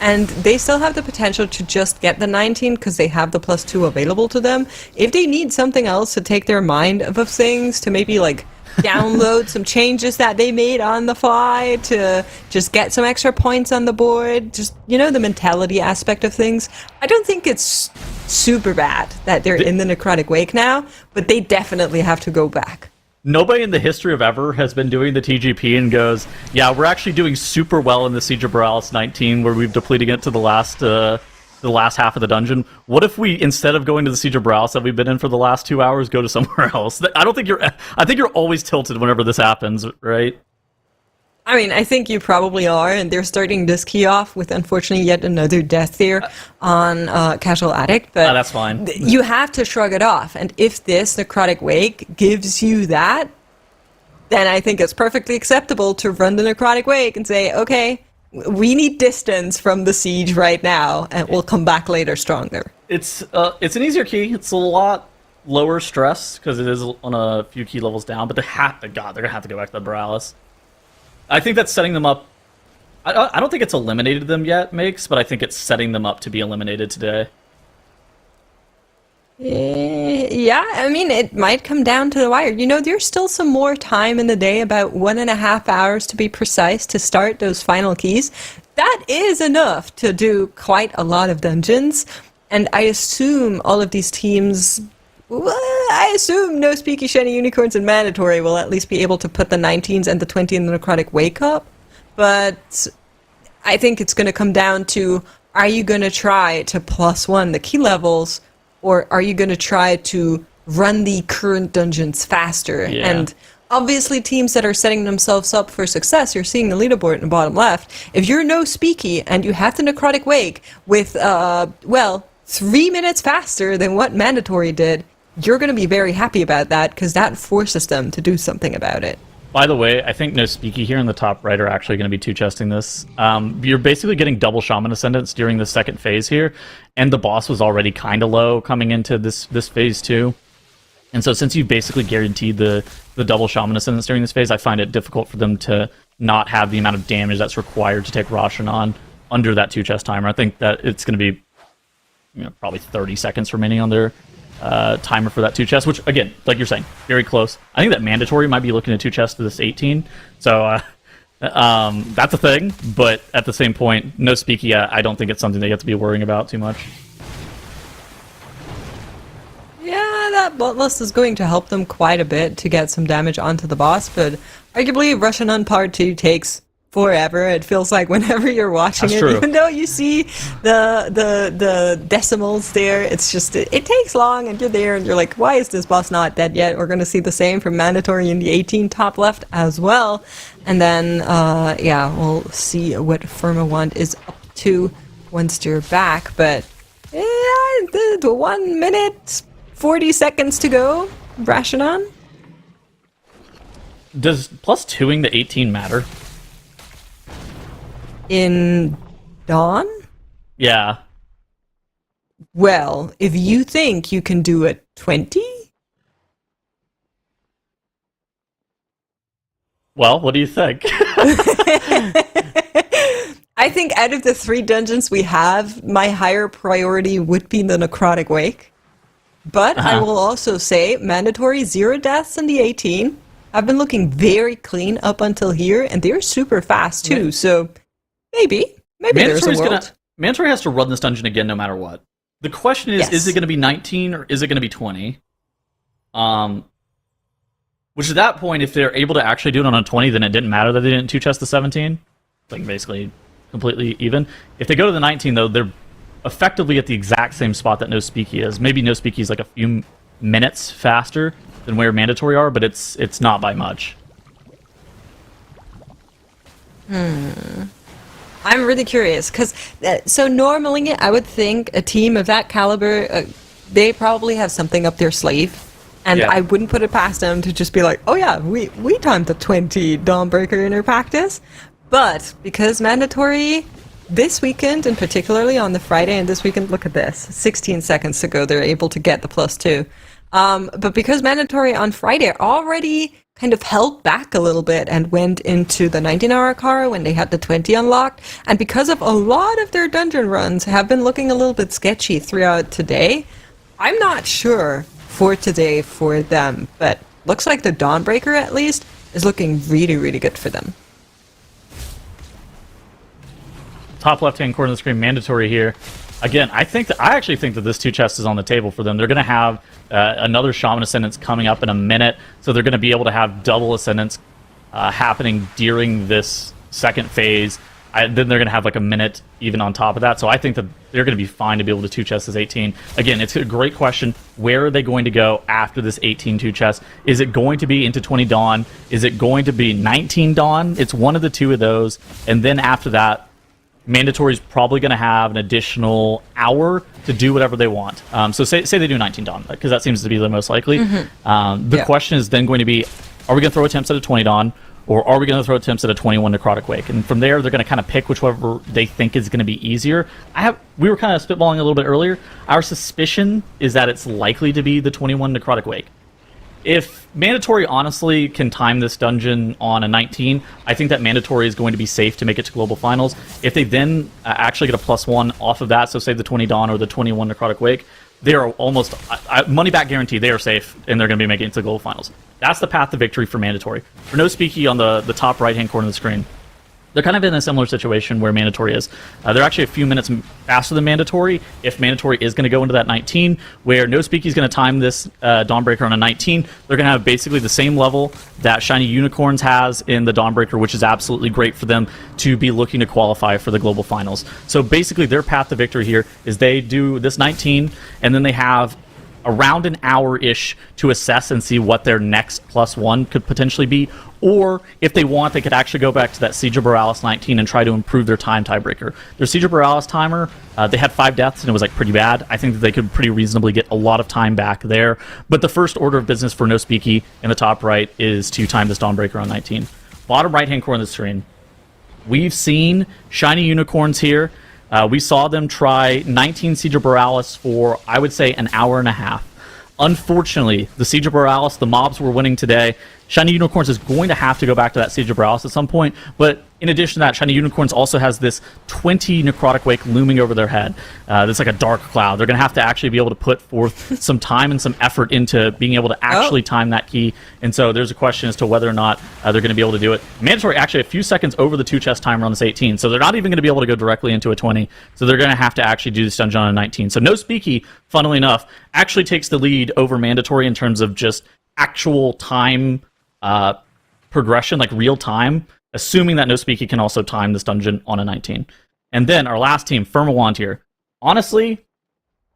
and they still have the potential to just get the 19 because they have the +2 available to them. If they need something else to take their mind off of things, to maybe like download some changes that they made on the fly to just get some extra points on the board, just, you know, the mentality aspect of things. I don't think it's super bad that they're in the Necrotic Wake now, but they definitely have to go back. Nobody in the history of ever has been doing the TGP and goes, yeah, we're actually doing super well in the Siege of Borealis 19 where we've depleted it to the last half of the dungeon. What if we, instead of going to the Siege of Borealis that we've been in for the last 2 hours, go to somewhere else? I think you're always tilted whenever this happens, right? I mean, I think you probably are, and they're starting this key off with, unfortunately, yet another death there on Casual Addict, but that's fine. You have to shrug it off, and if this Necrotic Wake gives you that, then I think it's perfectly acceptable to run the Necrotic Wake and say, okay, we need distance from the siege right now, and we'll come back later stronger. It's an easier key. It's a lot lower stress, because it is on a few key levels down, but they're going to have to go back to the Borealis. I think that's setting them up. I don't think it's eliminated them yet, Makes, but I think it's setting them up to be eliminated today. Yeah, I mean, it might come down to the wire. You know, there's still some more time in the day, about 1.5 hours to be precise, to start those final keys. That is enough to do quite a lot of dungeons, and I assume all of these teams... Well, I assume no Speaky, Shiny Unicorns, and Mandatory will at least be able to put the 19s and the 20 in the Necrotic Wake up. But I think it's going to come down to, are you going to try to +1 the key levels, or are you going to try to run the current dungeons faster? Yeah. And obviously teams that are setting themselves up for success, you're seeing the leaderboard in the bottom left. If you're no Speaky and you have the Necrotic Wake with, 3 minutes faster than what Mandatory did, you're going to be very happy about that, because that forces them to do something about it. By the way, I think no Speaky here in the top right are actually going to be two-chesting this. You're basically getting double Shaman Ascendants during the second phase here, and the boss was already kind of low coming into this phase 2. And so since you've basically guaranteed the double Shaman Ascendants during this phase, I find it difficult for them to not have the amount of damage that's required to take Rashanon under that two-chest timer. I think that it's going to be probably 30 seconds remaining on their timer for that two chest, which again, like you're saying, very close. I think that Mandatory might be looking at two chests for this 18, so that's a thing, but at the same point, no Speaky, I don't think it's something they have to be worrying about too much. Yeah, that Bloodlust is going to help them quite a bit to get some damage onto the boss, but arguably Rashanon Part 2 takes forever. It feels like whenever you're watching That's it, true. even though you see the decimals there, it's just, it takes long, and you're there and you're like, why is this boss not dead yet? We're going to see the same from Mandatory in the 18 top left as well. And then, yeah, we'll see what Firmawand is up to once you're back. But, yeah, the 1 minute, 40 seconds to go, Rashanon. Does +2ing the 18 matter? In Dawn? Yeah. Well, if you think you can do a 20? Well, what do you think? I think out of the 3 dungeons we have, my higher priority would be the Necrotic Wake. But I will also say, Mandatory 0 deaths in the 18. I've been looking very clean up until here, and they're super fast too, so Maybe there's a Mandatory's world. Mandatory has to run this dungeon again no matter what. The question is Yes. it going to be 19 or is it going to be 20? Which at that point, if they're able to actually do it on a 20, then it didn't matter that they didn't two chest the 17. Like basically completely even. If they go to the 19 though, they're effectively at the exact same spot that No Speaky is. Maybe No Speaky is like a few minutes faster than where Mandatory are, but it's not by much. I'm really curious because so normally I would think a team of that caliber, they probably have something up their sleeve, and Yeah. I wouldn't put it past them to just be like, oh yeah, we timed the 20 Dawnbreaker in our practice, but because Mandatory this weekend and particularly on the Friday and this weekend, look at this, 16 seconds to go, they're able to get the +2. But because Mandatory on Friday already kind of held back a little bit and went into the 19-hour car when they had the 20 unlocked, and because of a lot of their dungeon runs have been looking a little bit sketchy throughout today, I'm not sure for today for them, but looks like the Dawnbreaker at least is looking really, really good for them. Top left-hand corner of the screen, Mandatory here. Again, I actually think that this two chest is on the table for them. They're going to have another Shaman Ascendance coming up in a minute, so they're going to be able to have double Ascendance happening during this second phase. Then they're going to have like a minute even on top of that, so I think that they're going to be fine to be able to two chest as 18. Again, it's a great question. Where are they going to go after this 18 two chest? Is it going to be into 20 Dawn? Is it going to be 19 Dawn? It's one of the two of those, and then after that, Mandatory is probably going to have an additional hour to do whatever they want. So say they do 19 Dawn, because that seems to be the most likely. The question is then going to be, are we going to throw attempts at a 20 Dawn, or are we going to throw attempts at a 21 Necrotic Wake? And from there, they're going to kind of pick whichever they think is going to be easier. We were kind of spitballing a little bit earlier. Our suspicion is that it's likely to be the 21 Necrotic Wake. If Mandatory honestly can time this dungeon on a 19, I think that Mandatory is going to be safe to make it to Global Finals. If they then actually get a +1 off of that, so say the 20 Dawn or the 21 Necrotic Wake, they are almost money back guarantee. They are safe, and they're going to be making it to Global Finals. That's the path to victory for Mandatory. For No Speaky on the top right-hand corner of the screen, they're kind of in a similar situation where Mandatory is. They're actually a few minutes faster than Mandatory if Mandatory is going to go into that 19, where No Speaky is going to time this Dawnbreaker on a 19. They're going to have basically the same level that Shiny Unicorns has in the Dawnbreaker, which is absolutely great for them to be looking to qualify for the Global Finals. So basically their path to victory here is they do this 19, and then they have around an hour-ish to assess and see what their next +1 could potentially be, or if they want, they could actually go back to that Siege of Borealis 19 and try to improve their time tiebreaker. Their Siege of Borealis timer, they had 5 deaths and it was like pretty bad. I think that they could pretty reasonably get a lot of time back there, but the first order of business for No Speaky in the top right is to time this Dawnbreaker on 19. Bottom right-hand corner of the screen, we've seen Shiny Unicorns here. We saw them try 19 Siege of Borealis for, I would say, an hour and a half. Unfortunately, the Siege of Borealis, the mobs were winning today. Shiny Unicorns is going to have to go back to that Siege of Borealis at some point, but in addition to that, Shiny Unicorns also has this 20 Necrotic Wake looming over their head. That's like a dark cloud. They're going to have to actually be able to put forth some time and some effort into being able to actually time that key, and so there's a question as to whether or not they're going to be able to do it. Mandatory actually a few seconds over the two chest timer on this 18, so they're not even going to be able to go directly into a 20, so they're going to have to actually do this dungeon on a 19. So No Speaky, funnily enough, actually takes the lead over Mandatory in terms of just actual time progression, like real time, assuming that No Speaky can also time this dungeon on a 19. And then our last team, Firmawand here. Honestly,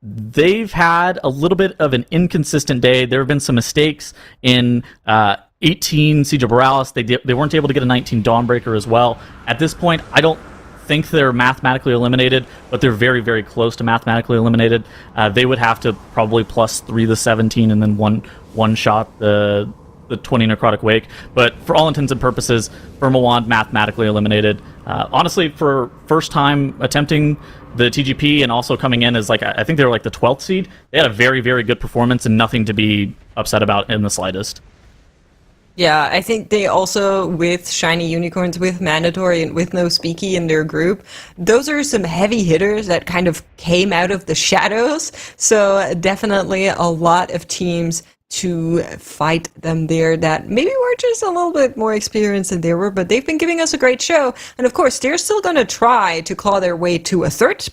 they've had a little bit of an inconsistent day. There have been some mistakes in 18 Siege of Borealis. They weren't able to get a 19 Dawnbreaker as well. At this point, I don't think they're mathematically eliminated, but they're very, very close to mathematically eliminated. They would have to probably +3 the 17 and then one shot the 20 Necrotic Wake, but for all intents and purposes, Firmawand mathematically eliminated. Honestly, for first time attempting the TGP and also coming in as like, I think they were like the 12th seed, they had a very, very good performance and nothing to be upset about in the slightest. Yeah, I think they also, with Shiny Unicorns, with Mandatory, and with No Speaky in their group, those are some heavy hitters that kind of came out of the shadows. So definitely a lot of teams to fight them there that maybe were just a little bit more experienced than they were, but they've been giving us a great show. And of course, they're still going to try to claw their way to a third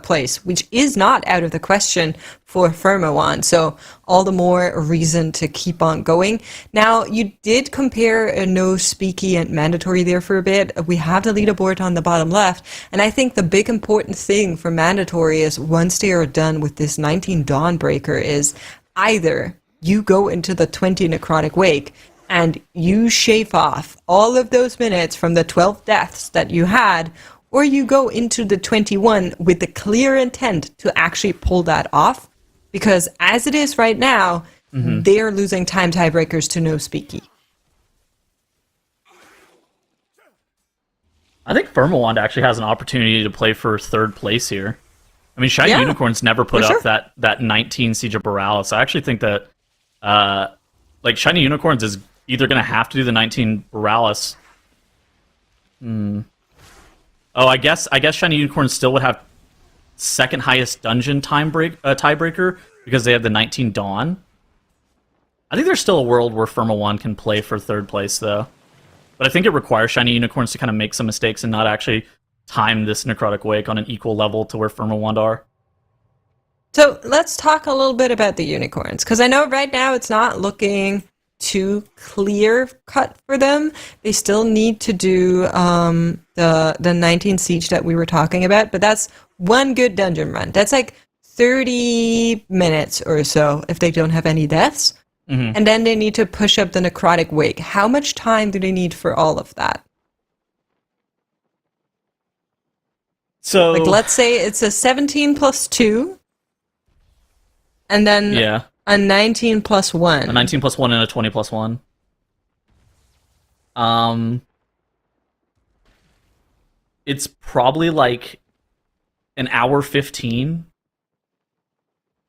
place, which is not out of the question for Firma So all the more reason to keep on going. Now, you did compare a no speaky and mandatory there for a bit. We have the leaderboard on the bottom left. And I think the big important thing for mandatory is once they are done with this 19 Dawnbreaker is either you go into the 20 Necrotic Wake and you shave off all of those minutes from the 12 deaths that you had, or you go into the 21 with the clear intent to actually pull that off. Because as it is right now, they are losing time tiebreakers to no speaky. I think Firmawand actually has an opportunity to play for third place here. I mean, Shiny Unicorns never put up that 19 Siege of Borealis. So I actually think that like Shiny Unicorns is either going to have to do the 19 Borealis. Oh, I guess Shiny Unicorns still would have second highest dungeon tiebreaker because they have the 19 Dawn. I think there's still a world where Firmawand can play for third place though. But I think it requires Shiny Unicorns to kind of make some mistakes and not actually time this Necrotic Wake on an equal level to where Firmawand are. So let's talk a little bit about the Unicorns, because I know right now it's not looking too clear cut for them. They still need to do the 19 Siege that we were talking about, but that's one good dungeon run. That's like 30 minutes or so if they don't have any deaths. And then they need to push up the Necrotic Wake. How much time do they need for all of that? So, like, let's say it's a 17 plus 2, and then a 19 plus 1. A 19 plus 1 and a 20 plus 1. It's probably like an hour 15.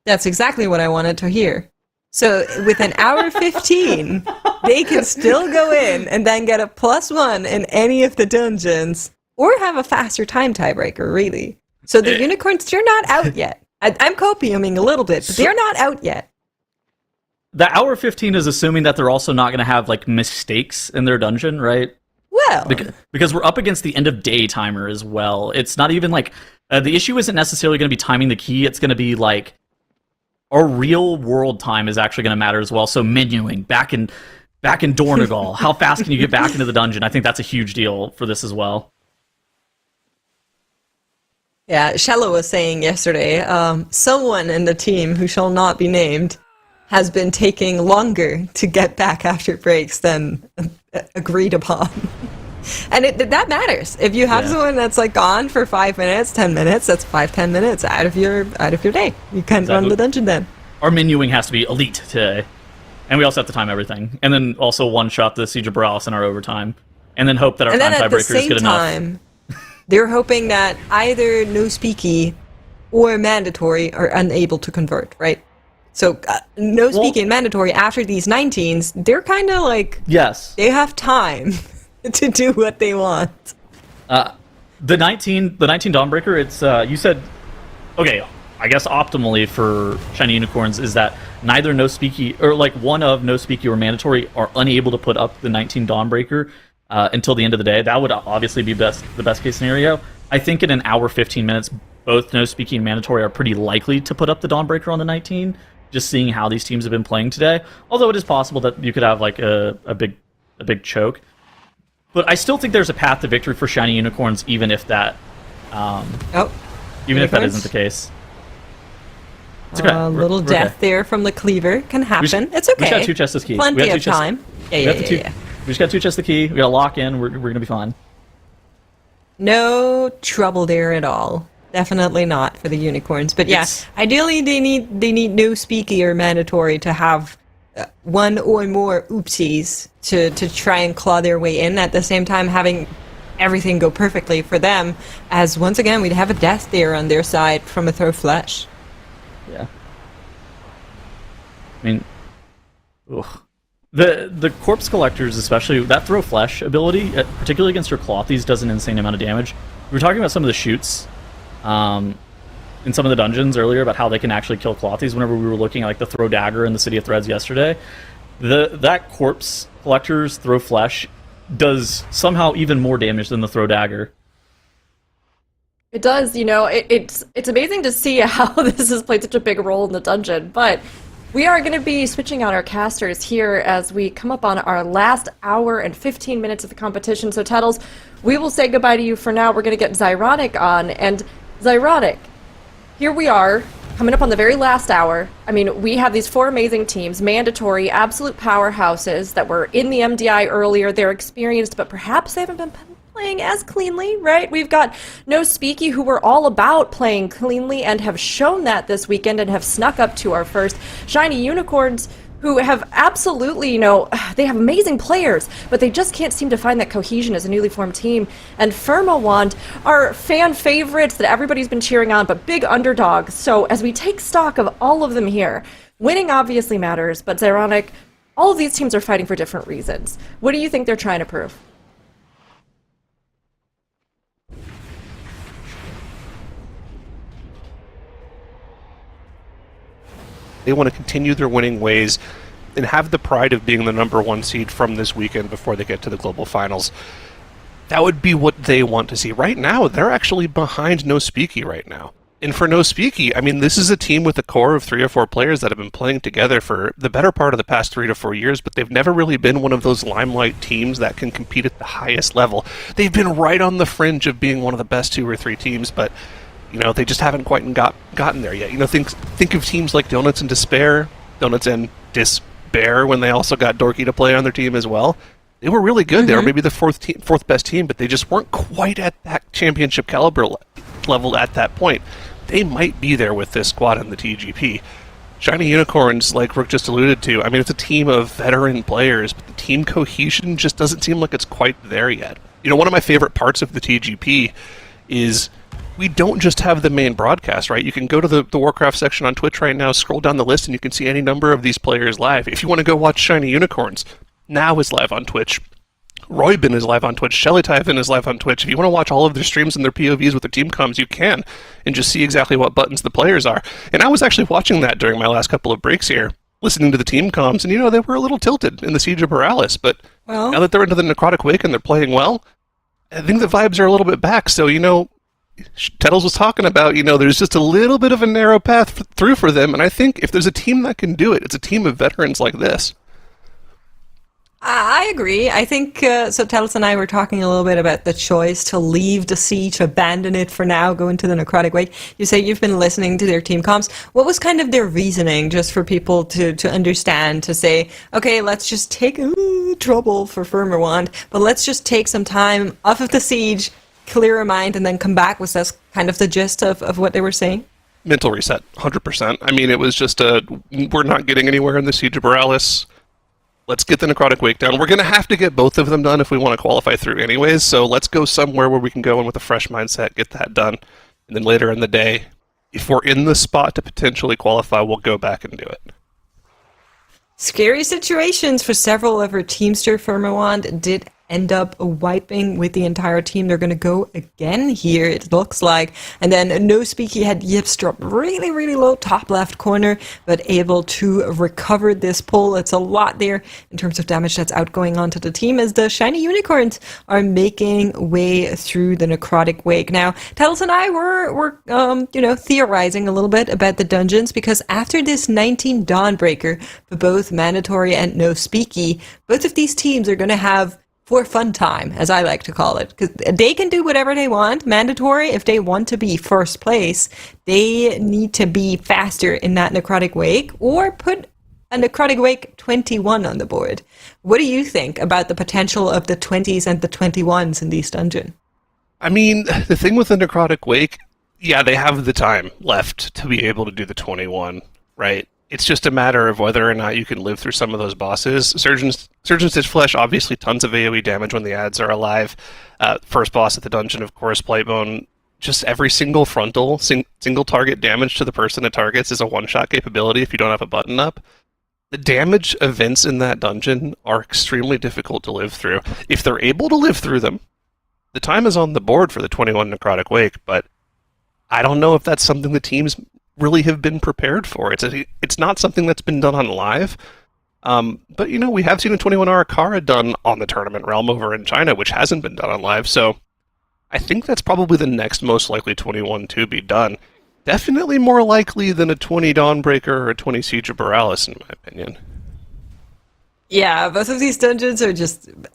That's exactly what I wanted to hear. So with an hour 15, they can still go in and then get a +1 in any of the dungeons, or have a faster time tiebreaker, really. So the Unicorns, they're not out yet. I'm copiuming a little bit, but they're not out yet. The hour 15 is assuming that they're also not going to have like mistakes in their dungeon, right? Well, because we're up against the end of day timer as well. It's not even like the issue isn't necessarily going to be timing the key. It's going to be like our real world time is actually going to matter as well. So menuing back in Dornegal, how fast can you get back into the dungeon? I think that's a huge deal for this as well. yeah, Shallow was saying yesterday, someone in the team who shall not be named has been taking longer to get back after breaks than agreed upon. And that matters. If you have someone that's like gone for 5 minutes, 10 minutes, that's 5-10 minutes out of your day. You can't run the dungeon then. Our menuing has to be elite today. And we also have to time everything. And then also one-shot the Siege of Borealis in our overtime. And then hope that our time tiebreaker is good enough. They're hoping that either no speaky or mandatory are unable to convert, right? So no speaky and mandatory after these 19s, they're kind of like... Yes. They have time to do what they want. The 19 Dawnbreaker, it's you said, okay, I guess optimally for Shiny Unicorns is that neither no speaky or like one of no speaky or mandatory are unable to put up the 19 Dawnbreaker until the end of the day. That would obviously be the best case scenario. I think in an hour 15 minutes, both no speaky and mandatory are pretty likely to put up the Dawnbreaker on the 19. Just seeing how these teams have been playing today. Although it is possible that you could have like a big choke. But I still think there's a path to victory for Shiny Unicorns, even if that, if that isn't the case. It's okay. A little death there from the cleaver can happen. It's okay. We just got 2 chests of key. Plenty of time. We just got 2 chests of key. We got to lock in. We're gonna be fine. No trouble there at all. Definitely not for the Unicorns. But yes, ideally they need no speaky or mandatory to have one or more oopsies to try and claw their way in, at the same time having everything go perfectly for them, as once again we'd have a death there on their side from a throw flesh. Yeah. I mean, the corpse collectors, especially that throw flesh ability, particularly against your clothies, does an insane amount of damage. We were talking about some of the shoots. in some of the dungeons earlier about how they can actually kill Clothies whenever we were looking at like the throw dagger in the City of Threads yesterday. That corpse collector's throw flesh does somehow even more damage than the throw dagger. It does, it's amazing to see how this has played such a big role in the dungeon, but we are going to be switching out our casters here as we come up on our last hour and 15 minutes of the competition. So, Tettles, we will say goodbye to you for now. We're going to get Zyronic on, and Zyronic, here we are, coming up on the very last hour. I mean, we have these 4 amazing teams, mandatory, absolute powerhouses that were in the MDI earlier. They're experienced, but perhaps they haven't been playing as cleanly, right? We've got No Speaky, who were all about playing cleanly and have shown that this weekend and have snuck up to our first. Shiny Unicorns, who have absolutely, they have amazing players, but they just can't seem to find that cohesion as a newly formed team. And Firmawand are fan favorites that everybody's been cheering on, but big underdogs. So as we take stock of all of them here, winning obviously matters, but Zyronic, all of these teams are fighting for different reasons. What do you think they're trying to prove? They want to continue their winning ways and have the pride of being the number 1 seed from this weekend before they get to the Global Finals. That would be what they want to see. Right now, they're actually behind No Speaky right now. And for No Speaky, I mean, this is a team with a core of 3 or 4 players that have been playing together for the better part of the past 3 to 4 years, but they've never really been one of those limelight teams that can compete at the highest level. They've been right on the fringe of being one of the best 2 or 3 teams, but they just haven't quite gotten there yet. Think of teams like Donuts and Despair when they also got Dorky to play on their team as well. They were really good. They were maybe the fourth best team, but they just weren't quite at that championship caliber level at that point. They might be there with this squad in the TGP. Shiny Unicorns, like Rook just alluded to, I mean, it's a team of veteran players, but the team cohesion just doesn't seem like it's quite there yet. One of my favorite parts of the TGP is we don't just have the main broadcast, right? You can go to the Warcraft section on Twitch right now, scroll down the list, and you can see any number of these players live. If you want to go watch Shiny Unicorns, Now is live on Twitch. Roybin is live on Twitch. Shellytyphon is live on Twitch. If you want to watch all of their streams and their POVs with their team comms, you can, and just see exactly what buttons the players are. And I was actually watching that during my last couple of breaks here, listening to the team comms, and they were a little tilted in the Siege of Borealis, but now that they're into the Necrotic Wake and they're playing well, I think the vibes are a little bit back. So, Tettles was talking about, there's just a little bit of a narrow path through for them, and I think if there's a team that can do it, it's a team of veterans like this. I agree. I think, so Tettles and I were talking a little bit about the choice to leave the siege, to abandon it for now, go into the Necrotic Wake. You say you've been listening to their team comms. What was kind of their reasoning, just for people to understand, to say, okay, let's just take trouble for Firmawand, but let's just take some time off of the siege, clear our mind, and then come back? Was that kind of the gist of what they were saying? Mental reset, 100%. I mean, it was just we're not getting anywhere in the Siege of Borealis. Let's get the Necrotic Wake down. We're going to have to get both of them done if we want to qualify through anyways, so let's go somewhere where we can go in with a fresh mindset, get that done, and then later in the day, if we're in the spot to potentially qualify, we'll go back and do it. Scary situations for several of our Teamster. Firmawand did end up wiping with the entire team. They're going to go again here, it looks like. And then No Speaky had Yips drop really, really low, top left corner, but able to recover this pull. It's a lot there in terms of damage that's outgoing onto the team as the Shiny Unicorns are making way through the Necrotic Wake. Now, Tettles and I were theorizing a little bit about the dungeons, because after this 19 Dawnbreaker for both Mandatory and No Speaky, both of these teams are going to have for fun time, as I like to call it, because they can do whatever they want. Mandatory, if they want to be first place, they need to be faster in that Necrotic Wake, or put a Necrotic Wake 21 on the board. What do you think about the potential of the 20s and the 21s in these dungeons? I mean, the thing with the Necrotic Wake, yeah, they have the time left to be able to do the 21, right? It's just a matter of whether or not you can live through some of those bosses. Surgeon's Stitch Flesh, obviously tons of AoE damage when the ads are alive. First boss at the dungeon, of course, Blightbone. Just every single frontal, single target damage to the person it targets is a one-shot capability if you don't have a button up. The damage events in that dungeon are extremely difficult to live through. If they're able to live through them, the time is on the board for the 21 Necrotic Wake, but I don't know if that's something the teams really have been prepared for. It's not something that's been done on live. But, we have seen a 21-hour Kara done on the tournament realm over in China, which hasn't been done on live, so I think that's probably the next most likely 21 to be done. Definitely more likely than a 20 Dawnbreaker or a 20 Siege of Borealis, in my opinion. Yeah, both of these dungeons are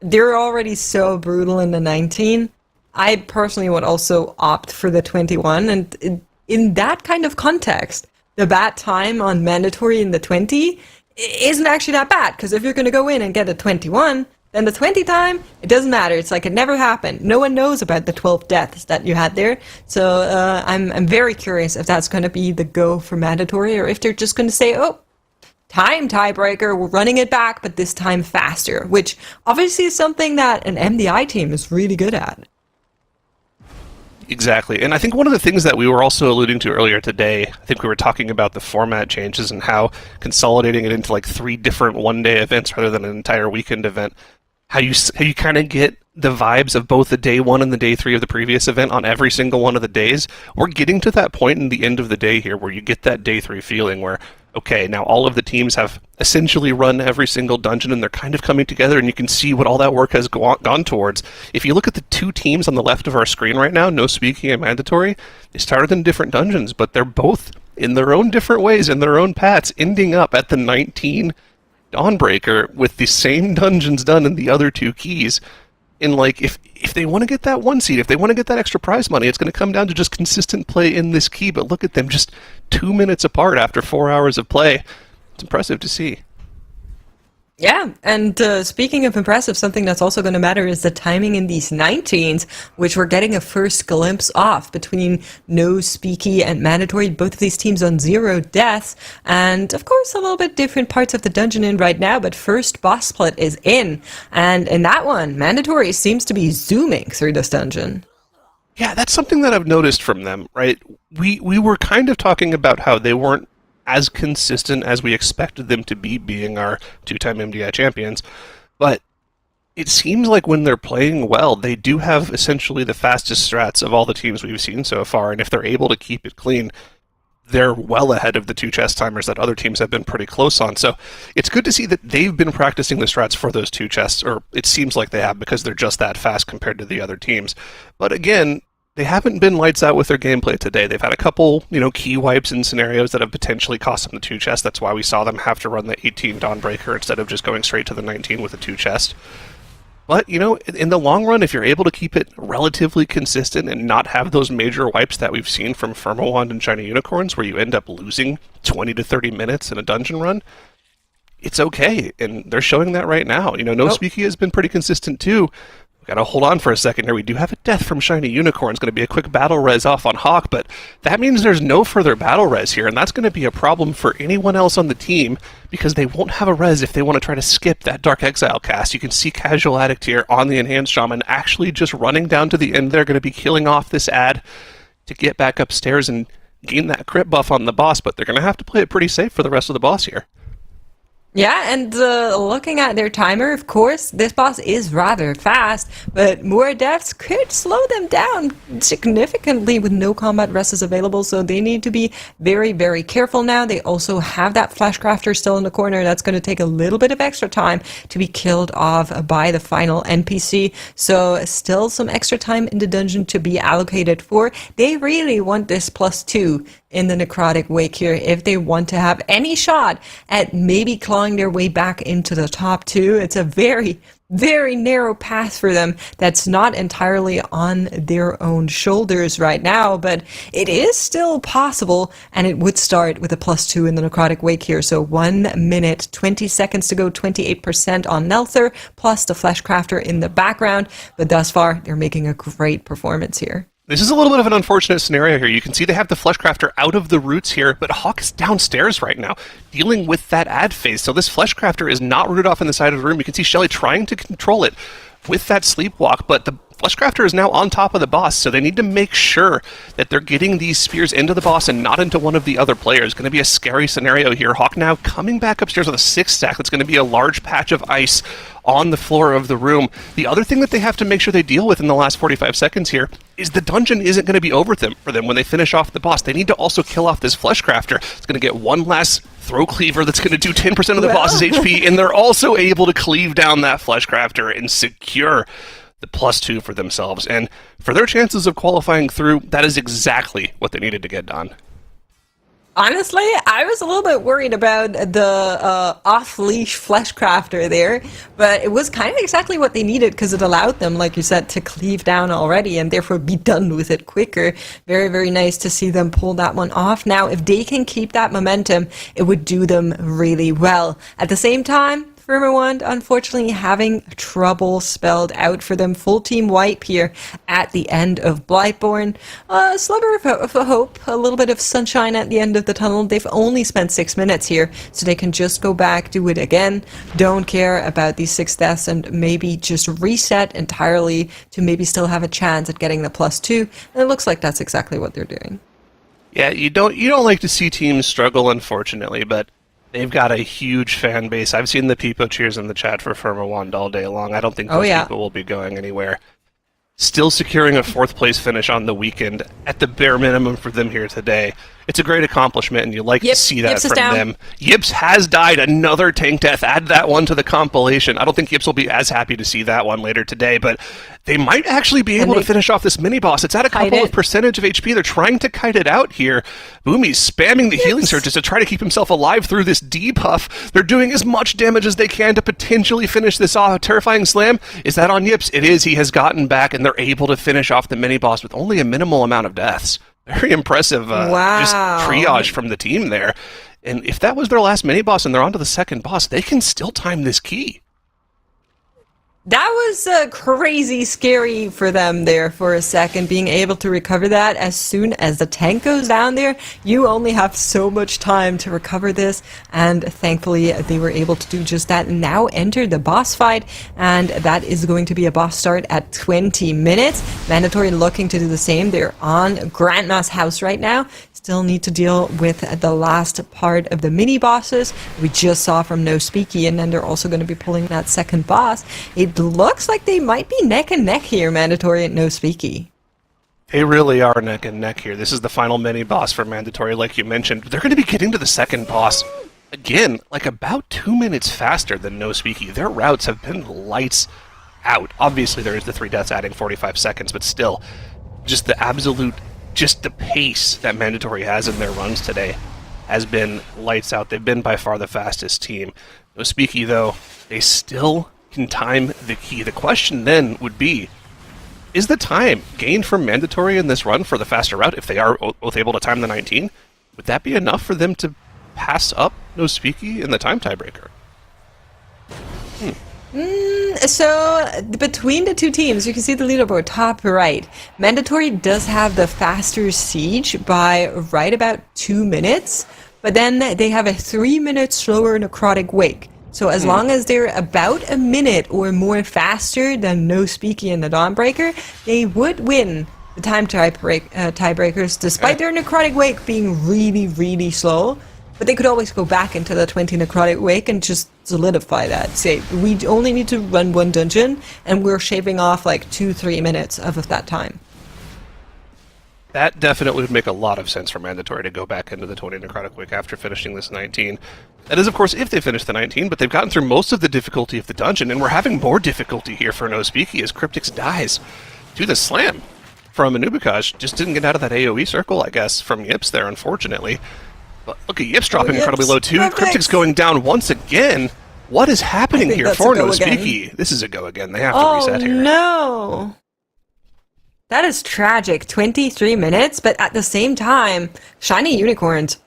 they're already so brutal in the 19. I personally would also opt for the 21, and in that kind of context, the bat time on mandatory in the 20 isn't actually that bad, because if you're going to go in and get a 21, then the 20 time, it doesn't matter. It's like it never happened. No one knows about the 12 deaths that you had there. So I'm very curious if that's going to be the go for mandatory, or if they're just going to say, oh, time tiebreaker, we're running it back, but this time faster, which obviously is something that an MDI team is really good at. Exactly. And I think one of the things that we were also alluding to earlier today, I think we were talking about the format changes and how consolidating it into like 3 different one-day events rather than an entire weekend event, how you kind of get the vibes of both the day 1 and the day 3 of the previous event on every single one of the days. We're getting to that point in the end of the day here where you get that day 3 feeling where, okay, now all of the teams have essentially run every single dungeon and they're kind of coming together and you can see what all that work has gone towards. If you look at the 2 teams on the left of our screen right now, No Speaking and Mandatory, they started in different dungeons, but they're both in their own different ways, in their own paths, ending up at the 19 Dawnbreaker with the same dungeons done in the other 2 keys. And like, if they want to get that 1 seed, if they want to get that extra prize money, it's going to come down to just consistent play in this key. But look at them, just 2 minutes apart after 4 hours of play. It's impressive to see. Yeah, and speaking of impressive, something that's also going to matter is the timing in these 19s, which we're getting a first glimpse of between No Speaky and Mandatory. Both of these teams on 0 deaths, and of course a little bit different parts of the dungeon in right now, but first boss split is in. And in that one, Mandatory seems to be zooming through this dungeon. Yeah, that's something that I've noticed from them, right? We were kind of talking about how they weren't as consistent as we expected them to be, being our 2-time MDI champions. But it seems like when they're playing well, they do have essentially the fastest strats of all the teams we've seen so far, and if they're able to keep it clean, they're well ahead of the 2 chess timers that other teams have been pretty close on. So it's good to see that they've been practicing the strats for those 2 chests, or it seems like they have, because they're just that fast compared to the other teams. But again, they haven't been lights out with their gameplay today. They've had a couple, key wipes in scenarios that have potentially cost them the 2 chest. That's why we saw them have to run the 18 Dawnbreaker instead of just going straight to the 19 with a 2 chest. But, in the long run, if you're able to keep it relatively consistent and not have those major wipes that we've seen from Firmawand and Shiny Unicorns, where you end up losing 20 to 30 minutes in a dungeon run, it's okay. And they're showing that right now. No Speaky has been pretty consistent too. Gotta hold on for a second here. We do have a death from Shiny Unicorn. It's going to be a quick battle res off on Hawk, but that means there's no further battle res here, and that's going to be a problem for anyone else on the team, because they won't have a res if they want to try to skip that Dark Exile cast. You can see Casual Addict here on the Enhanced Shaman actually just running down to the end. They're going to be killing off this ad to get back upstairs and gain that crit buff on the boss, but they're going to have to play it pretty safe for the rest of the boss here. Yeah, and looking at their timer, of course, this boss is rather fast, but more deaths could slow them down significantly with no combat rests available, so they need to be very, very careful now. They also have that Flashcrafter still in the corner. That's going to take a little bit of extra time to be killed off by the final NPC, so still some extra time in the dungeon to be allocated for. They really want this +2 in the Necrotic Wake here if they want to have any shot at maybe clawing their way back into the top 2. It's a very, very narrow path for them that's not entirely on their own shoulders right now, but it is still possible, and it would start with a +2 in the Necrotic Wake here. So 1 minute, 20 seconds to go, 28% on Nelther, plus the Fleshcrafter in the background, but thus far, they're making a great performance here. This is a little bit of an unfortunate scenario here. You can see they have the Fleshcrafter out of the roots here, but Hawk is downstairs right now, dealing with that ad phase. So this Fleshcrafter is not rooted off in the side of the room. You can see Shelly trying to control it with that sleepwalk, but the Fleshcrafter is now on top of the boss, so they need to make sure that they're getting these spears into the boss and not into one of the other players. Going to be a scary scenario here. Hawk now coming back upstairs with a 6 stack. That's going to be a large patch of ice on the floor of the room. The other thing that they have to make sure they deal with in the last 45 seconds here is the dungeon isn't going to be over for them when they finish off the boss. They need to also kill off this Fleshcrafter. It's going to get one last throw cleaver that's going to do 10% of the boss's HP, and they're also able to cleave down that Fleshcrafter and secure the +2 for themselves. And for their chances of qualifying through, that is exactly what they needed to get done. Honestly, I was a little bit worried about the off-leash Fleshcrafter there, but it was kind of exactly what they needed because it allowed them, like you said, to cleave down already and therefore be done with it quicker. Very, very nice to see them pull that one off. Now, if they can keep that momentum, it would do them really well. At the same time, Firmawand, unfortunately, having trouble spelled out for them. Full team wipe here at the end of Blightborn. A sliver of hope, a little bit of sunshine at the end of the tunnel. They've only spent 6 minutes here, so they can just go back, do it again. Don't care about these 6 deaths and maybe just reset entirely to maybe still have a chance at getting the +2. And it looks like that's exactly what they're doing. Yeah, you don't like to see teams struggle, unfortunately, but they've got a huge fan base. I've seen the Peepo cheers in the chat for Firmawand all day long. I don't think those people will be going anywhere. Still securing a 4th place finish on the weekend at the bare minimum for them here today. It's a great accomplishment, and you like to see that from them. Yips has died. Another tank death. Add that one to the compilation. I don't think Yips will be as happy to see that one later today, but they might actually be able to finish off this mini-boss. It's at a couple of percentage of HP. They're trying to kite it out here. Boomy's spamming the healing surges to try to keep himself alive through this debuff. They're doing as much damage as they can to potentially finish this off. A terrifying slam. Is that on Yips? It is. He has gotten back, and they're able to finish off the mini-boss with only a minimal amount of deaths. Very impressive just triage from the team there. And if that was their last mini-boss and they're on to the second boss, they can still time this key. That was crazy scary for them there for a second, being able to recover that as soon as the tank goes down there. You only have so much time to recover this, and thankfully they were able to do just that. Now enter the boss fight, and that is going to be a boss start at 20 minutes. Mandatory looking to do the same. They're on Grandma's house right now. Still need to deal with the last part of the mini bosses we just saw from No Speaky, and then they're also going to be pulling that second boss. It looks like they might be neck and neck here, Mandatory and No Speaky. They really are neck and neck here. This is the final mini boss for Mandatory, like you mentioned. They're going to be getting to the second boss again, like about 2 minutes faster than No Speaky. Their routes have been lights out. Obviously, there is the 3 deaths adding 45 seconds, but still, just the absolute, just the pace that Mandatory has in their runs today has been lights out. They've been by far the fastest team. No Speaky, though, they still can time the key. The question then would be, is the time gained from Mandatory in this run for the faster route, if they are both able to time the 19, would that be enough for them to pass up No Speaky in the time tiebreaker? So between the two teams, you can see the leaderboard top right. Mandatory does have the faster siege by right about 2 minutes, but then they have a 3-minute slower necrotic wake. So as long as they're about a minute or more faster than No Speaky and the Dawnbreaker, they would win the time tiebreakers, despite their necrotic wake being really, really slow. But they could always go back into the 20 necrotic wake and just solidify that. Say, we only need to run 1 dungeon, and we're shaving off like 2-3 minutes of that time. That definitely would make a lot of sense for Mandatory to go back into the 20 necrotic wake after finishing this 19. That is, of course, if they finish the 19, but they've gotten through most of the difficulty of the dungeon, and we're having more difficulty here for No Speaky as Cryptix dies to the slam from Anubikaj. Just didn't get out of that AoE circle, I guess, from Yips there, unfortunately. But look at Yips dropping incredibly low, too. Cryptix going down once again. What is happening here for No Speaky? This is a go again. They have to reset here. Oh, no! That is tragic. 23 minutes, but at the same time, Shiny Unicorns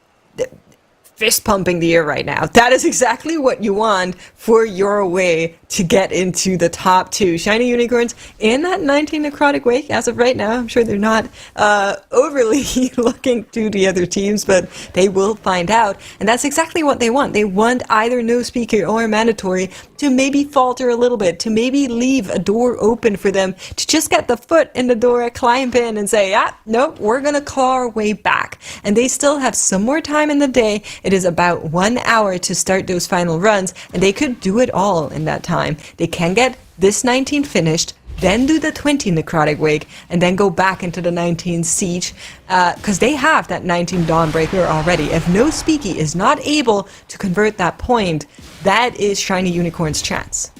fist pumping the air right now. That is exactly what you want for your way to get into the top 2. Shiny Unicorns in that 19 necrotic wake as of right now. I'm sure they're not overly looking to the other teams, but they will find out. And that's exactly what they want. They want either No Speaker or Mandatory to maybe falter a little bit, to maybe leave a door open for them to just get the foot in the door, climb in and say, nope, we're going to claw our way back. And they still have some more time in the day. It is about 1 hour to start those final runs, and they could do it all in that time. They can get this 19 finished, then do the 20 Necrotic Wake, and then go back into the 19 Siege, because they have that 19 Dawnbreaker already. If No Speaky is not able to convert that point, that is Shiny Unicorn's chance.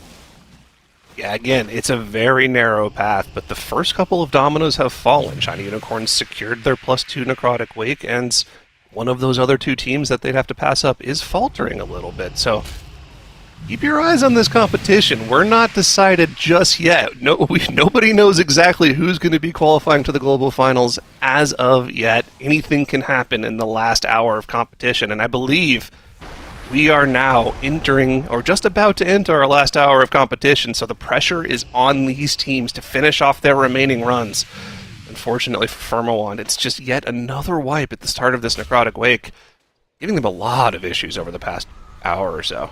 Yeah, again, it's a very narrow path, but the first couple of dominoes have fallen. Shiny Unicorns secured their +2 Necrotic Wake, and one of those other two teams that they'd have to pass up is faltering a little bit. So keep your eyes on this competition. We're not decided just yet. Nobody knows exactly who's going to be qualifying to the Global Finals as of yet. Anything can happen in the last hour of competition, and I believe we are now entering, or just about to enter, our last hour of competition, so the pressure is on these teams to finish off their remaining runs. Unfortunately for Firmawand, it's just yet another wipe at the start of this Necrotic Wake, giving them a lot of issues over the past hour or so.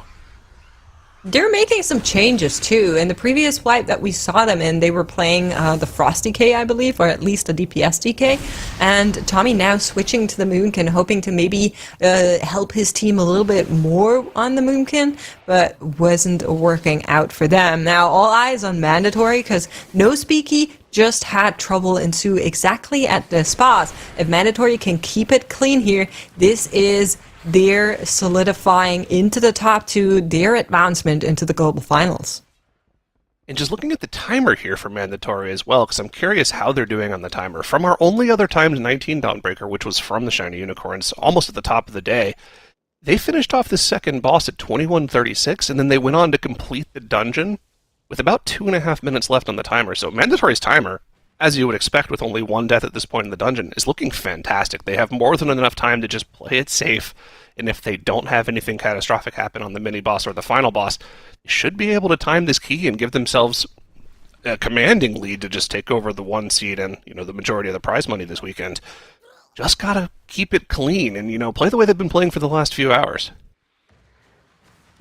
They're making some changes too. In the previous wipe that we saw them in, they were playing the Frost DK, I believe, or at least a DPS DK. And Tommy now switching to the Moonkin, hoping to maybe help his team a little bit more on the Moonkin, but wasn't working out for them. Now, all eyes on Mandatory, because No Speaky just had trouble ensue exactly at the spots. If Mandatory can keep it clean here, this is their solidifying into the top two, their advancement into the Global Finals. And just looking at the timer here for Mandatory as well, because I'm curious how they're doing on the timer. From our only other times 19 Dawnbreaker, which was from the Shiny Unicorns, almost at the top of the day, they finished off the second boss at 21:36, and then they went on to complete the dungeon with about 2.5 minutes left on the timer. So Mandatory's timer, as you would expect with only one death at this point in the dungeon, is looking fantastic. They have more than enough time to just play it safe, and if they don't have anything catastrophic happen on the mini-boss or the final boss, they should be able to time this key and give themselves a commanding lead to just take over the 1 seed and, the majority of the prize money this weekend. Just gotta keep it clean and, play the way they've been playing for the last few hours.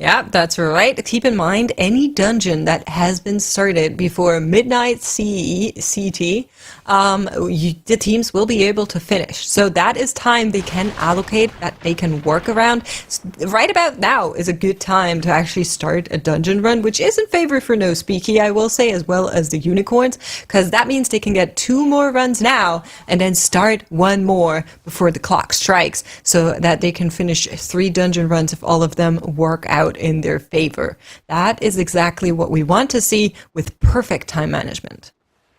Yeah, that's right. Keep in mind, any dungeon that has been started before midnight CT, the teams will be able to finish. So that is time they can allocate, that they can work around. Right about now is a good time to actually start a dungeon run, which is in favor for No Speaky, I will say, as well as the Unicorns, because that means they can get 2 more runs now and then start 1 more before the clock strikes, so that they can finish 3 dungeon runs if all of them work out in their favor. That is exactly what we want to see with perfect time management.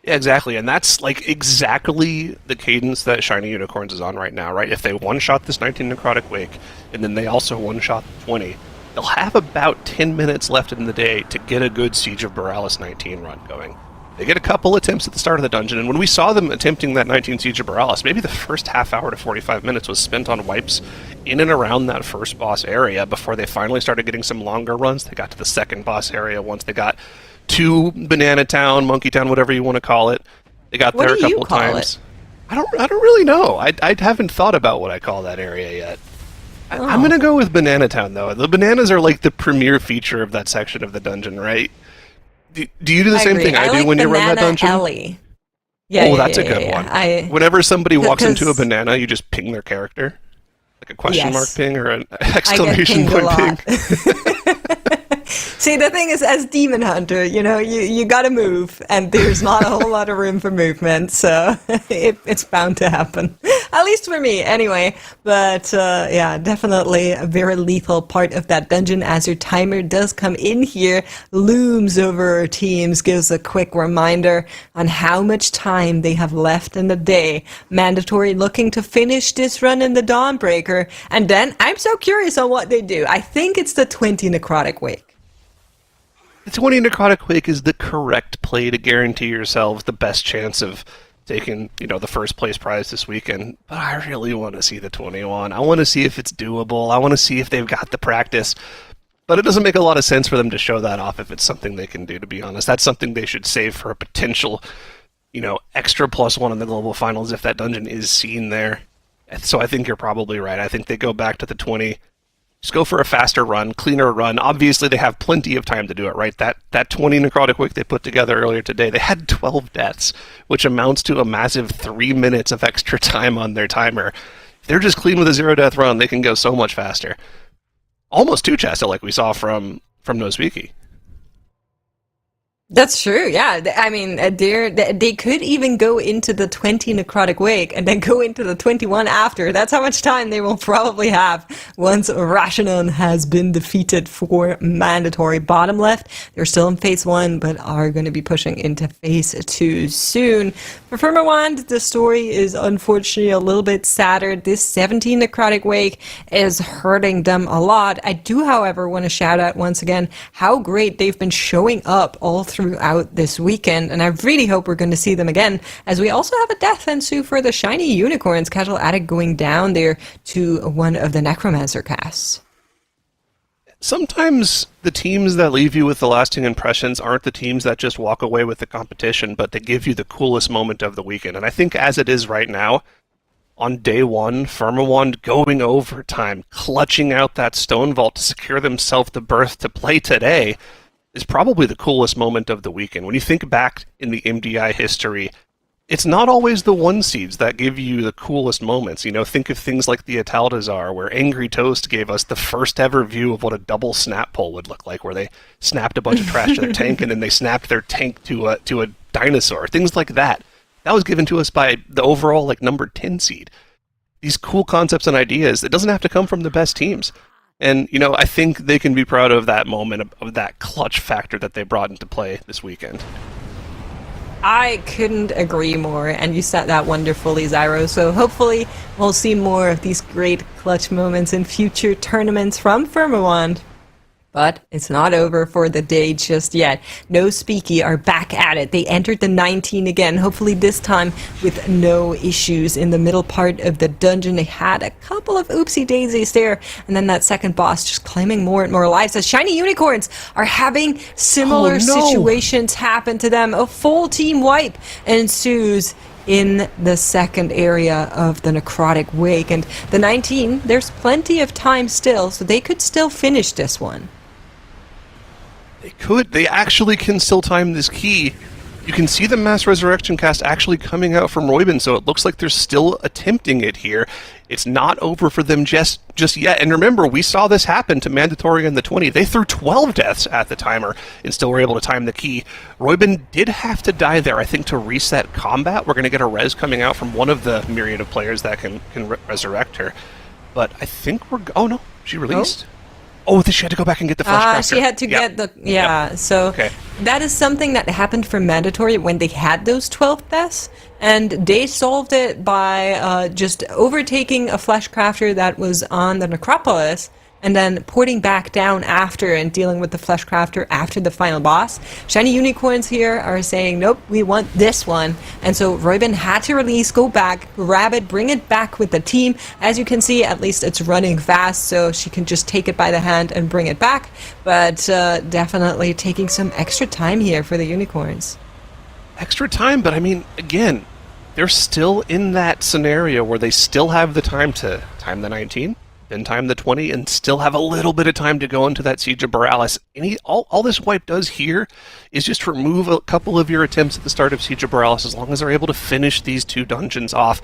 Yeah, exactly, and that's exactly the cadence that Shiny Unicorns is on right now, right? If they one-shot this 19 Necrotic Wake, and then they also one-shot 20, they'll have about 10 minutes left in the day to get a good Siege of Borealis 19 run going. They get a couple attempts at the start of the dungeon, and when we saw them attempting that 19 Siege of Borealis, maybe the first half hour to 45 minutes was spent on wipes in and around that first boss area before they finally started getting some longer runs. They got to the second boss area once they got to Banana Town, Monkey Town, whatever you want to call it. They got there a couple of times. I don't really know. I haven't thought about what I call that area yet. I'm going to go with Banana Town, though. The bananas are the premier feature of that section of the dungeon, right? Do you do the same thing I do when you run that dungeon? Alley. Yeah, that's a good one. Whenever somebody walks into a banana, you just ping their character. Like a question mark ping or an exclamation point ping. See, the thing is, as Demon Hunter, you gotta move, and there's not a whole lot of room for movement, so it's bound to happen. At least for me, anyway. But, definitely a very lethal part of that dungeon, as your timer does come in here, looms over our teams, gives a quick reminder on how much time they have left in the day. Mandatory looking to finish this run in the Dawnbreaker, and then I'm so curious on what they do. I think it's the 20 Necrotic Wake. The 20 Necrotic Wake is the correct play to guarantee yourselves the best chance of taking, the first place prize this weekend. But I really want to see the 21. I want to see if it's doable. I want to see if they've got the practice. But it doesn't make a lot of sense for them to show that off if it's something they can do, to be honest. That's something they should save for a potential, extra +1 in the Global Finals if that dungeon is seen there. So I think you're probably right. I think they go back to the 20. Just go for a faster run, cleaner run. Obviously, they have plenty of time to do it, right? That 20 Necrotic Wake they put together earlier today, they had 12 deaths, which amounts to a massive 3 minutes of extra time on their timer. If they're just clean with a 0-death run, they can go so much faster. Almost 2 Chesta, like we saw from No Speaky. That's true. Yeah, I mean, they could even go into the 20 necrotic wake and then go into the 21 after. That's how much time they will probably have once Rashanon has been defeated for mandatory. Bottom left, they're still in phase 1, but are going to be pushing into phase 2 soon. For Firmawand, the story is unfortunately a little bit sadder. This 17 necrotic wake is hurting them a lot. I do, however, want to shout out once again how great they've been showing up all throughout this weekend, and I really hope we're going to see them again, as we also have a death ensue for the shiny unicorns. Casual Addict going down there to one of the Necromancer casts. Sometimes the teams that leave you with the lasting impressions aren't the teams that just walk away with the competition, but they give you the coolest moment of the weekend. And I think as it is right now, on day 1, Firmawand going overtime, clutching out that Stone Vault to secure themselves the berth to play today, is probably the coolest moment of the weekend. When you think back in the MDI history, it's not always the 1 seeds that give you the coolest moments. You know, think of things like the Ataldazar, where Angry Toast gave us the first ever view of what a double snap pull would look like, where they snapped a bunch of trash to their tank and then they snapped their tank to a dinosaur. Things like that. That was given to us by the overall number 10 seed. These cool concepts and ideas, it doesn't have to come from the best teams. And, you know, I think they can be proud of that moment, of that clutch factor that they brought into play this weekend. I couldn't agree more, and you said that wonderfully, Zyro. So hopefully we'll see more of these great clutch moments in future tournaments from Firmawand. But it's not over for the day just yet. No Speaky are back at it. They entered the 19 again, hopefully this time with no issues in the middle part of the dungeon. They had a couple of oopsie daisies there, and then that second boss just claiming more and more lives as shiny unicorns are having similar situations happen to them. A full team wipe ensues in the second area of the necrotic wake, and the 19, there's plenty of time still, so they could still finish this one. They could. They actually can still time this key. You can see the Mass Resurrection cast actually coming out from Roybin, so it looks like they're still attempting it here. It's not over for them just yet. And remember, we saw this happen to Mandatory in the 20. They threw 12 deaths at the timer and still were able to time the key. Roybin did have to die there, I think, to reset combat. We're going to get a res coming out from one of the myriad of players that can resurrect her. But I think we're... Oh, no. She released. Oh, she had to go back and get the flesh crafter. She had to get the... Yeah, so okay. That is something that happened for Mandatory when they had those 12 deaths, and they solved it by just overtaking a flesh crafter that was on the Necropolis, and then porting back down after and dealing with the flesh crafter after the final boss. Shiny unicorns here are saying, nope, we want this one. And so Roybin had to release, go back, grab it, bring it back with the team. As you can see, at least it's running fast, so she can just take it by the hand and bring it back. But definitely taking some extra time here for the unicorns. Extra time, but I mean, again, they're still in that scenario where they still have the time to time the 19, then time the 20, and still have a little bit of time to go into that Siege of Borealis. All this wipe does here is just remove a couple of your attempts at the start of Siege of Borealis, as long as they're able to finish these 2 dungeons off.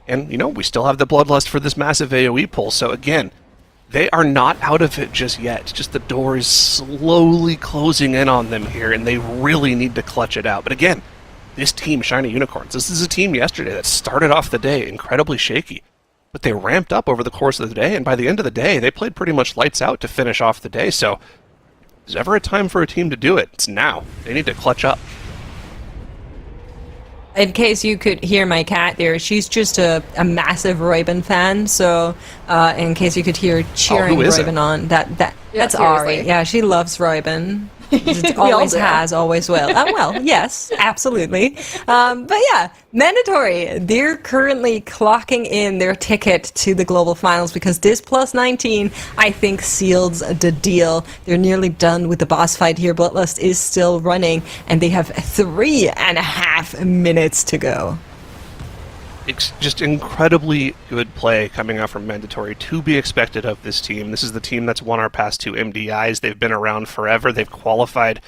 And, you know, we still have the Bloodlust for this massive AoE pull, so again, they are not out of it just yet. It's just the door is slowly closing in on them here, and they really need to clutch it out. But again, this team, Shiny Unicorns, this is a team yesterday that started off the day incredibly shaky. But they ramped up over the course of the day, and by the end of the day, they played pretty much lights out to finish off the day. So, if there's ever a time for a team to do it, it's now. They need to clutch up. In case you could hear my cat there, she's just a massive Roybin fan. So, in case you could hear cheering Roybin on, that's Ari. Yeah, she loves Roybin. Always has, always will. Well, yes, absolutely. But yeah, Mandatory, they're currently clocking in their ticket to the Global Finals because this plus 19, I think, seals the deal. They're nearly done with the boss fight here. Bloodlust is still running, and they have 3.5 minutes to go. It's just incredibly good play coming out from Mandatory, to be expected of this team. This is the team that's won our past 2 MDIs. They've been around forever. They've qualified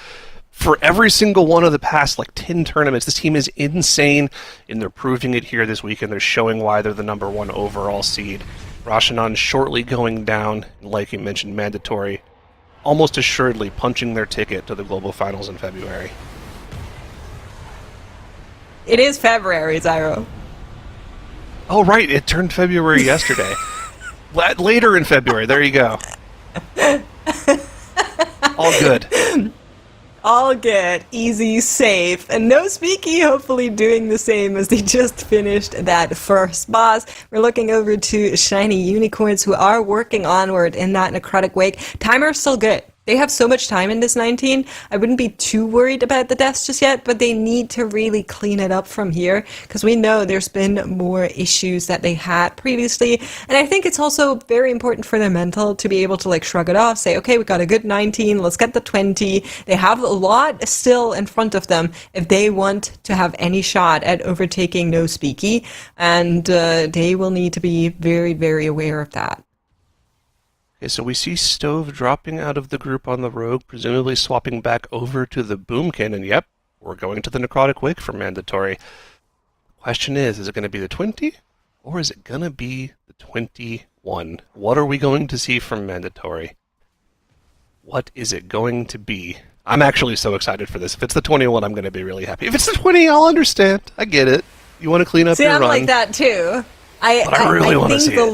for every single one of the past 10 tournaments. This team is insane, and they're proving it here this weekend. They're showing why they're the number 1 overall seed. Rashanon shortly going down, and like you mentioned, Mandatory almost assuredly punching their ticket to the Global Finals in February. It is February, Zyro. Oh, right. It turned February yesterday. Later in February. There you go. All good. All good, easy, safe, and no speaky, hopefully doing the same as they just finished that first boss. We're looking over to Shiny Unicorns, who are working onward in that Necrotic Wake. Timer's still good. They have so much time in this 19. I wouldn't be too worried about the deaths just yet, but they need to really clean it up from here, because we know there's been more issues that they had previously. And I think it's also very important for their mental to be able to like shrug it off, say, okay, we got a good 19, let's get the 20. They have a lot still in front of them if they want to have any shot at overtaking No Speaky, and they will need to be very, very aware of that. Okay, so we see Stove dropping out of the group on the Rogue, presumably swapping back over to the Boomkin, and yep, we're going to the Necrotic Wake for mandatory. Question is it going to be the 20, or is it going to be the 21? What are we going to see from mandatory? What is it going to be? I'm actually so excited for this. If it's the 21, I'm going to be really happy. If it's the 20, I'll understand. I get it. You want to clean up See, your I'm run. like that too. I really want to see think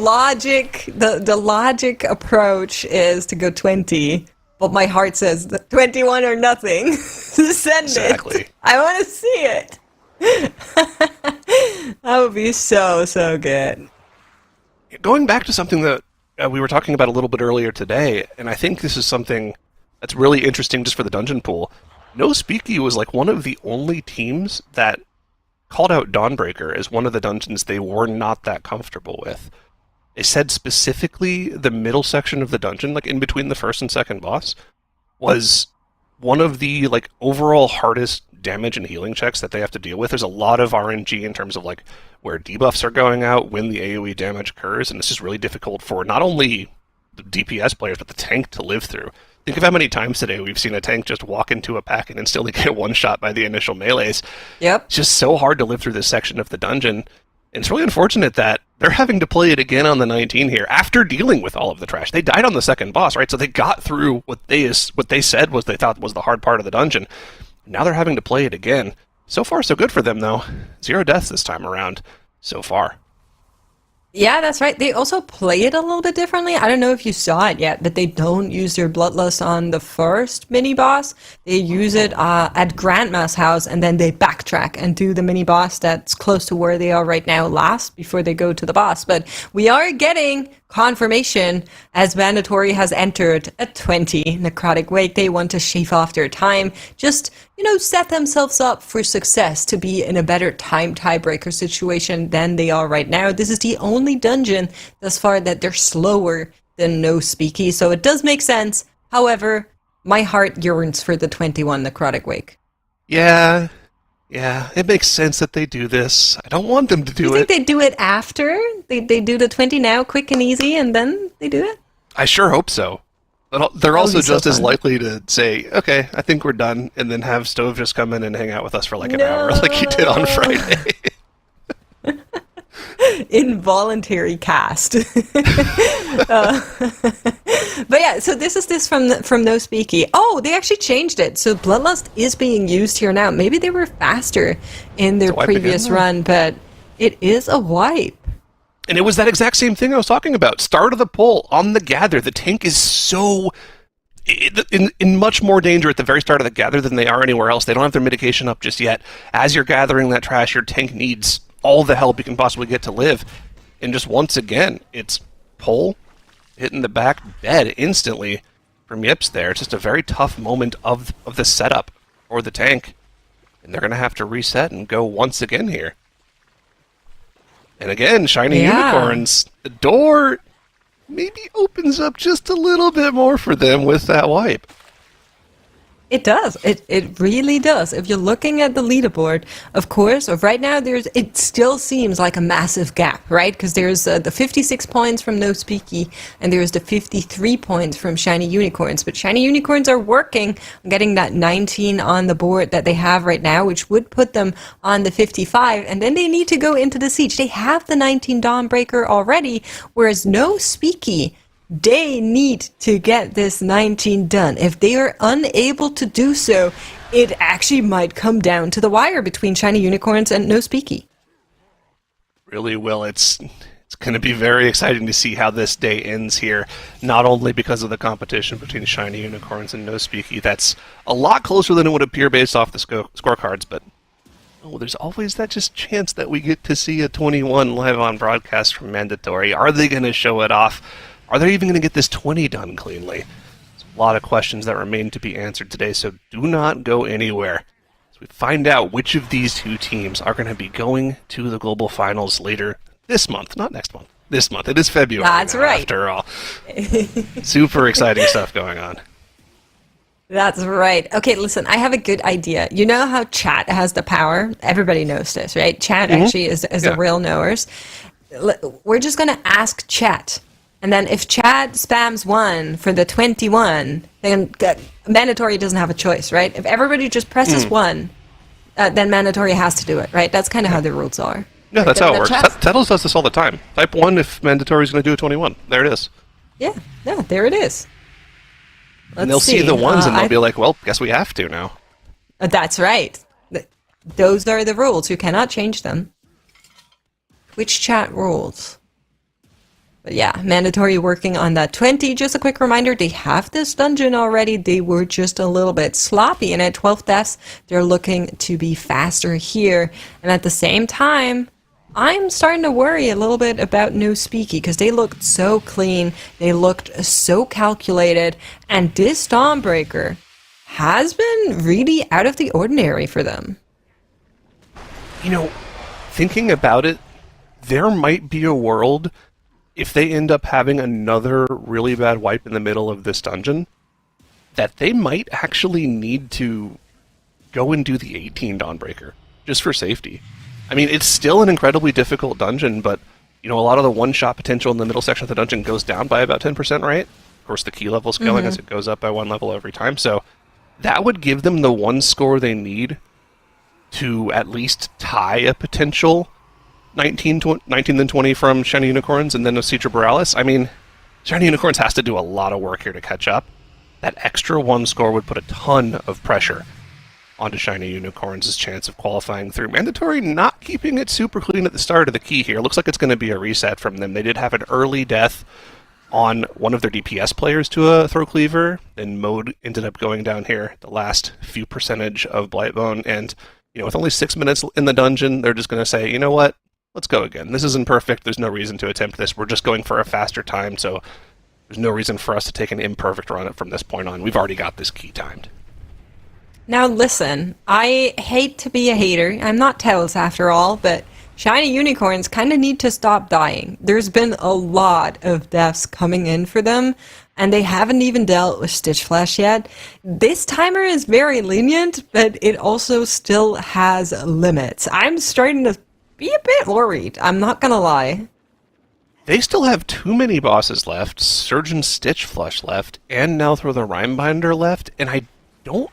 the it. logic approach is to go 20, but my heart says 21 or nothing. Send Exactly. it. I want to see it. That would be so good. Going back to something that we were talking about a little bit earlier today, and I think this is something that's really interesting just for the dungeon pool. No Speaky was like one of the only teams that called out Dawnbreaker as one of the dungeons they were not that comfortable with. They said specifically the middle section of the dungeon, like in between the first and second boss, was one of the like overall hardest damage and healing checks that they have to deal with. There's a lot of RNG in terms of like where debuffs are going out, when the AoE damage occurs, and it's just really difficult for not only the DPS players but the tank to live through. Think of how many times today we've seen a tank just walk into a pack and instantly get one shot by the initial melees. Yep. It's just so hard to live through this section of the dungeon. And it's really unfortunate that they're having to play it again on the 19 here after dealing with all of the trash. They died on the second boss, right? So they got through what they said was they thought was the hard part of the dungeon. Now they're having to play it again. So far, so good for them, though. 0 deaths this time around so far. Yeah, that's right. They also play it a little bit differently. I don't know if you saw it yet, but they don't use their Bloodlust on the first mini-boss. They use it at Grandma's house, and then they backtrack and do the mini-boss that's close to where they are right now last before they go to the boss. But we are getting confirmation as Mandatory has entered a 20 Necrotic Wake. They want to shave off their time, just, set themselves up for success to be in a better time tiebreaker situation than they are right now. This is the only dungeon thus far that they're slower than No Speaky, so it does make sense. However, my heart yearns for the 21 Necrotic Wake. Yeah, it makes sense that they do this. I don't want them to do You it. think they do it after? They do the 20 now, quick and easy, and then they do it? I sure hope so. But they're also be so just as fun. likely to say, okay, I think we're done, and then have Stove just come in and hang out with us for like an hour, like he did on Friday. Involuntary cast. But yeah, so this is from No Speaky. Oh, they actually changed it. So Bloodlust is being used here now. Maybe they were faster in their It's a wipe previous again? run, but it is a wipe. And it was that exact same thing I was talking about. Start of the poll on the gather. The tank is so in much more danger at the very start of the gather than they are anywhere else. They don't have their mitigation up just yet. As you're gathering that trash, your tank needs all the help you can possibly get to live. And just once again, it's pull, hitting the back, dead instantly from Yips there. It's just a very tough moment of the setup for the tank. And they're going to have to reset and go once again here. And again, Shiny Yeah. Unicorns, the door maybe opens up just a little bit more for them with that wipe. It does. It really does. If you're looking at the leaderboard, of course, right now it still seems like a massive gap, right? Because there's the 56 points from No Speaky, and there's the 53 points from Shiny Unicorns. But Shiny Unicorns are working on getting that 19 on the board that they have right now, which would put them on the 55, and then they need to go into the siege. They have the 19 Dawnbreaker already, whereas No Speaky, they need to get this 19 done. If they are unable to do so, it actually might come down to the wire between Shiny Unicorns and No Speaky. Really will. It's going to be very exciting to see how this day ends here, not only because of the competition between Shiny Unicorns and No Speaky. That's a lot closer than it would appear based off the scorecards, but there's always that just chance that we get to see a 21 live on broadcast from Mandatory. Are they going to show it off? Are they even going to get this 20 done cleanly? There's a lot of questions that remain to be answered today, so do not go anywhere. As we find out which of these two teams are going to be going to the Global Finals later this month, not next month. This month. It is February. That's now, right. After all. Super exciting stuff going on. That's right. Okay, listen, I have a good idea. You know how chat has the power? Everybody knows this, right? Chat actually is a real knowers. We're just going to ask chat. And then if chat spams 1 for the 21, then Mandatory doesn't have a choice, right? If everybody just presses 1, then Mandatory has to do it, right? That's kind of how the rules are. Yeah, that's how it works. Chat. Tettles does this all the time. Type 1 if Mandatory is going to do a 21. There it is. Yeah, there it is. And they'll see the ones and they'll be like, well, guess we have to now. That's right. Those are the rules. You cannot change them. Which chat rules? But yeah, Mandatory working on that 20. Just a quick reminder, they have this dungeon already. They were just a little bit sloppy. And at 12 deaths, they're looking to be faster here. And at the same time, I'm starting to worry a little bit about No Speaky because they looked so clean, they looked so calculated, and this Dawnbreaker has been really out of the ordinary for them. You know, thinking about it, there might be a world if they end up having another really bad wipe in the middle of this dungeon that they might actually need to go and do the 18 Dawnbreaker just for safety. I mean, it's still an incredibly difficult dungeon, but, you know, a lot of the one-shot potential in the middle section of the dungeon goes down by about 10%, right? Of course, the key level's going as it goes up by 1 level every time, so that would give them the 1 score they need to at least tie a potential 19 then 20 from Shiny Unicorns and then a Cedra Borealis. I mean, Shiny Unicorns has to do a lot of work here to catch up. That extra 1 score would put a ton of pressure onto Shiny Unicorns' chance of qualifying through. Mandatory not keeping it super clean at the start of the key here. Looks like it's going to be a reset from them. They did have an early death on one of their DPS players to a Throw Cleaver, and Mode ended up going down here the last few percentage of Blightbone, and, you know, with only 6 minutes in the dungeon, they're just going to say, you know what, let's go again. This isn't perfect, there's no reason to attempt this, we're just going for a faster time, so there's no reason for us to take an imperfect run from this point on. We've already got this key timed. Now listen, I hate to be a hater. I'm not Tails after all, but Shiny Unicorns kind of need to stop dying. There's been a lot of deaths coming in for them, and they haven't even dealt with Stitch Flash yet. This timer is very lenient, but it also still has limits. I'm starting to be a bit worried, I'm not gonna lie. They still have too many bosses left, Surgeon Stitch Flush left, and now throw the Rhymebinder left, and I don't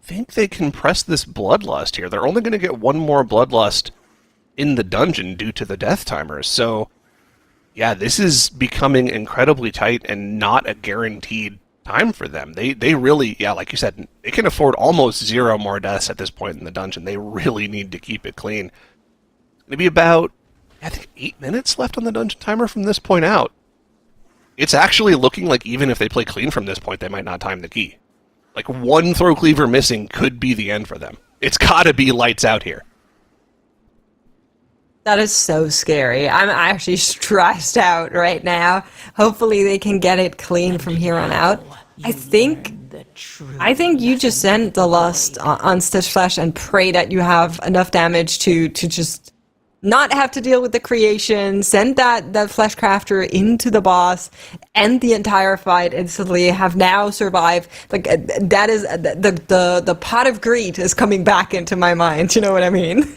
think they can press this Bloodlust here. They're only going to get 1 more Bloodlust in the dungeon due to the death timers. So, yeah, this is becoming incredibly tight and not a guaranteed time for them. They really, yeah, like you said, they can afford almost 0 more deaths at this point in the dungeon. They really need to keep it clean. Maybe about, I think, 8 minutes left on the dungeon timer from this point out. It's actually looking like even if they play clean from this point, they might not time the key. Like, 1 Throw Cleaver missing could be the end for them. It's gotta be lights out here. That is so scary. I'm actually stressed out right now. Hopefully they can get it clean from here on out. I think you just send the Lust on Stitch Flash and pray that you have enough damage to just not have to deal with the creation, send that Flesh Crafter into the boss, end the entire fight instantly, have now survived. Like, that is, the pot of greed is coming back into my mind, you know what I mean?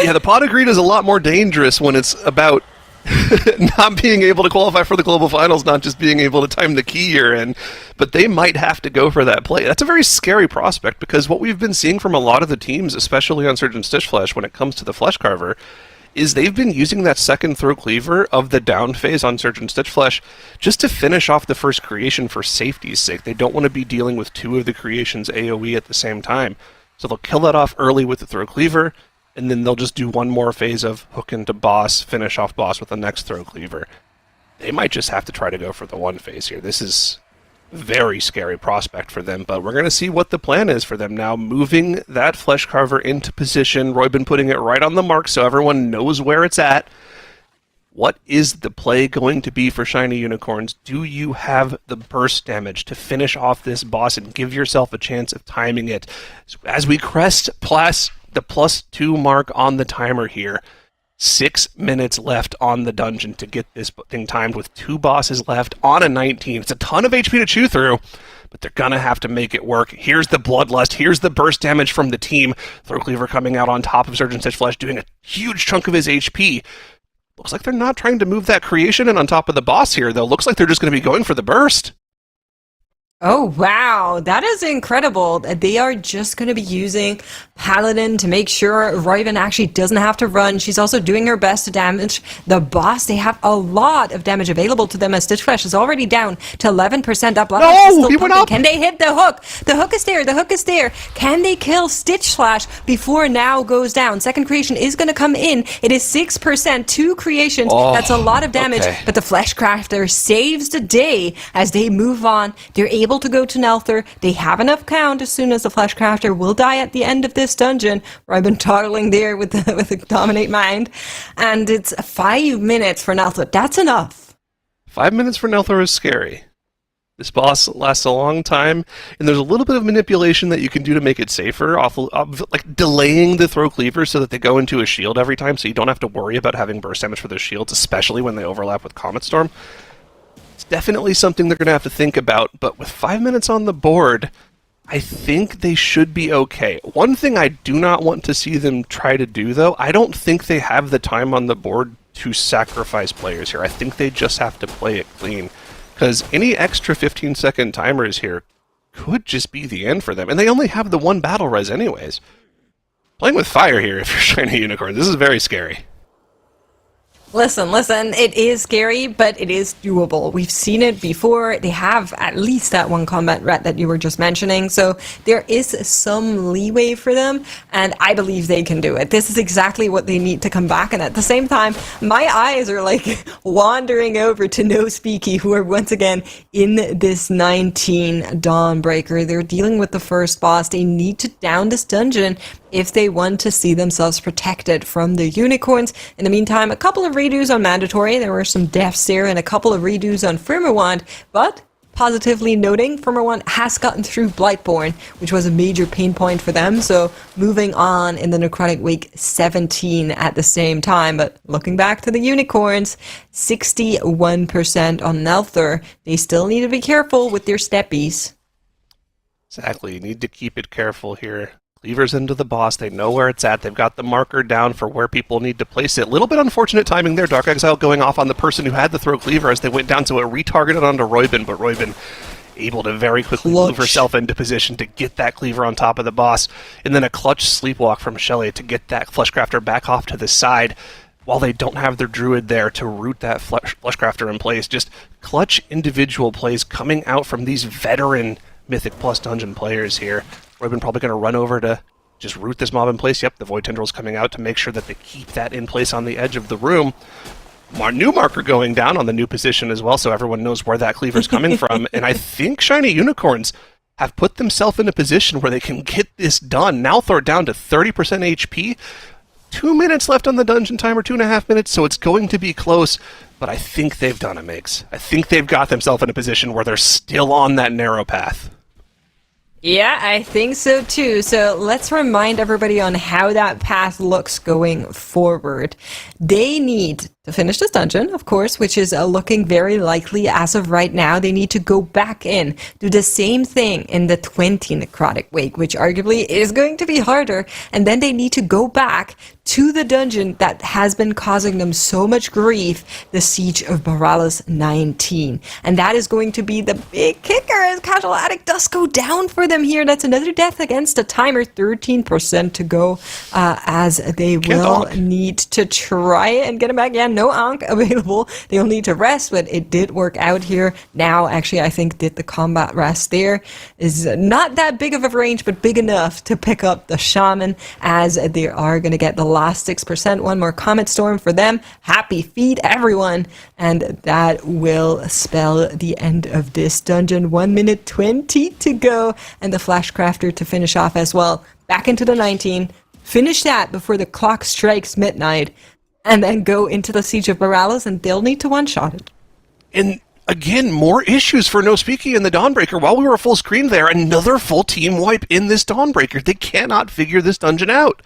Yeah, the pot of greed is a lot more dangerous when it's about not being able to qualify for the Global Finals, not just being able to time the key you're in, but they might have to go for that play. That's a very scary prospect, because what we've been seeing from a lot of the teams, especially on Surgeon Stitch Flash when it comes to the Flesh Carver, is they've been using that second Throw Cleaver of the down phase on Surgeon Stitch Flash just to finish off the first creation for safety's sake. They don't want to be dealing with 2 of the creations AoE at the same time. So they'll kill that off early with the throw cleaver, and then they'll just do one more phase of hook into boss, finish off boss with the next throw cleaver. They might just have to try to go for the one phase here. This is a very scary prospect for them, but we're going to see what the plan is for them now. Moving that Flesh Carver into position. Roybin putting it right on the mark so everyone knows where it's at. What is the play going to be for Shiny Unicorns? Do you have the burst damage to finish off this boss and give yourself a chance of timing it? As we crest the +2 mark on the timer here, 6 minutes left on the dungeon to get this thing timed with 2 bosses left on a 19. It's a ton of HP to chew through, but they're going to have to make it work. Here's the Bloodlust. Here's the burst damage from the team. Throw Cleaver coming out on top of Surgeon Stitch Flesh, doing a huge chunk of his HP. Looks like they're not trying to move that creation in on top of the boss here, though. Looks like they're just going to be going for the burst. Oh, wow. That is incredible. They are just going to be using Paladin to make sure Roybin actually doesn't have to run. She's also doing her best to damage the boss. They have a lot of damage available to them as Stitchflesh is already down to 11% up. No, he went up. Can they hit the hook? The hook is there. The hook is there. Can they kill Stitchflash before now goes down? Second creation is going to come in. It is 6%, 2 creations. That's a lot of damage. Okay. But the Flesh Crafter saves the day as they move on. They're able to go to Nelthar. They have enough count as soon as the Flesh Crafter will die at the end of this dungeon, where I've been toggling there with the Dominate Mind. And it's 5 minutes for Nelthar. That's enough. 5 minutes for Nelthar is scary. This boss lasts a long time, and there's a little bit of manipulation that you can do to make it safer, like delaying the throw cleaver so that they go into a shield every time, so you don't have to worry about having burst damage for those shields, especially when they overlap with Comet Storm. It's definitely something they're going to have to think about, but with 5 minutes on the board, I think they should be okay. One thing I do not want to see them try to do, though, I don't think they have the time on the board to sacrifice players here. I think they just have to play it clean, because any extra 15-second timers here could just be the end for them, and they only have the 1 battle res anyways. Playing with fire here if you're Shiny Unicorn, this is very scary. Listen, it is scary, but it is doable. We've seen it before. They have at least that 1 combat rat that you were just mentioning, so there is some leeway for them, and I believe they can do it. This is exactly what they need to come back, and at the same time, my eyes are like wandering over to No Speaky, who are once again in this 19 Dawnbreaker. They're dealing with the first boss. They need to down this dungeon if they want to see themselves protected from the unicorns. In the meantime, a couple of redos on Mandatory. There were some deaths there and a couple of redos on Firmawand, but positively noting, Firmawand has gotten through Blightborn, which was a major pain point for them, so moving on in the Necrotic Wake 17 at the same time. But looking back to the unicorns, 61% on Nelthar. They still need to be careful with their steppies. Exactly, you need to keep it careful here. Cleaver's into the boss, they know where it's at, they've got the marker down for where people need to place it. A little bit unfortunate timing there, Dark Exile going off on the person who had the throw cleaver as they went down, so it retargeted onto Roybin, but Roybin able to very quickly move herself into position to get that cleaver on top of the boss, and then a clutch sleepwalk from Shelly to get that Fleshcrafter back off to the side, while they don't have their druid there to root that Fleshcrafter in place. Just clutch individual plays coming out from these veteran Mythic Plus Dungeon players here. Roybin probably going to run over to just root this mob in place. Yep, the Void Tendrils coming out to make sure that they keep that in place on the edge of the room. Our new marker going down on the new position as well, so everyone knows where that cleaver's coming from. And I think Shiny Unicorns have put themselves in a position where they can get this done. Now Thor down to 30% HP. 2 minutes left on the dungeon timer, 2.5 minutes, so it's going to be close. But I think they've done it, Migs. I think they've got themselves in a position where they're still on that narrow path. Yeah, I think so too. So let's remind everybody on how that path looks going forward. They need to finish this dungeon, of course, which is looking very likely as of right now. They need to go back in, do the same thing in the 20 Necrotic Wake, which arguably is going to be harder. And then they need to go back to the dungeon that has been causing them so much grief, the Siege of Baralas 19. And that is going to be the big kicker as Casual Addict does go down for them here. That's another death against a timer, 13% to go, as they will need to try and get him back. Yeah, no Ankh available. They'll need to rest, but it did work out here. Now, actually, I think did the combat rest there is not that big of a range, but big enough to pick up the Shaman, as they are going to get the last 6%. One more Comet Storm for them. Happy feet, everyone. And that will spell the end of this dungeon. 1 minute 20 to go. And the Flash Crafter to finish off as well. Back into the 19. Finish that before the clock strikes midnight, and then go into the Siege of Borealis, and they'll need to one-shot it. And again, more issues for No Speaky and the Dawnbreaker. While we were full screen there, another full team wipe in this Dawnbreaker. They cannot figure this dungeon out.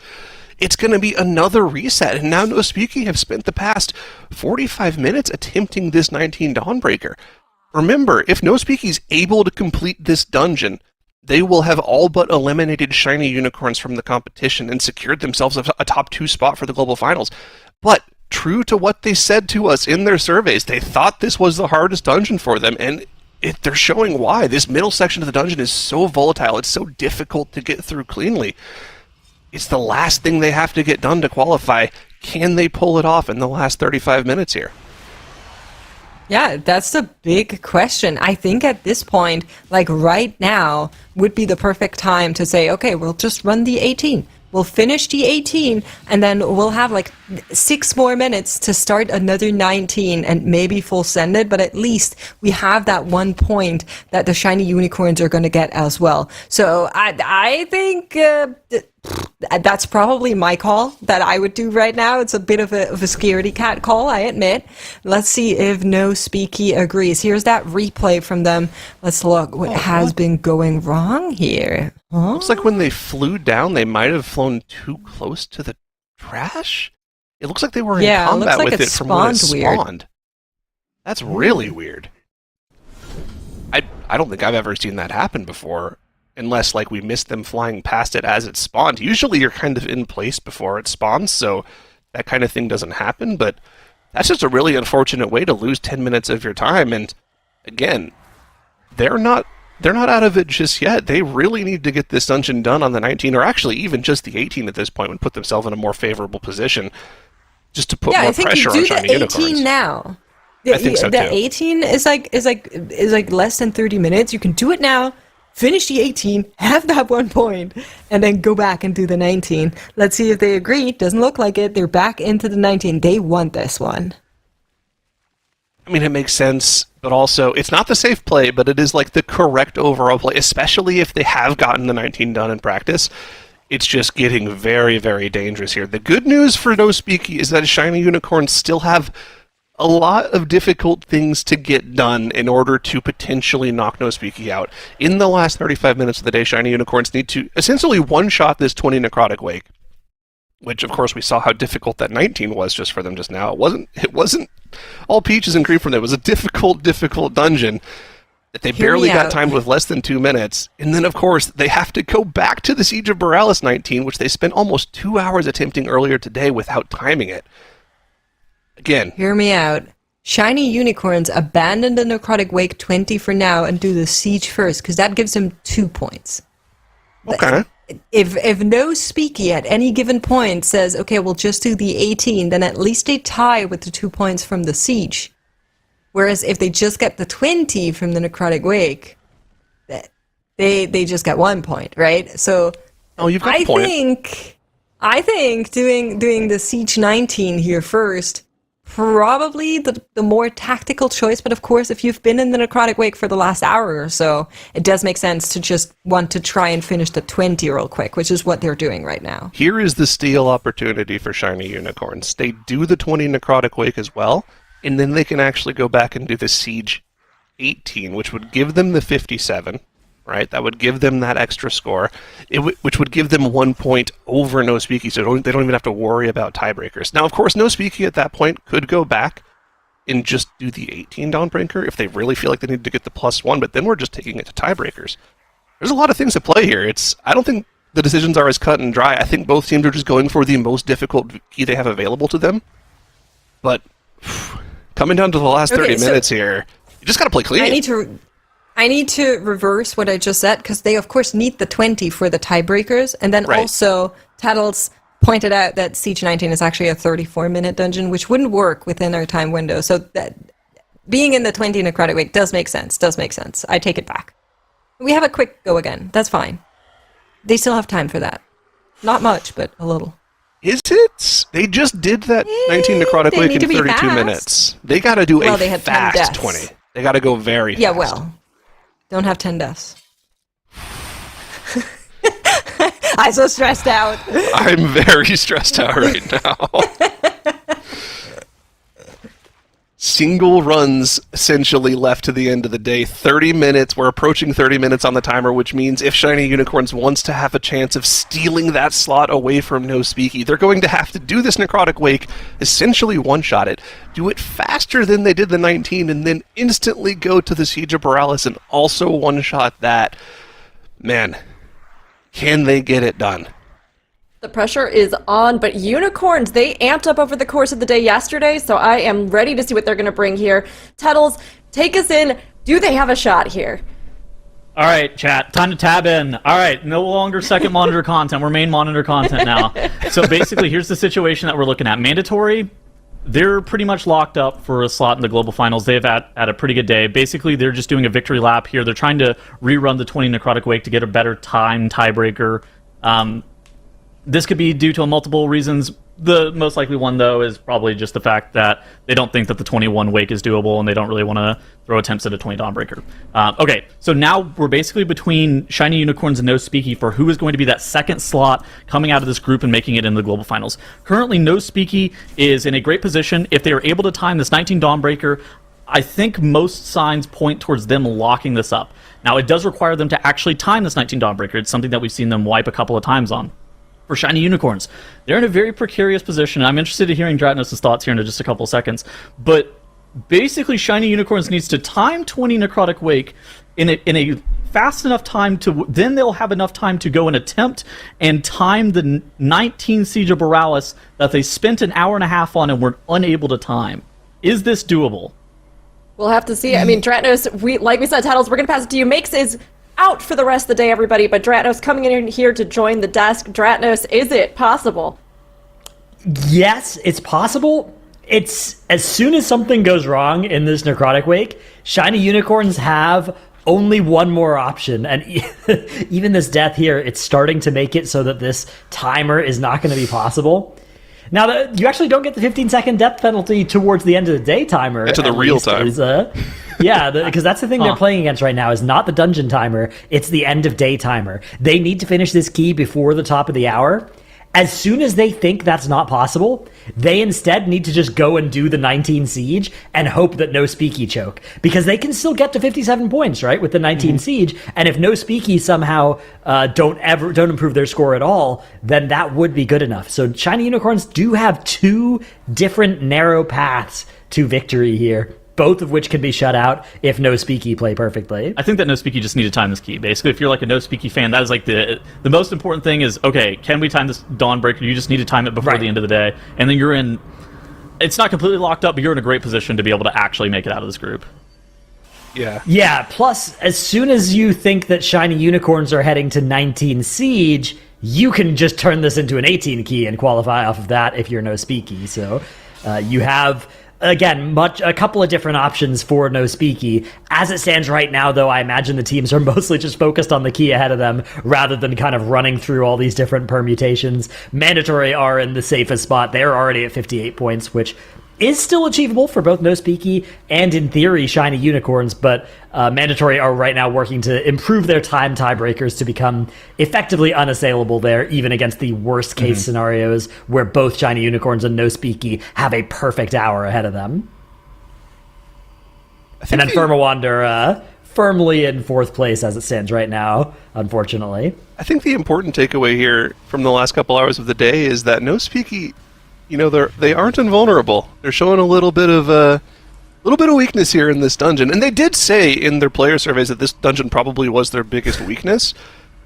It's going to be another reset, and now No Speaky have spent the past 45 minutes attempting this 19 Dawnbreaker. Remember, if No Speaky's able to complete this dungeon, they will have all but eliminated Shiny Unicorns from the competition and secured themselves a top 2 spot for the Global Finals. But true to what they said to us in their surveys, they thought this was the hardest dungeon for them, and they're showing why. This middle section of the dungeon is so volatile, it's so difficult to get through cleanly. It's the last thing they have to get done to qualify. Can they pull it off in the last 35 minutes here? Yeah, that's the big question. I think at this point, like right now, would be the perfect time to say, okay, we'll just run the 18. We'll finish the 18, and then we'll have like 6 more minutes to start another 19 and maybe full send it, but at least we have that 1 point that the Shiny Unicorns are going to get as well. So I think that's probably my call that I would do right now. It's a bit of a scaredy cat call, I admit. Let's see if No Speaky agrees. Here's that replay from them. Let's look what has been going wrong here. Huh? Looks like when they flew down, they might have flown too close to the trash. It looks like they were in combat like with it from when it spawned. weird. That's really weird. I don't think I've ever seen that happen before, unless like we missed them flying past it as it spawned. Usually you're kind of in place before it spawns, so that kind of thing doesn't happen, but that's just a really unfortunate way to lose 10 minutes of your time, and again, they're not out of it just yet. They really need to get this dungeon done on the 19, or actually even just the 18 at this point, and put themselves in a more favorable position, just to put more pressure on Shiny Unicorns. I think you do the 18 now. I think so too. The 18 is like less than 30 minutes. You can do it now. Finish the 18, have that 1 point, and then go back and do the 19. Let's see if they agree. Doesn't look like it. They're back into the 19. They want this one. I mean, it makes sense, but also, it's not the safe play, but it is like the correct overall play, especially if they have gotten the 19 done in practice. It's just getting very, very dangerous here. The good news for No Speaky is that Shiny Unicorns still have a lot of difficult things to get done in order to potentially knock No Speaky out. In the last 35 minutes of the day, Shiny Unicorns need to essentially one-shot this 20 Necrotic Wake, which, of course, we saw how difficult that 19 was just for them just now. It wasn't all peaches and cream from them. It was a difficult dungeon that they barely got timed with less than 2 minutes. And then, of course, they have to go back to the Siege of Borealis 19, which they spent almost 2 hours attempting earlier today without timing it. Again, hear me out. Shiny Unicorns abandon the Necrotic Wake 20 for now and do the Siege first, because that gives them 2 points. Okay. If No Speaky at any given point says, okay, we'll just do the 18, then at least they tie with the 2 points from the Siege. Whereas if they just get the 20 from the Necrotic Wake, they just get 1 point, right? So you've got a point. I think doing the Siege 19 here first, probably the more tactical choice, but of course, if you've been in the Necrotic Wake for the last hour or so, it does make sense to just want to try and finish the 20 real quick, which is what they're doing right now. Here is the steal opportunity for Shiny Unicorns. They do the 20 Necrotic Wake as well, and then they can actually go back and do the Siege 18, which would give them the 57, right? That would give them that extra score, which would give them 1 point over No Speaky, so they don't even have to worry about tiebreakers. Now, of course, No Speaky at that point could go back and just do the 18 Dawnbreaker if they really feel like they need to get the +1, but then we're just taking it to tiebreakers. There's a lot of things at play here. I don't think the decisions are as cut and dry. I think both teams are just going for the most difficult key they have available to them. But coming down to the last 30 minutes here, you just got to play clean. I need to reverse what I just said, because they, of course, need the 20 for the tiebreakers. And then also, Tattles, pointed out that Siege 19 is actually a 34-minute dungeon, which wouldn't work within our time window. So that being in the 20 necrotic wake does make sense. I take it back. We have a quick go again. That's fine. They still have time for that. Not much, but a little. Is it? They just did that 19 necrotic they wake need in to be 32 fast. minutes. They got to do Well, a they had 10 fast deaths. 20. They got to go very fast. Yeah, well, don't have 10 deaths. I'm so stressed out. I'm very stressed out right now. Single runs essentially left to the end of the day. 30 minutes. We're approaching 30 minutes on the timer, which means if Shiny Unicorns wants to have a chance of stealing that slot away from No Speaky, they're going to have to do this Necrotic Wake, essentially one-shot it, do it faster than they did the 19, and then instantly go to the Siege of Borealis and also one-shot that. Man, can they get it done? The pressure is on, but Unicorns, they amped up over the course of the day yesterday, so I am ready to see what they're going to bring here. Tuttles, take us in. Do they have a shot here? All right, chat, time to tab in. All right, no longer second monitor content. We're main monitor content now. So basically, here's the situation that we're looking at. Mandatory, they're pretty much locked up for a slot in the Global Finals. They've had a pretty good day. Basically, they're just doing a victory lap here. They're trying to rerun the 20 Necrotic Wake to get a better time tiebreaker. This could be due to multiple reasons. The most likely one, though, is probably just the fact that they don't think that the 21 Wake is doable, and they don't really want to throw attempts at a 20 Dawnbreaker. Okay, so now we're basically between Shiny Unicorns and No Speaky for who is going to be that second slot coming out of this group and making it in the Global Finals. Currently, No Speaky is in a great position. If they are able to time this 19 Dawnbreaker, I think most signs point towards them locking this up. Now, it does require them to actually time this 19 Dawnbreaker. It's something that we've seen them wipe a couple of times on. For Shiny Unicorns, they're in a very precarious position. I'm interested in hearing Dratnos' thoughts here in just a couple of seconds. But basically, Shiny Unicorns needs to time 20 Necrotic Wake in a fast enough time to... Then they'll have enough time to go and attempt and time the 19 Siege of Borealis that they spent an hour and a half on and were unable to time. Is this doable? We'll have to see. I mean, Dratnos, like we said, Tuttles, we're going to pass it to you. Makes is out for the rest of the day, everybody, but Dratnos coming in here to join the desk. Dratnos, is it possible? Yes, it's possible. It's as soon as something goes wrong in this Necrotic Wake, Shiny Unicorns have only one more option, and even this death here, it's starting to make it so that this timer is not going to be possible. Now, you actually don't get the 15-second death penalty towards the end of the day timer. Into the real time. Because that's the thing they're playing against right now is not the dungeon timer, it's the end of day timer. They need to finish this key before the top of the hour. As soon as they think that's not possible, they instead need to just go and do the 19 Siege and hope that No Speaky choke. Because they can still get to 57 points, right, with the 19 Siege, and if No Speaky somehow don't improve their score at all, then that would be good enough. So Shiny Unicorns do have two different narrow paths to victory here, both of which can be shut out if No Speaky play perfectly. I think that No Speaky just need to time this key. Basically, if you're like a No Speaky fan, that is like the most important thing is, okay, can we time this Dawnbreaker? You just need to time it before the end of the day. And then you're in... It's not completely locked up, but you're in a great position to be able to actually make it out of this group. Yeah. Yeah, plus, as soon as you think that Shiny Unicorns are heading to 19 Siege, you can just turn this into an 18 key and qualify off of that if you're No Speaky. So you have... Again, a couple of different options for No Speaky. As it stands right now, though, I imagine the teams are mostly just focused on the key ahead of them rather than kind of running through all these different permutations. Mandatory are in the safest spot. They're already at 58 points, which is still achievable for both No Speaky and, in theory, Shiny Unicorns, but Mandatory are right now working to improve their time tiebreakers to become effectively unassailable there, even against the worst-case scenarios where both Shiny Unicorns and No Speaky have a perfect hour ahead of them. And then Firmawander firmly in fourth place as it stands right now, unfortunately. I think the important takeaway here from the last couple hours of the day is that No Speaky... You know, they aren't invulnerable. They're showing a little bit of weakness here in this dungeon, and they did say in their player surveys that this dungeon probably was their biggest weakness.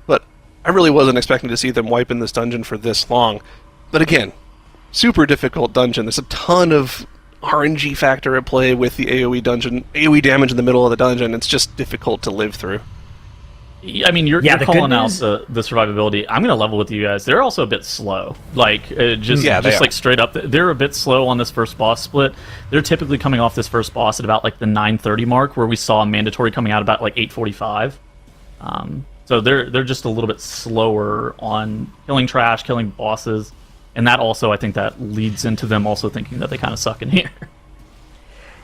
But I really wasn't expecting to see them wipe in this dungeon for this long. But again, super difficult dungeon. There's a ton of RNG factor at play with the AOE damage in the middle of the dungeon. It's just difficult to live through. I mean, you're the calling good out news- the survivability. I'm going to level with you guys. They're also a bit slow. Like, just Yeah, they like are. straight up, they're a bit slow on this first boss split. They're typically coming off this first boss at about like the 9:30 mark, where we saw mandatory coming out about like 8:45. So they're just a little bit slower on killing trash, killing bosses, and that also, I think that leads into them also thinking that they kind of suck in here.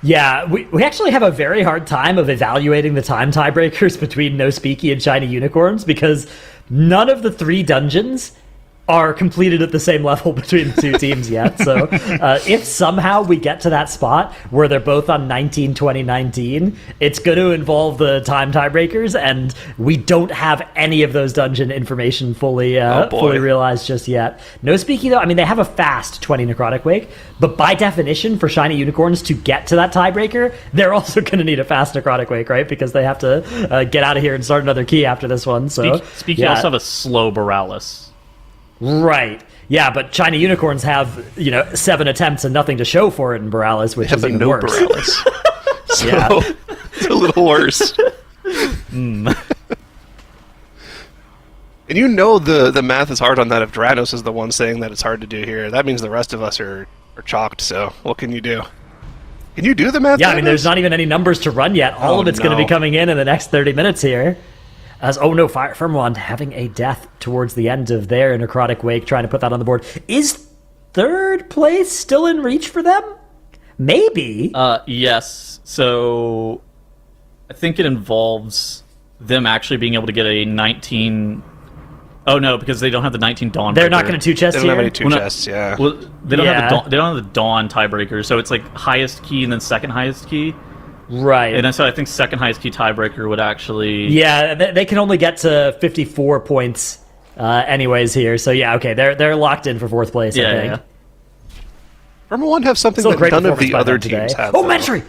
Yeah, we actually have a very hard time of evaluating the time tiebreakers between No Speaky and Shiny Unicorns because none of the 3 dungeons are completed at the same level between the 2 teams yet. So if somehow we get to that spot where they're both on 19, 20, 19, it's going to involve the time tiebreakers, and we don't have any of those dungeon information fully fully realized just yet. No Speaky, though, I mean, they have a fast 20 Necrotic Wake, but by definition, for Shiny Unicorns to get to that tiebreaker, they're also going to need a fast Necrotic Wake, right? Because they have to get out of here and start another key after this one. So Speaky also have a slow Borealis. Right. Yeah, but China Unicorns have, 7 attempts and nothing to show for it in Borealis, which is Have a even no worse. Borealis. So Yeah. it's a little worse. And you know the math is hard on that if Dranos is the one saying that it's hard to do here. That means the rest of us are chalked, so what can you do? Can you do the math? Yeah, I mean, there's not even any numbers to run yet. All Oh, of it's going to no. be coming in the next 30 minutes here. As, oh no, Firmwand having a death towards the end of their Necrotic Wake, trying to put that on the board. Is 3rd place still in reach for them? Maybe. Yes. So I think it involves them actually being able to get a 19. Oh no, because they don't have the 19 Dawn. They're not going to 2-chest They don't have here? any 2 chests, yeah. Well, they don't Yeah. have the Dawn, they don't have the Dawn tiebreaker, so it's like highest key and then second highest key. Right. And so I think second highest key tiebreaker would actually. Yeah, they can only get to 54 points anyways here. So yeah, okay, they're locked in for 4th place, I think. Yeah. Remember one have something Still a that great none of performance the by other them today. teams have. Oh, though. Mandatory!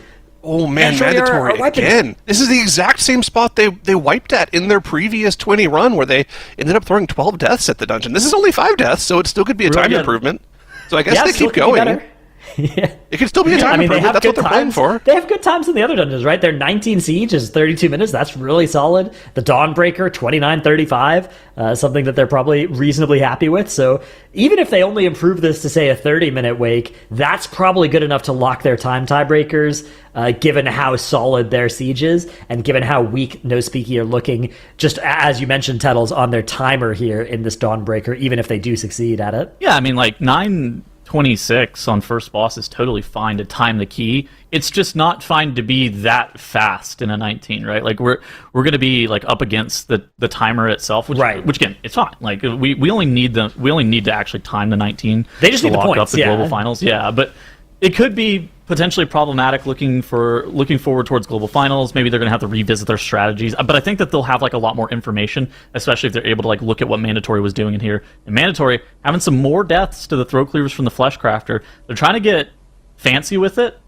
Oh man, Mandatory are mandatory wiping it. again. This is the exact same spot they wiped at in their previous 20 run, where they ended up throwing 12 deaths at the dungeon. This is only 5 deaths, so it still could be a Really time good. improvement. So I guess Yeah, they still keep could be going. better. Yeah. It could still be a time I mean, they improvement. have That's good what they're playing times. for. They have good times in the other dungeons, right? They're 19 siege is 32 minutes. That's really solid. The Dawnbreaker 29:35, something that they're probably reasonably happy with. So even if they only improve this to say a 30-minute wake, that's probably good enough to lock their time tiebreakers. Given how solid their siege is, and given how weak No Speaky are looking, just as you mentioned, Tettles, on their timer here in this Dawnbreaker, even if they do succeed at it. Yeah, I mean, like 9:26 on first boss is totally fine to time the key. It's just not fine to be that fast in a 19, right? Like we're going to be like up against the timer itself, which, Right. Which again, it's fine. Like we only need to actually time the 19. They just to need the lock up points, the yeah. global finals. Yeah, but it could be potentially problematic looking forward towards global finals. Maybe they're going to have to revisit their strategies, but I think that they'll have like a lot more information, especially if they're able to like look at what Mandatory was doing in here. And Mandatory having some more deaths to the throw cleavers from the Flesh Crafter. They're trying to get fancy with it,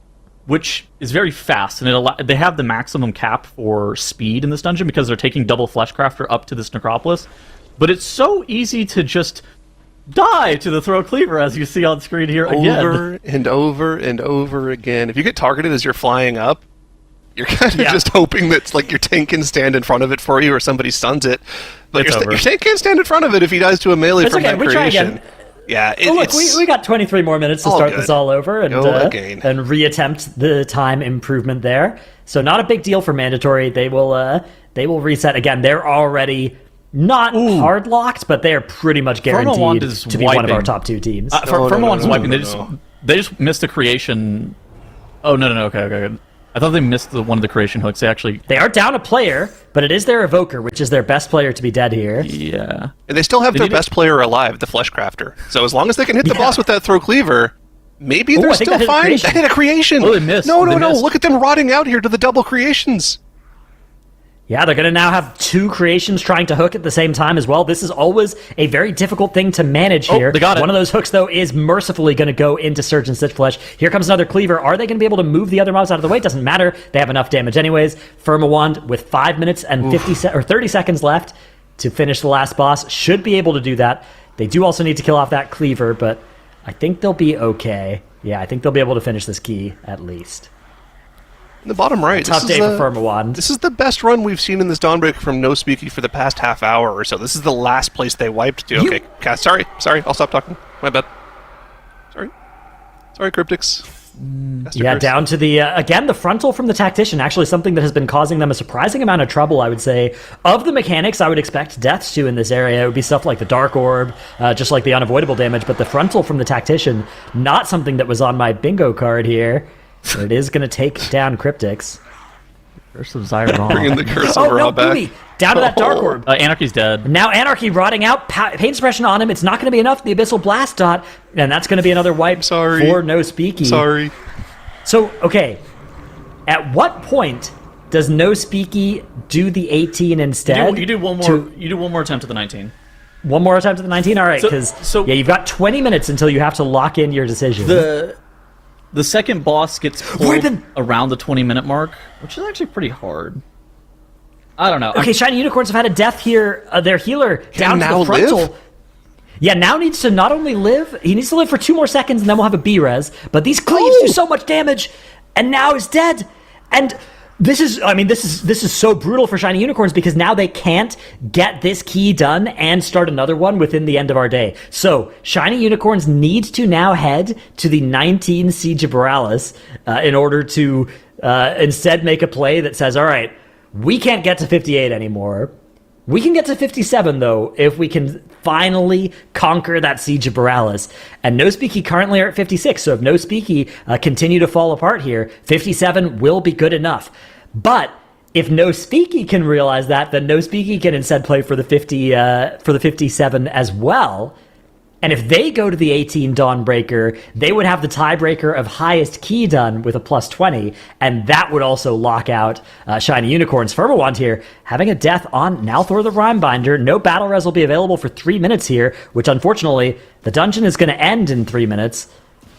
which is very fast, and they have the maximum cap for speed in this dungeon because they're taking double Flesh Crafter up to this Necropolis. But it's so easy to just die to the throw cleaver, as you see on screen here again. Over and over and over again. If you get targeted as you're flying up, you're kind of Yeah. just hoping that like your tank can stand in front of it for you, or somebody stuns it. But It's over. your tank can't stand in front of it if he dies to a melee It's from okay, that we try creation. again. Yeah, Well, look, we got 23 more minutes to all start good. this all over and Go again. and reattempt the time improvement there. So not a big deal for Mandatory. They will reset again. They're already not hard locked, but they are pretty much Firmawand guaranteed is to be one of wiping. our top 2 teams. Firmawand's wiping. no. They just missed the creation. Oh no, okay. I thought they missed one of the creation hooks. They actually. They are down a player, but it is their Evoker, which is their best player to be dead here. Yeah. And they still have They their need best player alive, the Flesh Crafter. So as long as they can hit the boss with that throw cleaver, maybe Ooh, they're I think still that hit a fine. creation. They hit a creation. Oh, they missed. No, They missed. look at them rotting out here to the double creations. Yeah, they're going to now have 2 creations trying to hook at the same time as well. This is always a very difficult thing to manage here. They got it. One of those hooks, though, is mercifully going to go into Surge and Stitch Flesh. Here comes another Cleaver. Are they going to be able to move the other mobs out of the way? Doesn't matter. They have enough damage anyways. Firmawand with 5 minutes and 30 seconds left to finish the last boss. Should be able to do that. They do also need to kill off that Cleaver, but I think they'll be okay. Yeah, I think they'll be able to finish this key at least. In the bottom right. Tough day for Firmawand. This is the best run we've seen in this Dawnbreaker from No Speaky for the past half hour or so. This is the last place they wiped to. Okay, Cass, sorry, I'll stop talking. My bad. Sorry, Cryptics. Yeah, down to the, again, the frontal from the Tactician, actually something that has been causing them a surprising amount of trouble, I would say. Of the mechanics I would expect deaths to in this area, it would be stuff like the Dark Orb, just like the unavoidable damage, but the frontal from the Tactician, not something that was on my bingo card here. But it is going to take down Cryptics. Curse of Zyron. Bringing the Curse of Ra back. Boomy! Down to that Dark Orb. Anarchy's dead. Now Anarchy rotting out, pain suppression on him. It's not going to be enough. The Abyssal Blast dot, and that's going to be another wipe for No Speaky. Sorry. So, okay, at what point does No Speaky do the 18 instead? You do one more. You do one more attempt at the 19. One more attempt at the 19. All right, because you've got 20 minutes until you have to lock in your decision. The second boss gets pulled around the 20-minute mark, which is actually pretty hard. I don't know. Okay, Shiny Unicorns have had a death here. Their healer down to the frontal. Live? Yeah, now needs to not only live, he needs to live for 2 more seconds, and then we'll have a B-res. But these cleaves do so much damage, and now is dead. And this is so brutal for Shiny Unicorns because now they can't get this key done and start another one within the end of our day. So Shiny Unicorns need to now head to the 19 Siege of Borealis in order to instead make a play that says, all right, we can't get to 58 anymore. We can get to 57, though, if we can finally conquer that Siege of Borealis. And No Speaky currently are at 56, so if No Speaky continue to fall apart here, 57 will be good enough. But if No Speaky can realize that, then No Speaky can instead play for the 57 as well. And if they go to the 18 Dawnbreaker, they would have the tiebreaker of highest key done with a plus 20, and that would also lock out Shiny Unicorns. Firmawand here, having a death on Nalthor the Rhymebinder. No battle res will be available for 3 minutes here, which unfortunately, the dungeon is going to end in 3 minutes.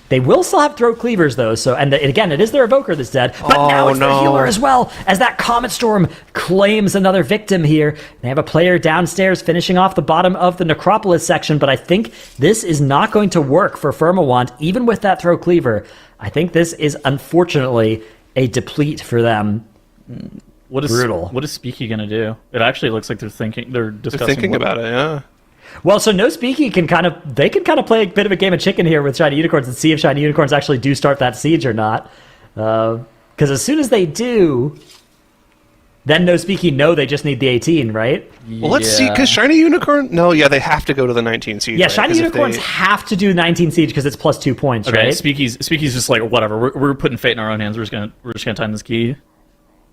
They will still have throat cleavers, though, so, and again, it is their evoker that's dead, but now it's their healer as well, as that Comet Storm claims another victim here. They have a player downstairs finishing off the bottom of the Necropolis section, but I think this is not going to work for Firmawand, even with that throat cleaver. I think this is, unfortunately, a deplete for them. Brutal. What is Speaky going to do? It actually looks like they're discussing. They're thinking about it, yeah. Well, so No Speaky can kind of play a bit of a game of chicken here with Shiny Unicorns and see if Shiny Unicorns actually do start that siege or not. Because as soon as they do, then No Speaky know they just need the 18, right? Well, let's see, because Shiny Unicorn... No, yeah, they have to go to the 19 siege. Yeah, right? Shiny Unicorns have to do 19 siege because it's plus 2 points, okay, right? Speaky's just like, whatever, we're putting fate in our own hands. We're just gonna time this key.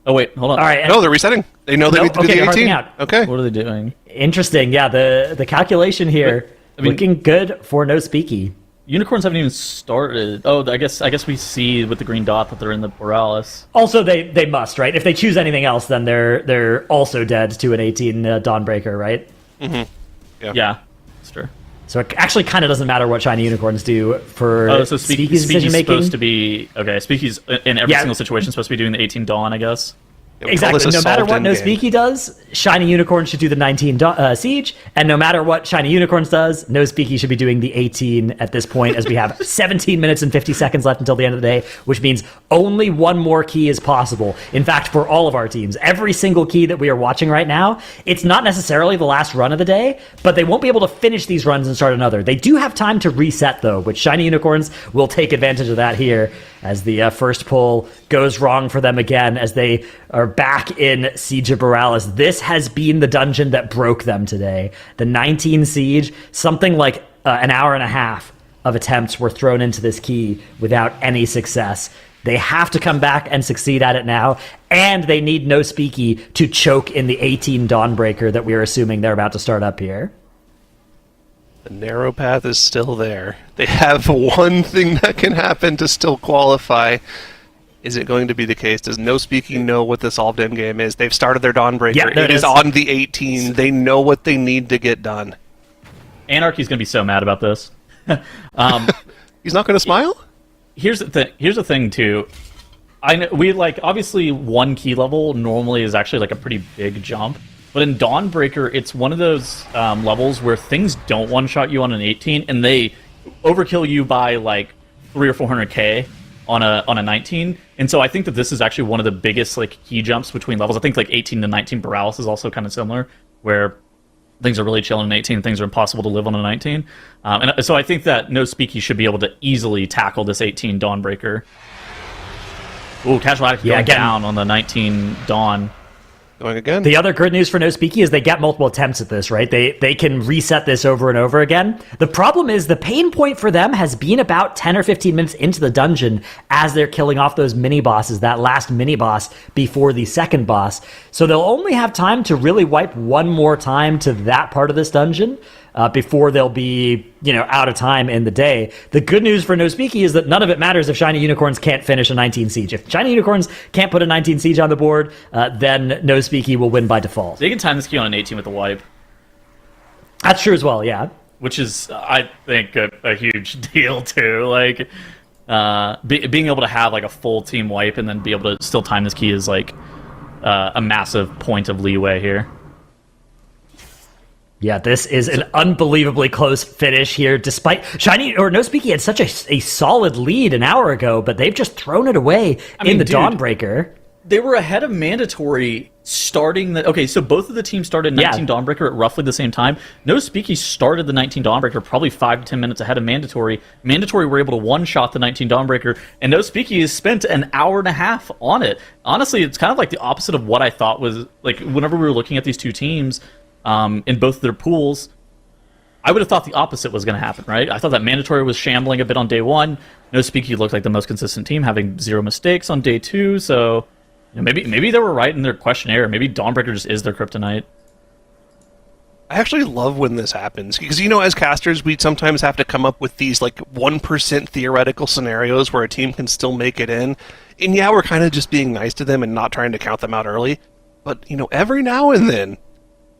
Oh, wait, hold on. All right. No, they're resetting. They know they need to do the 18. Okay. What are they doing? Interesting. Yeah, the calculation here looking good for No Speaky. Unicorns haven't even started. Oh, I guess we see with the green dot that they're in the Borealis. Also, they must, right? If they choose anything else, then they're also dead to an 18 Dawnbreaker, right? Mm-hmm. Yeah, that's true. So it actually kind of doesn't matter what Shiny Unicorns do for Speaky's decision making. Supposed to be Speaky's in every single situation supposed to be doing the 18 Dawn, I guess. Exactly. No matter what No Speaky does, Shiny Unicorns should do the 19 Siege, and no matter what Shiny Unicorns does, No Speaky should be doing the 18 at this point, as we have 17 minutes and 50 seconds left until the end of the day, which means only one more key is possible. In fact, for all of our teams, every single key that we are watching right now, it's not necessarily the last run of the day, but they won't be able to finish these runs and start another. They do have time to reset, though, which Shiny Unicorns will take advantage of that here, as the first pull goes wrong for them again, as they are back in Siege of Borealis. This has been the dungeon that broke them today. The 19 Siege, something like an hour and a half of attempts were thrown into this key without any success. They have to come back and succeed at it now, and they need No Speaky to choke in the 18 Dawnbreaker that we are assuming they're about to start up here. The narrow path is still there. They have one thing that can happen to still qualify. Is it going to be the case? Does No Speaking know what the solved endgame is? They've started their Dawnbreaker. Yeah, it is on the 18. They know what they need to get done. Anarchy's going to be so mad about this. He's not going to smile? Here's the thing, too. I know, obviously, one key level normally is actually like a pretty big jump. But in Dawnbreaker, it's one of those levels where things don't one-shot you on an 18, and they overkill you by like 300 or 400k. on a 19, and so I think that this is actually one of the biggest like key jumps between levels. I think like 18 to 19 Borealis is also kind of similar, where things are really chill on an 18, things are impossible to live on a 19, and so I think that No Speaky should be able to easily tackle this 18 Dawnbreaker. Ooh, Casual going down on the 19 Dawn. Going again. The other good news for No Speaky is they get multiple attempts at this, right? They can reset this over and over again. The problem is the pain point for them has been about 10 or 15 minutes into the dungeon as they're killing off those mini bosses, that last mini boss before the second boss. So they'll only have time to really wipe one more time to that part of this dungeon before they'll be, out of time in the day. The good news for No Speaky is that none of it matters if Shiny Unicorns can't finish a 19 Siege. If Shiny Unicorns can't put a 19 Siege on the board, then No Speaky will win by default. They can time this key on an 18 with the wipe. That's true as well, yeah. Which is, I think, a huge deal, too. Like, being able to have, like, a full team wipe and then be able to still time this key is, like, a massive point of leeway here. Yeah, this is an unbelievably close finish here, despite Shiny or No Speaky had such a solid lead an hour ago, but they've just thrown it away in the Dawnbreaker. They were ahead of Mandatory starting the... Okay, so both of the teams started 19 Dawnbreaker at roughly the same time. No Speaky started the 19 Dawnbreaker probably 5 to 10 minutes ahead of Mandatory. Mandatory were able to one-shot the 19 Dawnbreaker, and No Speaky has spent an hour and a half on it. Honestly, it's kind of like the opposite of what I thought was... Like, whenever we were looking at these two teams... in both their pools, I would have thought the opposite was going to happen, right? I thought that Mandatory was shambling a bit on day one. No Speaky looked like the most consistent team, having 0 mistakes on day 2. So maybe they were right in their questionnaire. Maybe Dawnbreaker just is their kryptonite. I actually love when this happens because, as casters, we sometimes have to come up with these like 1% theoretical scenarios where a team can still make it in. And yeah, we're kind of just being nice to them and not trying to count them out early. But, every now and then,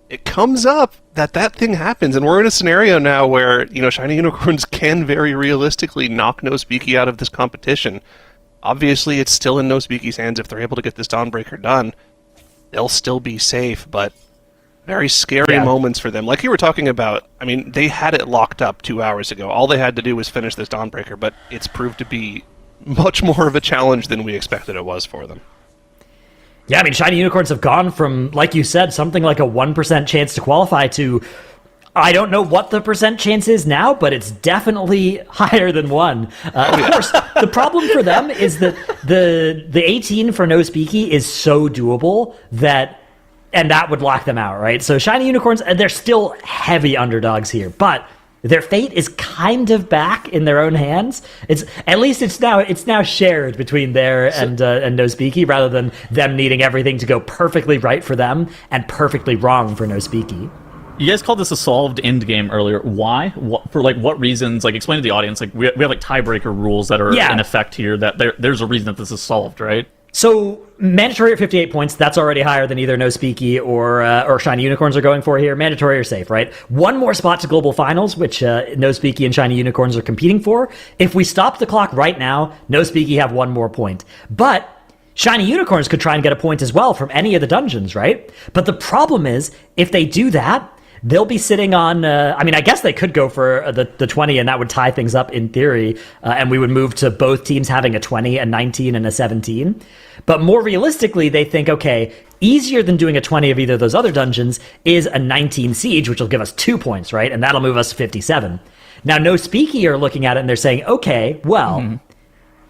it comes up that thing happens, and we're in a scenario now where, Shiny Unicorns can very realistically knock No Speaky out of this competition. Obviously, it's still in No Speaky's hands. If they're able to get this Dawnbreaker done, they'll still be safe, but very scary moments for them. Like you were talking about, they had it locked up 2 hours ago. All they had to do was finish this Dawnbreaker, but it's proved to be much more of a challenge than we expected it was for them. Yeah, Shiny Unicorns have gone from, like you said, something like a 1% chance to qualify to, I don't know what the percent chance is now, but it's definitely higher than 1. Of course, the problem for them is that the 18 for No Speaky is so doable and that would lock them out, right? So Shiny Unicorns, they're still heavy underdogs here, but their fate is kind of back in their own hands. It's now shared between there and No Speaky, rather than them needing everything to go perfectly right for them and perfectly wrong for No Speaky. You guys called this a solved end game earlier. Why? For what reasons? Like, explain to the audience. Like, we have like tiebreaker rules that are in effect here. That there's a reason that this is solved, right? So Mandatory at 58 points, that's already higher than either No Speaky or Shiny Unicorns are going for here. Mandatory are safe, right? One more spot to Global Finals, which No Speaky and Shiny Unicorns are competing for. If we stop the clock right now, No Speaky have 1 more point. But Shiny Unicorns could try and get a point as well from any of the dungeons, right? But the problem is, if they do that, they'll be sitting on, I guess they could go for the 20, and that would tie things up in theory, and we would move to both teams having a 20, a 19, and a 17. But more realistically, they think, okay, easier than doing a 20 of either of those other dungeons is a 19 Siege, which will give us 2 points, right? And that'll move us to 57. Now, No Speaky are looking at it, and they're saying, okay, well,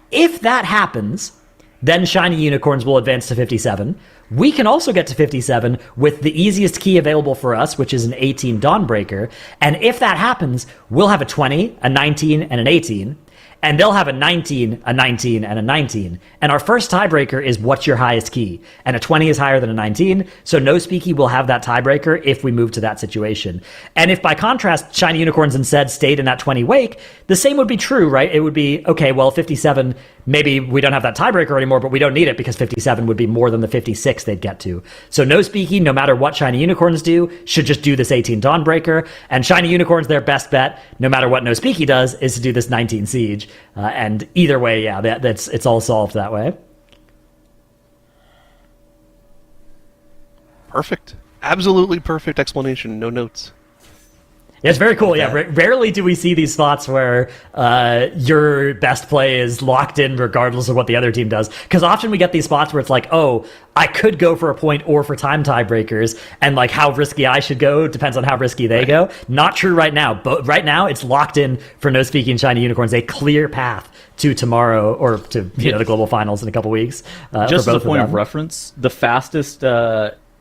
if that happens, then Shiny Unicorns will advance to 57. We can also get to 57 with the easiest key available for us, which is an 18 Dawnbreaker. And if that happens, we'll have a 20, a 19, and an 18. And they'll have a 19, a 19, and a 19. And our first tiebreaker is what's your highest key? And a 20 is higher than a 19, so No Speaky will have that tiebreaker if we move to that situation. And if by contrast, Shiny Unicorns instead stayed in that 20 wake, the same would be true, right? It would be, okay, well, 57, maybe we don't have that tiebreaker anymore, but we don't need it because 57 would be more than the 56 they'd get to. So No Speaky, no matter what Shiny Unicorns do, should just do this 18 Dawnbreaker. And Shiny Unicorns, their best bet, no matter what No Speaky does, is to do this 19 Siege. And either way, yeah, it's all solved that way. Perfect. Absolutely perfect explanation. No notes. It's very cool. Yeah, rarely do we see these spots where your best play is locked in regardless of what the other team does. Because often we get these spots where it's like, oh, I could go for a point or for time tiebreakers, and like how risky I should go depends on how risky they go. Not true right now. But right now, it's locked in for No Speaking Shiny Unicorns, a clear path to tomorrow or to the global finals in a couple weeks. Just for as a both point of of them. reference, the fastest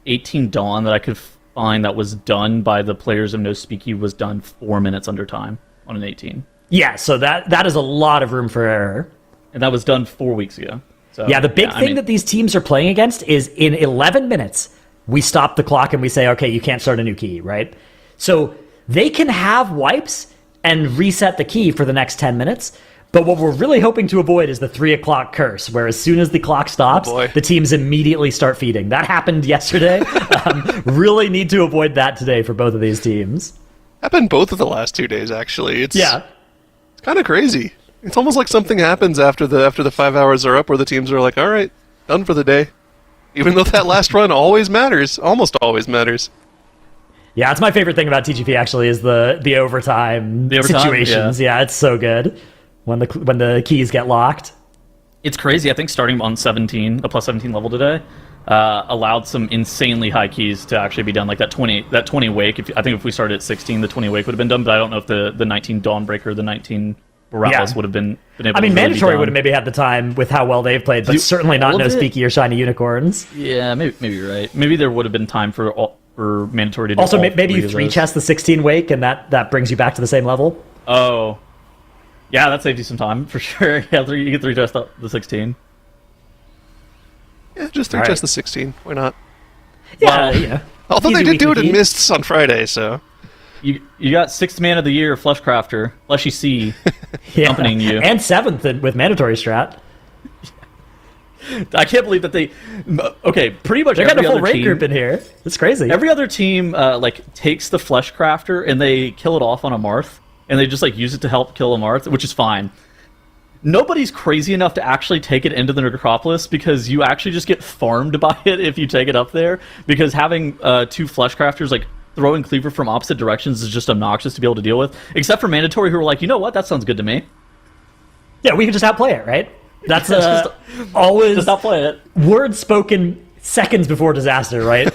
18 Dawn that I could find that was done by the players of No Speaky was done 4 minutes under time on an 18. Yeah, so that is a lot of room for error. And that was done 4 weeks ago. So, Yeah, the big thing that these teams are playing against is in 11 minutes, we stop the clock and we say, okay, you can't start a new key, right? So they can have wipes and reset the key for the next 10 minutes. But what we're really hoping to avoid is the 3 o'clock curse, where as soon as the clock stops, the teams immediately start feeding. That happened yesterday. Really need to avoid that today for both of these teams. Happened both of the last 2 days, actually. It's Yeah. It's kind of crazy. It's almost like something happens after the 5 hours are up, where the teams are like, all right, done for the day. Even though that last run always matters, almost always matters. Yeah, it's my favorite thing about TGP, actually, is the overtime situations. Yeah, it's so good when the keys get locked. It's crazy. I think starting on 17, a plus 17 level today, allowed some insanely high keys to actually be done. Like that 20 wake. I think if we started at 16, the 20 wake would have been done. But I don't know if the 19 Dawnbreaker, the 19 Borealis would have been able. I mean, to Mandatory really would have maybe had the time with how well they've played, but certainly not No Speaky or Shiny Unicorns. Yeah, maybe you're right. Maybe there would have been time for Mandatory to do Also, all maybe you three 3-chest the 16 wake, and that brings you back to the same level. Oh. Yeah, that saves you some time, for sure. Yeah, you get 3-chest up the 16. Yeah, just 3-chest the 16. Why not? Yeah, Although Easy they did do it weekly in key. Mists on Friday, so... You got 6th man of the year, Fleshcrafter, Fleshy C, accompanying you. And 7th with Mandatory strat. I can't believe that they... Okay, pretty much They got every a full other raid team... group in here. It's crazy. Every other team, takes the Fleshcrafter and they kill it off on a Marth, and they just, use it to help kill a Marth, which is fine. Nobody's crazy enough to actually take it into the Necropolis, because you actually just get farmed by it if you take it up there, because having 2 Fleshcrafters, throwing Cleaver from opposite directions is just obnoxious to be able to deal with, except for Mandatory, who are like, you know what, that sounds good to me. Yeah, we can just outplay it, right? That's always Just outplay it. words spoken seconds before disaster, right?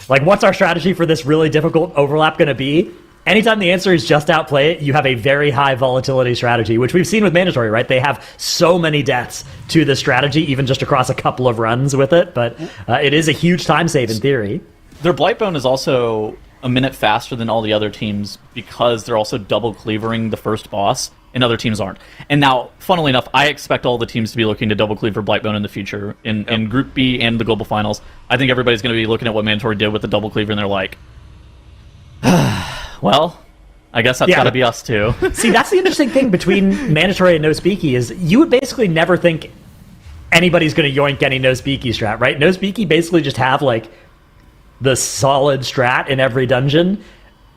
What's our strategy for this really difficult overlap going to be? Anytime the answer is just outplay it, you have a very high volatility strategy, which we've seen with Mandatory, right? They have so many deaths to the strategy, even just across a couple of runs with it, but it is a huge time save in theory. Their Blightbone is also a minute faster than all the other teams, because they're also double cleavering the first boss, and other teams aren't. And now, funnily enough, I expect all the teams to be looking to double cleaver Blightbone in the future, in Group B and the Global Finals. I think everybody's going to be looking at what Mandatory did with the double cleaver, and they're like, well, I guess that's got to be us too. See, that's the interesting thing between Mandatory and No Speaky is you would basically never think anybody's going to yoink any No Speaky strat, right? No Speaky basically just have, the solid strat in every dungeon,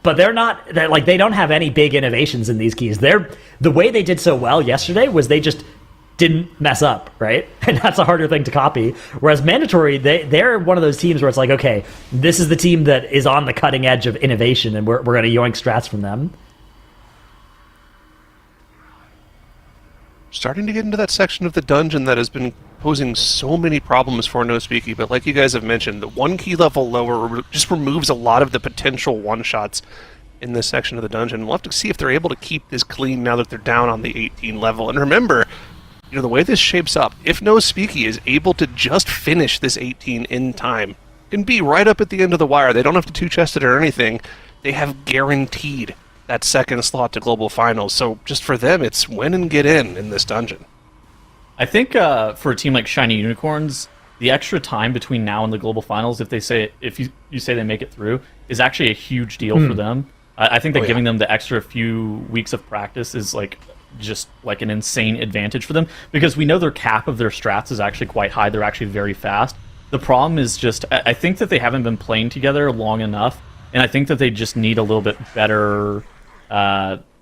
but they don't have any big innovations in these keys. The way they did so well yesterday was they just didn't mess up, right? And that's a harder thing to copy. Whereas Mandatory, they're one of those teams where it's like, okay, this is the team that is on the cutting edge of innovation, and we're going to yoink strats from them. Starting to get into that section of the dungeon that has been posing so many problems for No Speaky, but like you guys have mentioned, the 1 key level lower just removes a lot of the potential one-shots in this section of the dungeon. We'll have to see if they're able to keep this clean now that they're down on the 18 level. And remember, the way this shapes up, if No Speaky is able to just finish this 18 in time, can be right up at the end of the wire. They don't have to 2-chest it or anything. They have guaranteed that second slot to Global Finals. So just for them, it's win and get in this dungeon. I think for a team like Shiny Unicorns, the extra time between now and the Global Finals, if you say they make it through, is actually a huge deal for them. I think that giving them the extra few weeks of practice is just an insane advantage for them, because we know their cap of their strats is actually quite high. They're actually very fast. The problem is just, I think that they haven't been playing together long enough, and I think that they just need a little bit better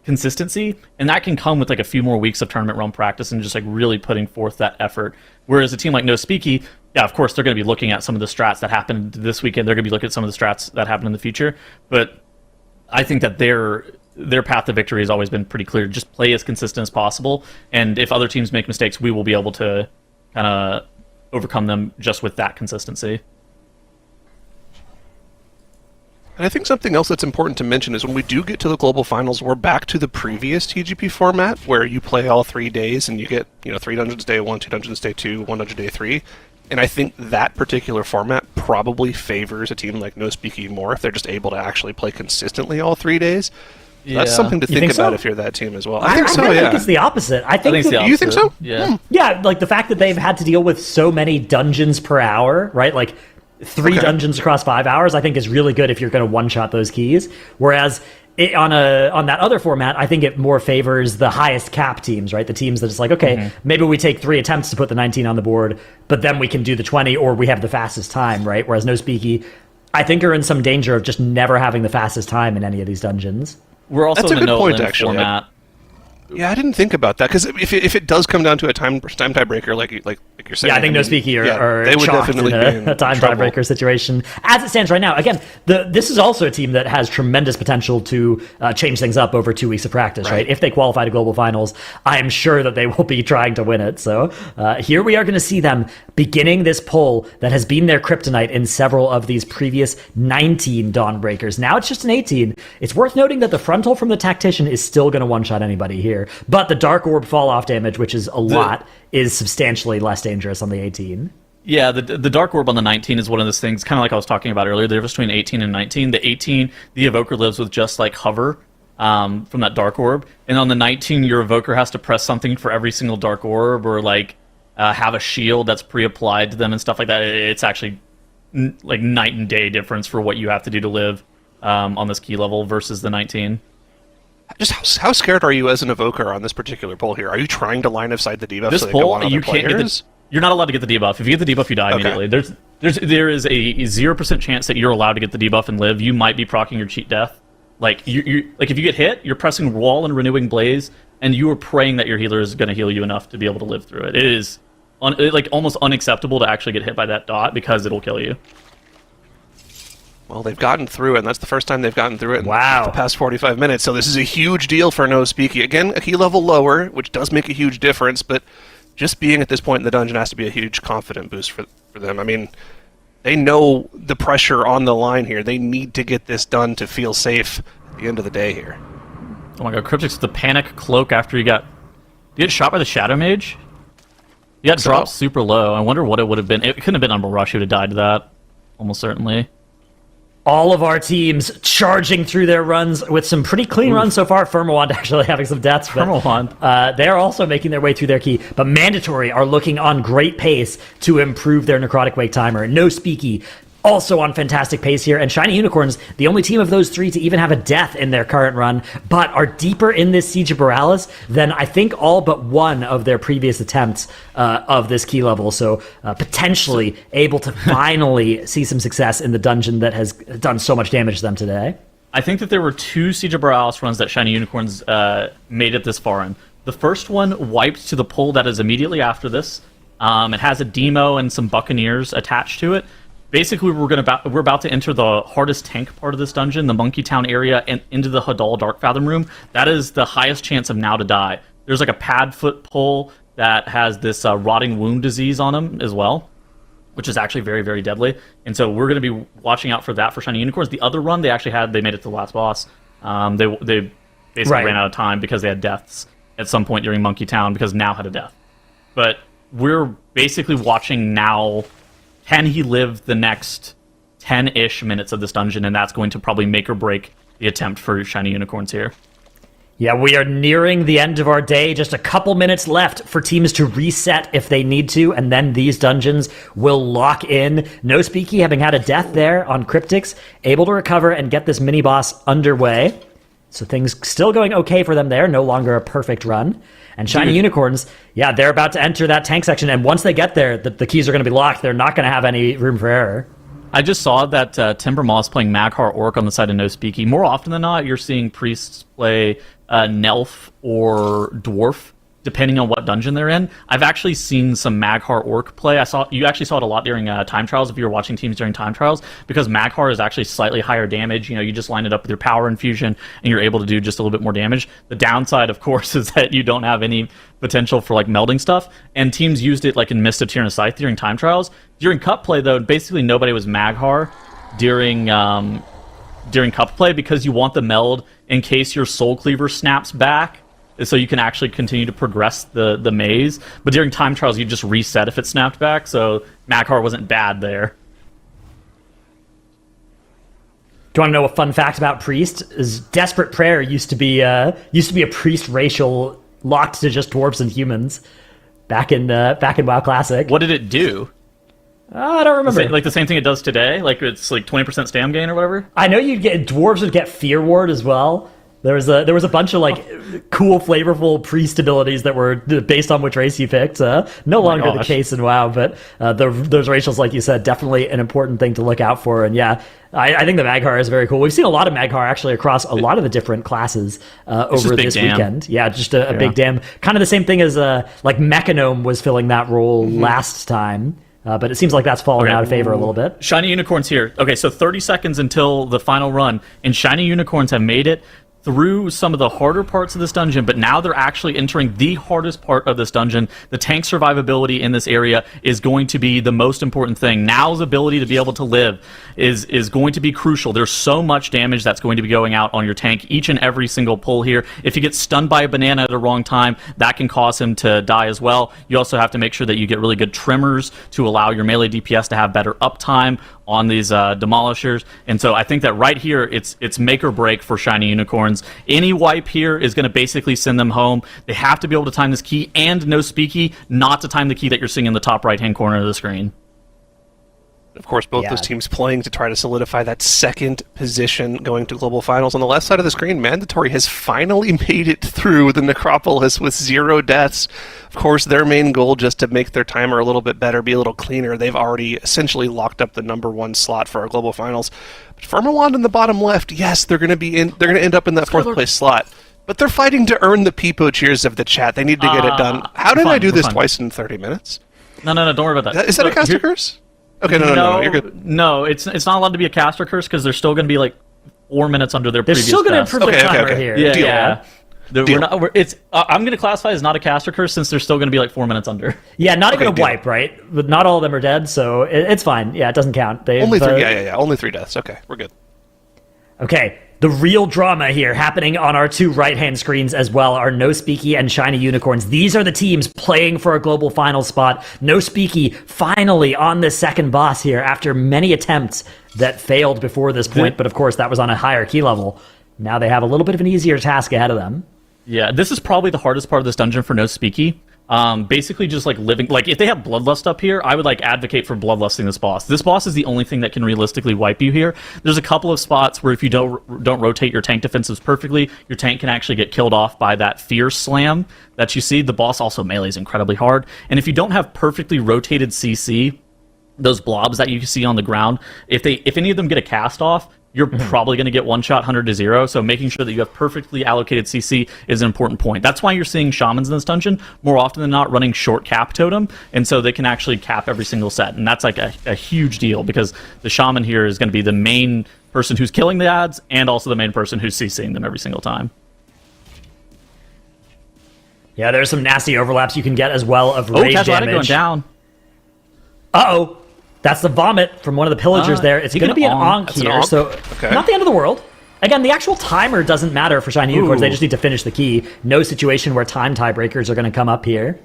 consistency, and that can come with a few more weeks of tournament run practice and just really putting forth that effort. Whereas a team like No Speaky, yeah, of course they're going to be looking at some of the strats that happened this weekend. They're going to be looking at some of the strats that happen in the future, but I think that their path to victory has always been pretty clear. Just play as consistent as possible, and if other teams make mistakes, we will be able to kind of overcome them just with that consistency. And I think something else that's important to mention is when we do get to the global finals, we're back to the previous TGP format where you play all 3 days and you get 3 dungeons day 1, 2 dungeons day 2, 1 dungeon day 3. And I think that particular format probably favors a team like No Speaky more if they're just able to actually play consistently all 3 days. Yeah. That's something to think think about so? if you're that team as well. I think so, I yeah. think it's the opposite. I think, it's the You think so? opposite. Yeah. Yeah, like the fact that they've had to deal with so many dungeons per hour, right? Like 3 Okay. dungeons across 5 hours, I think is really good if you're going to one-shot those keys. Whereas on that other format, I think it more favors the highest cap teams, right? The teams that it's like, okay, maybe we take 3 attempts to put the 19 on the board, but then we can do the 20, or we have the fastest time, right? Whereas No Speaky, I think, are in some danger of just never having the fastest time in any of these dungeons. We're also That's a in the good no point, limit actually. format. Yeah, I didn't think about that because if it does come down to a time tiebreaker, like you're saying, Yeah, I think No Speaky are they would shocked definitely in be in a time trouble. tiebreaker situation. As it stands right now, again, this is also a team that has tremendous potential to change things up over 2 weeks of practice, right? If they qualify to global finals, I am sure that they will be trying to win it. So here we are going to see them beginning this pull that has been their kryptonite in several of these previous 19 Dawnbreakers. Now it's just an 18. It's worth noting that the frontal from the Tactician is still going to one-shot anybody here, but the Dark Orb fall-off damage, which is a lot, is substantially less dangerous on the 18. Yeah, the Dark Orb on the 19 is one of those things, kind of like I was talking about earlier, the difference between 18 and 19. The 18, the Evoker lives with just like hover from that Dark Orb, and on the 19, your Evoker has to press something for every single Dark Orb, or like have a shield that's pre-applied to them and stuff like that. It's actually like night and day difference for what you have to do to live on this key level versus the 19. Just how scared are you as an evoker on this particular pull here? Are you trying to line of sight the debuff This so they go pull, on other you can't players? you're not allowed to get the debuff. If you get the debuff, you die Okay. immediately. There is a 0% chance that you're allowed to get the debuff and live. You might be proccing your cheat death. Like you like if you get hit, you're pressing Wall and Renewing Blaze, and you are praying that your healer is going to heal you enough to be able to live through it. It is like almost unacceptable to actually get hit by that dot because it'll kill you. Well, they've gotten through it, and that's the first time they've gotten through it in Wow. the past 45 minutes, so this is a huge deal for No Speaky. Again, a key level lower, which does make a huge difference, but just being at this point in the dungeon has to be a huge confident boost for them. I mean, they know the pressure on the line here. They need to get this done to feel safe at the end of the day here. Oh my god, Cryptic's the panic cloak after he got... Did he get shot by the Shadow Mage? He got So- dropped super low. I wonder what it would have been. It couldn't have been Umbral Rush who would have died to that. Almost certainly. All of our teams charging through their runs with some pretty clean runs so far. Firmawand actually having some deaths, but Firmawand. they're also making their way through their key. But Mandatory are looking on great pace to improve their Necrotic Wake timer. No Speaky also on fantastic pace here, and Shiny Unicorns, the only team of those 3 to even have a death in their current run, but are deeper in this Siege of Borealis than I think all but one of their previous attempts of this key level. So potentially able to finally see some success in the dungeon that has done so much damage to them today. I think that there were 2 Siege of Borealis runs that Shiny Unicorns made it this far in. The first one wiped to the pull that is immediately after this. It has a Demo and some Buccaneers attached to it. Basically, we're about to enter the hardest tank part of this dungeon, the Monkey Town area, and into the Hadal Dark Fathom room. That is the highest chance of now to die. There's like a pad foot pull that has this rotting wound disease on him as well, which is actually very, very deadly. And so we're going to be watching out for that for Shiny Unicorns. The other run they made it to the last boss. They basically ran out of time because they had deaths at some point during Monkey Town because Now had a death. But we're basically watching Now. Can he live the next 10-ish minutes of this dungeon? And that's going to probably make or break the attempt for Shiny Unicorns here. Yeah, we are nearing the end of our day. Just a couple minutes left for teams to reset if they need to, and then these dungeons will lock in. No Speaky having had a death there on Cryptics, able to recover and get this mini-boss underway. So things still going okay for them there, no longer a perfect run. And Shiny Unicorns, yeah, they're about to enter that tank section, and once they get there, the keys are going to be locked. They're not going to have any room for error. I just saw that Timber Moss playing Maghar Orc on the side of No Speaky. More often than not, you're seeing priests play Nelf or Dwarf depending on what dungeon they're in. I've actually seen some Maghar Orc play. You actually saw it a lot during time trials if you were watching teams during time trials, because Maghar is actually slightly higher damage. You just line it up with your power infusion and you're able to do just a little bit more damage. The downside, of course, is that you don't have any potential for like melding stuff, and teams used it like in Mist of Tyrannus Scythe during time trials. During cup play though, basically nobody was Maghar during cup play, because you want the meld in case your Soul Cleaver snaps back, so you can actually continue to progress the maze. But during time trials, you just reset if it snapped back, so Maghar wasn't bad there. Do you want to know a fun fact about Priest? Is Desperate Prayer used to be a Priest racial locked to just dwarves and humans back in WoW Classic. What did it do? I don't remember. Like the same thing it does today? Like it's like 20% stam gain or whatever? I know dwarves would get Fear Ward as well. There was a bunch of like cool, flavorful priest abilities that were based on which race you picked. No longer the case in WoW, but those racials, like you said, definitely an important thing to look out for. And yeah, I think the Maghar is very cool. We've seen a lot of Maghar actually across a lot of the different classes over this weekend. Yeah, just a big dam. Kind of the same thing as like Mechanome was filling that role last time. But it seems like that's fallen out of favor a little bit. Shiny Unicorns here. Okay, so 30 seconds until the final run, and Shiny Unicorns have made it through some of the harder parts of this dungeon, but now they're actually entering the hardest part of this dungeon. The tank survivability in this area is going to be the most important thing. Now's ability to be able to live is going to be crucial. There's so much damage that's going to be going out on your tank each and every single pull here. If you get stunned by a banana at the wrong time, that can cause him to die as well. You also have to make sure that you get really good trimmers to allow your melee DPS to have better uptime on these demolishers. And so I think that right here, it's make or break for Shiny Unicorns. Any wipe here is going to basically send them home. They have to be able to time this key, and no speaky, not to time the key that you're seeing in the top right-hand corner of the screen. Of course, both those teams playing to try to solidify that second position going to Global Finals. On the left side of the screen, Mandatory has finally made it through the Necropolis with 0 deaths. Of course, their main goal just to make their timer a little bit better, be a little cleaner. They've already essentially locked up the #1 slot for our Global Finals. But Firmawand in the bottom left, yes, they're going to end up in that 4th place slot. But they're fighting to earn the peepo cheers of the chat. They need to get it done. How did I do this twice in 30 minutes? No, don't worry about that. Is that a caster curse? Okay, no, you're good. No, it's not allowed to be a caster curse because they're still going to be like 4 minutes under their previous still going to best. improve their timer here. Yeah. I'm going to classify as not a caster curse since they're still going to be like 4 minutes under. Yeah, not even a wipe, right? But not all of them are dead, so it's fine. Yeah, it doesn't count. Only 3. Only 3 deaths. Okay, we're good. Okay, the real drama here happening on our 2 right-hand screens as well are No Speaky and Shiny Unicorns. These are the teams playing for a global final spot. No Speaky finally on the second boss here after many attempts that failed before this point, but of course that was on a higher key level. Now they have a little bit of an easier task ahead of them. Yeah, this is probably the hardest part of this dungeon for No Speaky. Basically just like living, like if they have Bloodlust up here, I would like advocate for Bloodlusting this boss. This boss is the only thing that can realistically wipe you here. There's a couple of spots where if you don't rotate your tank defenses perfectly, your tank can actually get killed off by that Fear Slam that you see. The boss also melees incredibly hard. And if you don't have perfectly rotated CC, those blobs that you see on the ground, if any of them get a cast off, you're probably going to get one-shot 100 to 0, so making sure that you have perfectly allocated CC is an important point. That's why you're seeing Shamans in this dungeon more often than not running short cap totem, and so they can actually cap every single set, and that's like a huge deal, because the Shaman here is going to be the main person who's killing the ads, and also the main person who's CCing them every single time. Yeah, there's some nasty overlaps you can get as well of rage damage. Going down. Uh-oh. That's the vomit from one of the pillagers there. It's going to be an Ankh here, so not the end of the world. Again, the actual timer doesn't matter for Shiny Unicorns. They just need to finish the key. No situation where time tiebreakers are going to come up here.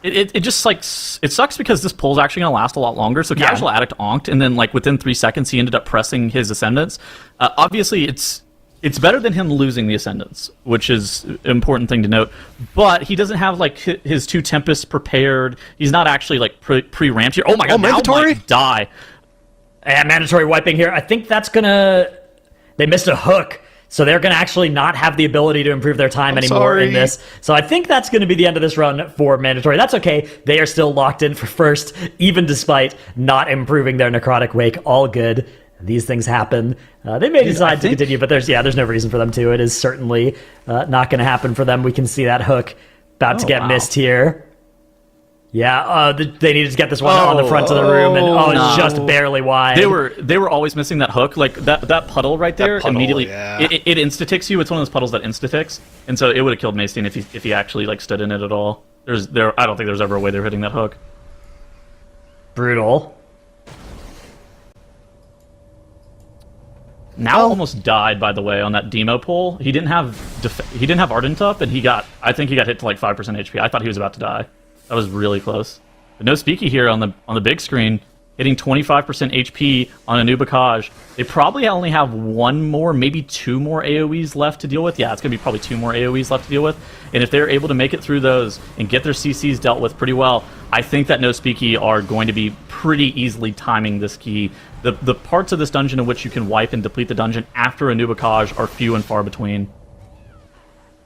It just like it sucks because this pull's actually going to last a lot longer. So Casual Addict onked, and then like within 3 seconds he ended up pressing his Ascendance. Obviously, it's better than him losing the Ascendance, which is an important thing to note. But he doesn't have like his 2 Tempests prepared. He's not actually like pre-ramped here. Oh my god, Mandatory? Now might die. And Mandatory wiping here. I think that's gonna... They missed a hook, so they're gonna actually not have the ability to improve their time anymore in this. So I think that's gonna be the end of this run for Mandatory. That's okay. They are still locked in for first, even despite not improving their Necrotic Wake. All good. These things happen. They may decide to continue, but there's no reason for them to. It is certainly not going to happen for them. We can see that hook About to get wow. missed here. Yeah, they needed to get this one on the front of the room, and it's just barely wide. They were always missing that hook, like that puddle right there. Puddle, immediately, yeah. it insta ticks you. It's one of those puddles that insta ticks, and so it would have killed Maystine if he actually like stood in it at all. I don't think there's ever a way they're hitting that hook. Brutal. Now almost died, by the way, on that demo pull. He didn't have Ardent up, and I think he got hit to like 5% HP. I thought he was about to die. That was really close. But no Speaky here on the big screen, hitting 25% HP on a new Bacage. They probably only have one more, maybe two more AoEs left to deal with. Yeah, it's going to be probably two more AoEs left to deal with. And if they're able to make it through those and get their CCs dealt with pretty well, I think that no Speaky are going to be pretty easily timing this key. The parts of this dungeon in which you can wipe and deplete the dungeon after a new Bacage are few and far between.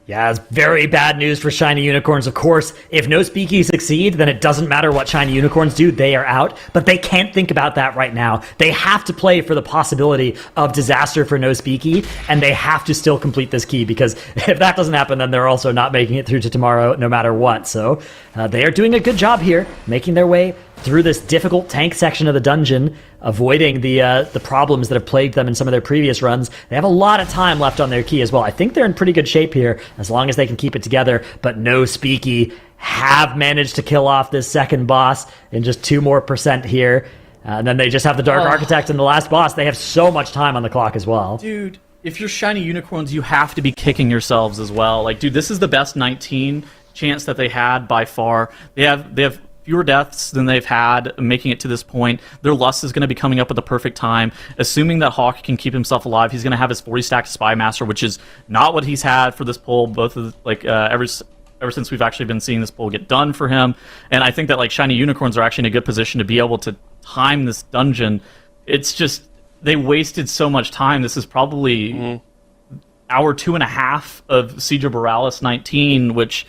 Yeah, it's very bad news for Shiny Unicorns. Of course, if no Speaky succeed, then it doesn't matter what Shiny Unicorns do, they are out. But they can't think about that right now. They have to play for the possibility of disaster for no Speaky, and they have to still complete this key, because if that doesn't happen, then they're also not making it through to tomorrow no matter what. So they are doing a good job here, making their way through this difficult tank section of the dungeon, avoiding the problems that have plagued them in some of their previous runs. They have a lot of time left on their key as well. I think they're in pretty good shape here, as long as they can keep it together. But no Speaky have managed to kill off this second boss in just 2% more here. And then they just have the Dark Architect and the last boss. They have so much time on the clock as well. Dude, if you're Shiny Unicorns, you have to be kicking yourselves as well. Like, dude, this is the best 19 chance that they had by far. They have fewer deaths than they've had making it to this point. Their Lust is going to be coming up at the perfect time. Assuming that Hawk can keep himself alive, he's going to have his 40 stack Spy Master, which is not what he's had for this pull. Both of ever since we've actually been seeing this pull get done for him. And I think that like Shiny Unicorns are actually in a good position to be able to time this dungeon. It's just they wasted so much time. This is probably hour 2.5 of Siege of Borealis 19, which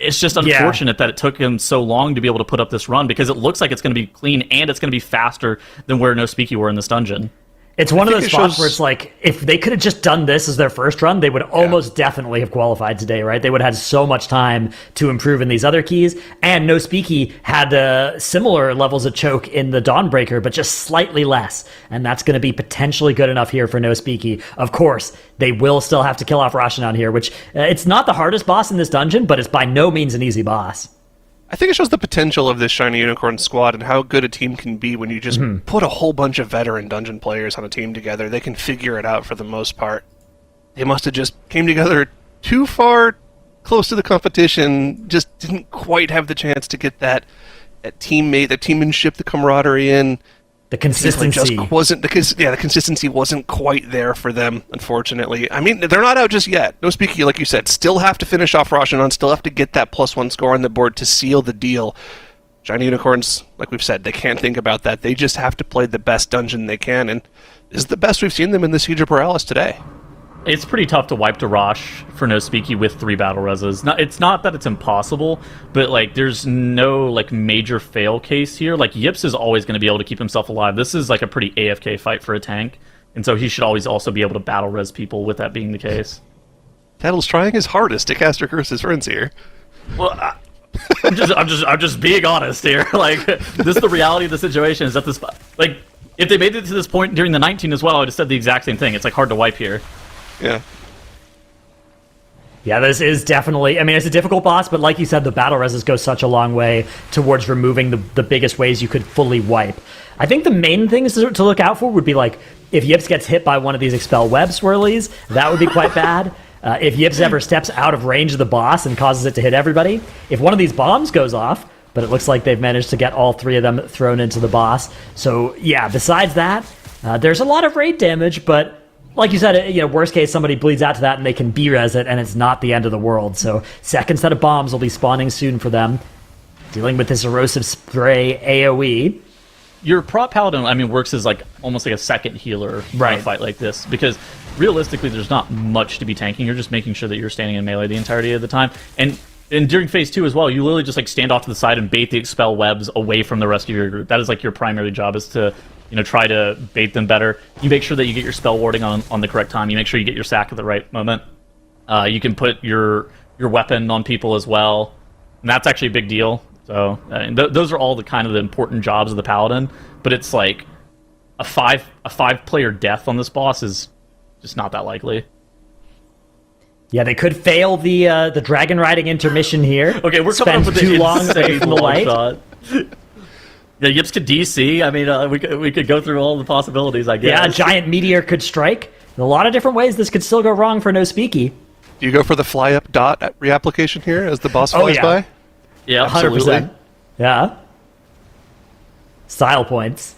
it's just unfortunate that it took him so long to be able to put up this run, because it looks like it's going to be clean and it's going to be faster than where no Speaky were in this dungeon. It's one of those spots where it's like, if they could have just done this as their first run, they would almost definitely have qualified today, right? They would have had so much time to improve in these other keys. And no Speaky had similar levels of choke in the Dawnbreaker, but just slightly less. And that's going to be potentially good enough here for no Speaky. Of course, they will still have to kill off Rashanan here, which it's not the hardest boss in this dungeon, but it's by no means an easy boss. I think it shows the potential of this Shiny Unicorn squad and how good a team can be when you just put a whole bunch of veteran dungeon players on a team together. They can figure it out for the most part. They must have just came together too far close to the competition, just didn't quite have the chance to get that teammate, the teammanship, the camaraderie in. The consistency the consistency wasn't quite there for them, unfortunately. I mean, they're not out just yet. No Speaky, like you said, still have to finish off Rashanan, still have to get that +1 score on the board to seal the deal. Shiny Unicorns, like we've said, they can't think about that. They just have to play the best dungeon they can, and this is the best we've seen them in the Siege of Borealis today. It's pretty tough to wipe to Rosh for no Speaky with 3 battle reses. It's not that it's impossible, but like there's no like major fail case here. Like Yips is always going to be able to keep himself alive. This is like a pretty AFK fight for a tank, and so he should always also be able to battle res people with that being the case. Tattle's trying his hardest to cast or curse his friends here. Well, I'm just being honest here. Like this is the reality of the situation. Is that this like if they made it to this point during the 19 as well, I would have said the exact same thing. It's like hard to wipe here. Yeah, this is definitely, I mean, it's a difficult boss, but like you said, the battle reses go such a long way towards removing the biggest ways you could fully wipe. I think the main things to look out for would be like, if Yips gets hit by one of these Expel Web swirlies, that would be quite bad. If Yips ever steps out of range of the boss and causes it to hit everybody. If one of these bombs goes off, but it looks like they've managed to get all 3 of them thrown into the boss. So yeah, besides that, there's a lot of raid damage, but like you said, worst case, somebody bleeds out to that and they can B-res it, and it's not the end of the world. So second set of bombs will be spawning soon for them. Dealing with this erosive spray AoE. Your prop paladin, I mean, works as like almost like a second healer in a fight like this, because realistically, there's not much to be tanking. You're just making sure that you're standing in melee the entirety of the time. And during phase 2 as well, you literally just like stand off to the side and bait the Expel Webs away from the rest of your group. That is like your primary job, is to try to bait them better. You make sure that you get your spell warding on the correct time. You make sure you get your sack at the right moment. You can put your your weapon on people as well, and that's actually a big deal. So those are all the kind of the important jobs of the paladin. But it's like a five player death on this boss is just not that likely. Yeah, they could fail the dragon riding intermission here. Okay, we're coming up with too an long insane from the light. shot. Yeah, Yips could DC. I mean, we could go through all the possibilities, I guess. Yeah, a giant meteor could strike. In a lot of different ways, this could still go wrong for no speaky. Do you go for the fly up dot reapplication here as the boss flies by? Yeah, absolutely. 100%. Yeah. Style points.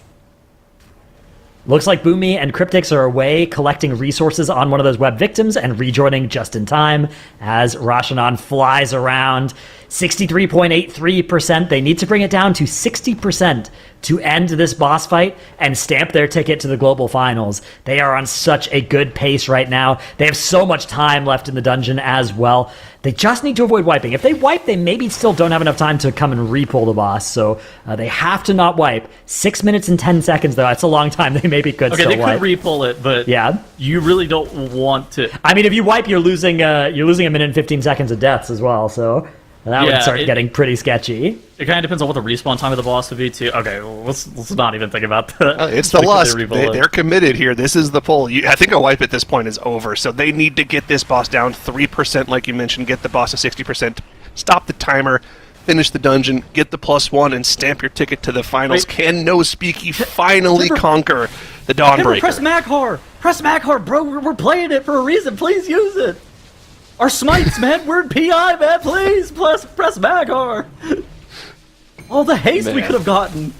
Looks like Boomy and Cryptix are away collecting resources on one of those web victims and rejoining just in time as Rashanan flies around. 63.83%. They need to bring it down to 60% to end this boss fight and stamp their ticket to the Global Finals. They are on such a good pace right now. They have so much time left in the dungeon as well. They just need to avoid wiping. If they wipe, they maybe still don't have enough time to come and re-pull the boss, so they have to not wipe. 6 minutes and 10 seconds, though. That's a long time. They maybe could still wipe. Okay, they could re-pull it, but yeah, you really don't want to... I mean, if you wipe, you're losing a minute and 15 seconds of deaths as well, so... that would start getting pretty sketchy. It kind of depends on what the respawn time of the boss would be, too. Okay, well, let's not even think about that. It's the lust. They're committed here. This is the pull. I think a wipe at this point is over, so they need to get this boss down 3%, like you mentioned, get the boss to 60%, stop the timer, finish the dungeon, get the +1, and stamp your ticket to the finals. Wait. Can No Speaky finally conquer the Dawnbreaker? Press Maghar! Press Maghar, bro! We're playing it for a reason. Please use it! Our smites, man! We're in PI, man! Please! Press Maghar! All the haste we could have gotten!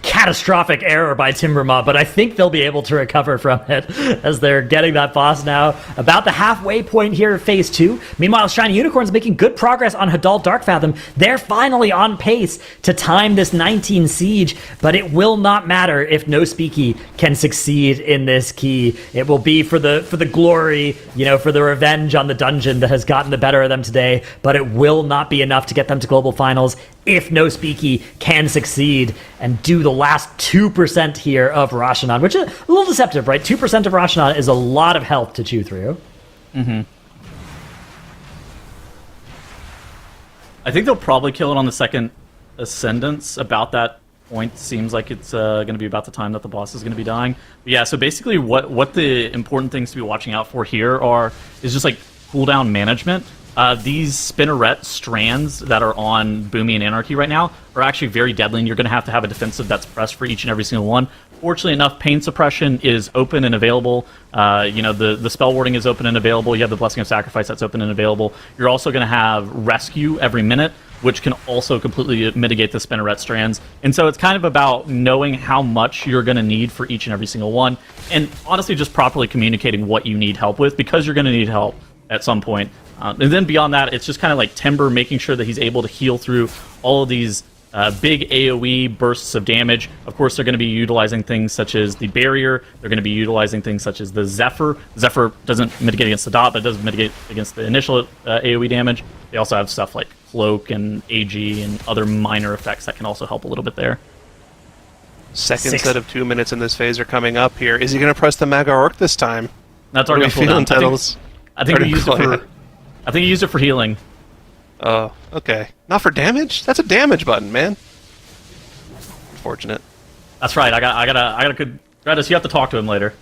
Catastrophic error by Timbermaw, but I think they'll be able to recover from it as they're getting that boss now about the halfway point here of Phase 2. Meanwhile, Shiny Unicorn's making good progress on Hadal Darkfathom. They're finally on pace to time this 19 siege, but it will not matter if No Speaky can succeed in this key. It will be for the glory, for the revenge on the dungeon that has gotten the better of them today, but it will not be enough to get them to Global Finals if No Speaky can succeed and do the last 2% here of Rashanan, which is a little deceptive, right? 2% of Rashanan is a lot of health to chew through. Mm-hmm. I think they'll probably kill it on the second Ascendance. About that point, seems like it's going to be about the time that the boss is going to be dying. But yeah, so basically what the important things to be watching out for here is just like cooldown management. These spinneret strands that are on Boomy and Anarchy right now are actually very deadly, and you're going to have a defensive that's pressed for each and every single one. Fortunately enough, Pain Suppression is open and available. The Spell Warding is open and available. You have the Blessing of Sacrifice that's open and available. You're also going to have Rescue every minute, which can also completely mitigate the spinneret strands. And so it's kind of about knowing how much you're going to need for each and every single one, and honestly just properly communicating what you need help with, because you're going to need help at some point. And then beyond that, it's just kind of like Timber making sure that he's able to heal through all of these big AoE bursts of damage. Of course, they're going to be utilizing things such as the Barrier. They're going to be utilizing things such as the Zephyr. Zephyr doesn't mitigate against the dot, but it does mitigate against the initial AoE damage. They also have stuff like Cloak and AG and other minor effects that can also help a little bit there. Second set of 2 minutes in this phase are coming up here. Is he going to press the Maghar Orc this time? That's already feeling down. titles. I think he used it for healing. Oh, okay. Not for damage? That's a damage button, man. Unfortunate. That's right. I got good. Gratis, you have to talk to him later.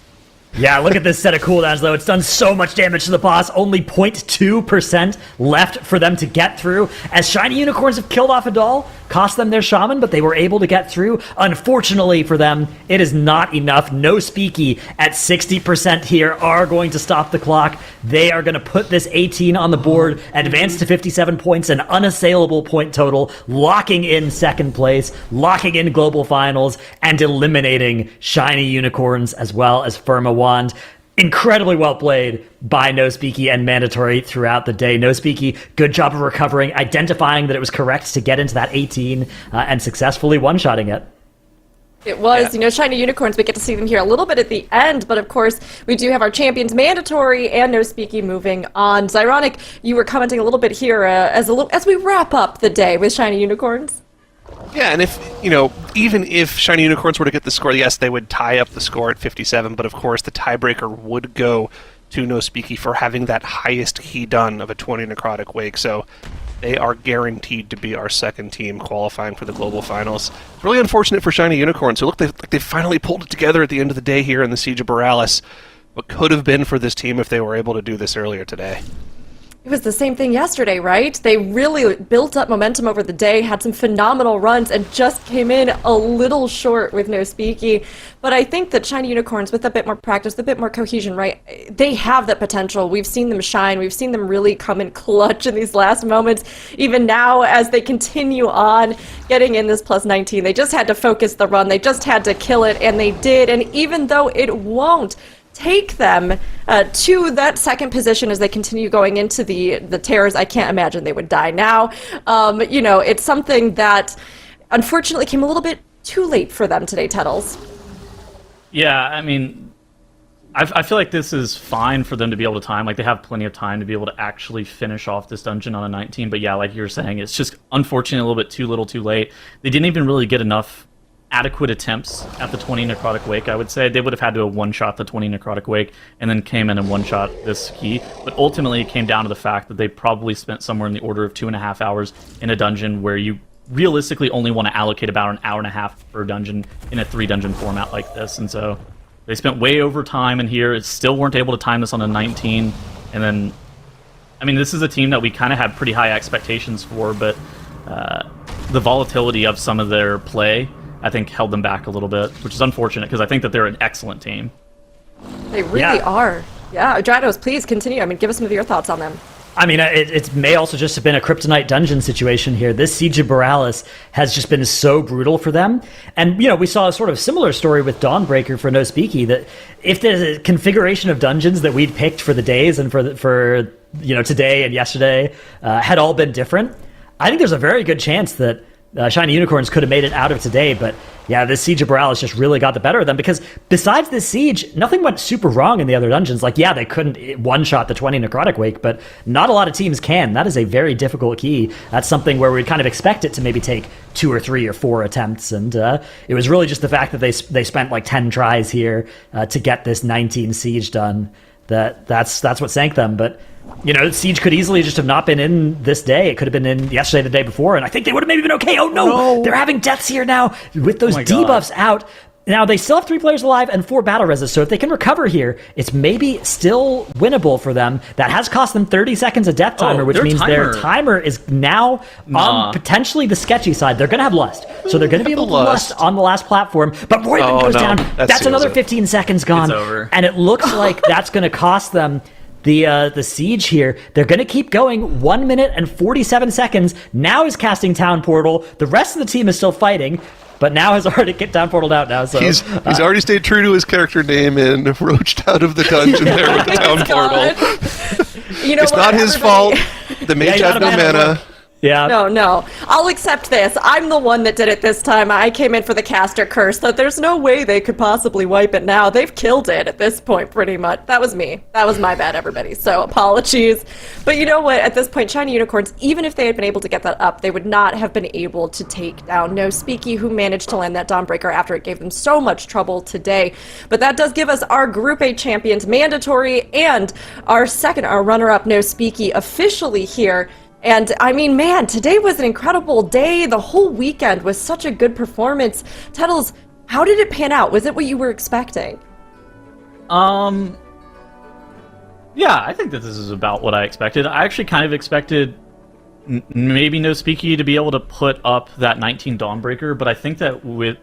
Yeah, look at this set of cooldowns, though. It's done so much damage to the boss. Only 0.2% left for them to get through. As Shiny Unicorns have killed off a doll, cost them their shaman, but they were able to get through. Unfortunately for them, it is not enough. No Speaky at 60% here are going to stop the clock. They are going to put this 18 on the board, advance to 57 points, an unassailable point total, locking in second place, locking in Global Finals, and eliminating Shiny Unicorns as well as Firma Wand. Incredibly well played by No Speaky and Mandatory throughout the day. No Speaky, good job of recovering, identifying that it was correct to get into that 18 and successfully one-shotting it. It was, Shiny Unicorns, we get to see them here a little bit at the end, but of course, we do have our champions Mandatory and No Speaky moving on. Zyronic, you were commenting a little bit here as we wrap up the day with Shiny Unicorns. Yeah, and if, even if Shiny Unicorns were to get the score, yes, they would tie up the score at 57, but of course the tiebreaker would go to No Speaky for having that highest key done of a 20 Necrotic Wake. So they are guaranteed to be our second team qualifying for the Global Finals. It's really unfortunate for Shiny Unicorns, who look like they finally pulled it together at the end of the day here in the Siege of Borealis. What could have been for this team if they were able to do this earlier today? It was the same thing yesterday, right? They really built up momentum over the day, had some phenomenal runs, and just came in a little short with No Speaky. But I think that Shiny Unicorns, with a bit more practice, a bit more cohesion, right? They have that potential. We've seen them shine. We've seen them really come in clutch in these last moments. Even now, as they continue on getting in this plus 19, they just had to focus the run. They just had to kill it, and they did. And even though it won't take them to that second position as they continue going into the tears, I can't imagine they would die now. You know, it's something that unfortunately came a little bit too late for them today, Tettles. Yeah, I mean, I feel like this is fine for them to be able to time. Like, they have plenty of time to be able to actually finish off this dungeon on a 19. But yeah, like you were saying, it's just unfortunately a little bit too little too late. They didn't even really get enough adequate attempts at the 20 Necrotic Wake, I would say. They would have had to have one-shot the 20 Necrotic Wake and then came in and one-shot this key. But ultimately, it came down to the fact that they probably spent somewhere in the order of 2.5 hours in a dungeon where you realistically only want to allocate about an hour and a half per dungeon in a 3-dungeon format like this. And so they spent way over time in here. It still weren't able to time this on a 19. And then, I mean, this is a team that we kind of had pretty high expectations for, but the volatility of some of their play, I think, held them back a little bit, which is unfortunate because I think that they're an excellent team. They really are. Yeah, Drados, please continue. I mean, give us some of your thoughts on them. I mean, it may also just have been a Kryptonite dungeon situation here. This Siege of Borealis has just been so brutal for them. And, you know, we saw a sort of similar story with Dawnbreaker for No Speaky, that if the configuration of dungeons that we'd picked for the days and for you know, today and yesterday had all been different, I think there's a very good chance that Shiny Unicorns could have made it out of today. But yeah, this Siege of Borealis just really got the better of them, because besides this siege, nothing went super wrong in the other dungeons. Like, yeah, they couldn't one-shot the 20 Necrotic Wake, but not a lot of teams can. That is a very difficult key. That's something where we'd kind of expect it to maybe take 2 or 3 or 4 attempts, and it was really just the fact that they spent like 10 tries here to get this 19 siege done. That's what sank them. But you know, Siege could easily just have not been in this day. It could have been in yesterday, the day before, and I think they would have maybe been okay. Oh no! They're having deaths here now with those debuffs out. Now, they still have 3 players alive and 4 battle reses, so if they can recover here, it's maybe still winnable for them. That has cost them 30 seconds of death timer, which means their timer is now on potentially the sketchy side. They're going to have Lust, so they're going to be able to Lust on the last platform, but Royman goes down. That's another 15 seconds gone, and it looks like that's going to cost them the siege here. They're going to keep going. 1 minute and 47 seconds. Now is casting Town Portal. The rest of the team is still fighting, but now has already get Town Portaled out now. So he's already stayed true to his character name and roached out of the dungeon there with the Town Portal. You know, it's not his fault. The mage had no mana. Yeah. No. I'll accept this. I'm the one that did it this time. I came in for the caster curse, so there's no way they could possibly wipe it now. They've killed it at this point, pretty much. That was me. That was my bad, everybody. So apologies. But you know what? At this point, Shiny Unicorns, even if they had been able to get that up, they would not have been able to take down No Speaky, who managed to land that Dawnbreaker after it gave them so much trouble today. But that does give us our Group A champions, Mandatory, and our runner-up, No Speaky, officially here. And I mean, man, today was an incredible day. The whole weekend was such a good performance. Tettles, how did it pan out? Was it what you were expecting? Yeah, I think that this is about what I expected. I actually kind of expected maybe No Speaky to be able to put up that 19 Dawnbreaker, but I think that with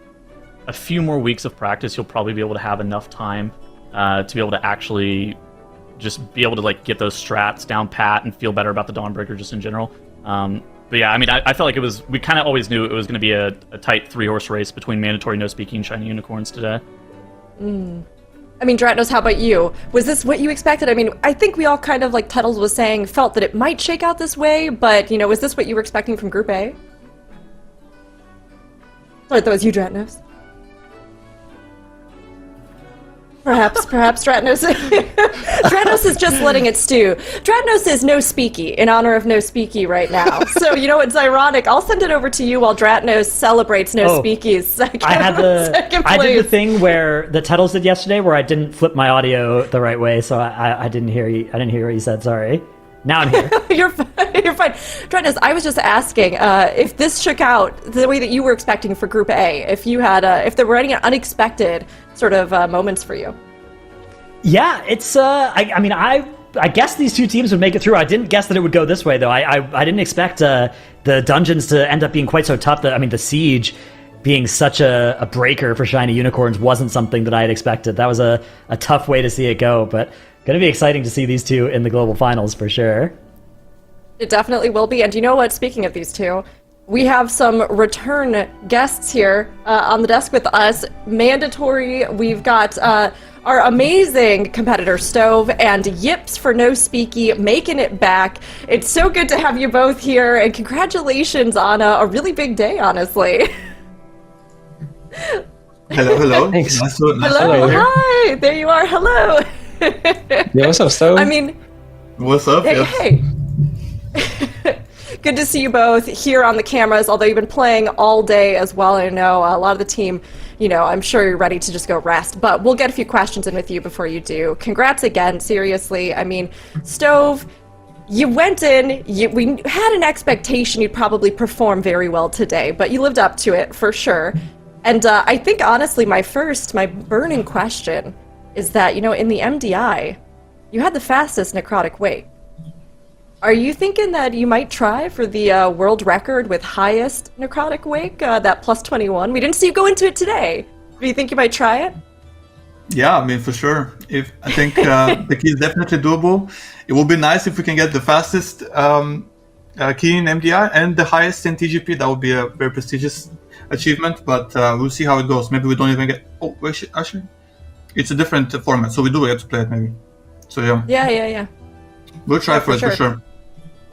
a few more weeks of practice, you'll probably be able to have enough time to be able to actually just be able to like get those strats down pat and feel better about the Dawnbreaker just in general. But yeah, I mean, I felt like it was, we kind of always knew it was going to be a tight 3-horse race between Mandatory, No Speaky, and Shiny Unicorns today. I mean, Dratnos, how about you? Was this what you expected? I mean, I think we all kind of, like Tettles was saying, felt that it might shake out this way, but, you know, was this what you were expecting from Group A? Sorry, that was you, Dratnos. Perhaps Dratnos Dratnos is just letting it stew. Dratnos is no speaky in honor of no speaky right now. So you know it's ironic. I'll send it over to you while Dratnos celebrates no speaky's second. I did the thing where the Tettles did yesterday, where I didn't flip my audio the right way, so I didn't hear you. I didn't hear what you said. Sorry. Now I'm here. You're fine. You're fine. Dratnos, I was just asking if this shook out the way that you were expecting for Group A. If you had, if there were any unexpected sort of moments for you. Yeah, it's. I mean, I guess these two teams would make it through. I didn't guess that it would go this way, though. I didn't expect the dungeons to end up being quite so tough. I mean, the siege being such a breaker for shiny unicorns wasn't something that I had expected. That was a tough way to see it go, but going to be exciting to see these two in the global finals for sure. It definitely will be. And you know what? Speaking of these two, we have some return guests here on the desk with us. Mandatory. We've got our amazing competitor Stove and Yips for No Speaky making it back. It's so good to have you both here, and congratulations on a really big day, honestly. Hello. Thanks. Hello. Hi. There you are. Hello. Yeah, what's up, Stove? I mean, What's up? hey. Good to see you both here on the cameras, although you've been playing all day as well. I know a lot of the team, you know, I'm sure you're ready to just go rest, but we'll get a few questions in with you before you do. Congrats again, seriously. I mean, Stove, you went in, we had an expectation you'd probably perform very well today, but you lived up to it for sure. And I think, honestly, my burning question is that, you know, in the MDI, you had the fastest necrotic wake. Are you thinking that you might try for the world record with highest necrotic wake, that plus 21? We didn't see you go into it today. Do you think you might try it? Yeah, I mean, for sure. I think the key is definitely doable. It will be nice if we can get the fastest key in MDI and the highest in TGP. That would be a very prestigious achievement, but we'll see how it goes. Maybe we don't even get... Oh, actually, it's a different format, so we do have to play it maybe. So Yeah. We'll try for it for sure.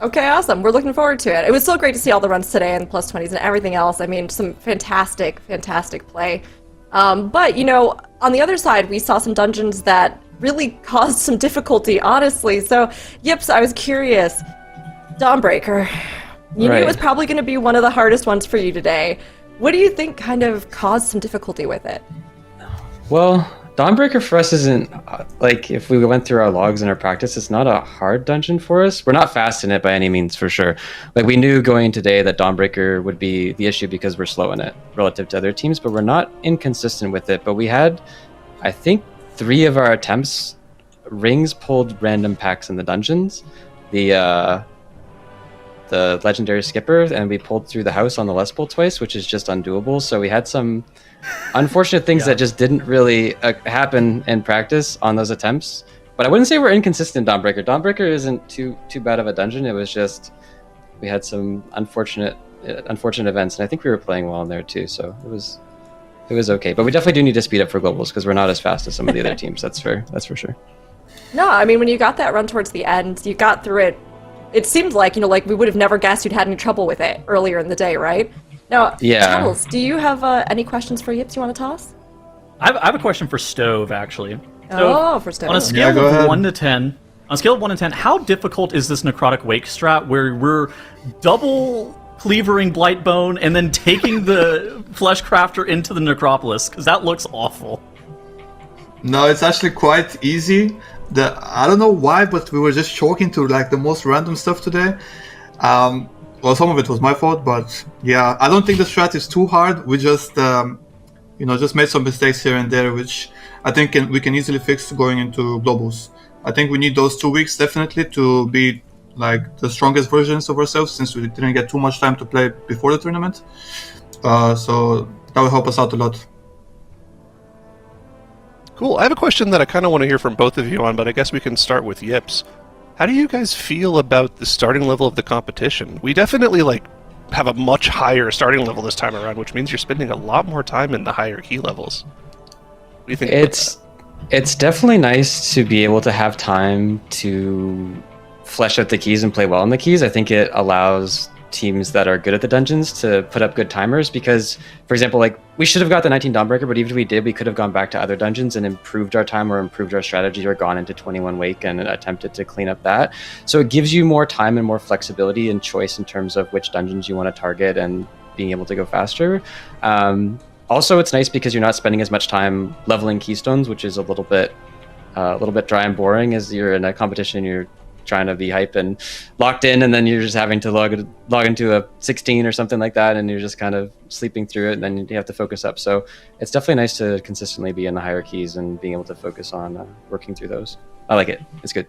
Okay, awesome. We're looking forward to it. It was so great to see all the runs today and plus 20s and everything else. I mean, some fantastic play. But, you know, on the other side, we saw some dungeons that really caused some difficulty, honestly. So, Yips, I was curious. Dawnbreaker, you knew it was probably going to be one of the hardest ones for you today. What do you think kind of caused some difficulty with it? Well, Dawnbreaker for us isn't, like, if we went through our logs and our practice, it's not a hard dungeon for us. We're not fast in it by any means, for sure. Like, we knew going today that Dawnbreaker would be the issue because we're slow in it relative to other teams, but we're not inconsistent with it. But we had, I think, 3 of our attempts, rings pulled random packs in the dungeons. The legendary skipper, and we pulled through the house on the Les Pull twice, which is just undoable. So we had some unfortunate things that just didn't really happen in practice on those attempts. But I wouldn't say we're inconsistent in Dawnbreaker. Dawnbreaker isn't too bad of a dungeon. It was just we had some unfortunate events, and I think we were playing well in there too. So it was okay. But we definitely do need to speed up for globals because we're not as fast as some of the other teams. That's for sure. No, I mean, when you got that run towards the end, you got through it. It seemed like, you know, like we would have never guessed you'd had any trouble with it earlier in the day, right? Now, Tunnels, do you have any questions for Yips you want to toss? I have a question for Stove, actually. For Stove. On a scale of 1 to 10, how difficult is this necrotic wake strat where we're double cleavering Blightbone and then taking the Flesh Crafter into the necropolis? Because that looks awful. No, it's actually quite easy. I don't know why, but we were just choking to like the most random stuff today. Well, some of it was my fault, but yeah, I don't think the strat is too hard. We just, just made some mistakes here and there, which I think we can easily fix going into globals. I think we need those 2 weeks definitely to be like the strongest versions of ourselves, since we didn't get too much time to play before the tournament. So that will help us out a lot. Cool. I have a question that I kind of want to hear from both of you on, but I guess we can start with Yips. How do you guys feel about the starting level of the competition? We definitely have a much higher starting level this time around, which means you're spending a lot more time in the higher key levels. What do you think? It's definitely nice to be able to have time to flesh out the keys and play well in the keys. I think it allows teams that are good at the dungeons to put up good timers, because, for example, like we should have got the 19 Dawnbreaker, but even if we did, we could have gone back to other dungeons and improved our time or improved our strategy or gone into 21 Wake and attempted to clean up that. So it gives you more time and more flexibility and choice in terms of which dungeons you want to target and being able to go faster. Also, it's nice because you're not spending as much time leveling keystones, which is a little bit dry and boring as you're in a competition. You're trying to be hype and locked in, and then you're just having to log into a 16 or something like that, and you're just kind of sleeping through it, and then you have to focus up. So it's definitely nice to consistently be in the higher keys and being able to focus on working through those. I like it. It's good.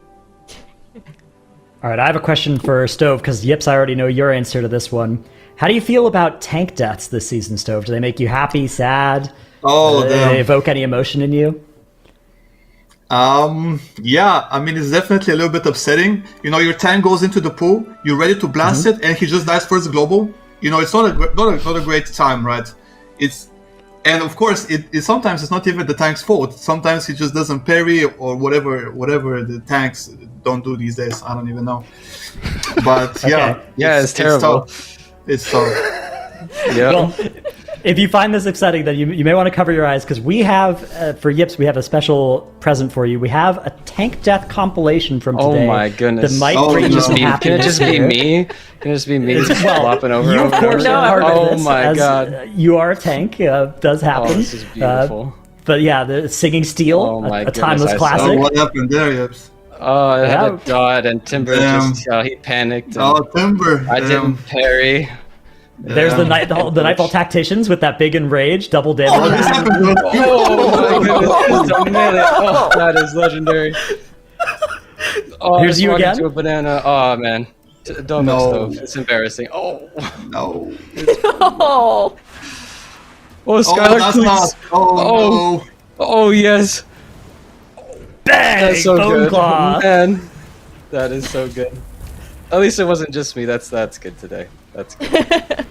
All right, I have a question for Stove, because Yips, I already know your answer to this one. How do you feel about tank deaths this season, Stove? Do they make you happy, sad? Oh, do they evoke any emotion in you? Yeah, I mean, it's definitely a little bit upsetting. You know, your tank goes into the pool, you're ready to blast it, and he just dies first global. You know, it's not a great time, right? And of course, it sometimes it's not even the tank's fault. Sometimes he just doesn't parry or whatever the tanks don't do these days. I don't even know. But yeah, it's terrible. It's tough. Yeah. Well, if you find this upsetting, then you may want to cover your eyes, because we have, for Yips, we have a special present for you. We have a tank death compilation from today. Oh my goodness. That might bring you no. some happiness. Can it just be me? Can it just be me just flopping over? You, of over course, and are over? part of Oh this, my as, god. You are a tank. Does happen. Oh, this is beautiful. But yeah, the Singing Steel, Oh my a timeless goodness, I saw classic. Oh, what happened there, Yips? Oh, I had Yeah. a dot, and Timber Damn. just he panicked. And Oh, Timber. I Damn. didn't parry. There's the Nightfall Tacticians with that big enrage, double damage. Oh, this happened. Oh my goodness! It's a melee. Oh, that is legendary. Oh, Here's I you walked again? into a banana. Oh man, don't No. Stove. It's embarrassing. Oh, No. Oh, oh, Skylar, that's please. not. Oh, no. Oh yes. Bang! That's so Bone good, Claw. man. That is so good. At least it wasn't just me. That's good today. That's good.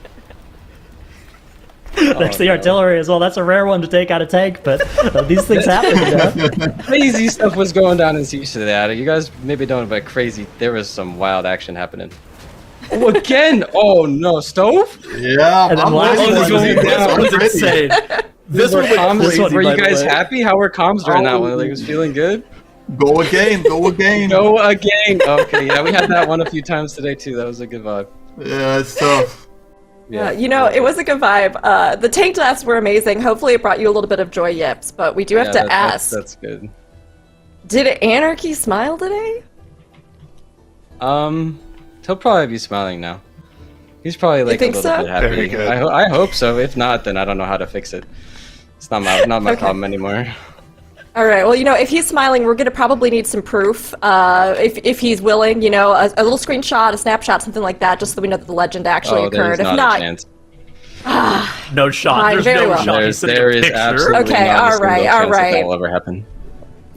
There's the artillery as well. That's a rare one to take out a tank, but these things happen. You know? Crazy stuff was going down in Siege today. You guys maybe don't know, but crazy. There was some wild action happening. Oh, again! Oh no, Stove? Yeah, And then I'm last ready one for was this. going I'm was ready. insane. This were one went comms, crazy, were by you the guys way. happy? How were comms during that one? Oh. Like, was feeling good? Go again, go again. Go again. Okay, yeah, we had that one a few times today too. That was a good vibe. Yeah, it's tough. Yeah, you know, it was a good vibe. The tank deaths were amazing. Hopefully it brought you a little bit of joy, Yips, but we do have to ask, That's good. did Anarchy smile today? He'll probably be smiling now. He's probably like a think little so? bit happy. Very good. I hope so. If not, then I don't know how to fix it. It's not my problem anymore. All right. Well, you know, if he's smiling, we're going to probably need some proof. If he's willing, you know, a little screenshot, a snapshot, something like that, just so we know that the legend actually occurred. There's If not not, a chance. No shot. Fine, There's very no well. shot. He's sending a There is picture. absolutely Okay, not a all single right, chance all right. that will ever happen.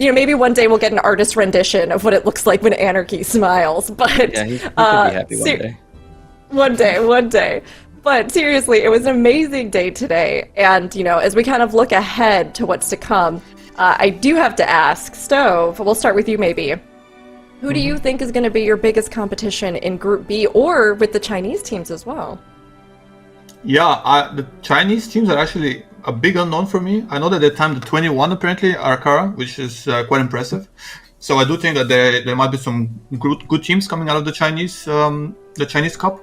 you know, maybe one day we'll get an artist rendition of what it looks like when Anarchy smiles. But Yeah, he could be happy one day. One day. But seriously, it was an amazing day today. And, you know, as we kind of look ahead to what's to come, I do have to ask, Stove, we'll start with you maybe. Who do you think is going to be your biggest competition in Group B or with the Chinese teams as well? Yeah, the Chinese teams are actually a big unknown for me. I know that they timed the 21 apparently, Arcara, which is quite impressive. So I do think that there might be some good teams coming out of the Chinese Cup.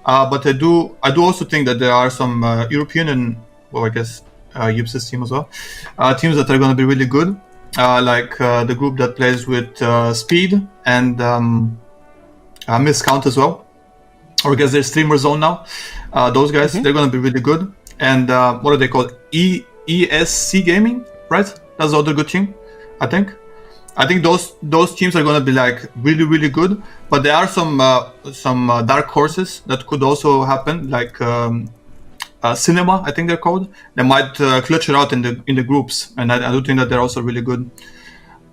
But I do also think that there are some European and, well, I guess Yips' team as well, teams that are going to be really good, like the group that plays with Speed and Miscount as well, or I guess they're Streamer Zone now. Those guys, they're going to be really good. And what are they called? ESC Gaming, right? That's the other good team, I think. I think those teams are going to be like really, really good. But there are some dark horses that could also happen, like Cinema, I think they're called. They might clutch it out in the groups, and I do think that they're also really good.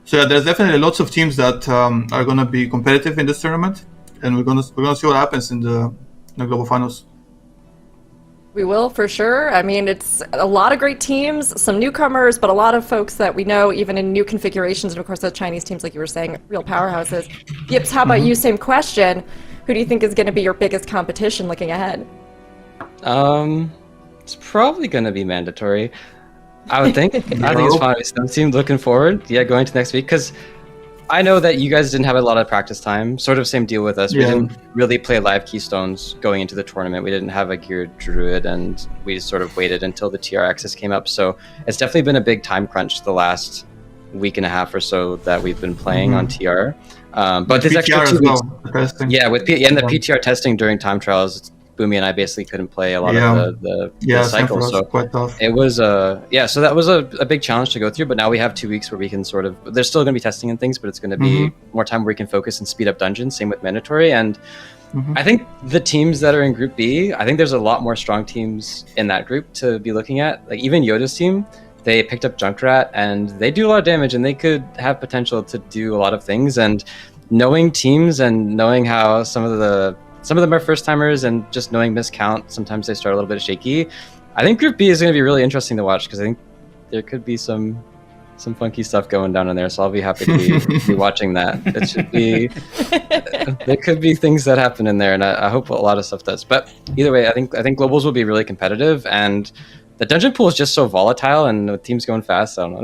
So yeah, there's definitely lots of teams that are going to be competitive in this tournament, and we're gonna see what happens in the Global Finals. We will, for sure. I mean, it's a lot of great teams, some newcomers, but a lot of folks that we know, even in new configurations, and of course, the Chinese teams, like you were saying, real powerhouses. Yips, how about you? Same question. Who Who do you think is going to be your biggest competition looking ahead? It's probably going to be mandatory. I would think. I think it's probably some team looking forward. Yeah, going to next week because I know that you guys didn't have a lot of practice time. Sort of same deal with us. We didn't really play live keystones going into the tournament. We didn't have a geared druid, and we sort of waited until the TR access came up. So it's definitely been a big time crunch the last week and a half or so that we've been playing on TR. But this extra 2 weeks, and the PTR testing during time trials, Boomy and I basically couldn't play a lot of the cycle, so it was so that was a big challenge to go through. But now we have 2 weeks where we can sort of, there's still going to be testing and things, but it's going to be more time where we can focus and speed up dungeons. Same with mandatory, and I think the teams that are in Group B, I think there's a lot more strong teams in that group to be looking at. Like even Yoda's team, they picked up Junkrat and they do a lot of damage, and they could have potential to do a lot of things. And knowing teams and knowing how some of them are first timers, and just knowing miscount, sometimes they start a little bit shaky. I think Group B is going to be really interesting to watch because I think there could be some funky stuff going down in there. So I'll be happy to be watching that. It should be there could be things that happen in there, and I hope a lot of stuff does. But either way, I think globals will be really competitive, and the dungeon pool is just so volatile, and with teams going fast, I don't know.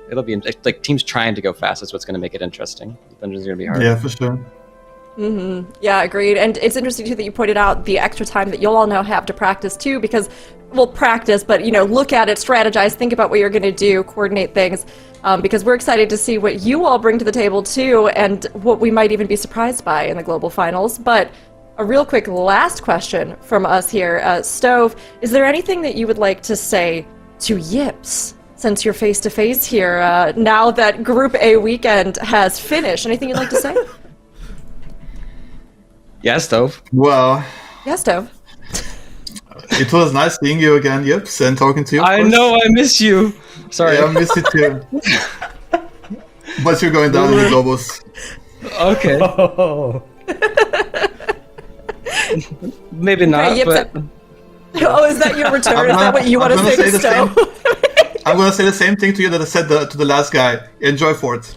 It'll be like teams trying to go fast is what's going to make it interesting. Dungeons are going to be hard. Yeah, for sure. Yeah, agreed. And it's interesting too that you pointed out the extra time that you'll all now have to practice too, because we'll practice, but look at it, strategize, think about what you're going to do, coordinate things, because we're excited to see what you all bring to the table too, and what we might even be surprised by in the global finals. But a real quick last question from us here, Stove, is there anything that you would like to say to Yips? Since you're face to face here, now that Group A weekend has finished, anything you'd like to say? Yeah, Stove. Well, Yeah, Stove. it was nice seeing you again, Yips, and talking to you. I know, I miss you. Sorry. Yeah, I miss you too. But you're going down in the globals. Okay. Oh. Maybe not, Yips, but... Oh, is that your return? Is that what you want to say to Stove? I'm going to say the same thing to you that I said to the last guy. Enjoy Fort.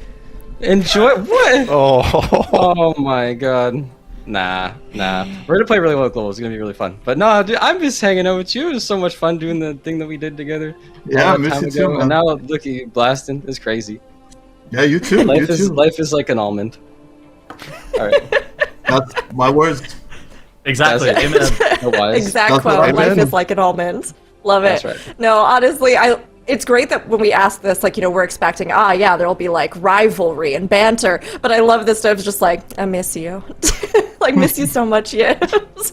Enjoy? What? Oh. Oh my god. Nah. We're gonna play really well at Global. It's gonna be really fun. But no, dude, I'm just hanging out with you. It was so much fun doing the thing that we did together. Yeah, I miss you too, man. And now look at you blasting. It's crazy. Yeah, you too. Life is like an almond. All right. That's my words. Exactly. Exact quote. Life is like an almond. Love it. That's right. No, honestly, it's great that when we ask this, we're expecting, there'll be rivalry and banter. But I love this stuff. It's just I miss you. Miss you so much, Yips.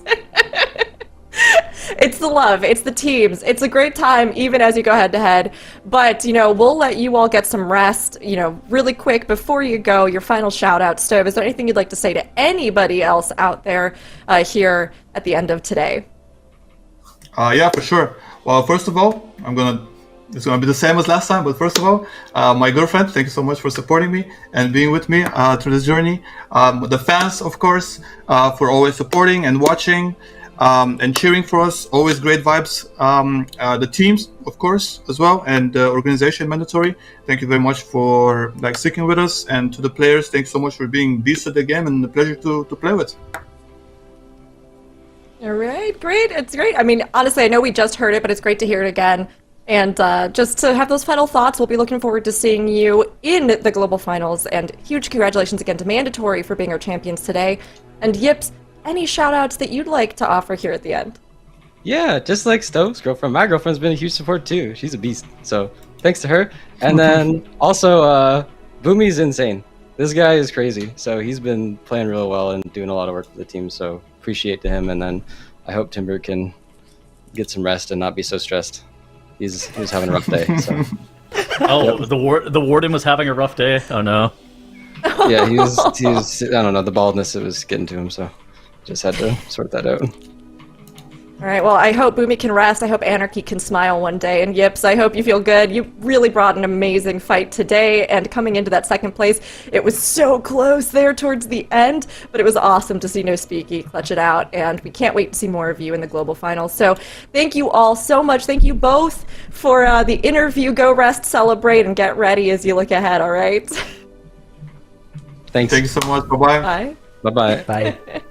It's the love. It's the teams. It's a great time, even as you go head to head. But, we'll let you all get some rest, really quick before you go. Your final shout out, Stove. Is there anything you'd like to say to anybody else out there here at the end of today? Yeah, for sure. Well, first of all, it's going to be the same as last time, but first of all, my girlfriend, thank you so much for supporting me and being with me through this journey. The fans, of course, for always supporting and watching and cheering for us. Always great vibes. The teams, of course, as well, and the organization, mandatory. Thank you very much for sticking with us. And to the players, thanks so much for being beasts at the game and a pleasure to play with. All right, great. It's great. I mean, honestly, I know we just heard it, but it's great to hear it again. And just to have those final thoughts, we'll be looking forward to seeing you in the Global Finals. And huge congratulations again to Mandatory for being our champions today. And Yips, any shout-outs that you'd like to offer here at the end? Yeah, just like Stove's girlfriend. My girlfriend's been a huge support too. She's a beast. So thanks to her. And then also, Boomy's insane. This guy is crazy. So he's been playing real well and doing a lot of work for the team. So appreciate to him. And then I hope Timber can get some rest and not be so stressed. He was having a rough day. So. Oh, the warden was having a rough day. Oh no. Yeah, he was. I don't know. The baldness, it was getting to him. So just had to sort that out. All right, well, I hope Boomy can rest. I hope Anarchy can smile one day. And Yips, I hope you feel good. You really brought an amazing fight today. And coming into that second place, it was so close there towards the end. But it was awesome to see No Speaky clutch it out. And we can't wait to see more of you in the Global Finals. So thank you all so much. Thank you both for the interview. Go rest, celebrate, and get ready as you look ahead, all right? Thanks. Thank you so much. Bye-bye. Bye. Bye-bye. Bye.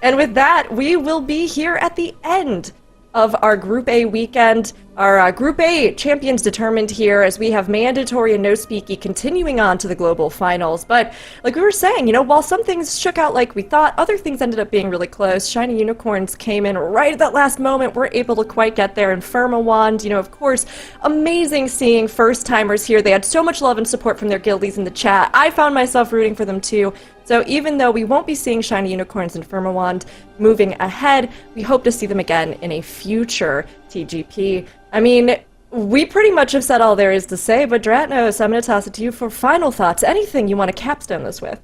And with that, we will be here at the end of our Group A weekend. Our Group A champions determined here as we have mandatory and no speaky continuing on to the global finals. But like we were saying, you know, while some things shook out like we thought, other things ended up being really close. Shiny Unicorns came in right at that last moment, weren't able to quite get there. And Firmawand, you know, of course, amazing seeing first-timers here. They had so much love and support from their guildies in the chat. I found myself rooting for them too. So even though we won't be seeing Shiny Unicorns and Firmawand moving ahead, we hope to see them again in a future TGP. I mean, we pretty much have said all there is to say, but Dratnos, I'm going to toss it to you for final thoughts. Anything you want to capstone this with?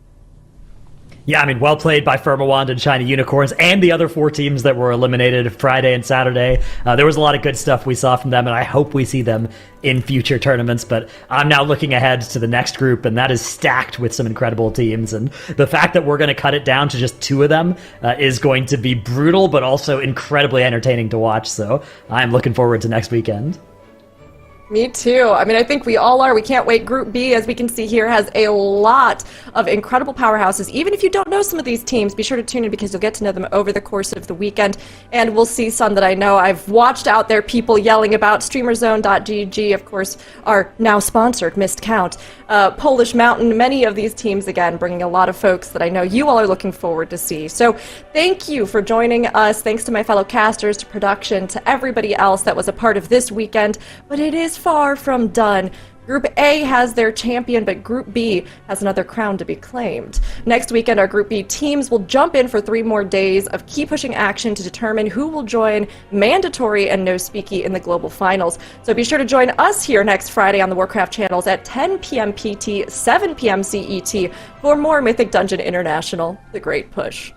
Yeah, I mean, well played by Firmawand and Shiny Unicorns and the other 4 teams that were eliminated Friday and Saturday. There was a lot of good stuff we saw from them, and I hope we see them in future tournaments. But I'm now looking ahead to the next group, and that is stacked with some incredible teams. And the fact that we're going to cut it down to just 2 of them is going to be brutal, but also incredibly entertaining to watch. So I'm looking forward to next weekend. Me too. I mean, I think we all are. We can't wait. Group B, as we can see here, has a lot of incredible powerhouses. Even if you don't know some of these teams, be sure to tune in because you'll get to know them over the course of the weekend. And we'll see some that I know I've watched out there, people yelling about. StreamerZone.gg, of course, are now sponsored, missed count. Polish Mountain, many of these teams, again, bringing a lot of folks that I know you all are looking forward to see. So thank you for joining us. Thanks to my fellow casters, to production, to everybody else that was a part of this weekend. But it is far from done. Group A has their champion, but Group B has another crown to be claimed. Next weekend, our Group B teams will jump in for 3 more days of key-pushing action to determine who will join mandatory and no speaky in the global finals. So be sure to join us here next Friday on the Warcraft channels at 10 p.m. PT, 7 p.m. CET for more Mythic Dungeon International, The Great Push.